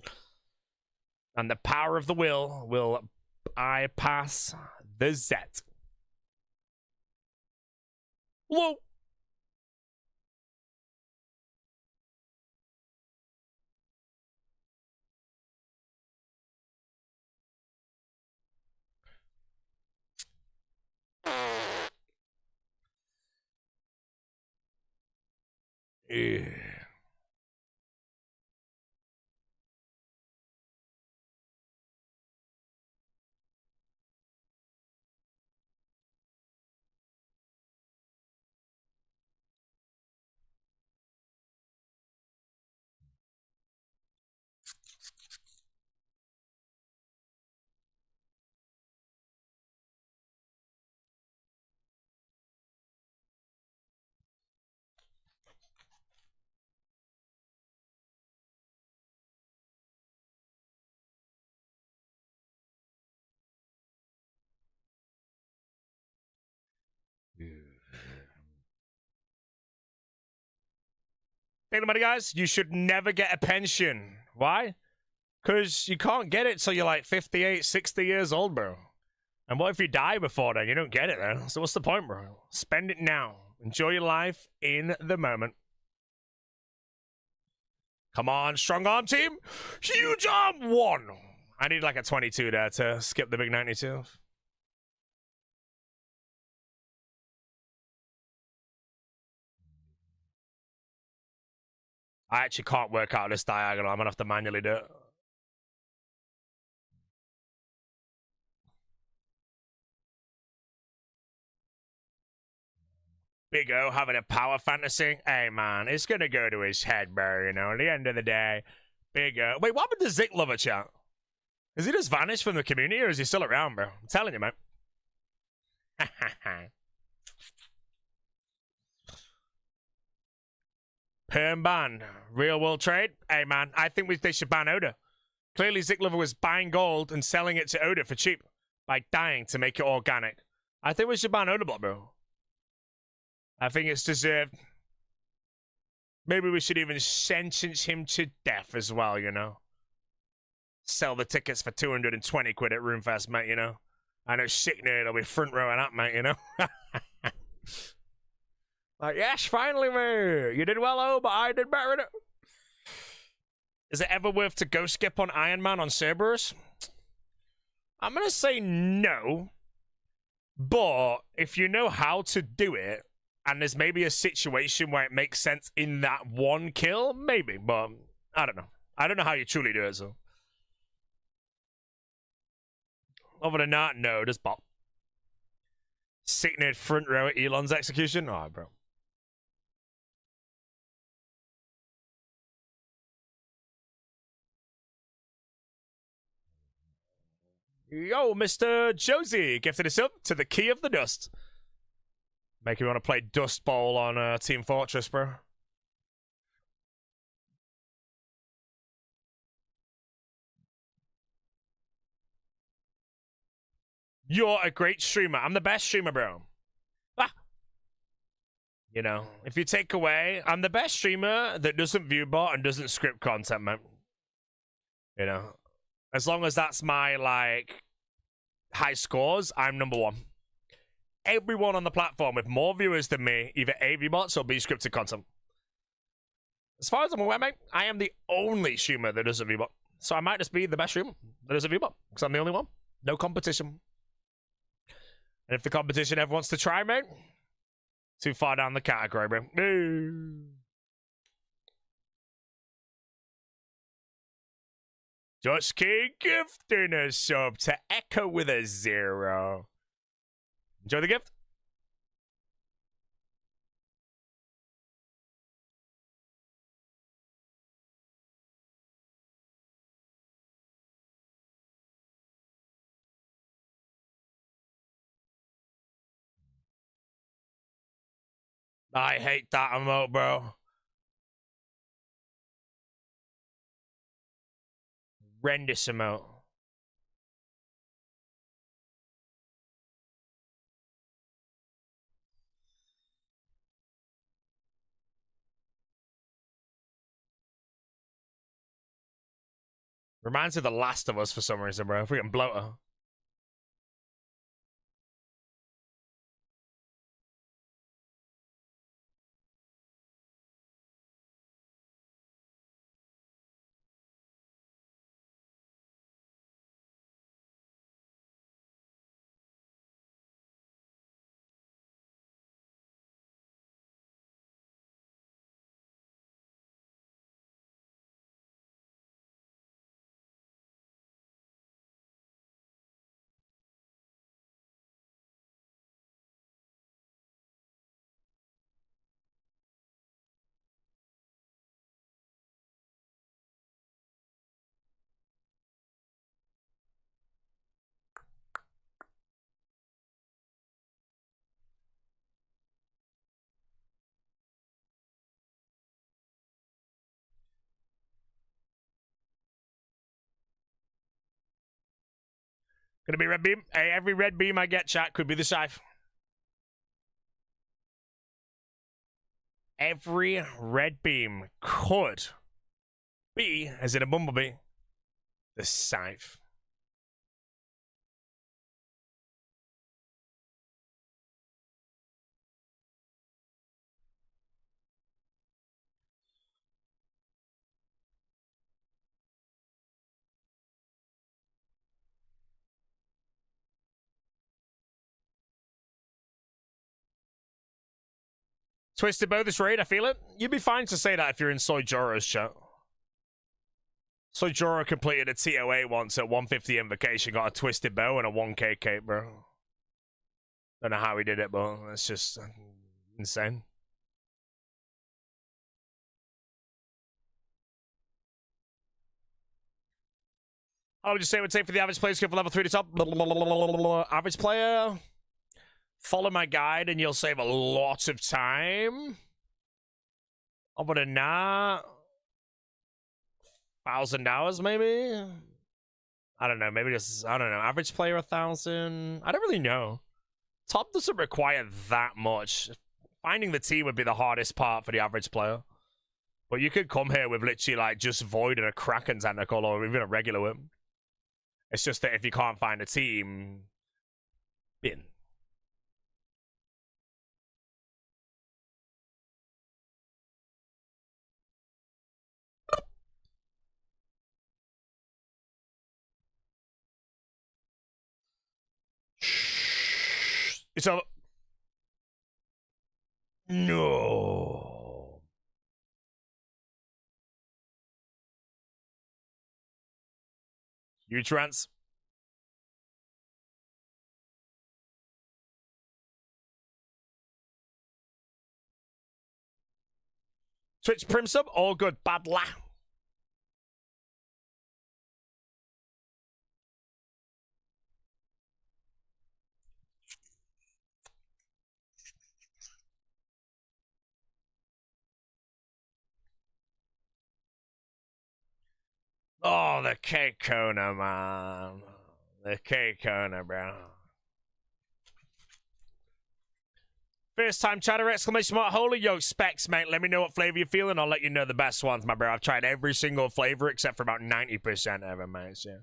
And the power of the will bypass the Z. Whoa. Yeah. Think about it, guys. You should never get a pension. Why? Because you can't get it till you're like 58, 60 years old, bro. And what if you die before then? You don't get it then. So what's the point, bro? Spend it now. Enjoy your life in the moment. Come on, strong arm team. Huge arm 1. I need like a 22 there to skip the big 92. I actually can't work out this diagonal. I'm going to have to manually do it. Big O having a power fantasy. Hey, man, it's going to go to his head, bro, you know. At the end of the day, Big O. Wait, what happened to Zik Lover chat? Has he just vanished from the community, or is he still around, bro? I'm telling you, man. Perm ban. Real world trade. Hey, man, I think they should ban Oda. Clearly, Zik Lover was buying gold and selling it to Oda for cheap by dying to make it organic. I think we should ban Oda Block, bro. I think it's deserved. Maybe we should even sentence him to death as well, you know? Sell the tickets for 220 quid at RuneFest, mate, you know? I know Sick Nerd will be front rowing up, mate, you know? Like, yes, finally, mate. You did well, oh, but I did better. Is it ever worth to go skip on Iron Man on Cerberus? I'm going to say no. But if you know how to do it, and there's maybe a situation where it makes sense in that one kill, maybe. But I don't know. I don't know how you truly do it, so. Other than that, no, just bot. Sitting front row at Elon's execution? Alright, bro. Yo, Mr. Josie, gifted us up to the Key of the Dust. Make you want to play Dust Bowl on Team Fortress, bro. You're a great streamer. I'm the best streamer, bro. Ah. You know, if you take away, I'm the best streamer that doesn't view bot and doesn't script content, man. You know, as long as that's my, like, high scores, I'm number one. Everyone on the platform with more viewers than me, either AV bots or B scripted content. As far as I'm aware, mate, I am the only streamer that doesn't view bot. So I might just be the best streamer that doesn't view bot, because I'm the only one. No competition. And if the competition ever wants to try, mate, too far down the category, bro. Just keep gifting a sub to Echo with a 0. Enjoy the gift. I hate that emote, bro. Horrendous emote. Reminds me of The Last of Us for some reason, bro. Freaking bloater. Gonna be red beam. Hey, every red beam I get, chat, could be the scythe. Every red beam could be, as in a bumblebee, the scythe. Twisted bow this raid, I feel it. You'd be fine to say that if you're in Soy Joro's chat. Soy Joro completed a TOA once at 150 invocation, got a twisted bow and a 1k cape, bro. Don't know how he did it, but it's just insane. I would just say it would take for the average player to go from level 3 to top. Average player, follow my guide and you'll save a lot of time. Other than that, 1,000 hours maybe? I don't know, maybe just, I don't know, average player 1,000? I don't really know. Top doesn't require that much. Finding the team would be the hardest part for the average player. But you could come here with literally like just Void and a Kraken Tentacle or even a regular whip. It's just that if you can't find a team, bin. So no. Huge rants. Twitch prim sub, all good. Bad la. Oh, the K-Kona, man. The K-Kona, bro. First time chatter, exclamation mark, holy yo, specs, mate. Let me know what flavor you're feeling. I'll let you know the best ones, my bro. I've tried every single flavor except for about 90% of them, mate. So.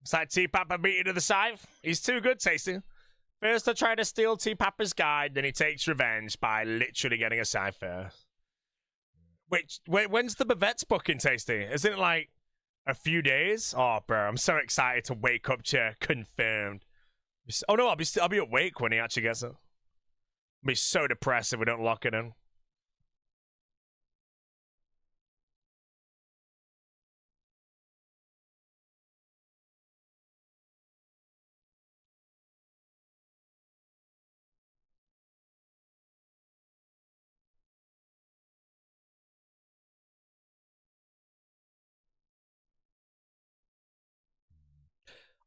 It's like T-Papa beat you to the scythe. He's too good, Tasty. First I try to steal T-Papa's guide, then he takes revenge by literally getting a scythe first. Wait, when's the Bavette's booking, Tasty? Isn't it like a few days? Oh, bro, I'm so excited to wake up to confirmed. Oh no, I'll be awake when he actually gets it. I'll be so depressed if we don't lock it in.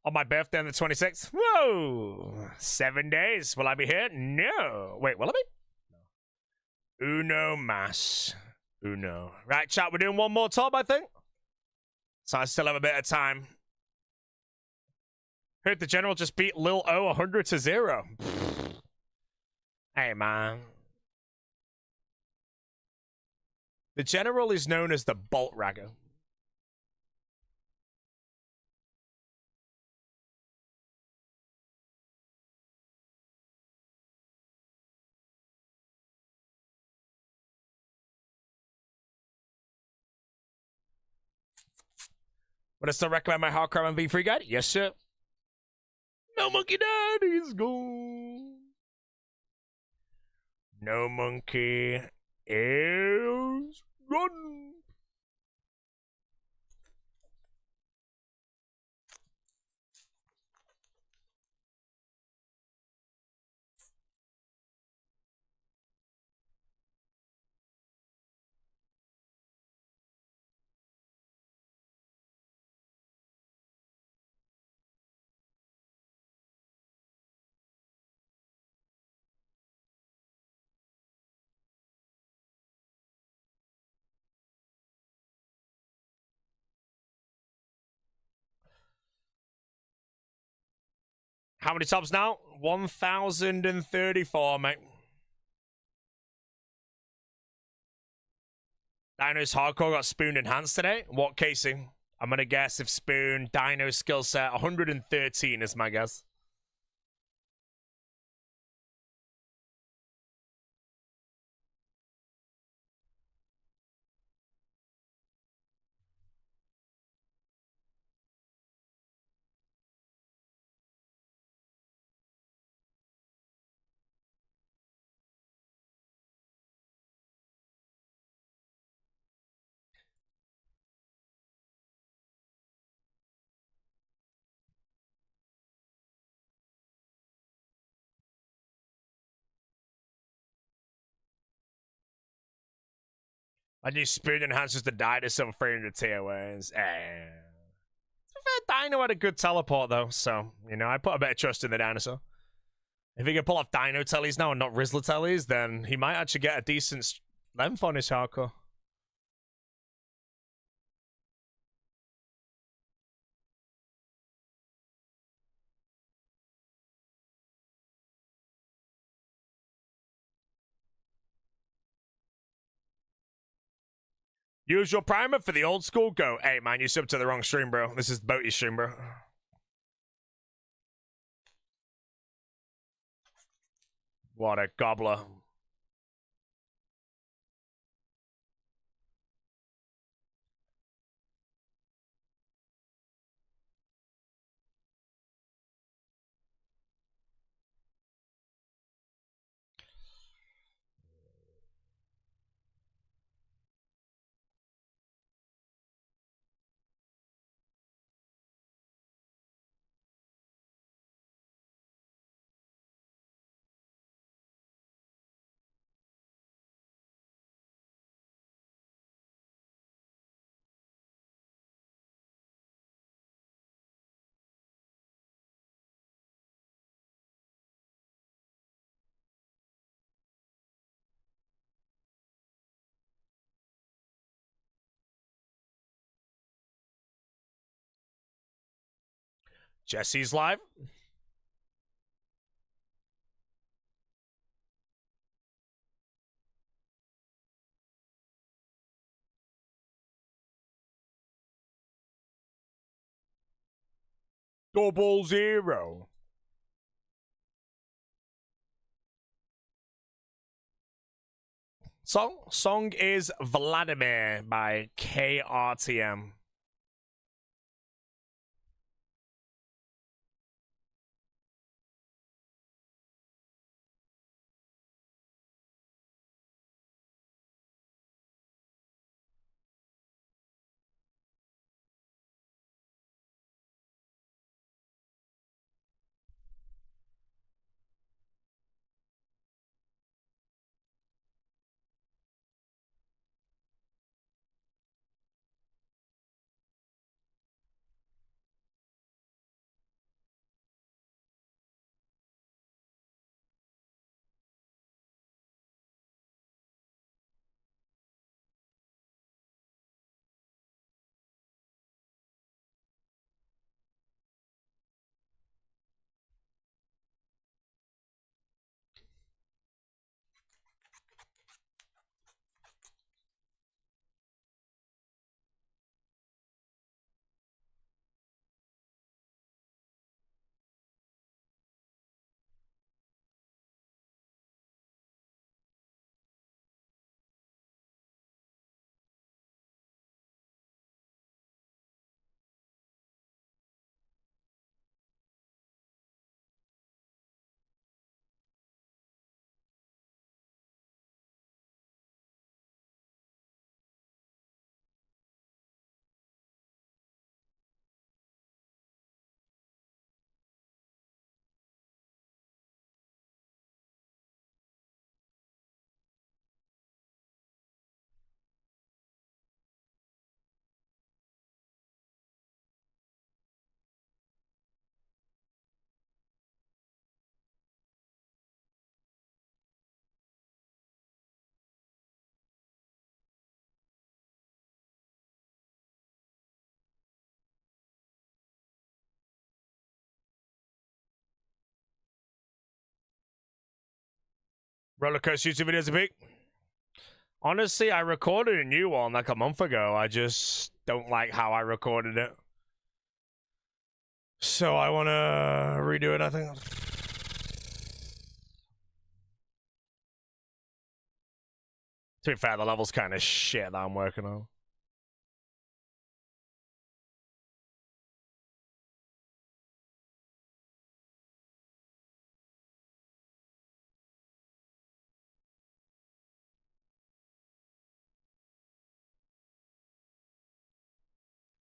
On my birthday on the 26th? Whoa! 7 days. Will I be here? No. Wait, will I be? Uno mas. Uno. Right, chat, we're doing one more top, I think. So I still have a bit of time. Heard the general just beat Lil O 100 to 0. Hey, man. The general is known as the Bolt Ragger. Would I still recommend my Hardcore MV free guide? Yes, sir. No monkey daddy's gone. No monkey is gone. How many tops now? 1,034, mate. Dino's Hardcore got Spoon enhanced today. What casing? I'm gonna guess if Spoon, Dino skill set, 113 is my guess. A new spoon enhances the dinosaur 300 tier wins. Dino had a good teleport though, so you know I put a bit of trust in the dinosaur. If he can pull off Dino tellies now and not Rizzler tellies, then he might actually get a decent length on his hardcore. Use your primer for the old school go. Hey man, you subbed to the wrong stream, bro. This is Boaty's stream, bro. What a gobbler. Jesse's live. Double zero. Song is Vladimir by KRTM. Rollercoaster YouTube videos a big. Honestly, I recorded a new one like a month ago. I just don't like how I recorded it. So I want to redo it, I think. To be fair, the level's kind of shit that I'm working on.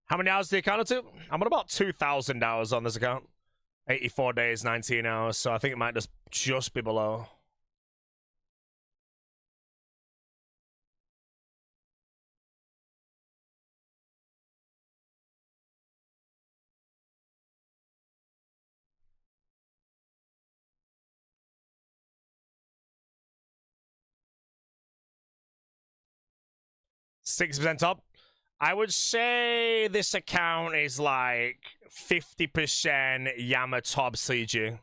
How many hours do you count it to? I'm at about 2,000 hours on this account. 84 days, 19 hours, so I think it might just be below. 6% top. I would say this account is like 50% Yama top CG.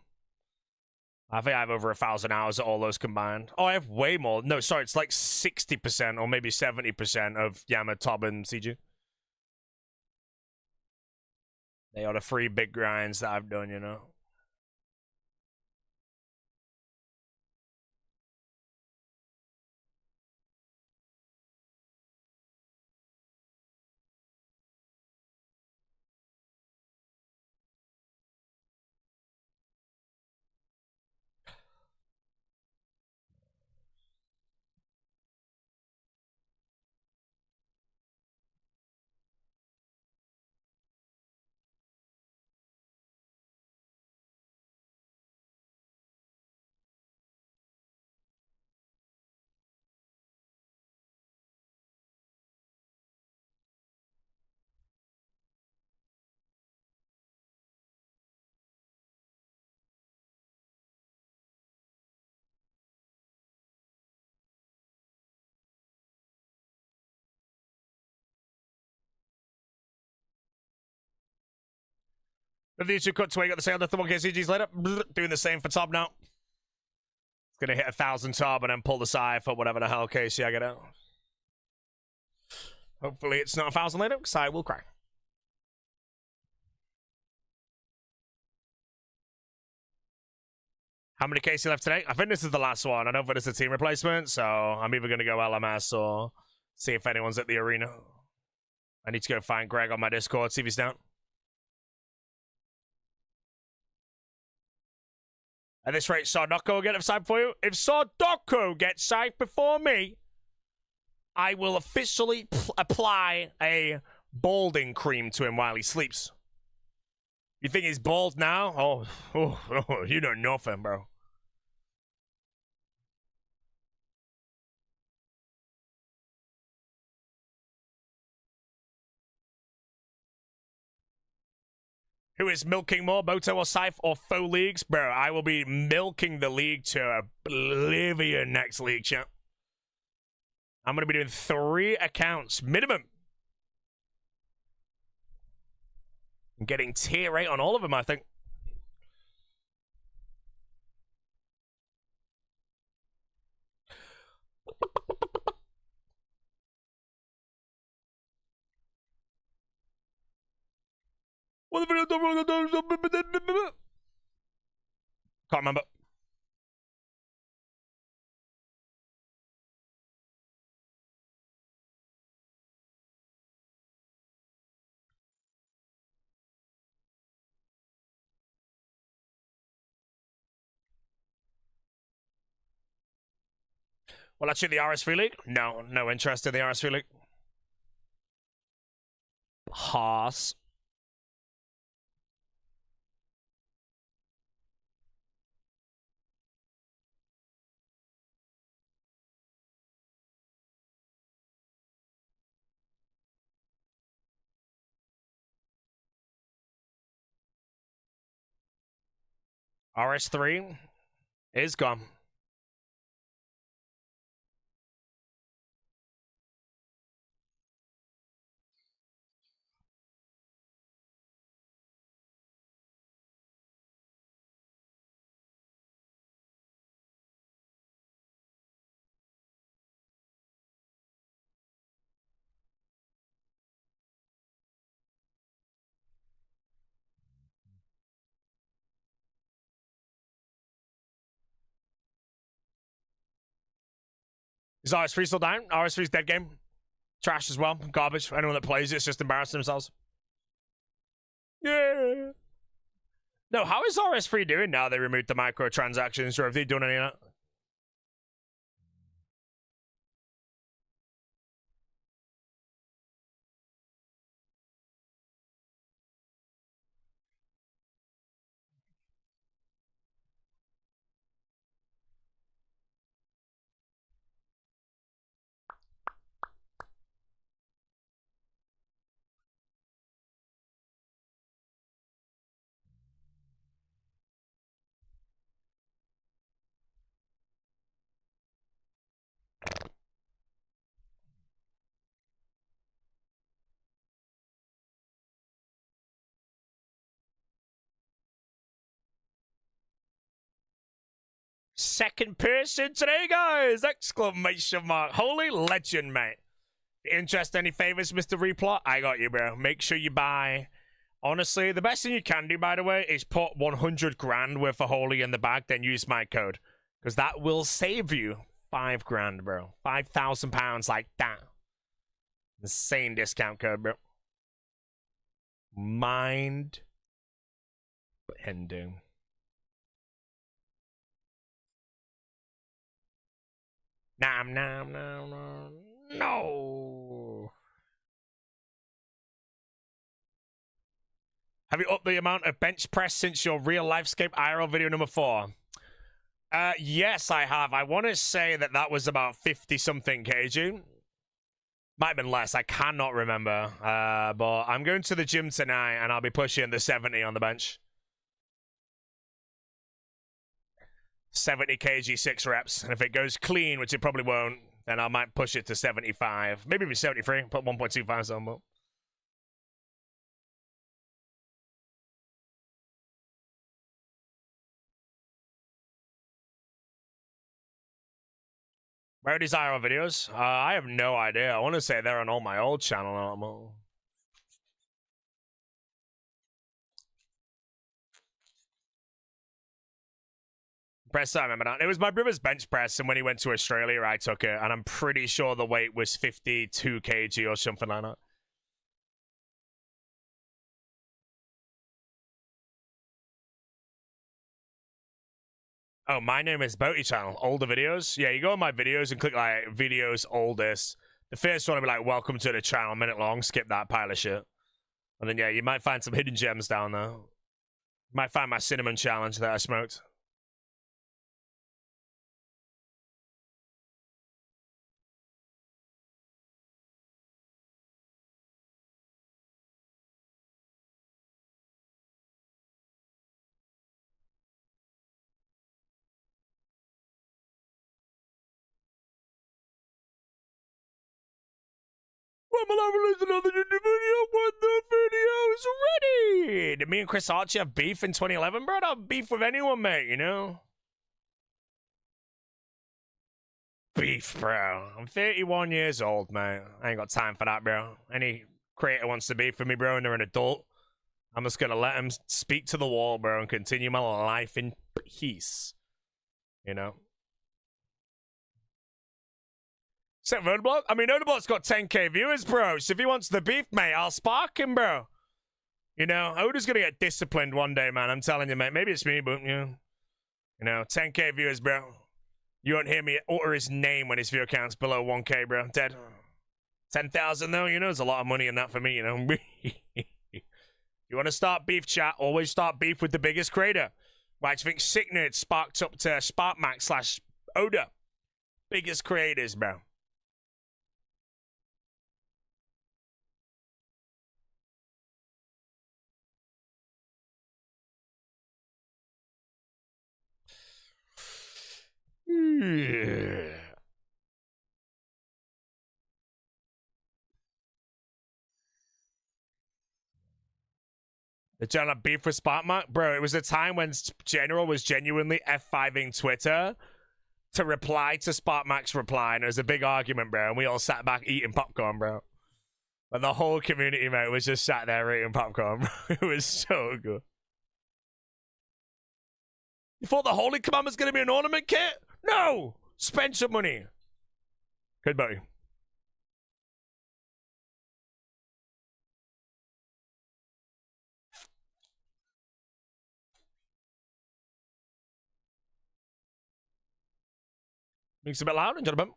I think I have over 1,000 hours of all those combined. Oh, I have way more. No, sorry, it's like 60% or maybe 70% of Yama top and CG. They are the 3 big grinds that I've done, you know. If these two cut to got the sale, the 1K CGs later. Doing the same for top now. It's gonna hit 1,000 top and then pull the side for whatever the hell KC I get out. Hopefully it's not 1,000 later, because I will cry. How many KC left today? I think this is the last one. I don't think it's a team replacement, so I'm either gonna go LMS or see if anyone's at the arena. I need to go find Greg on my Discord, see if he's down. At this rate, Sardocco will get a side for you. If Sardocco gets side before me, I will officially apply a balding cream to him while he sleeps. You think he's bald now? Oh, you know nothing, bro. Who is milking more, Moto or Scythe or faux leagues? Bro, I will be milking the league to oblivion next league, champ. I'm going to be doing 3 accounts, minimum. I'm getting tier 8 on all of them, I think. Can't remember. Well, actually, the RS3 League? No interest in the RS3 League. Haas. RS3 is gone. Is RS3 still down? RS3's dead game. Trash as well. Garbage. Anyone that plays it's just embarrassing themselves. Yeah. No, how is RS3 doing now they removed the microtransactions, or have they done any of that? Second person today, guys! Exclamation mark. Holy legend, mate. Interest, any favors, Mr. Replot? I got you, bro. Make sure you buy. Honestly, the best thing you can do, by the way, is put 100 grand worth of Holy in the bag, then use my code. Because that will save you 5 grand, bro. £5,000 like that. Insane discount code, bro. Mind ending. No. Have you upped the amount of bench press since your real LifeScape IRL video number 4? Yes, I have. I want to say that was about 50-something kg. Might have been less. I cannot remember. But I'm going to the gym tonight, and I'll be pushing the 70 on the bench. 70 kg, 6 reps. And if it goes clean, which it probably won't, then I might push it to 75. Maybe even 73. Put 1.25 on. But where are these IRL videos? I have no idea. I want to say they're on all my old channel. Press, I remember that. It was my brother's bench press, and when he went to Australia, I took it, and I'm pretty sure the weight was 52 kg or something like that. Oh, my name is Boaty Channel. Older videos? Yeah, you go on my videos and click, like, videos oldest. The first one will be like, welcome to the channel, minute long. Skip that pile of shit. And then, yeah, you might find some hidden gems down there. You might find my cinnamon challenge that I smoked. I'm allowed to release another video when the video's ready. Did me and Chris Archie have beef in 2011, bro? I don't have beef with anyone, mate, you know? Beef, bro. I'm 31 years old, mate. I ain't got time for that, bro. Any creator wants to beef with me, bro, and they're an adult, I'm just gonna let them speak to the wall, bro, and continue my life in peace. You know? Except Nerdblock? I mean, Nerdblock's got 10k viewers, bro. So if he wants the beef, mate, I'll spark him, bro. You know, Oda's gonna get disciplined one day, man. I'm telling you, mate. Maybe it's me, but, you know, 10k viewers, bro. You won't hear me utter his name when his view count's below 1k, bro. Dead. 10,000, though, you know, there's a lot of money in that for me, you know. You want to start beef, chat? Always start beef with the biggest creator. Why do you think Sick Nerd sparked up to SparkMax/Oda? Biggest creators, bro. The General beef with SparkMax? Bro, it was a time when General was genuinely F5ing Twitter to reply to SparkMax's reply, and it was a big argument, bro, and we all sat back eating popcorn, bro. And the whole community, mate, was just sat there eating popcorn, bro. It was so good. You thought the Holy Command was going to be an ornament kit? No! Spend some money. Good buddy. Makes a bit loud, gentlemen.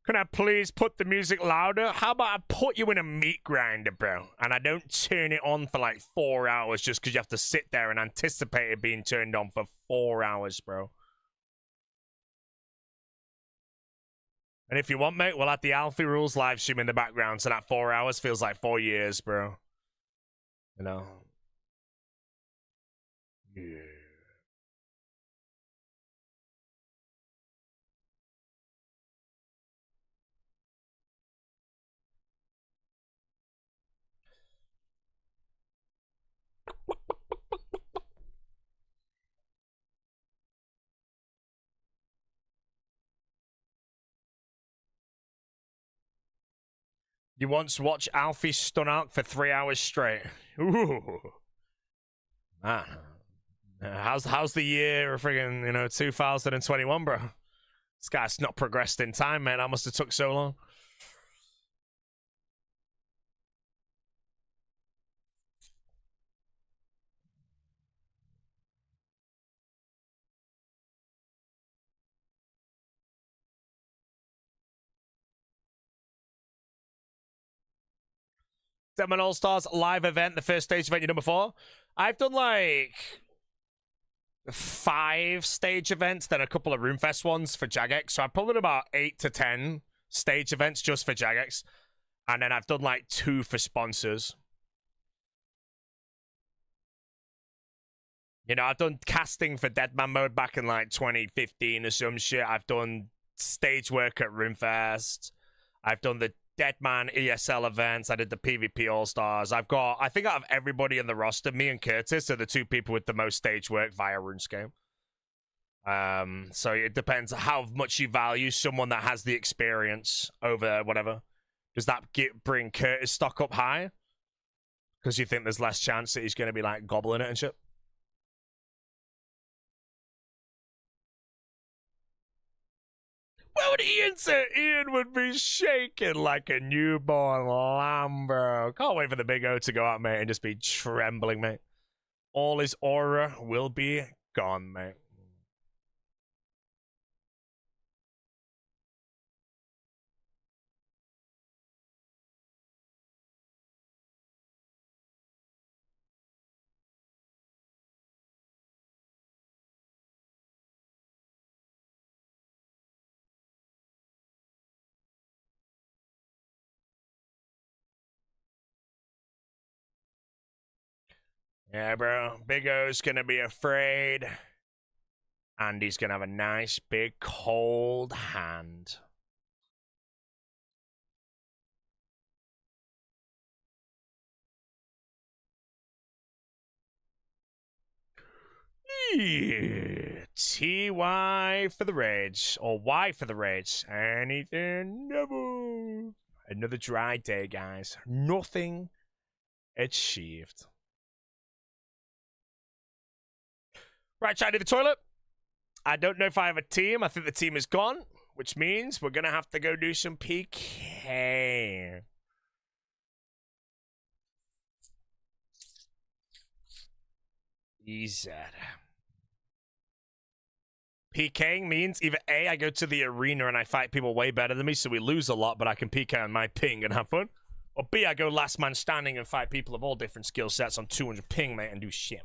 Can I please put the music louder? How about I put you in a meat grinder, bro, and I don't turn it on for like 4 hours just because you have to sit there and anticipate it being turned on for 4 hours, bro. And if you want, mate, we'll have the Alfie Rules live stream in the background, so that 4 hours feels like 4 years, bro. You know? Yeah. You once watched Alfie stun out for 3 hours straight. Ooh. Man. How's the year of friggin', 2021, bro? This guy's not progressed in time, man. That must have took so long. Seven All-Stars live event, the first stage event you done before. I've done like 5 stage events, then a couple of RuneFest ones for Jagex. So I've probably done about 8 to 10 stage events just for Jagex. And then I've done like 2 for sponsors. I've done casting for Deadman Mode back in like 2015 or some shit. I've done stage work at RuneFest. I've done the Deadman ESL events. I did the PvP All-Stars. I think out of everybody in the roster, me and Curtis are the 2 people with the most stage work via RuneScape. So it depends how much you value someone that has the experience over whatever. Does that bring Curtis stock up high? Because you think there's less chance that he's going to be like gobbling it and shit? What would Ian say? Ian would be shaking like a newborn lamb, bro. Can't wait for the big O to go out, mate, and just be trembling, mate. All his aura will be gone, mate. Yeah, bro. Big O's gonna be afraid. And he's gonna have a nice, big, cold hand. TY for the rage. Or Y for the rage. Anything double. Another dry day, guys. Nothing achieved. Right, try to the toilet. I don't know if I have a team. I think the team is gone, which means we're going to have to go do some PK. Easy. PKing means either A, I go to the arena and I fight people way better than me, so we lose a lot, but I can PK on my ping and have fun. Or B, I go last man standing and fight people of all different skill sets on 200 ping, mate, and do shit.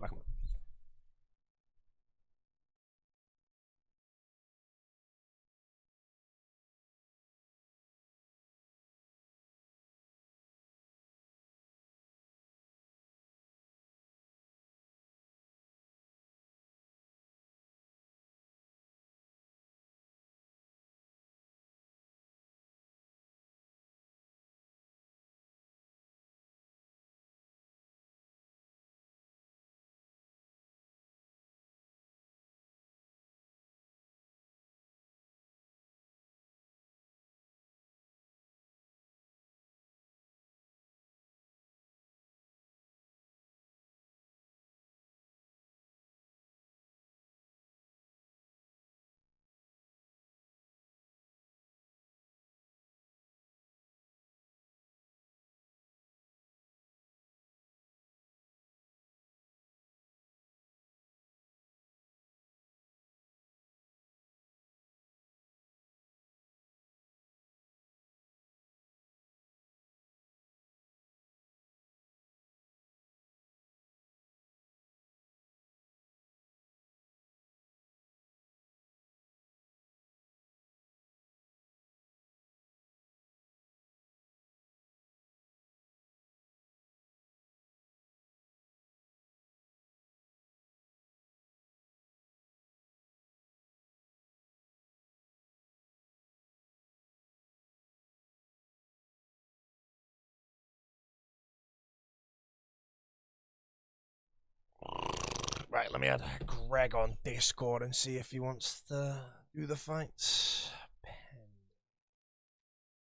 Right, let me add Greg on Discord and see if he wants to do the fights.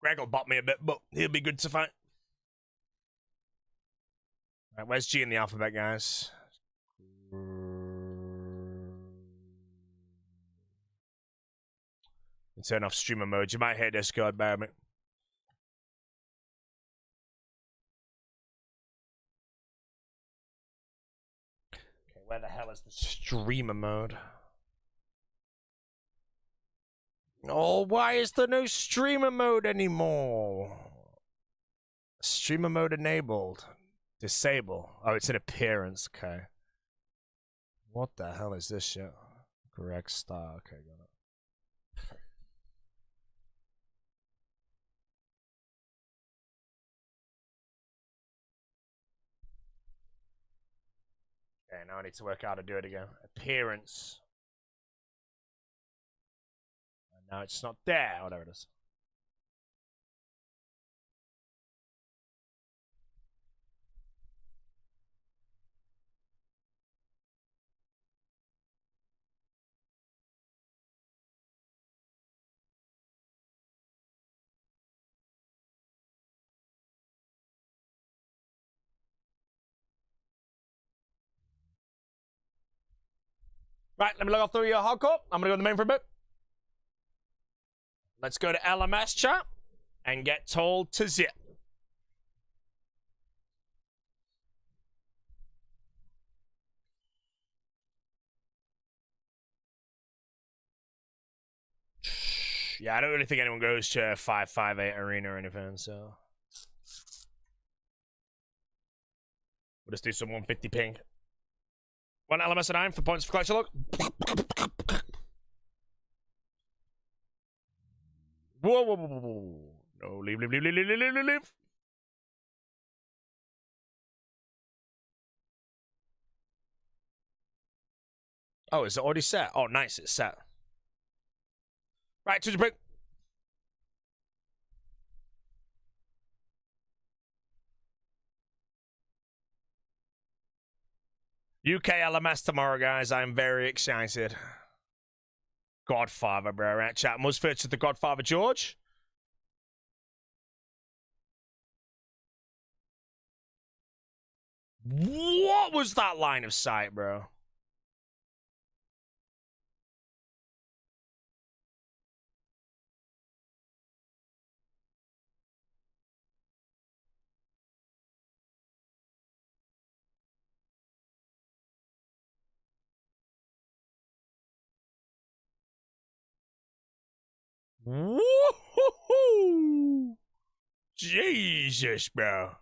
Greg will bot me a bit, but he'll be good to fight. Right, where's G in the alphabet, guys? Turn off streamer mode. You might hit Discord, bear me. Okay, where the hell is the streamer mode? Oh, why is there no streamer mode anymore? Streamer mode enabled. Disable. Oh, it's an appearance. Okay. What the hell is this shit? Correct star. Okay, got it. Okay, now I need to work out how to do it again. Appearance. And now it's not there. Oh, there it is. Right, let me log off through your hardcore. I'm gonna go to the main for a bit. Let's go to LMS chat and get told to zip. Yeah, I don't really think anyone goes to 558 arena or anything, so we'll just do some 150 ping. One LMS at 9 for points for collection log. Whoa, whoa, whoa, whoa, whoa. No, leave. Oh, is it already set? Oh, nice, it's set. Right, 200 ping. UK LMS tomorrow, guys. I'm very excited. Godfather, bro. Right, chat. Most first to the Godfather George. What was that line of sight, bro? Woo-hoo-hoo! Jesus, bro.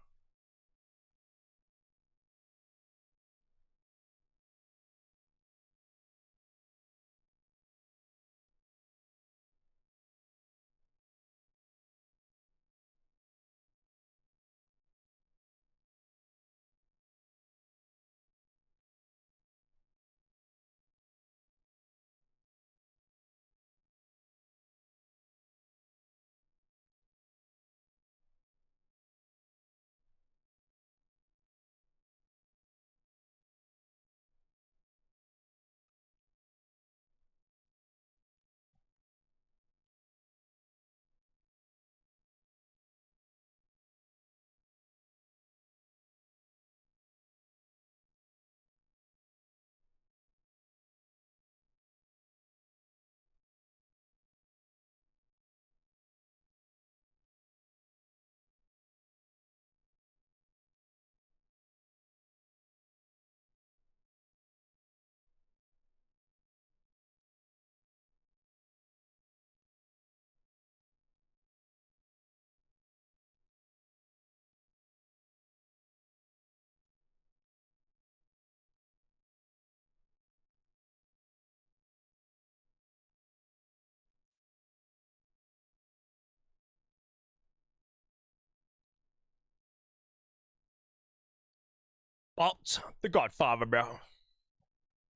But the Godfather, bro.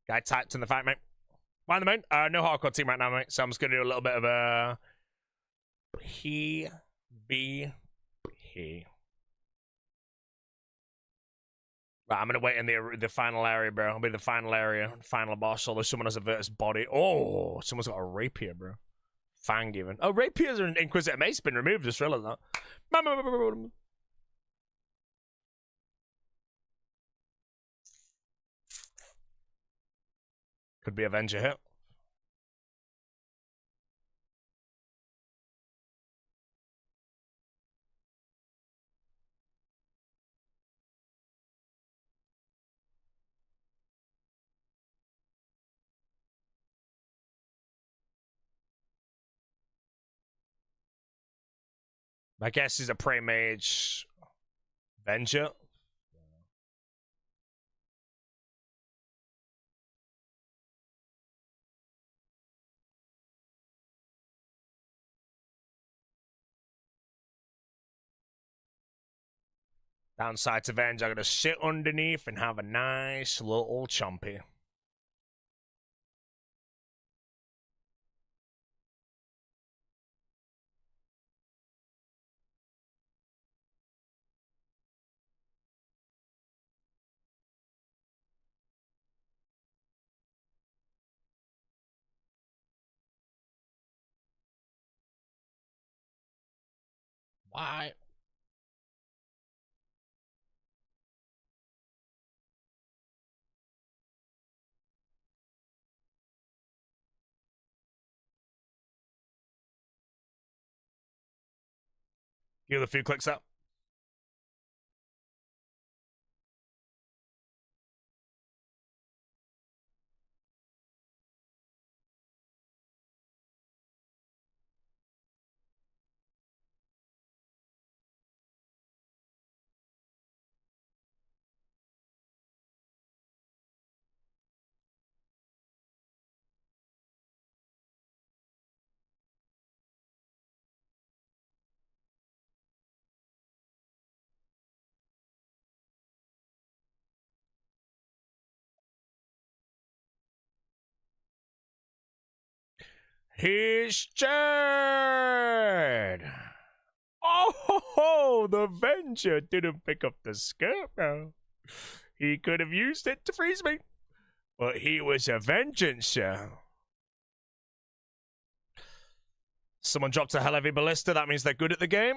Guy typed in the fight, mate. Mind the main. No hardcore team right now, mate. So I'm just gonna do a little bit of a PvP. Right, I'm gonna wait in the final area, bro. I'll be the final area, final boss. Although someone has a versus body. Oh, someone's got a rapier, bro. Fang even. Oh, rapiers and Inquisitor Mace been removed. Just realized that. Could be Avenger hit. My guess is a Prey Mage Avenger. Downside to Avenger, I'm going to sit underneath and have a nice little chompy. Why? Give it a few clicks up. His turn. Oh, the Avenger didn't pick up the Scarecrow. He could have used it to freeze me, but he was a Vengeancer. Someone dropped a hell heavy ballista. That means they're good at the game.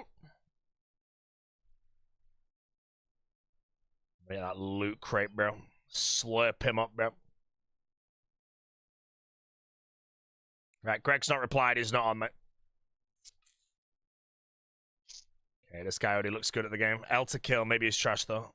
Yeah, that loot crate, bro. Slurp him up, bro. Right, Greg's not replied. He's not on, mate. Okay, this guy already looks good at the game. L to kill. Maybe he's trash, though.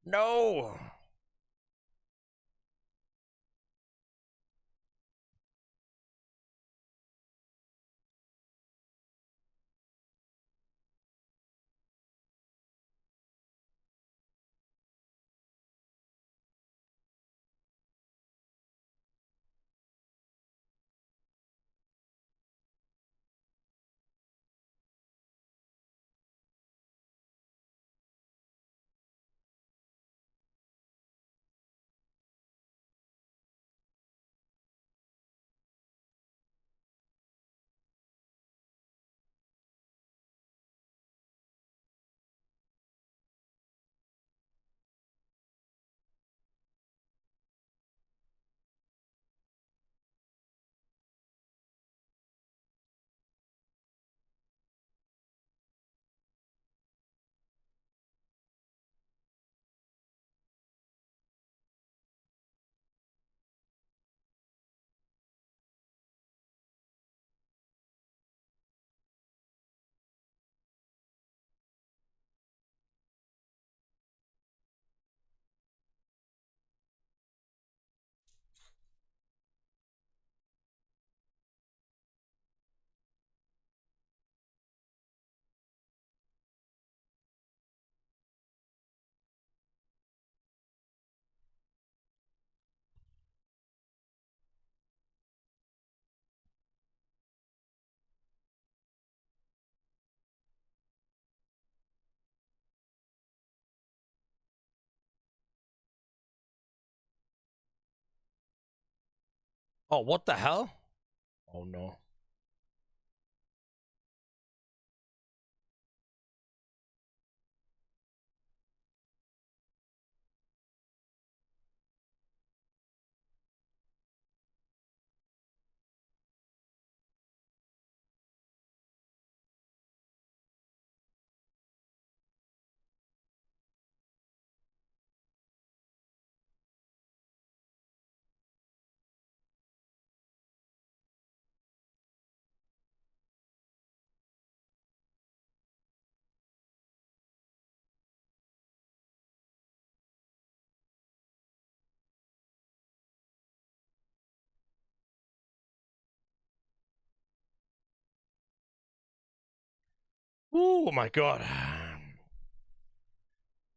No. Oh, what the hell? Oh, no. Oh, my God.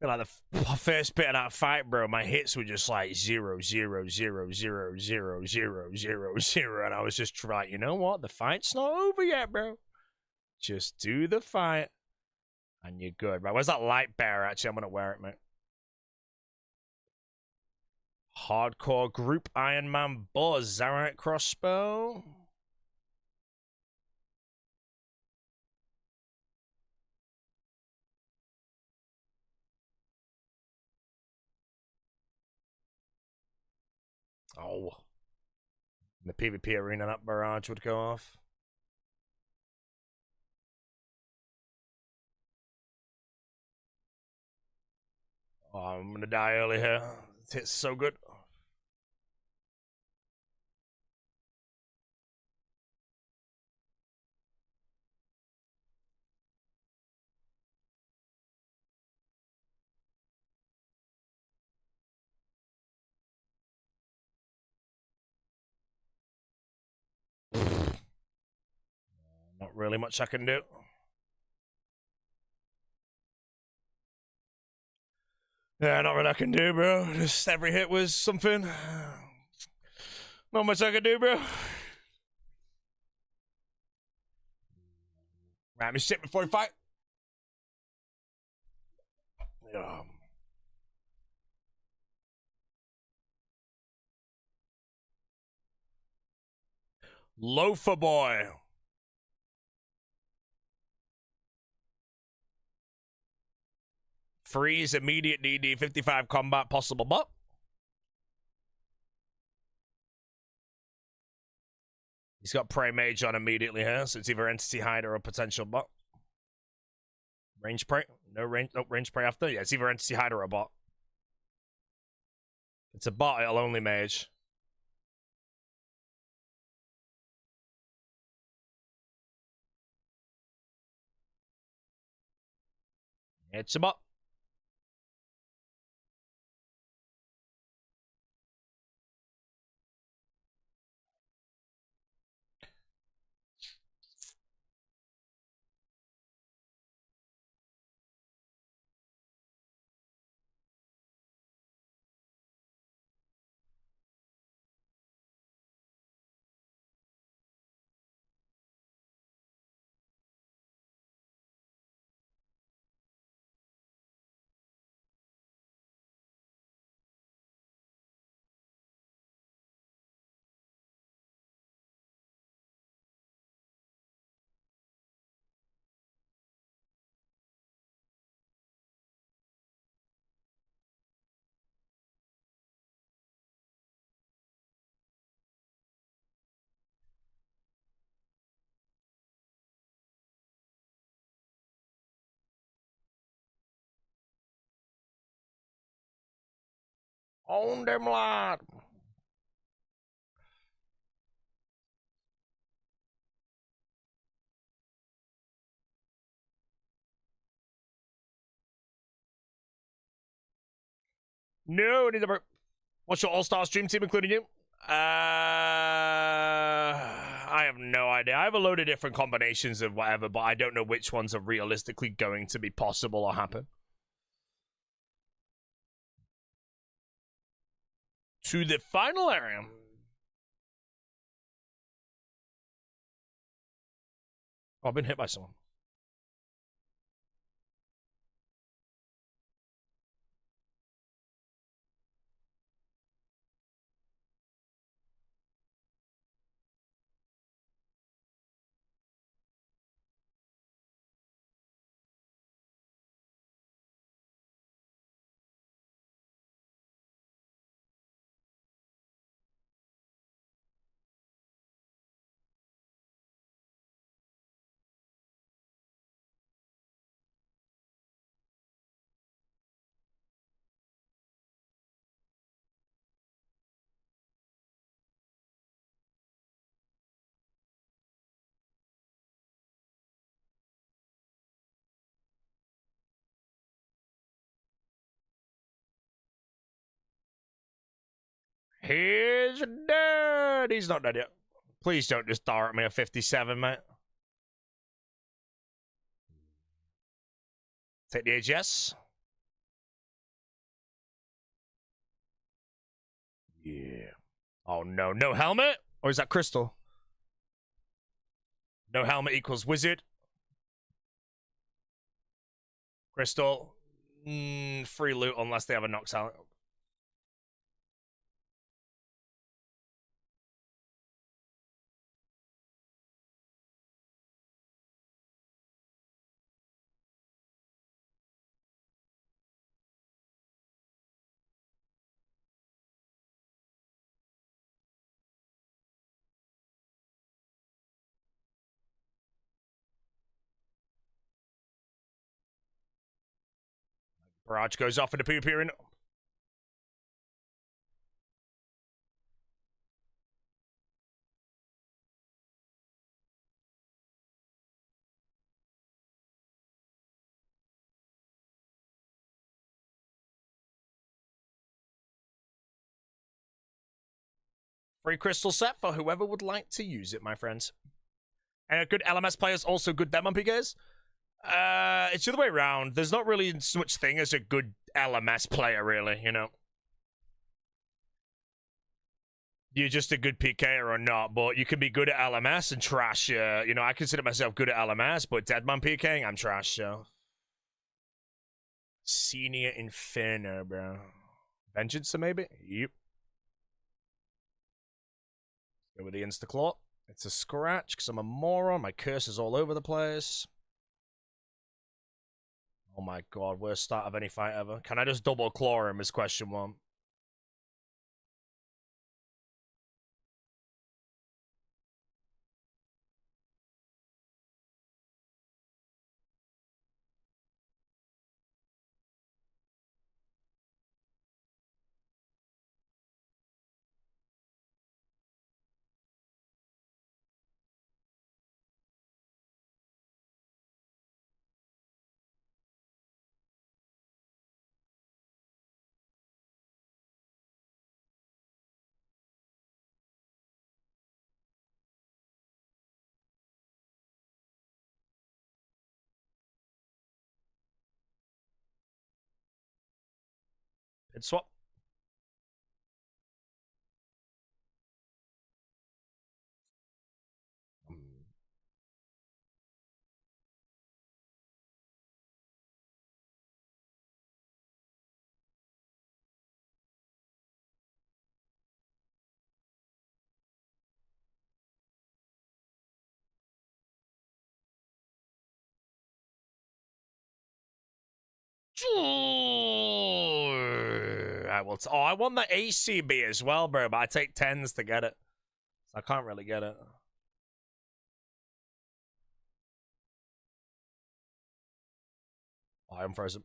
Like the first bit of that fight, bro, my hits were just like 0, 0, 0, 0, 0, 0, 0, 0, 0, and I was just like, you know what? The fight's not over yet, bro. Just do the fight, and you're good, right? Where's that light bearer? Actually, I'm gonna wear it, mate. Hardcore group Iron Man Buzz. Is that right, Crossbow? Oh. The PvP arena, that barrage would go off. Oh, I'm gonna die early here. It's so good. Not really much I can do. Yeah, not really I can do, bro. Just every hit was something. Not much I can do, bro. Ram me shit before we fight. Yeah. Loafer boy. Freeze immediate DD 55 combat possible bot. He's got Prey Mage on immediately here, so it's either Entity Hider or potential bot. Range Prey? No range. Oh, range Prey after? Yeah, it's either Entity Hider or bot. It's a bot, it'll only Mage. It's a bot. On them lot. No, neither. What's your all-star stream team, including you? I have no idea. I have a load of different combinations of whatever, but I don't know which ones are realistically going to be possible or happen. To the final area. Oh, I've been hit by someone. He's dead. He's not dead yet. Please don't just dart me a 57, mate. Take the AGS. Yeah. Oh, no. No helmet? Or is that crystal? No helmet equals wizard. Crystal. Free loot unless they have a knock silent. Barrage goes off in the poo appearing. Free crystal set for whoever would like to use it, my friends. And good LMS players, also good Deadman PKs. It's the other way around. There's not really so much thing as a good LMS player, really, you know. You're just a good PKer or not, but you can be good at LMS and trash. You know, I consider myself good at LMS, but Deadman PKing, I'm trash, so. Senior Inferno, bro. Vengeance, maybe? Yep. Go with the Instaclaw. It's a scratch because I'm a moron. My curse is all over the place. Oh my god, worst start of any fight ever. Can I just double claw him is question one. Pid swap. I will. Oh, I want the ACB as well, bro, but I take 10s to get it. So I can't really get it. Oh, I'm frozen.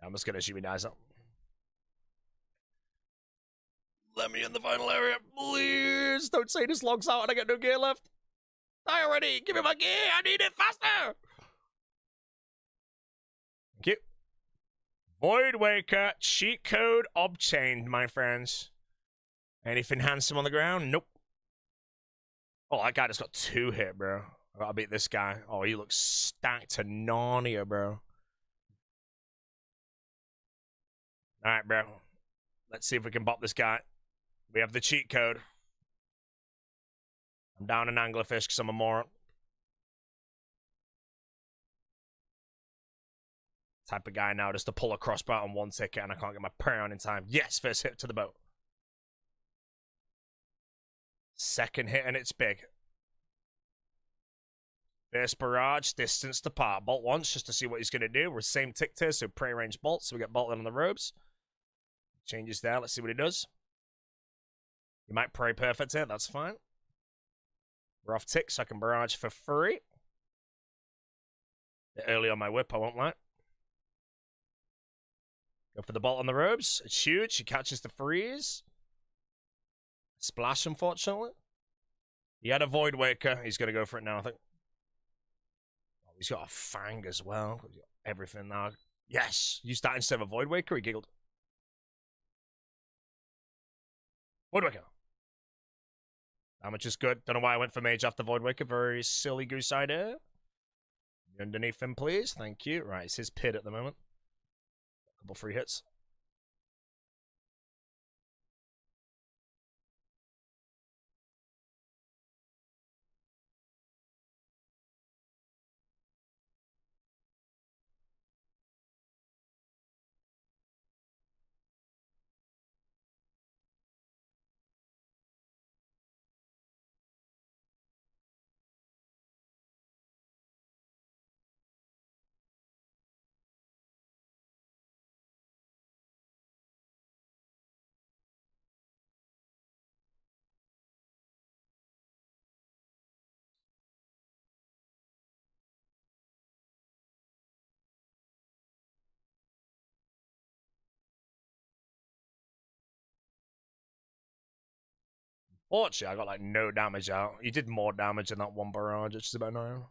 I'm just gonna shoot me nice up. Let me in the final area, please. Don't say this logs out and I get no gear left. Die already. Give me my gear. I need it faster. Thank you. Void Waker, cheat code obtained, my friends. Anything handsome on the ground? Nope. Oh, that guy just got 2 hit, bro. I gotta beat this guy. Oh, he looks stacked to Narnia, bro. Alright, bro. Let's see if we can bop this guy. We have the cheat code. I'm down an anglerfish because I'm a moron. Type of guy now just to pull a crossbow on 1 ticket and I can't get my prey on in time. Yes, first hit to the boat. Second hit and it's big. First barrage, distance to part. Bolt once just to see what he's going to do. We're same tick tier, so prey range bolt. So we get bolted on the robes. Changes there. Let's see what he does. You might pray perfect here. That's fine. We're off tick, so I can barrage for free. Bit early on my whip, I won't lie. Go for the bolt on the robes. It's huge. He catches the freeze. Splash, unfortunately. He had a Void Waker. He's going to go for it now, I think. Oh, he's got a Fang as well. He's got everything now. Yes! Use that instead of a Void Waker. He giggled. Void Waker. Damage is good. Don't know why I went for Mage after Void Waker. Very silly goose idea. Underneath him, please. Thank you. Right, it's his pit at the moment. A couple free hits. Fortunately, I got like no damage out. He did more damage in that one barrage, which is about annoying.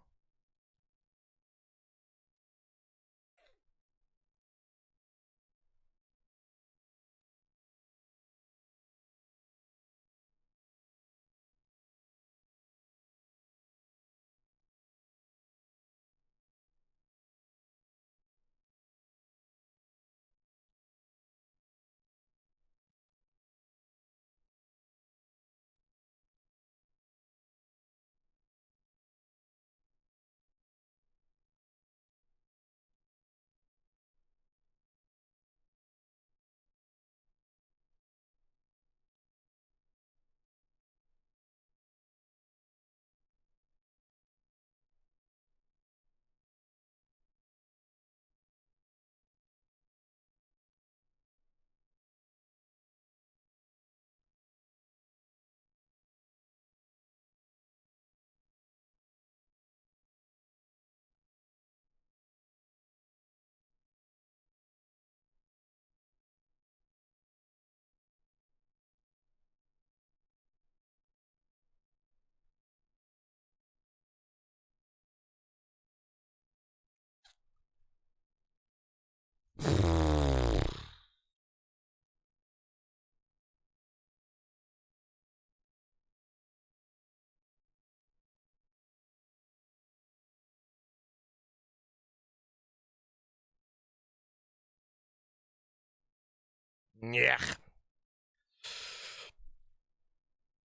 Yeah.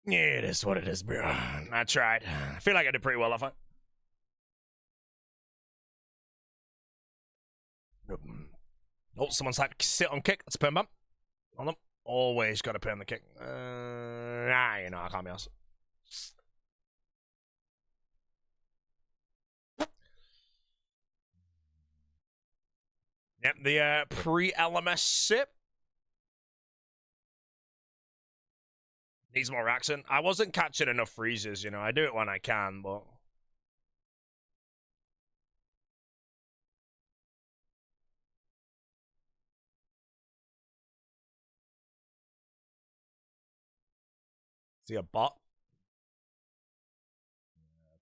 Yeah, it is what it is, bro. I tried. I feel like I did pretty well off it. Oh, someone's like sit on kick. That's a perm bump on them. Always got to perm the kick. You know, I can't be honest. Yep, the pre-LMS sip. Needs more accent. I wasn't catching enough freezes, you know. I do it when I can, but... Is he a bot?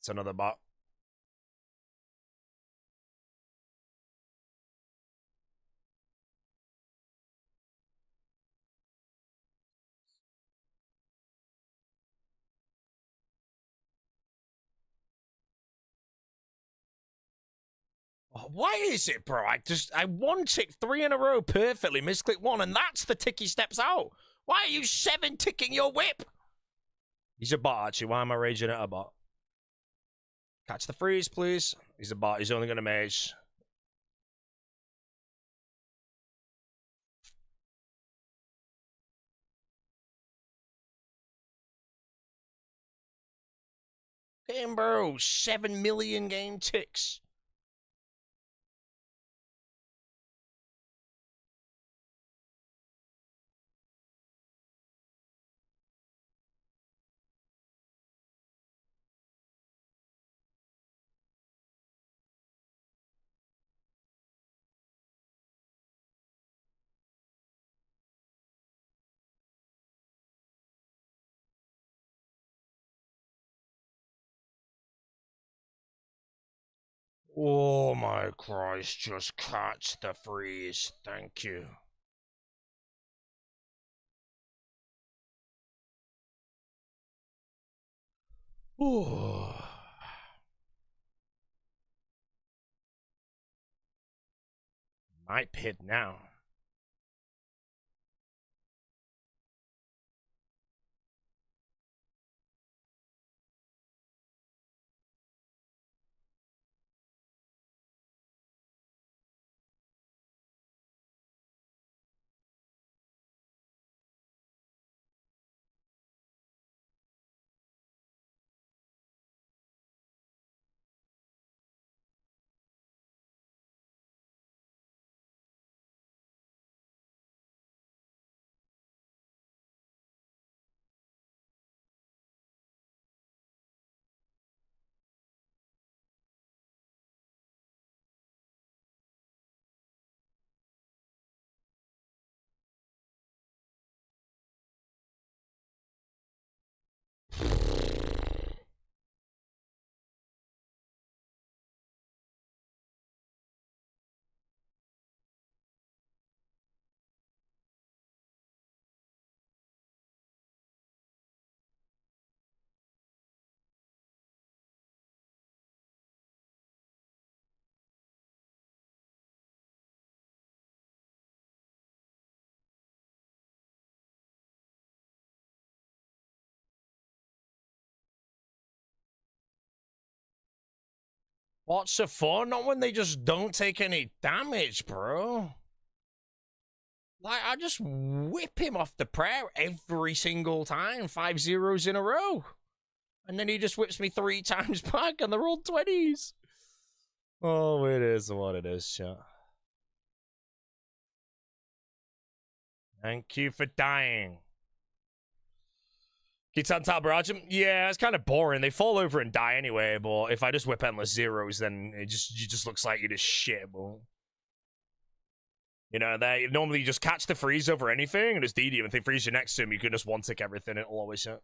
It's another bot. Why is it, bro? I one tick 3 in a row perfectly, misclick 1, and that's the tick he steps out. Why are you 7 ticking your whip? He's a bot, actually. Why am I raging at a bot? Catch the freeze, please. He's a bot. He's only going to mage. Damn, bro. 7 million game ticks. Oh my Christ, just catch the freeze. Thank you. Ooh. Might pit now. What's the fun? Not when they just don't take any damage, bro. Like, I just whip him off the prayer every single time, 5 zeros in a row. And then he just whips me 3 times back and they're all 20s. Oh, it is what it is, chat. Thank you for dying. Kitan Tabarajim? Yeah, it's kind of boring. They fall over and die anyway, but if I just whip endless zeros, then it just looks like you're just shitable. You know, they normally just catch the freeze over anything and just DD him. If they freeze you next to him, you can just one-tick everything. It'll always hit.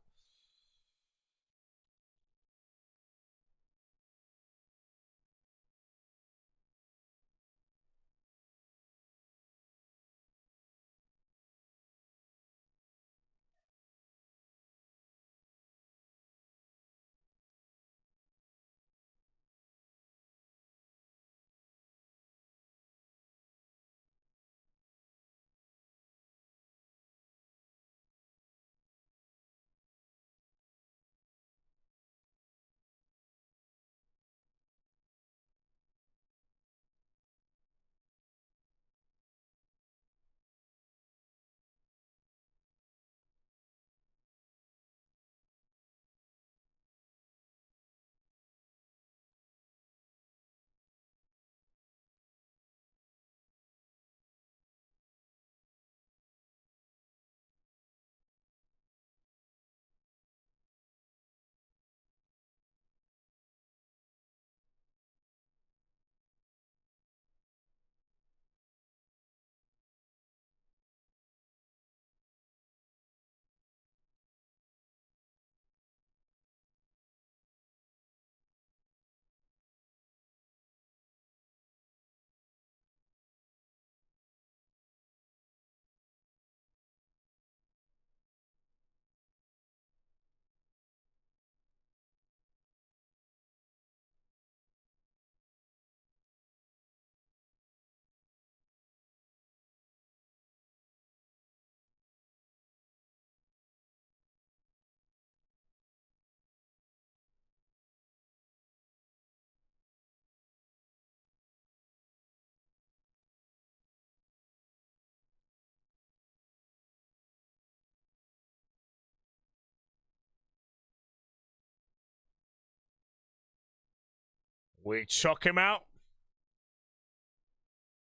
We chuck him out.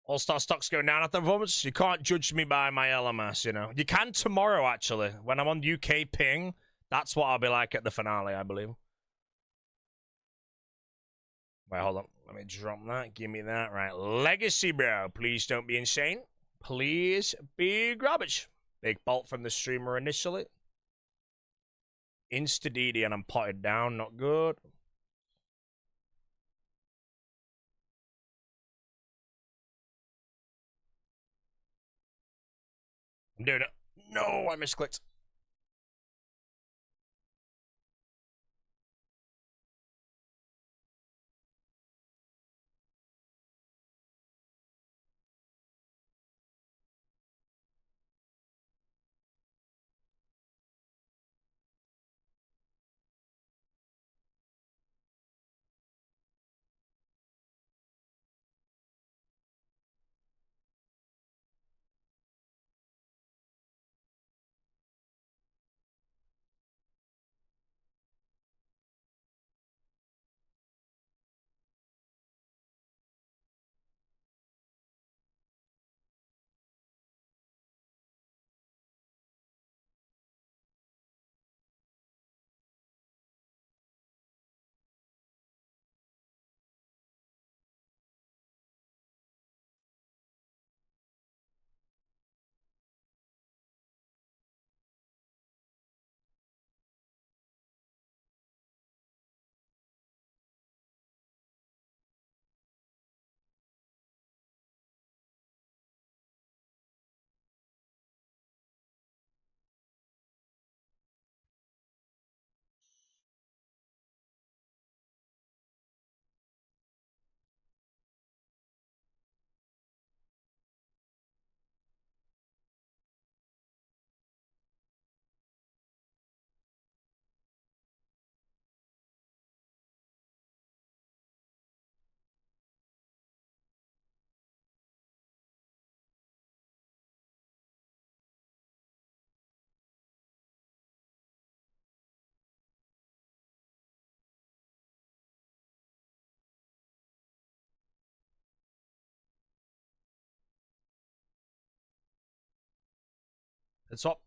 All-Star stock's going down at the moment. You can't judge me by my LMS, you know. You can tomorrow, actually. When I'm on UK ping, that's what I'll be like at the finale, I believe. Wait, hold on. Let me drop that. Give me that. Right. Legacy, bro. Please don't be insane. Please be garbage. Big bolt from the streamer initially. Insta-DD and I'm potted down. Not good. I'm doing it. No, I misclicked. It's up.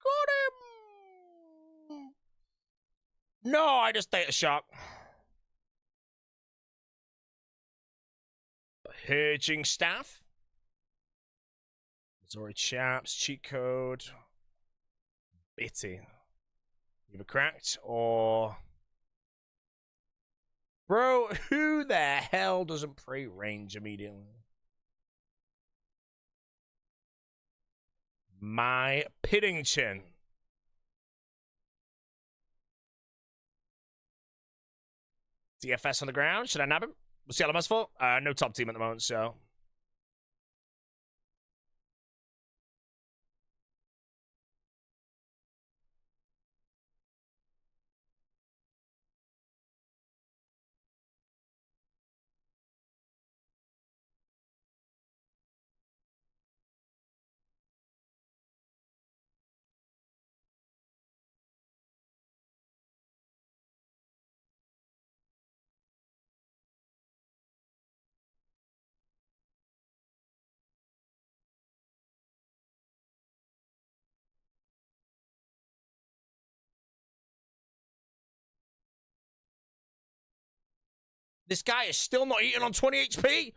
Got him! No, I just ate a shock. Purging staff. Missouri chaps, cheat code. Bitty. Either cracked or... Bro, who the hell doesn't pre-range immediately? My Piddington. DFS on the ground. Should I nab him? What's the LMS for? No top team at the moment, so... This guy is still not eating on 20 HP?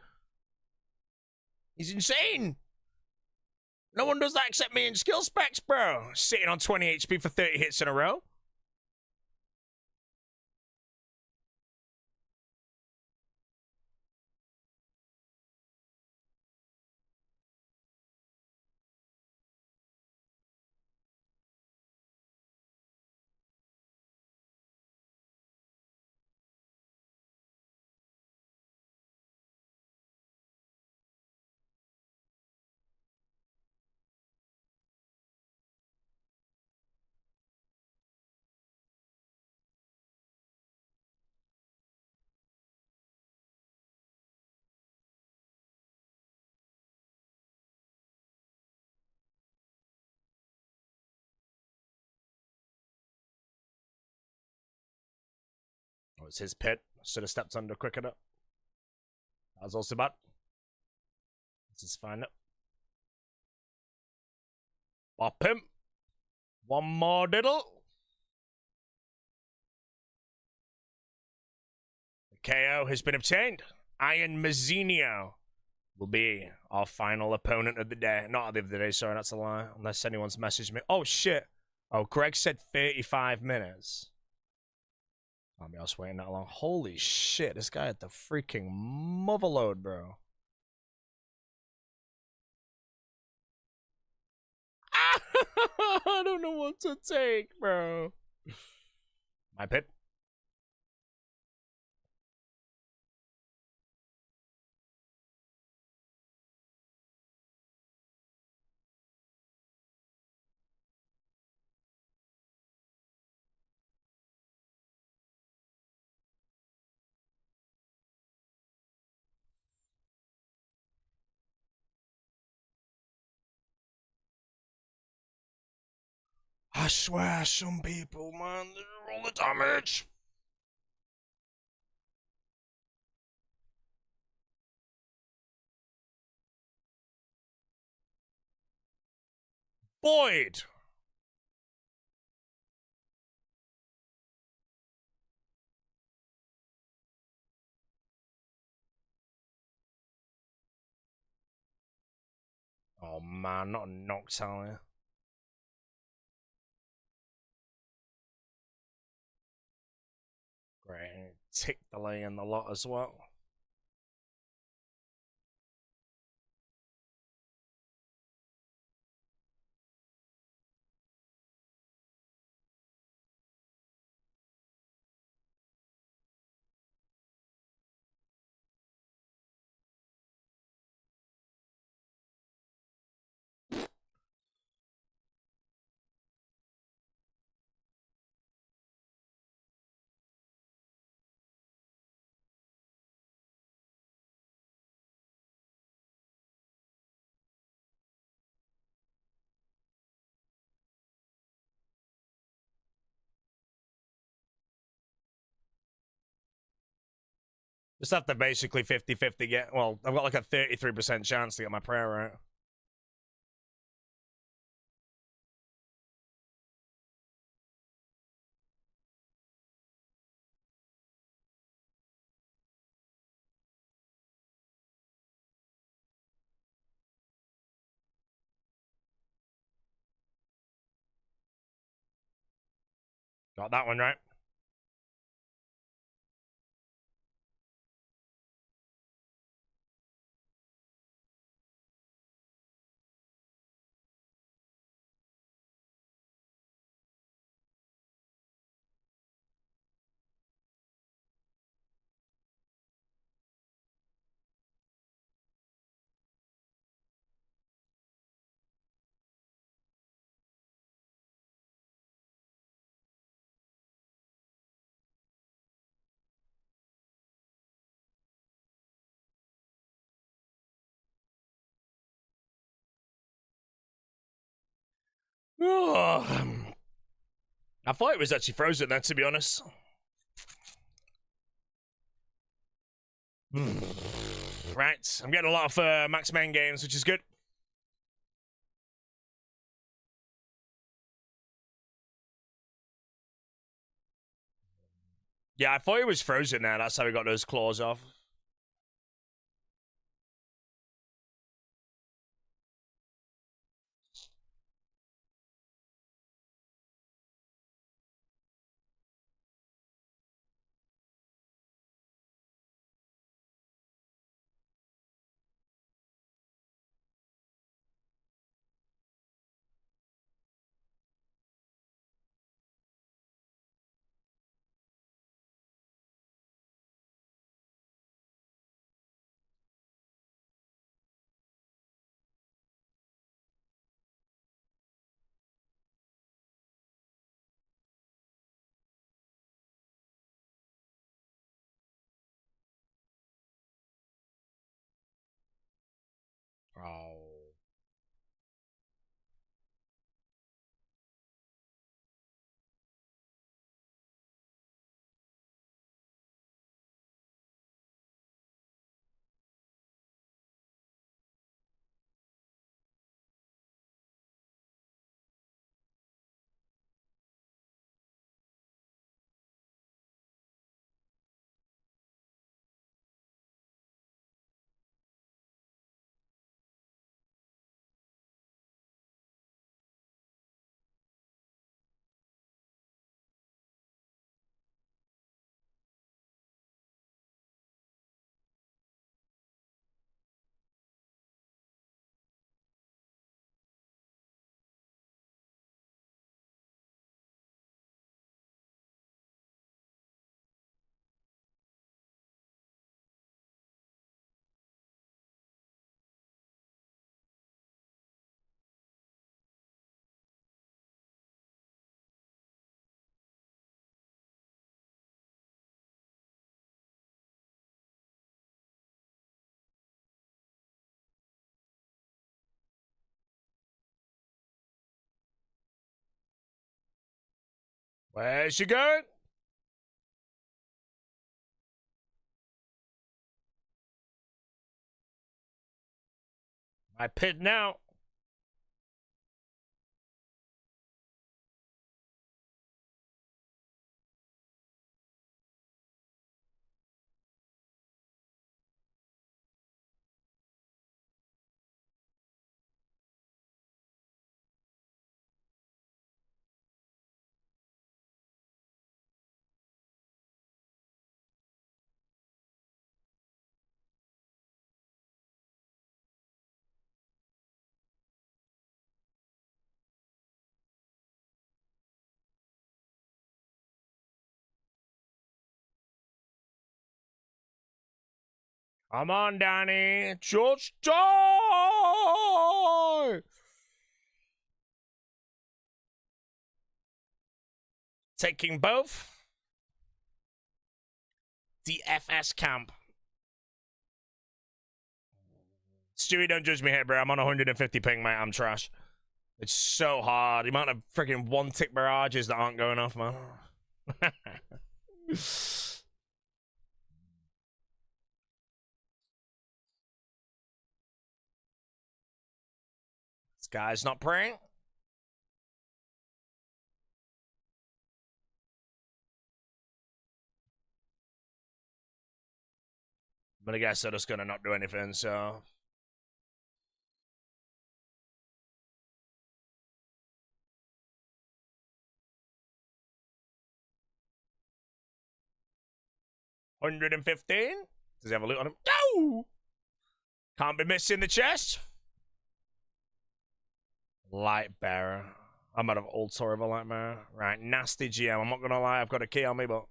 He's insane! No one does that except me in skill specs, bro. Sitting on 20 HP for 30 hits in a row. Oh, it's his pit. Should have stepped under quicker. That was also bad. This is fine. Bop him. One more diddle. The KO has been obtained. Iron Mazzinio will be our final opponent of the day. Not of the day, sorry, that's a lie. Unless anyone's messaged me. Oh, shit. Oh, Greg said 35 minutes. I'll be else waiting that long. Holy shit, this guy had the freaking motherload, bro. I don't know what to take, bro. My pit. I swear, some people, man, they roll the damage. Void. Oh man, not a Noctowl. Great. Tick delay in the lot as well. Just have to basically 50-50 get. Well, I've got like a 33% chance to get my prayer right. Got that one right. Oh, I thought it was actually frozen then, to be honest. Right, I'm getting a lot of max main games, which is good. Yeah, I thought it was frozen there. That's how we got those claws off. Where's she going? I pit now. Come on, Danny. Just die! Taking both. DFS camp. Stewie, don't judge me here, bro. I'm on 150 ping, mate. I'm trash. It's so hard. The amount of freaking one-tick barrages that aren't going off, man. This guy's not praying. But I guess they're just gonna not do anything, so. $115. Does he have a loot on him? No! Can't be missing the chest. Light bearer. I'm out of old story of a light bearer. Right, nasty GM. I'm not gonna lie, I've got a key on me, but.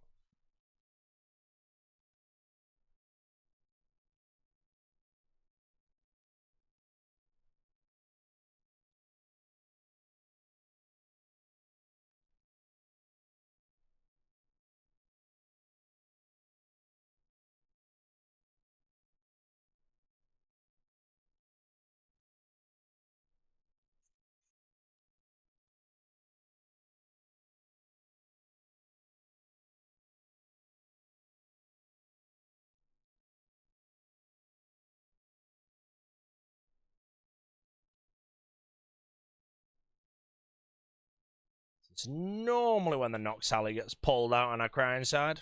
It's normally when the Nox Sally gets pulled out on our crying side.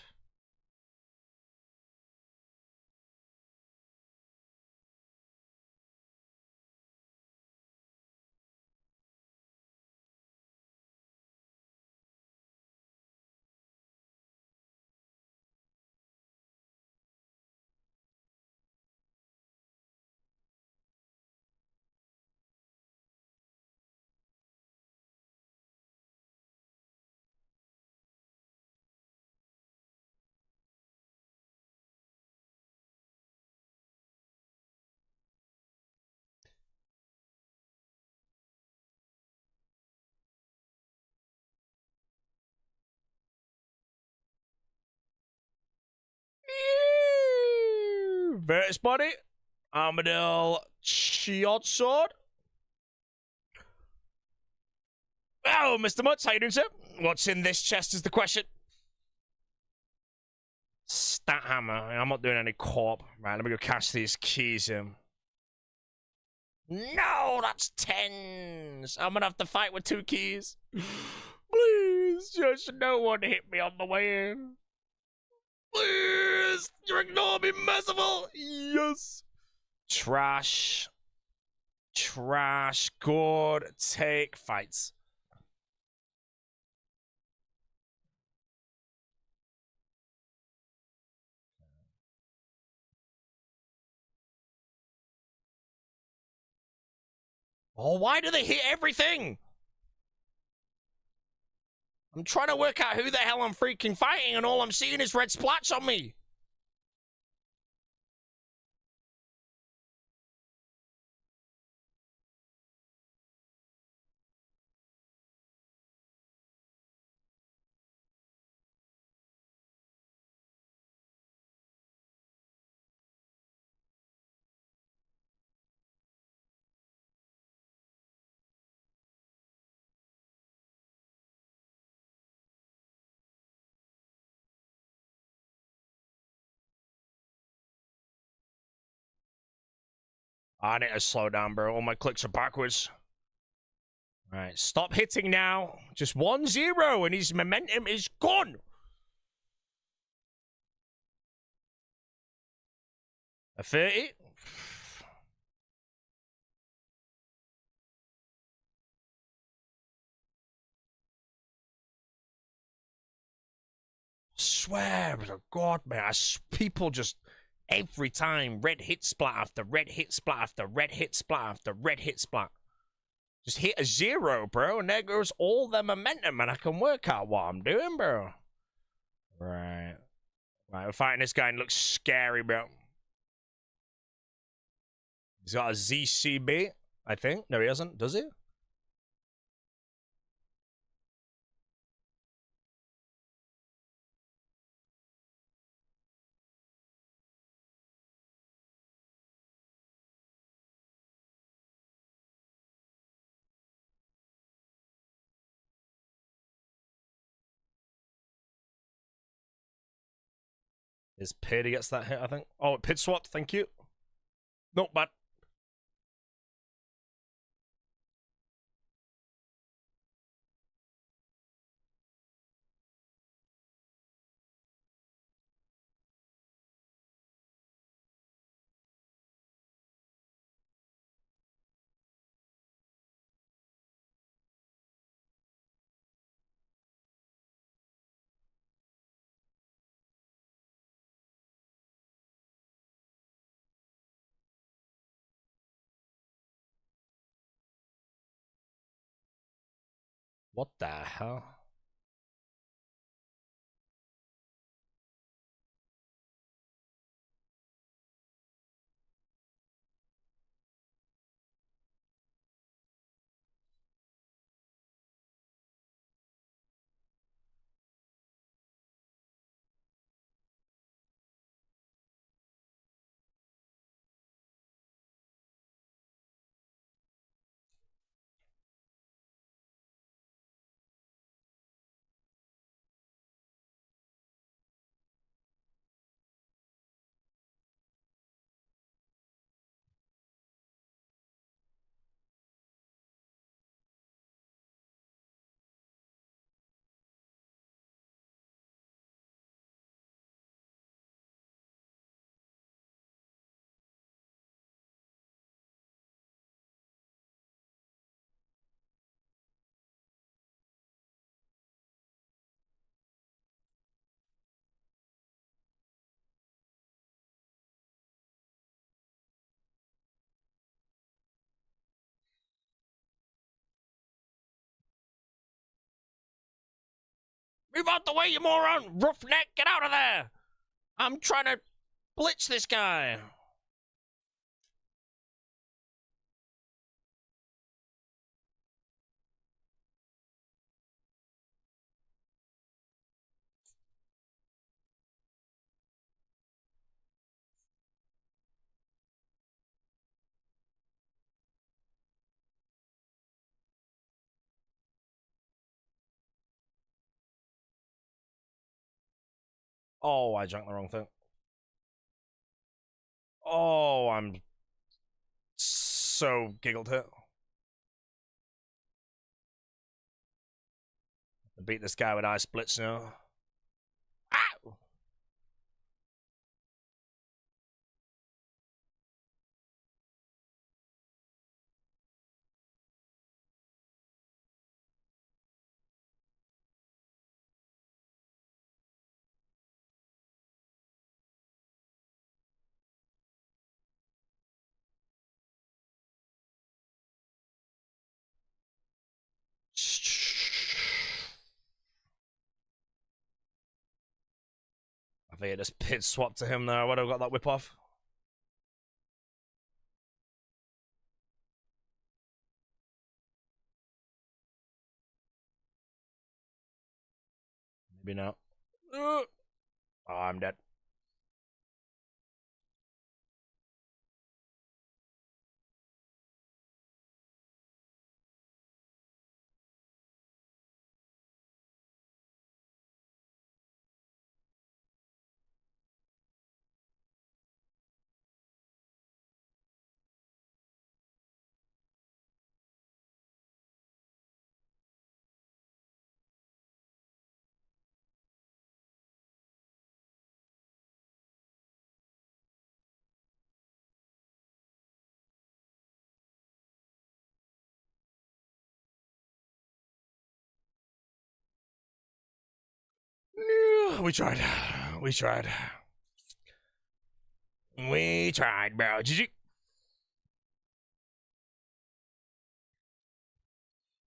Vertus body. Armadale Shield Sword. Oh, Mr. Mutz, how you doing, sir? What's in this chest is the question. Stat hammer. I'm not doing any corp. Right, let me go cash these keys in. No, that's 10s. I'm gonna have to fight with 2 keys. Please, just no one hit me on the way in. Please, you ignore me, merciful. Yes. Trash. Trash. Good. Take fights. Oh, why do they hit everything? I'm trying to work out who the hell I'm freaking fighting, and all I'm seeing is red splats on me. I need to slow down, bro. All my clicks are backwards. All right, stop hitting now. Just 1-0 and his momentum is gone. A 30? Swear to God, man. People just every time red hit splat after red hit splat after red hit splat after red hit splat. Just hit a 0, bro, and there goes all the momentum, and I can work out what I'm doing, bro. Right. Right, we're fighting this guy and looks scary, bro. He's got a ZCB, I think. No, he hasn't, does he? His pity gets that hit, I think. Oh, pit swapped, thank you. Not bad. What the hell? Move out the way, you moron! Roughneck, get out of there! I'm trying to blitz this guy. Oh, I junked the wrong thing. Oh, I'm so giggled here. Beat this guy with ice splits now. Ah! I think I just pit swap to him there. I would have got that whip off. Maybe not. Oh, I'm dead. We tried. We tried. We tried, bro. GG.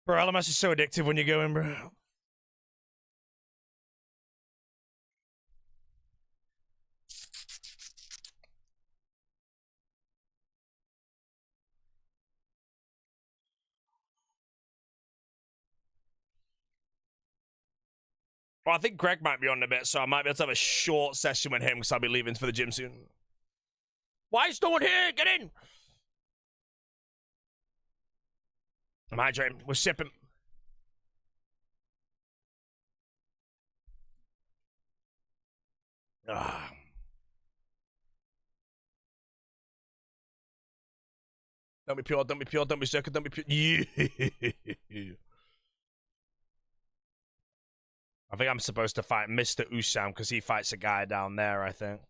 Bro, LMS is so addictive when you go in, bro. Well, I think Greg might be on a bit, so I might be able to have a short session with him because I'll be leaving for the gym soon. Why is no one here? Get in! I'm hydrating. We're sipping. Ah. Don't be pure, don't be pure, don't be circuit, don't be pure. Yeah. I think I'm supposed to fight Mr. Hcim because he fights a guy down there, I think.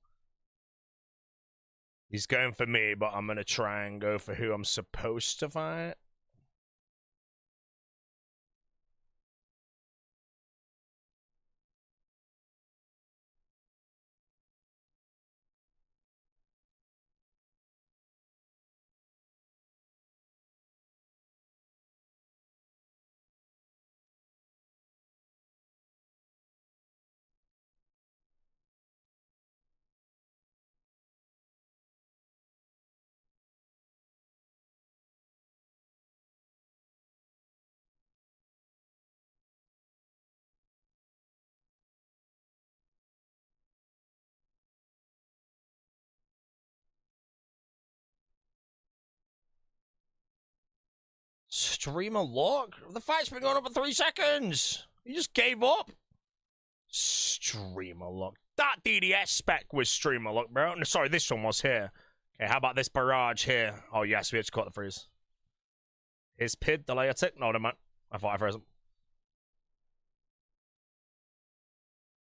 He's going for me, but I'm going to try and go for who I'm supposed to fight. Streamer lock? The fight's been going on for 3 seconds. You just gave up. Streamer lock. That DDS spec was streamer lock, bro. No, sorry, this one was here. Okay, how about this barrage here? Oh, yes, we had to cut the freeze. Is PID delay a tick? No, never mind. I thought I froze him.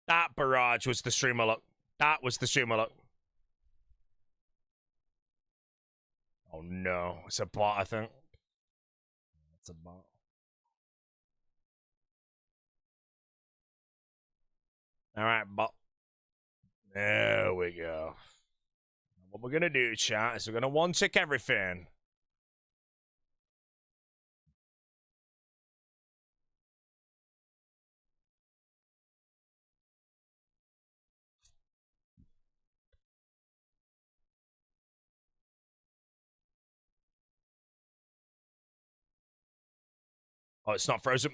That barrage was the streamer lock. That was the streamer lock. Oh, no. It's a bot, I think. It's a bot. All right, bot. There we go. What we're going to do, chat, is we're going to one-tick everything. Oh, it's not frozen.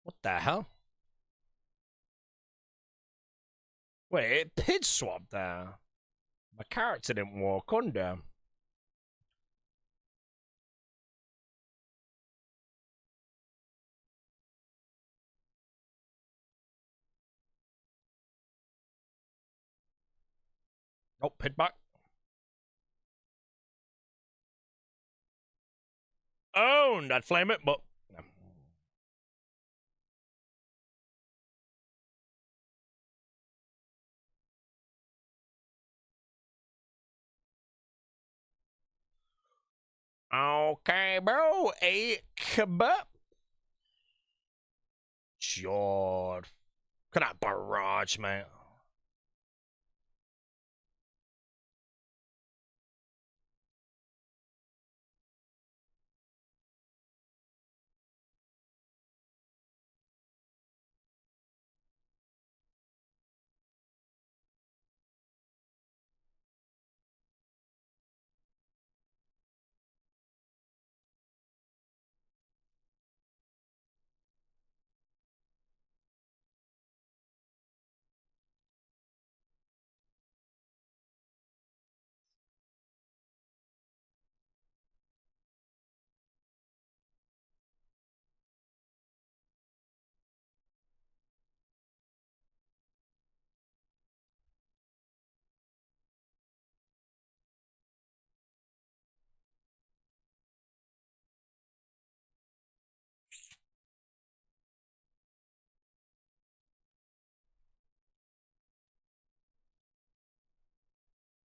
What the hell? Wait, it PID swapped there. My character didn't walk under. Oh, PID back. Owned! I'd flame it, but... No. Okay, bro. A kebab. God. Look at that barrage, man.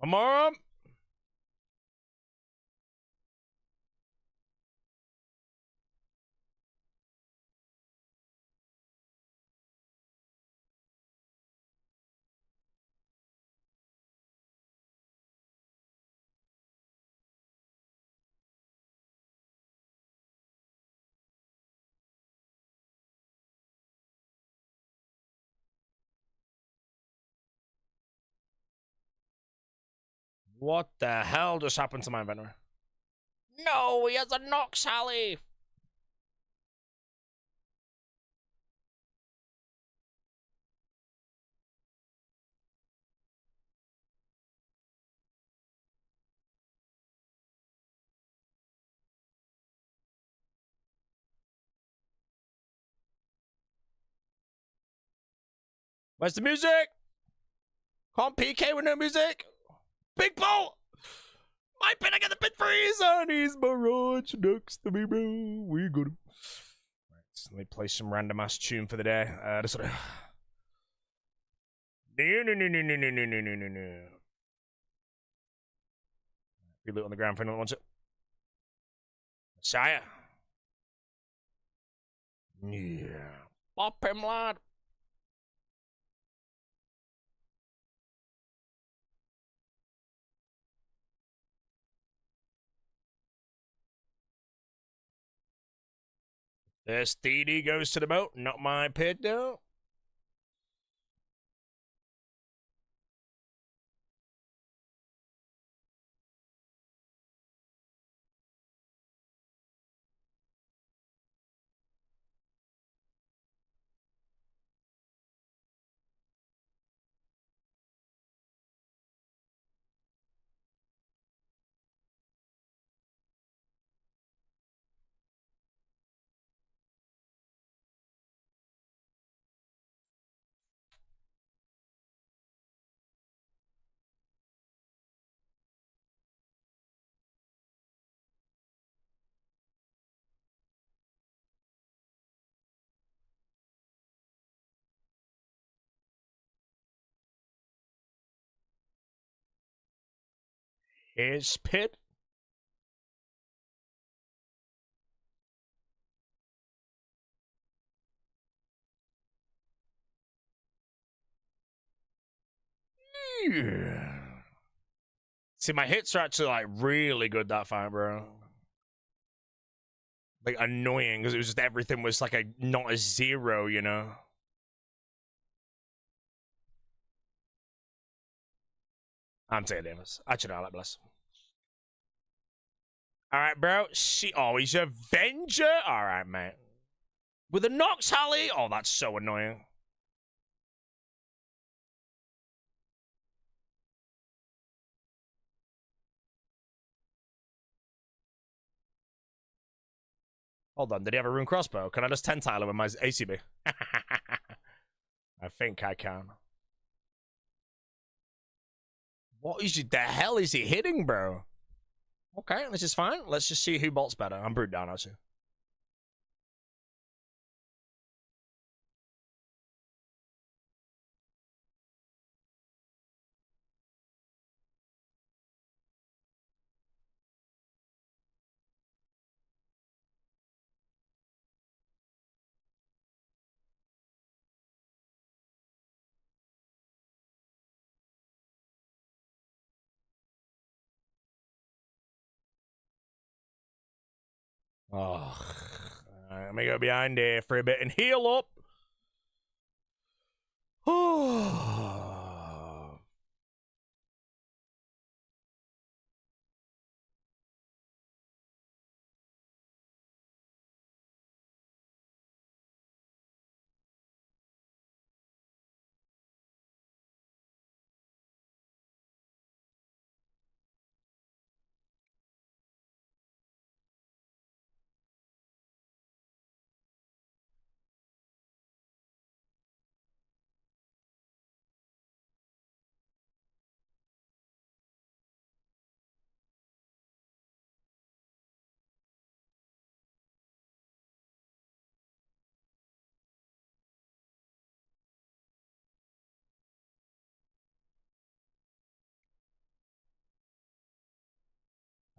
Come on. What the hell just happened to my inventory? No, he has a Nox Alley. Where's the music? Can't PK with no music. Big ball. My pin, I got the pin freeze on his barrage next to me, bro. We got him. Right, so let me play some random ass tune for the day. This sort of. No. Be loot on the ground for anyone wants it. Messiah. Yeah. Pop him, lad. This DD goes to the boat, not my pit, though. His pit. Yeah. See, my hits are actually like really good that fight, bro. Like annoying because it was just everything was like a not a zero, you know. I'm taking damage. Actually, no, let bless. All right, bro. See, oh, he's a Avenger. All right, mate. With a Nox Alley. Oh, that's so annoying. Hold on, did he have a rune crossbow? Can I just 10-tile him with my ACB? I think I can. What is the hell is he hitting, bro? Okay, this is fine. Let's just see who bolts better. I'm brewed down, actually. Oh, let me go behind here for a bit and heal up. Oh.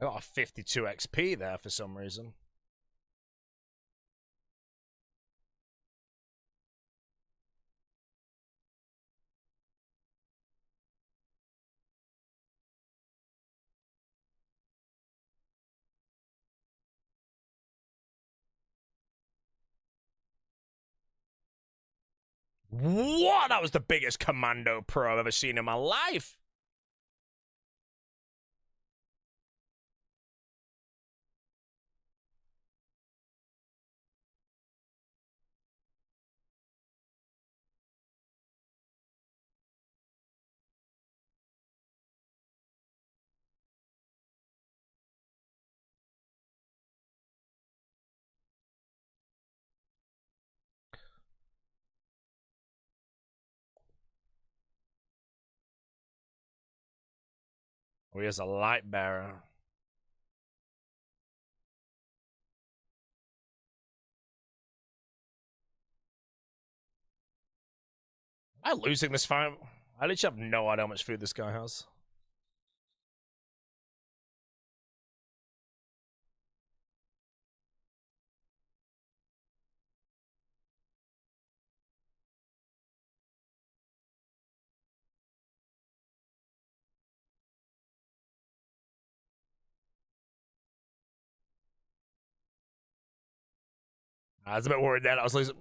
I got a 52 XP there for some reason. What? That was the biggest commando pro I've ever seen in my life. Oh, he has a light bearer. Am I losing this fight? I literally have no idea how much food this guy has. I was a bit worried that I was losing.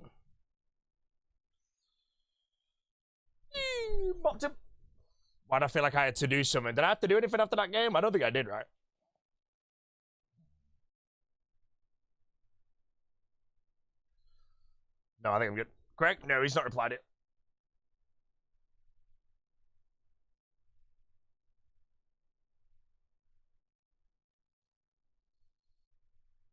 Bopped him. Why'd I feel like I had to do something? Did I have to do anything after that game? I don't think I did, right? No, I think I'm good. Greg? No, he's not replied it.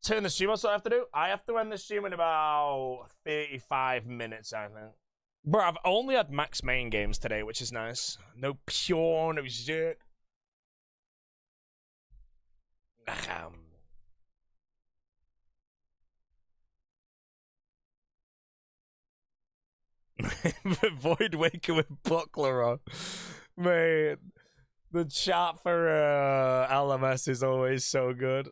Turn the stream, what I have to do? I have to end the stream in about 35 minutes, I think. Bro, I've only had max main games today, which is nice. No pure, no shit. Void Waker with Buckler on. Man, the chat for LMS is always so good.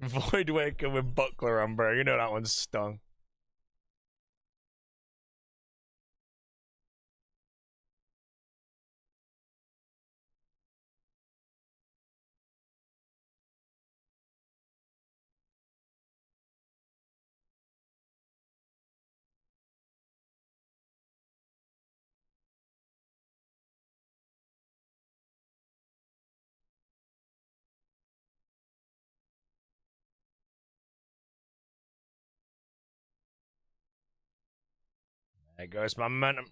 Void Waker with Buckler on, bro. You know that one's stung. There goes my momentum.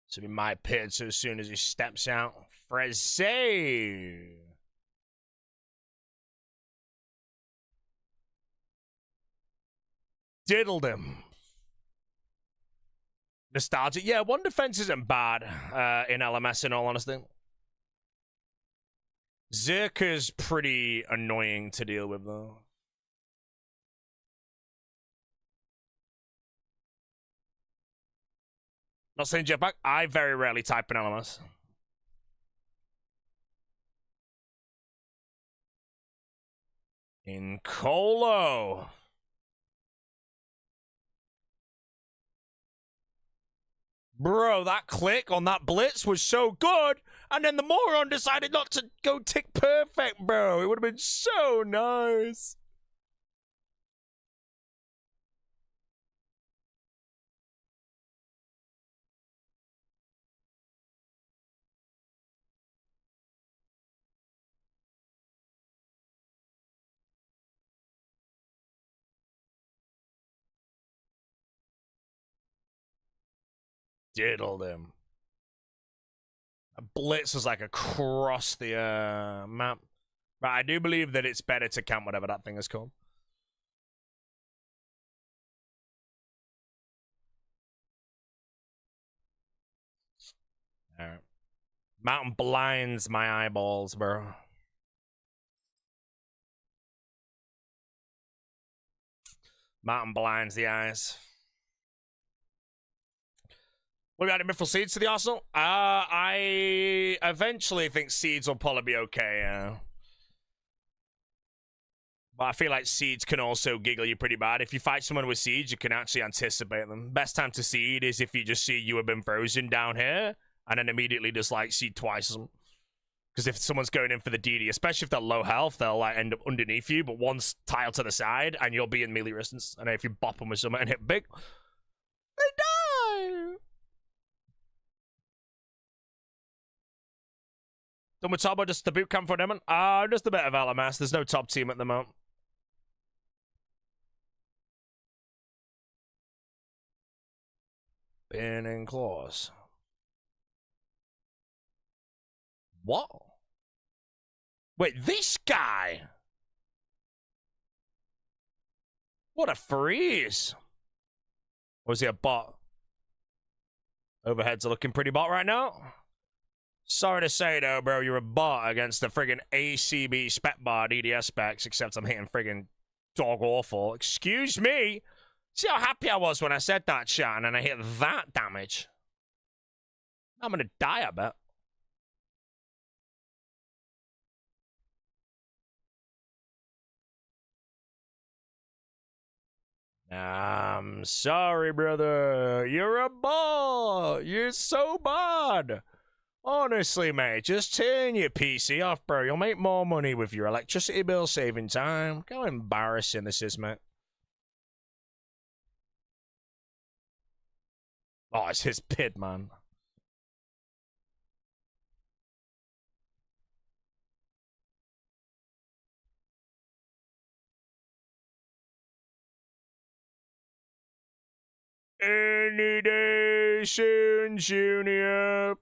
So be my pitch as soon as he steps out. Freze. Diddled him. Nostalgic. Yeah, one defense isn't bad in LMS, in all honesty. Zerka's pretty annoying to deal with, though. Not saying jetpack. I very rarely type in LMS. In Colo. Bro, that click on that blitz was so good, and then the moron decided not to go tick perfect, bro. It would have been so nice. Diddled him. A blitz was like across the map. But I do believe that it's better to count whatever that thing is called. All right. Mountain blinds my eyeballs, bro. Mountain blinds the eyes. What about Mithril Seeds to the Arsenal? I eventually think Seeds will probably be okay. But I feel like Seeds can also giggle you pretty bad. If you fight someone with Seeds, you can actually anticipate them. Best time to Seed is if you just see you have been frozen down here, and then immediately just like Seed twice them. Because if someone's going in for the DD, especially if they're low health, they'll like end up underneath you, but one's tiled to the side, and you'll be in melee resistance. And then if you bop them with someone and hit big, they die! Done with Turbo, just the boot camp for Demon? Just a bit of LMS. There's no top team at the moment. Pin and claws. What? Wait, this guy? What a freeze. Or is he a bot? Overheads are looking pretty bot right now. Sorry to say, though, bro, you're a bot against the friggin' ACB spec bar DDS specs, except I'm hitting friggin' dog awful. Excuse me? See how happy I was when I said that, chat, and then I hit that damage? I'm gonna die, I bet. I'm sorry, brother. You're a bot. You're so bad. Honestly, mate, just turn your PC off, bro. You'll make more money with your electricity bill saving time. How embarrassing this is, mate. Oh, it's his pit, man. Any day soon, Junior.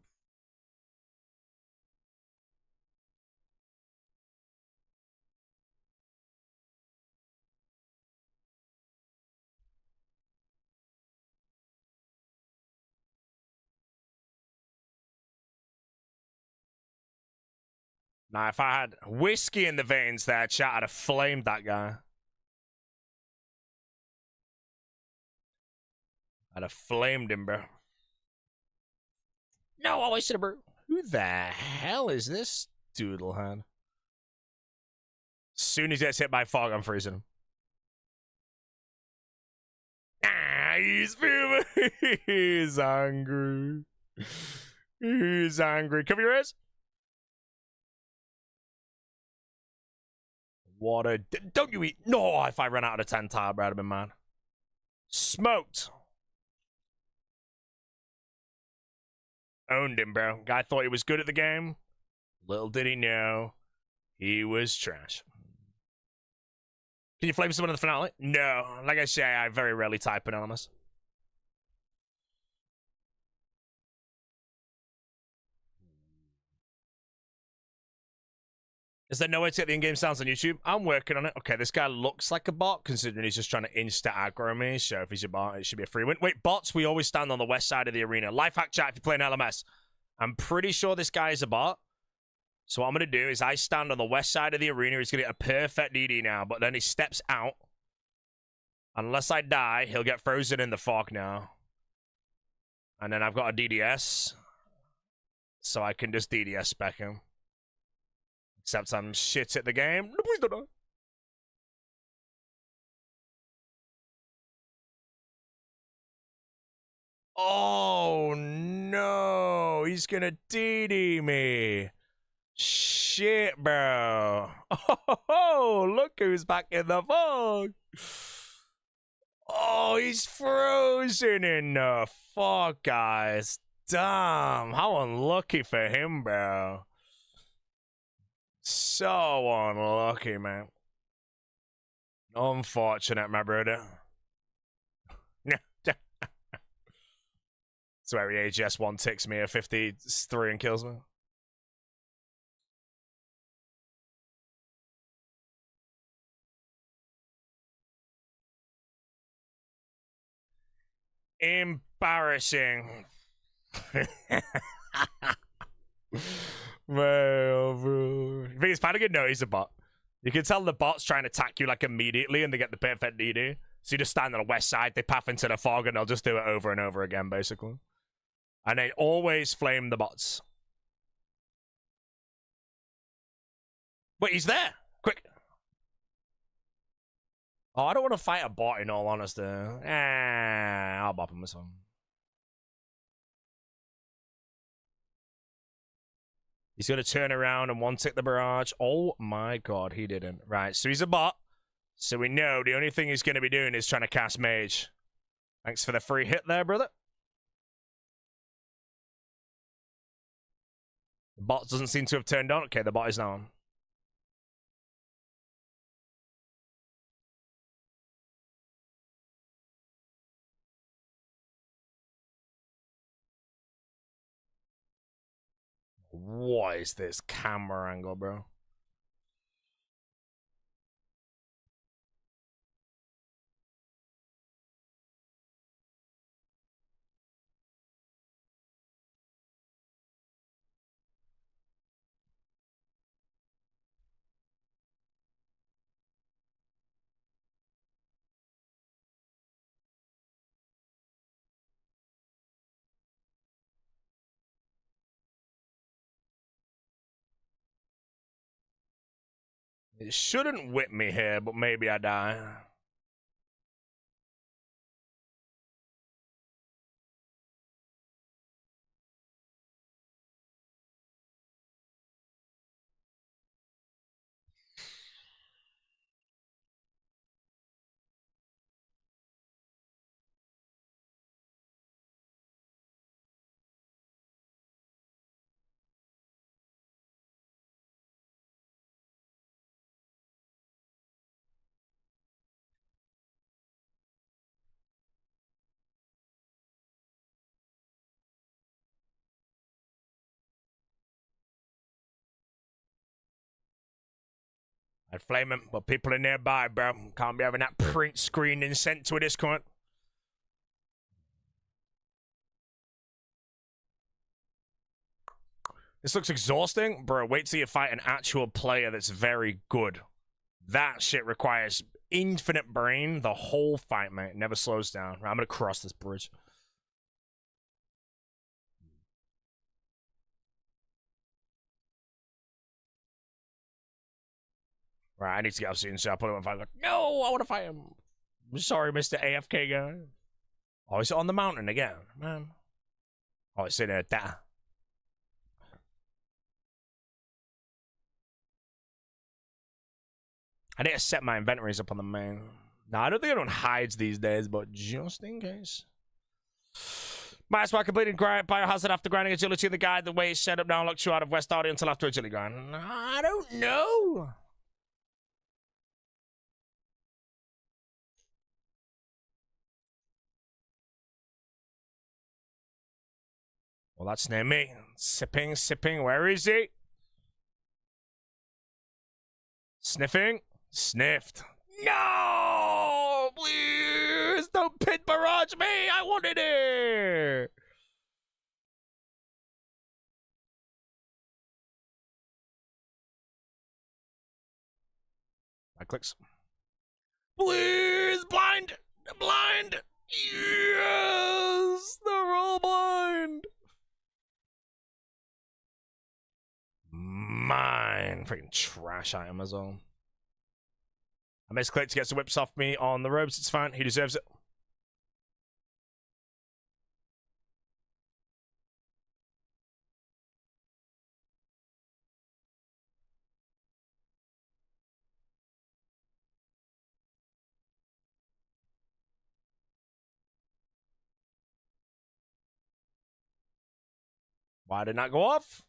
Now, if I had whiskey in the veins there, chat, I'd have flamed that guy. I'd have flamed him, bro. No, I wasted a bro. Who the hell is this doodlehead? As soon as he gets hit by fog, I'm freezing him. Ah, he's feeling. He's angry. He's angry. Cover your ears. What a... Don't you eat... No, if I ran out of 10 tar, I'd have been mad. Smoked. Owned him, bro. Guy thought he was good at the game. Little did he know, he was trash. Can you flame someone in the finale? No. Like I say, I very rarely type anonymous. Is there no way to get the in-game sounds on YouTube? I'm working on it. Okay, this guy looks like a bot, considering he's just trying to insta-aggro me. So if he's a bot, it should be a free win. Wait, bots, we always stand on the west side of the arena. Life hack chat if you're playing LMS. I'm pretty sure this guy is a bot. So what I'm going to do is I stand on the west side of the arena. He's going to get a perfect DD now, but then he steps out. Unless I die, he'll get frozen in the fog now. And then I've got a DDS. So I can just DDS spec him. Except I'm shit at the game. Please don't die. Oh no, he's gonna DD me. Shit, bro. Oh, look who's back in the fog. Oh, he's frozen in the fog, guys. Damn, how unlucky for him, bro. So unlucky, man. Unfortunate, my brother. That's where AGS 1 ticks me at 53 and kills me. Embarrassing. Well, bro. I think it's kind of good. No, he's a bot. You can tell the bot's trying to attack you like immediately and they get the perfect DD. So you just stand on the west side, they path into the fog, and they'll just do it over and over again, basically. And they always flame the bots. Wait, he's there! Quick! Oh, I don't want to fight a bot, in all honesty. I'll bop him with some. He's going to turn around and one-tick the barrage. Oh my god, he didn't. Right, so he's a bot. So we know the only thing he's going to be doing is trying to cast mage. Thanks for the free hit there, brother. The bot doesn't seem to have turned on. Okay, the bot is now on. What is this camera angle, bro? It shouldn't whip me here, but maybe I die. I'd flame him, but people are nearby, bro. Can't be having that print screened and sent to a Discord. This looks exhausting. Bro, wait till you fight an actual player that's very good. That shit requires infinite brain the whole fight, mate. It never slows down. Right, I'm gonna cross this bridge. Right, I need to get up soon, so I'll put him on fight. Like, no, I want to fight him. I'm sorry, Mr. AFK guy. Oh, is it on the mountain again, man? Oh, it's in there. I need to set my inventories up on the main. Now, I don't think anyone hides these days, but just in case. Might as well completing biohazard after grinding agility in the guide. The way it's set up now looks you out of West Audio until after agility grind. I don't know. Well, that's near me. Sipping. Where is he? Sniffing. Sniffed. No! Please don't pit barrage me! I wanted it! I clicks. Please! Blind! Blind! Yes! They're all blind! Mine. Freaking trash item as well. I misclicked to get some whips off me on the ropes. It's fine. He deserves it. Why did it not go off?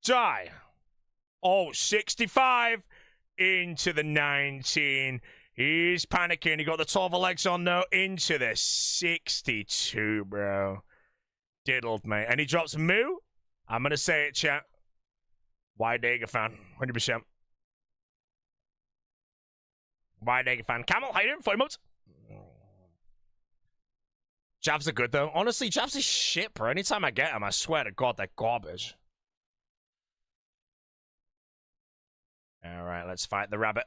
Die. Oh, 65 into the 19. He's panicking. He got the 12 legs on though. Into the 62, bro. Diddled, mate. And he drops Moo. I'm going to say it, chat. Wide Dagger fan. 100%. Wide Dagger fan. Camel, how you doing? 40 months. Jabs are good, though. Honestly, Jabs is shit, bro. Anytime I get them, I swear to God, they're garbage. Alright, let's fight the rabbit.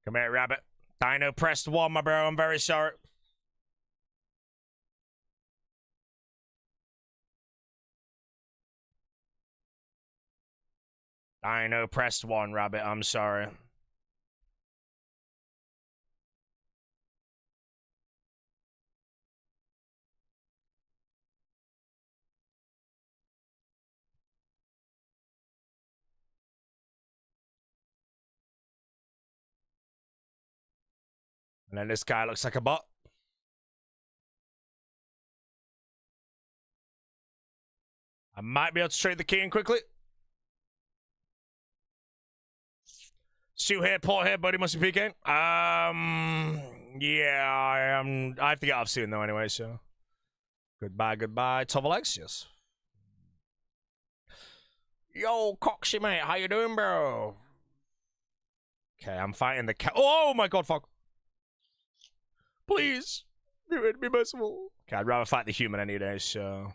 Come here, rabbit. Dino pressed 1, my bro. I'm very sorry. Dino pressed 1, rabbit. I'm sorry. And then this guy looks like a bot. I might be able to trade the key in quickly. Stu here, Port here, buddy. Must be PKing. Yeah, I am. I have to get off soon though, anyway. So, goodbye, goodbye. Alexius. Yo, Coxy mate, how you doing, bro? Okay, I'm fighting the cat. Oh my God, fuck! Please, be merciful. Okay, I'd rather fight the human any day. So.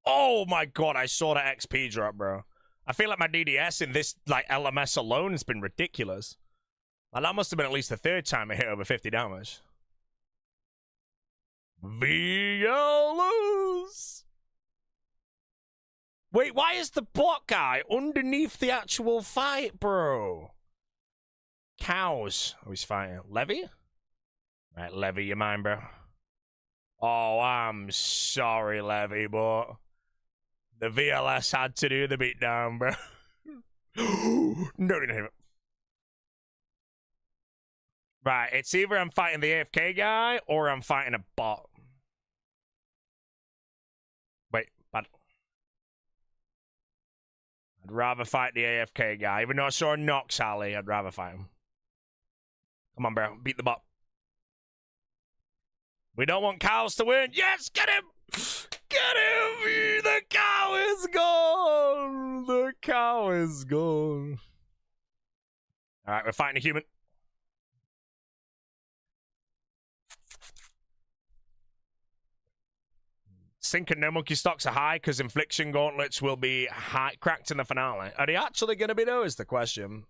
Oh my God, I saw that XP drop, bro. I feel like my DDS in this like LMS alone has been ridiculous. Like, that must have been at least the 3rd time I hit over 50 damage. VLOs! Wait, why is the bot guy underneath the actual fight, bro? Cows. Oh, he's fighting. Levy? Right, Levy, you mind, bro? Oh, I'm sorry, Levy, but the VLS had to do the beatdown, bro. No, didn't hit it. Right, it's either I'm fighting the AFK guy or I'm fighting a bot. Wait, but I'd rather fight the AFK guy. Even though I saw a Nox alley, I'd rather fight him. Come on, bro. Beat the bot. We don't want cows to win. Yes, get him! Get him! The cow is gone! The cow is gone. Alright, we're fighting a human. Sync and no monkey stocks are high because infliction gauntlets will be high, cracked in the finale. Are they actually going to be though, is the question.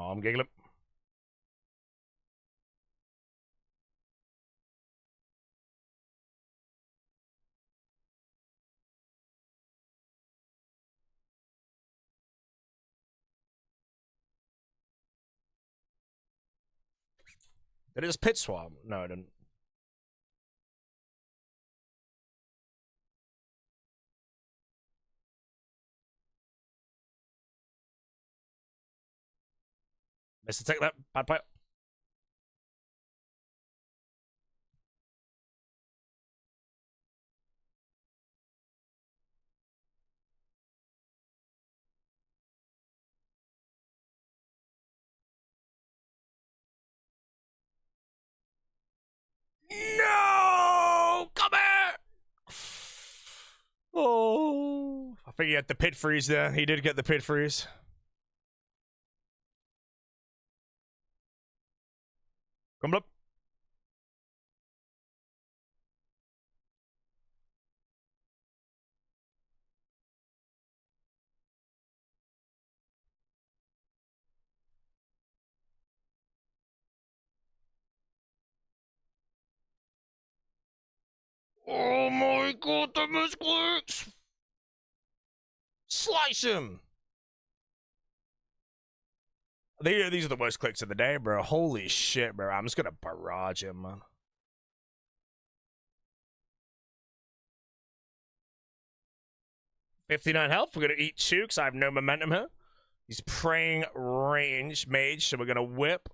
Oh, I'm giggling. Did it just pit swap? No, it didn't. Missed take that. Bad play. No! Come here! Oh. I think he had the pit freeze there. He did get the pit freeze. Come up. Oh my god, the misclicks! Slice him! These are the worst clicks of the day, bro. Holy shit, bro. I'm just gonna barrage him, man. $59 health. We're gonna eat 2 because I have no momentum here. He's praying range mage, so we're gonna whip.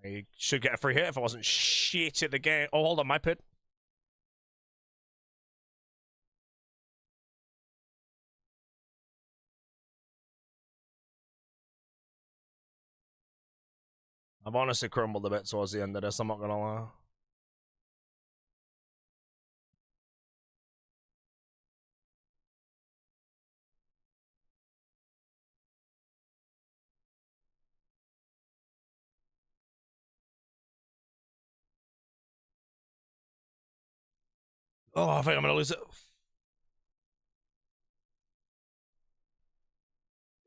I should get a free hit if I wasn't shit at the game. Oh, hold on, my pit. I've honestly crumbled a bit towards the end of this, I'm not gonna lie. Oh, I think I'm gonna lose it.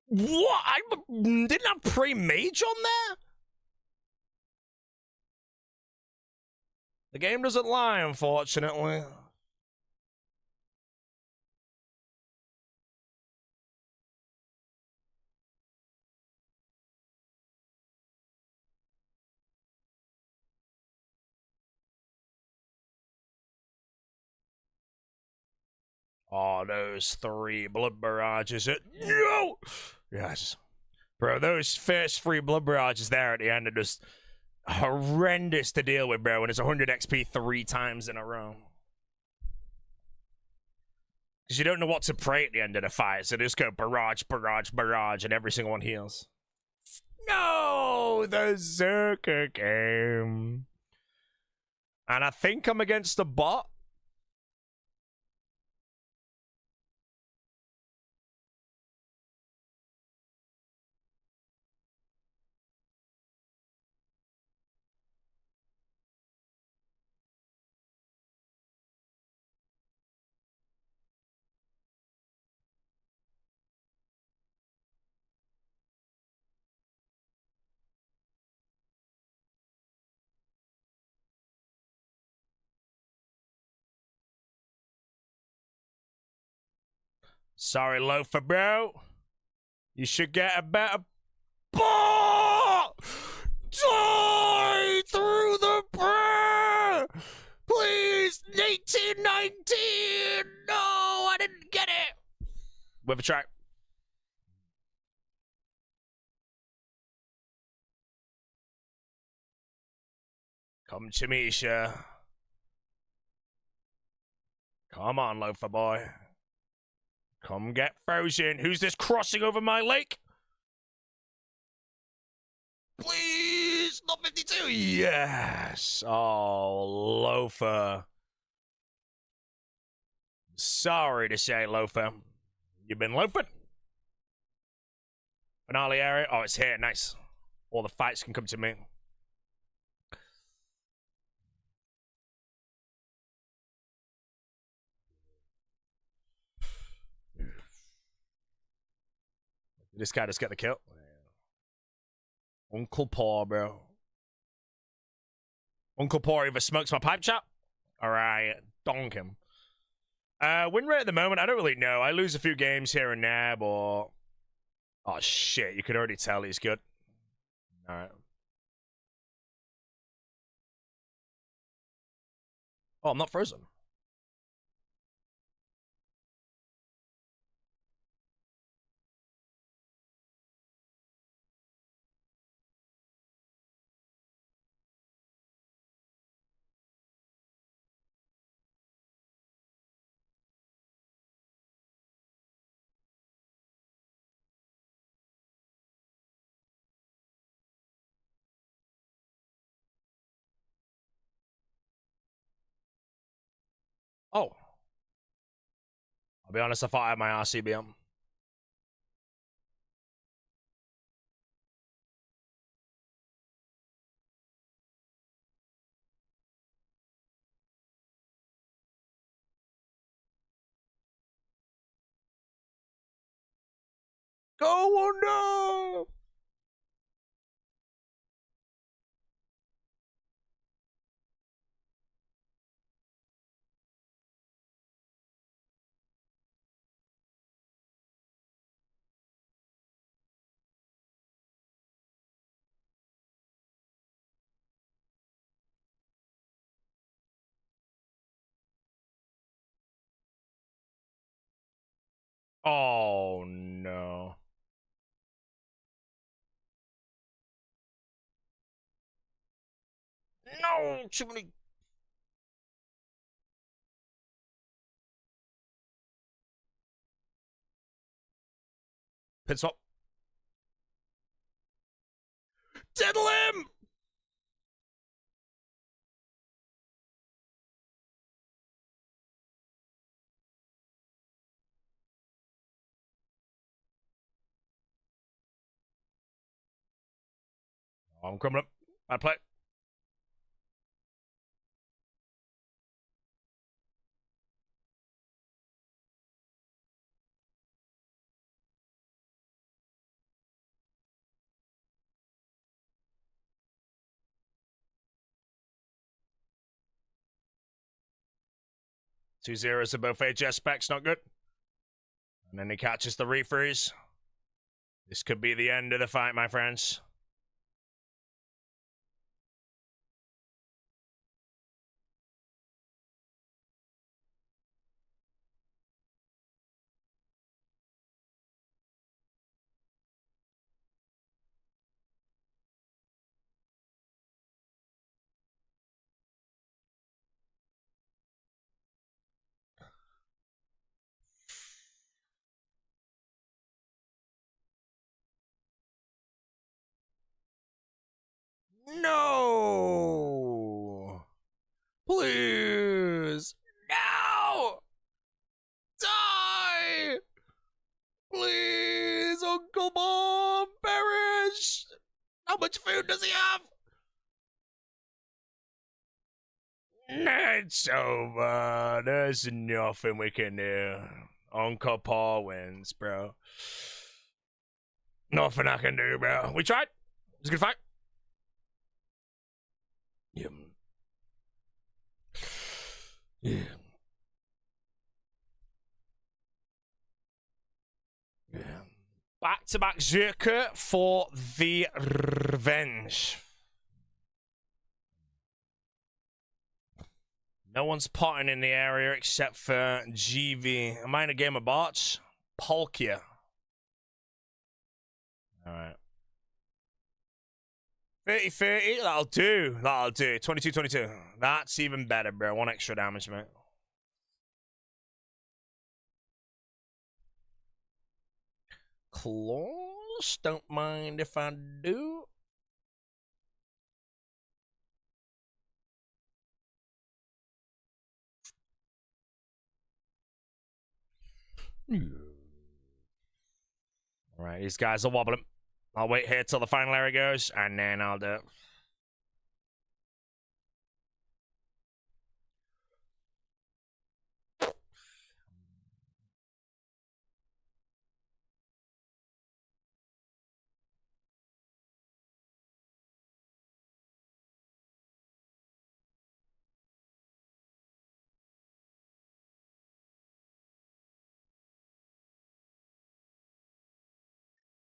What? I didn't have pre-mage on there? The game doesn't lie, unfortunately. Oh, those 3 blood barrages. No! Yes. Bro, those first 3 blood barrages there at the end are just horrendous to deal with, bro, when it's 100 XP 3 times in a row. Because you don't know what to pray at the end of the fight, so just go barrage, barrage, barrage, and every single one heals. No! The Zerker game. And I think I'm against the bot. Sorry, Loafer, bro. You should get a better... Die through the prayer! Please, 1819! No, I didn't get it! With a track. Come to me, sir. Come on, loafer boy. Come get frozen. Who's this crossing over my lake? Please, not 52. Yes. Oh, loafer. Sorry to say, loafer. You've been loafing? Finale area. Oh, it's here. Nice. All the fights can come to me. This guy just get the kill. Uncle Paw, bro. Uncle Paw either smokes my pipe chop or I donk him. Win rate at the moment, I don't really know. I lose a few games here and there, but... Oh, shit. You could already tell he's good. Alright. Oh, I'm not frozen. Oh. I'll be honest, I thought I had my RCBM. Oh, no! Oh, no. No! Too many... Pit stop. Diddle him! Oh, I'm coming up. Bad play. Two zeros of both HS specs, not good. And then he catches the refreeze. This could be the end of the fight, my friends. No! Please! No! Die! Please, Uncle Bob, perish! How much food does he have? It's over. There's nothing we can do. Uncle Paul wins, bro. Nothing I can do, bro. We tried. It was a good fight. Yeah. Yeah. Yeah. Back-to-back Zerker for the revenge. No one's potting in the area except for GV. Am I in a game of bots? Polkia. Alright. 30-30, that'll do. That'll do. 22-22. That's even better, bro. 1 extra damage, mate. Claws, don't mind if I do. Alright, these guys are wobbling. I'll wait here till the final area goes, and then I'll do it.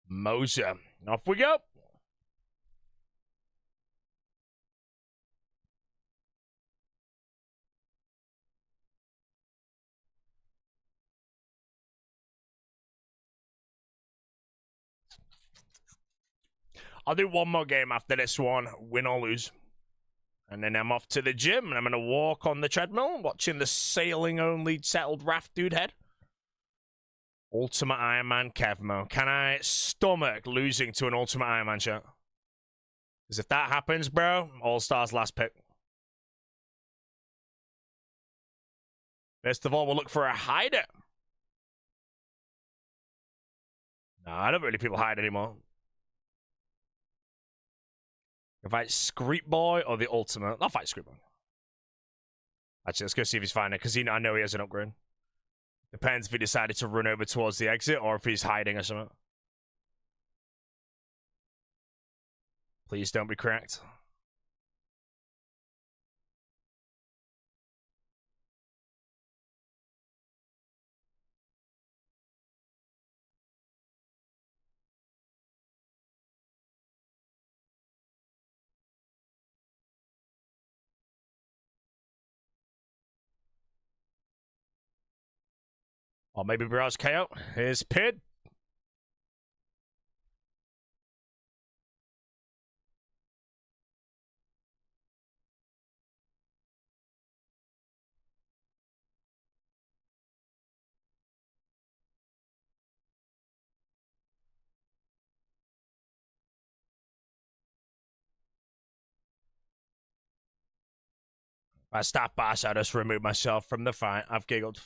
Moser. Off we go. I'll do one more game after this one, win or lose. And then I'm off to the gym, and I'm going to walk on the treadmill, watching the sailing-only settled raft dude head. Ultimate Iron Man Kevmo. Can I stomach losing to an Ultimate Iron Man shot? Because if that happens, bro, All-Stars last pick. First of all, we'll look for a hider. No, I don't really people hide anymore. If I fight Screep Boy or the Ultimate. I'll fight Screep Boy. Actually, let's go see if he's finding it, because I know he has an upgrade. Depends if he decided to run over towards the exit or if he's hiding or something. Please don't be cracked. Or maybe Barrage KO. Here's Pid. If I stop boss, I just remove myself from the fight. I've giggled.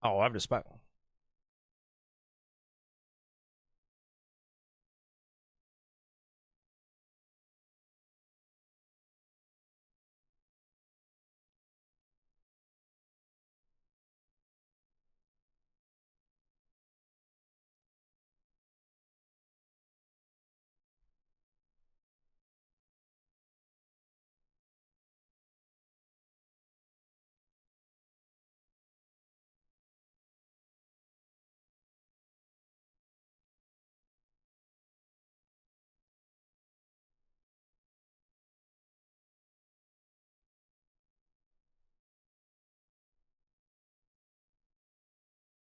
Oh, I have respect.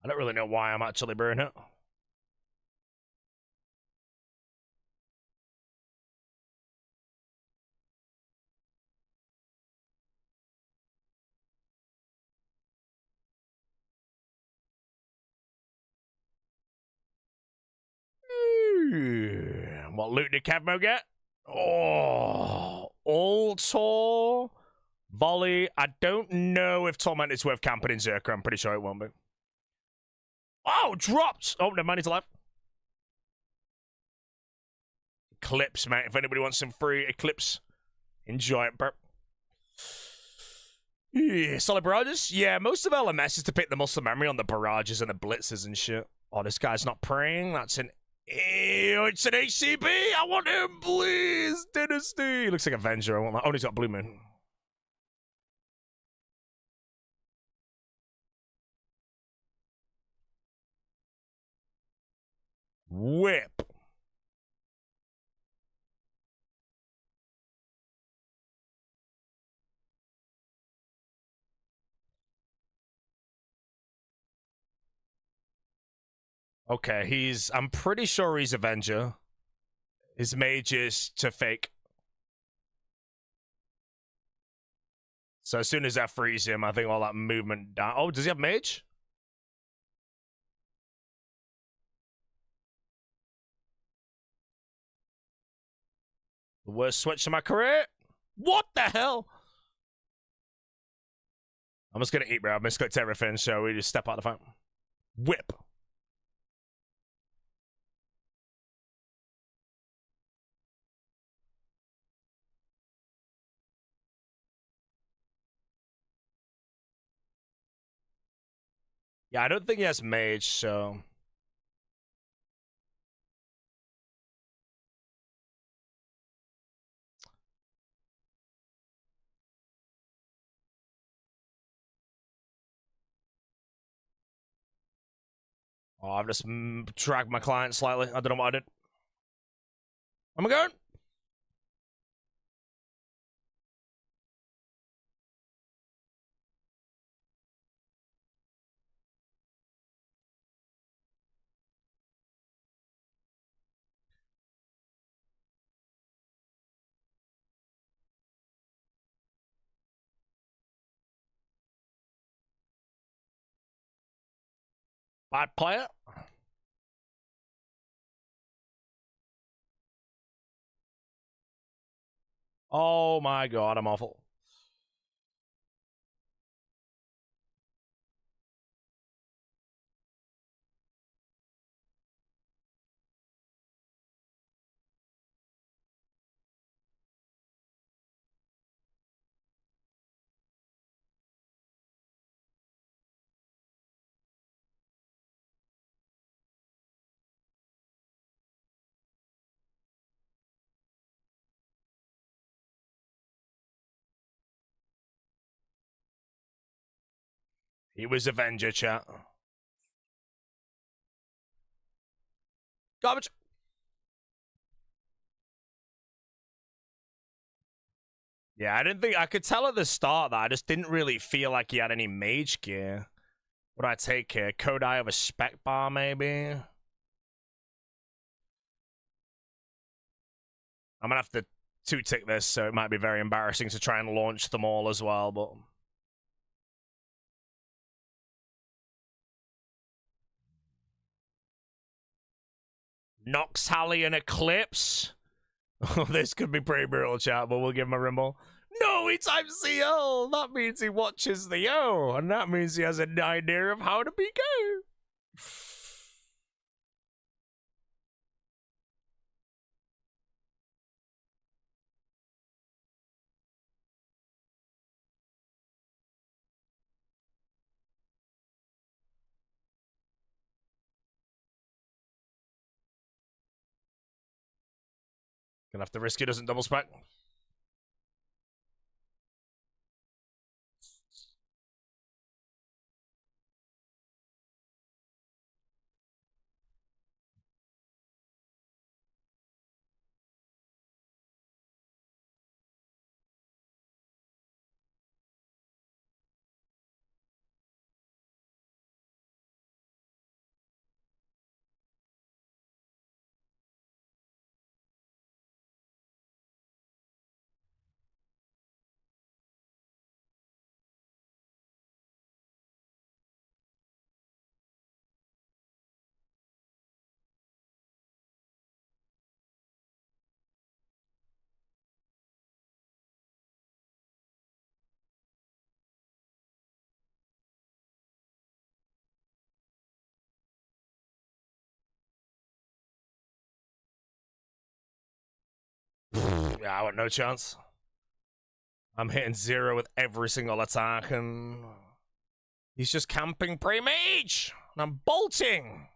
I don't really know why I'm actually burning it. What loot did Kevmo get? Oh, Ultor, Volley. I don't know if Torment is worth camping in Zerka. I'm pretty sure it won't be. Oh, dropped! Oh, never mind, he's alive. Eclipse, mate. If anybody wants some free Eclipse, enjoy it, bro. Yeah, solid barrages? Yeah, most of LMS is to pick the muscle memory on the barrages and the blitzes and shit. Oh, this guy's not praying. That's an... Ew, it's an ACB! I want him, please! Dynasty! He looks like Avenger. I want that. Oh, he's got Blue Moon. Whip. Okay, I'm pretty sure he's Avenger. His mage is to fake. So as soon as that frees him, I think all that movement down. Oh, does he have mage? The worst switch to my career? What the hell? I'm just gonna eat, bro. I misclicked everything, so we just step out the fight. Whip. Yeah, I don't think he has mage, so... Oh, I've just dragged my client slightly. I don't know what I did. Am I going? Bad player. Oh my god, I'm awful. He was Avenger, chat. Garbage. Yeah, I didn't think... I could tell at the start that I just didn't really feel like he had any mage gear. What do I take here? Kodai of a spec bar, maybe? I'm gonna have to two-tick this, so it might be very embarrassing to try and launch them all as well, but... Nox Halley and Eclipse? Oh, this could be pretty brutal, chat, but we'll give him a rimble. No, he types CL! That means he watches the O, and that means he has an idea of how to be go. Gonna have to risk it doesn't double spec. Yeah, I want no chance. I'm hitting 0 with every single attack, and he's just camping pre-mage, and I'm bolting.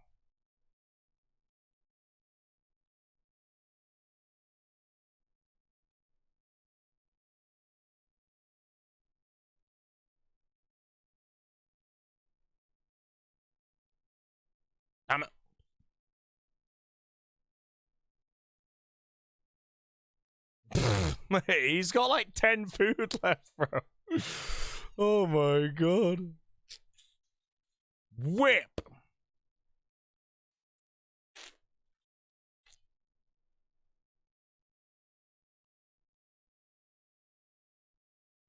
Damn it. He's got like 10 food left, bro. Oh my god. Whip.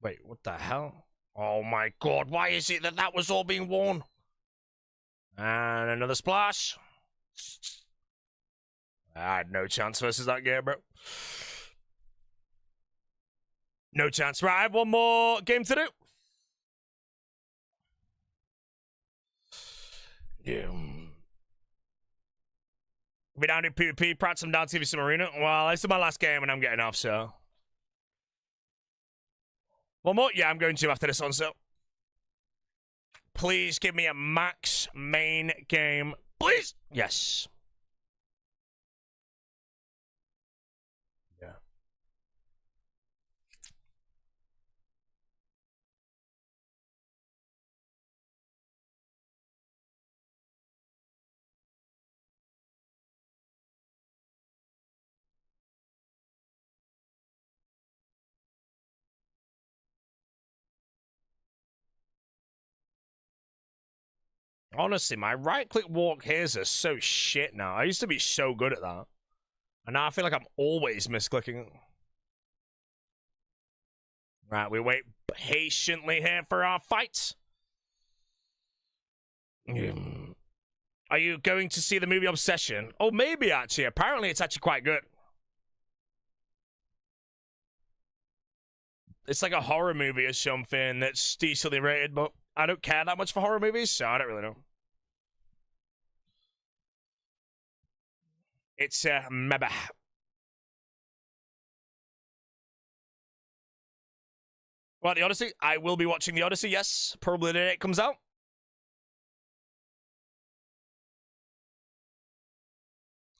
Wait, what the hell? Oh my god, why is it that that was all being worn? And another splash. I had no chance versus that game, bro. No chance. Right, I have one more game to do. Yeah. Be down to PvP, perhaps I'm down to some arena. Well, this is my last game and I'm getting off, so. One more? Yeah, I'm going to after this one, so. Please give me a max main game. Please! Yes. Yeah. Honestly, my right-click walk here's are so shit now. I used to be so good at that. And now I feel like I'm always misclicking. Right, we wait patiently here for our fight. Are you going to see the movie Obsession? Oh, maybe, actually. Apparently, it's actually quite good. It's like a horror movie or something that's decently rated, but I don't care that much for horror movies, so I don't really know. It's meba. Well, the Odyssey. I will be watching the Odyssey, yes. Probably the day it comes out.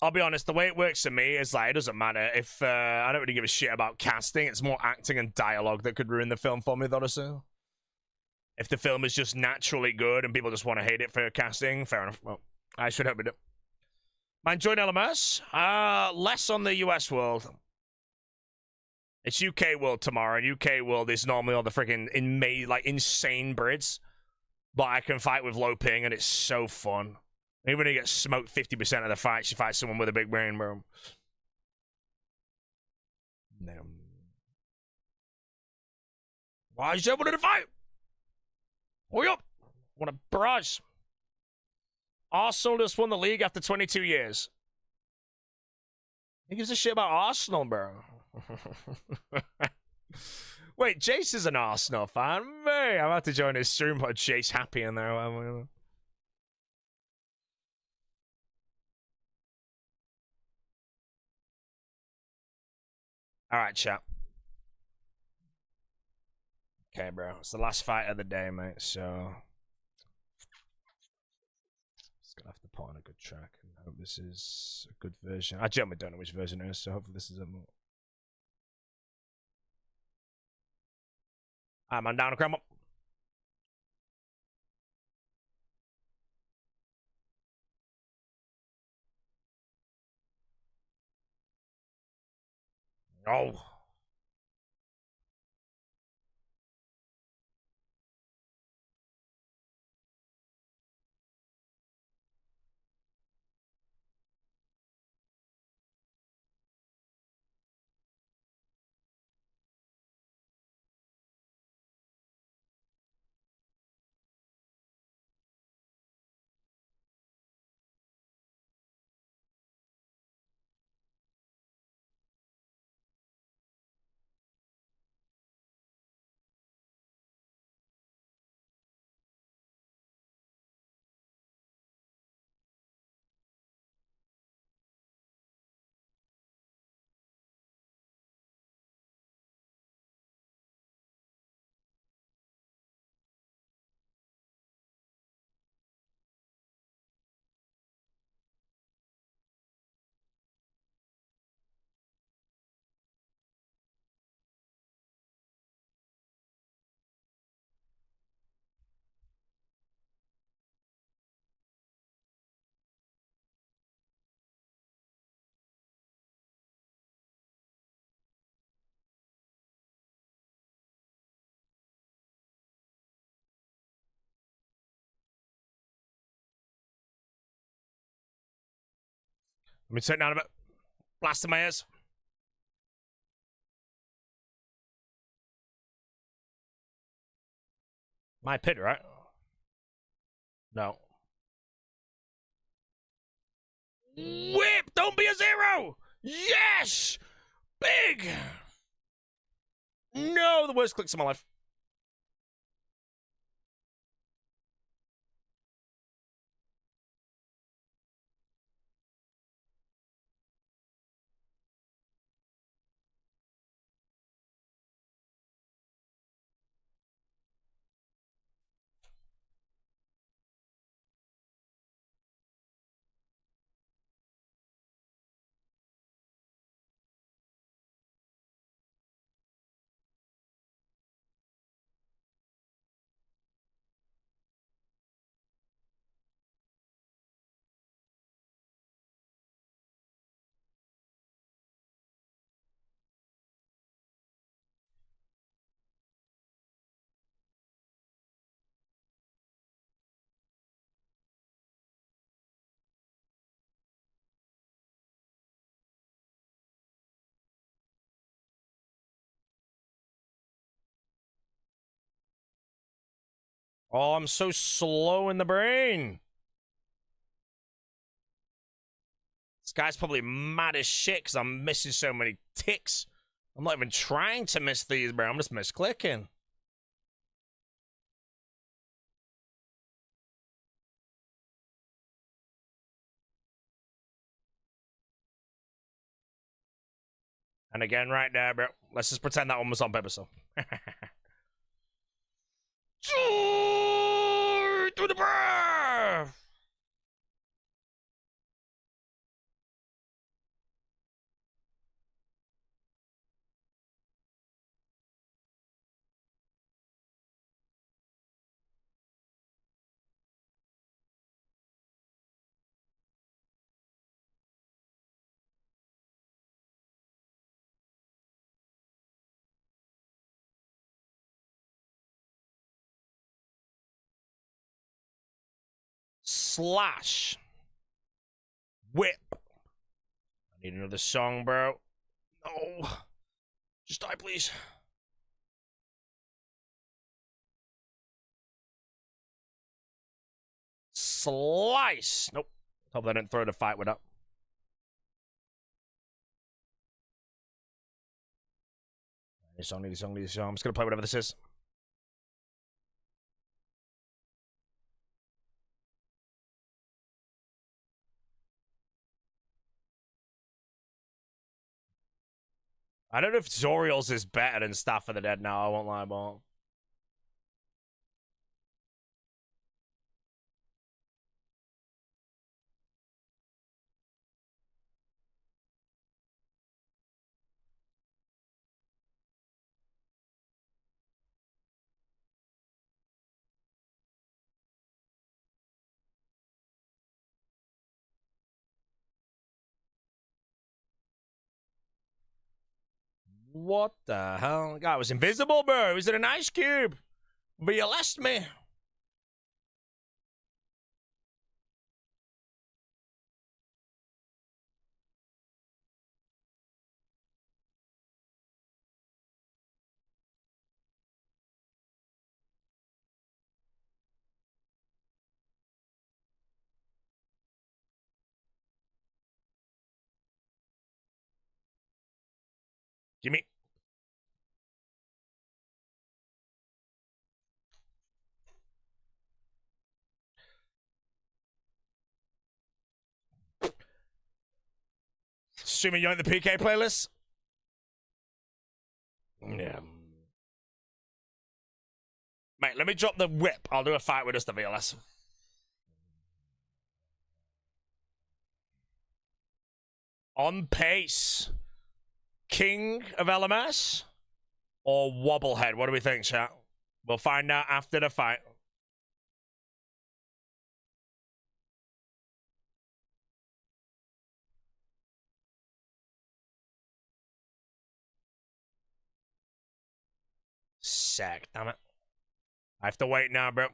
I'll be honest, the way it works for me is like, it doesn't matter if I don't really give a shit about casting. It's more acting and dialogue that could ruin the film for me, the Odyssey. If the film is just naturally good and people just want to hate it for casting, fair enough. Well, I should hope we do. Am I enjoying LMS? Less on the US world. It's UK world tomorrow, and UK world is normally on the freaking insane Brits. But I can fight with low ping, and it's so fun. Even when you get smoked 50% of the fights, you fight someone with a big brain, bro. Why is everyone in a fight? Hurry up! What a barrage. Arsenal just won the league after 22 years. Who gives a shit about Arsenal, bro? Wait, Jace is an Arsenal fan? Man, I'm about to join his stream, but Jace happy in there. Alright, chat. Okay, bro. It's the last fight of the day, mate, so... Just gonna have to put on a good track and hope this is a good version. I generally don't know which version it is, so hopefully this is a more... I'm on down to Grandma. Oh. Let me turn down a bit. Blasting my ears. My pit, right? No. Whip! Don't be a zero! Yes! Big! No, the worst clicks of my life. Oh, I'm so slow in the brain. This guy's probably mad as shit because I'm missing so many ticks. I'm not even trying to miss these, bro. I'm just misclicking. And again, right there, bro. Let's just pretend that one was on purpose, though. To the breath! Slash. Whip. I need another song, bro. No. Just die, please. Slice. Nope. Hope they didn't throw the fight with up. Need a song, need a song, need a song. I'm just gonna play whatever this is. I don't know if Zoriel's is better than Staff of the Dead now, I won't lie, but... What the hell? God, it was invisible, bro. It was in an ice cube. But you lost me. Gimme. Assuming you're in the PK playlist? Yeah. Mate, let me drop the whip. I'll do a fight with just the VLS. On pace. King of LMS? Or Wobblehead? What do we think, chat? We'll find out after the fight. Sick, damn it. I have to wait now, bro.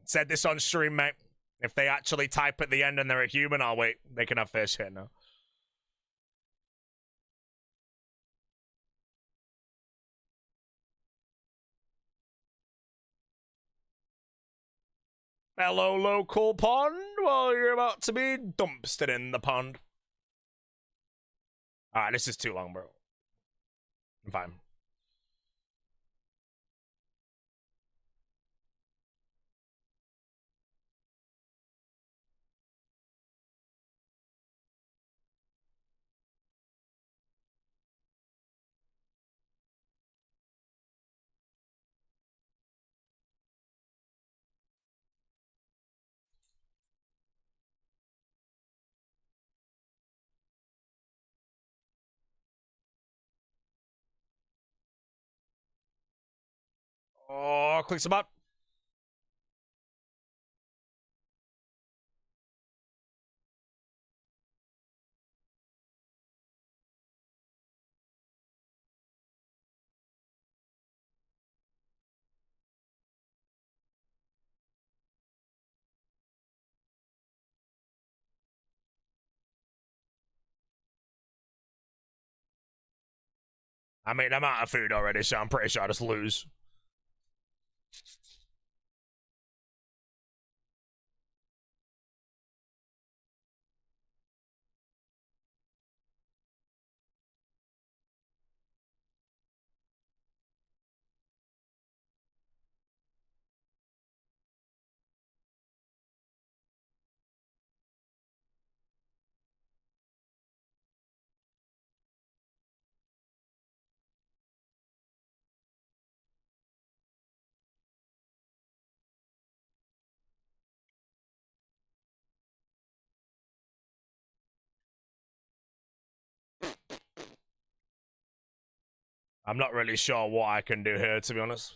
Said this on stream, mate. If they actually type at the end and they're a human, I'll wait. They can have first hit now. Hello, local pond. Well, you're about to be dumpstered in the pond. Alright, this is too long, bro. I'm fine. Oh, click some up. I mean, I'm out of food already, so I'm pretty sure I just lose. I'm not really sure what I can do here, to be honest.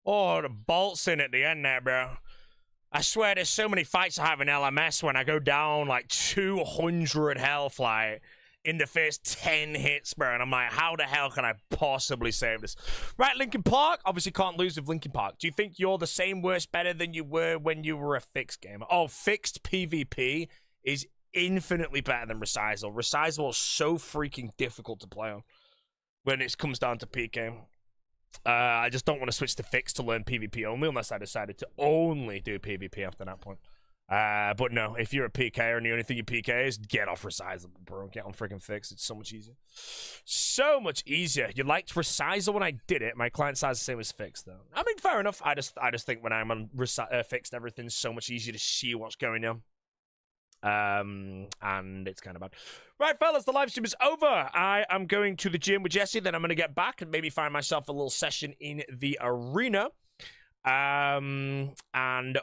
Oh, the bolts in at the end there, bro. I swear there's so many fights I have in LMS when I go down like 200 health, like, in the first 10 hits, bro. And I'm like, how the hell can I possibly save this? Right, Linkin Park. Obviously can't lose with Linkin Park. Do you think you're the same, worse, better than you were when you were a fixed gamer? Oh, fixed PvP is infinitely better than Resizal. Resizal is so freaking difficult to play on when it comes down to PK. I just don't want to switch to fixed to learn PvP only unless I decided to only do PvP after that point. But no, if you're a PKer and the only thing you PK is, get off Resizable, bro. Get on freaking fixed. It's so much easier. So much easier. You liked Resizable when I did it. My client size is the same as fixed, though. I mean, fair enough. I just think when I'm on fixed, everything's so much easier to see what's going on. And it's kind of bad. Right, fellas, the live stream is over. I am going to the gym with Jesse, then I'm going to get back and maybe find myself a little session in the arena. And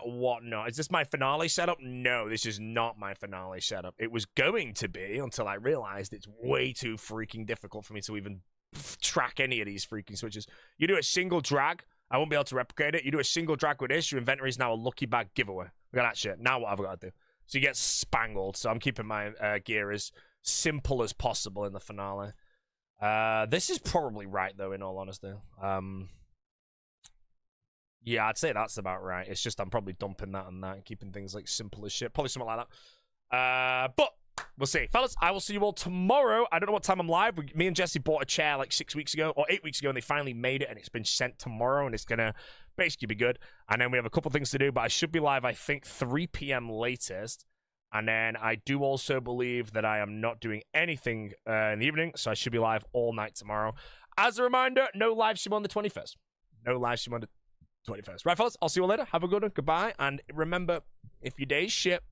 whatnot. Is this my finale setup? No, this is not my finale setup. It was going to be until I realized it's way too freaking difficult for me to even track any of these freaking switches. You do a single drag, I won't be able to replicate it. You do a single drag with this, your inventory is now a lucky bag giveaway. Look at that shit. Now what have I got to do? So you get spangled. So I'm keeping my gear as simple as possible in the finale. This is probably right, though, in all honesty. Yeah, I'd say that's about right. It's just I'm probably dumping that and that and keeping things like simple as shit. Probably something like that. But we'll see. Fellas, I will see you all tomorrow. I don't know what time I'm live. Me and Jesse bought a chair like 6 weeks ago or 8 weeks ago, and they finally made it, and it's been sent tomorrow, and it's going to basically be good. And then we have a couple things to do, but I should be live, I think, 3 p.m. latest. And then I do also believe that I am not doing anything in the evening, so I should be live all night tomorrow. As a reminder, no live stream on the 21st. No live stream on the 21st. Right, fellas, I'll see you all later. Have a good one. Goodbye. And remember, if your day's shit,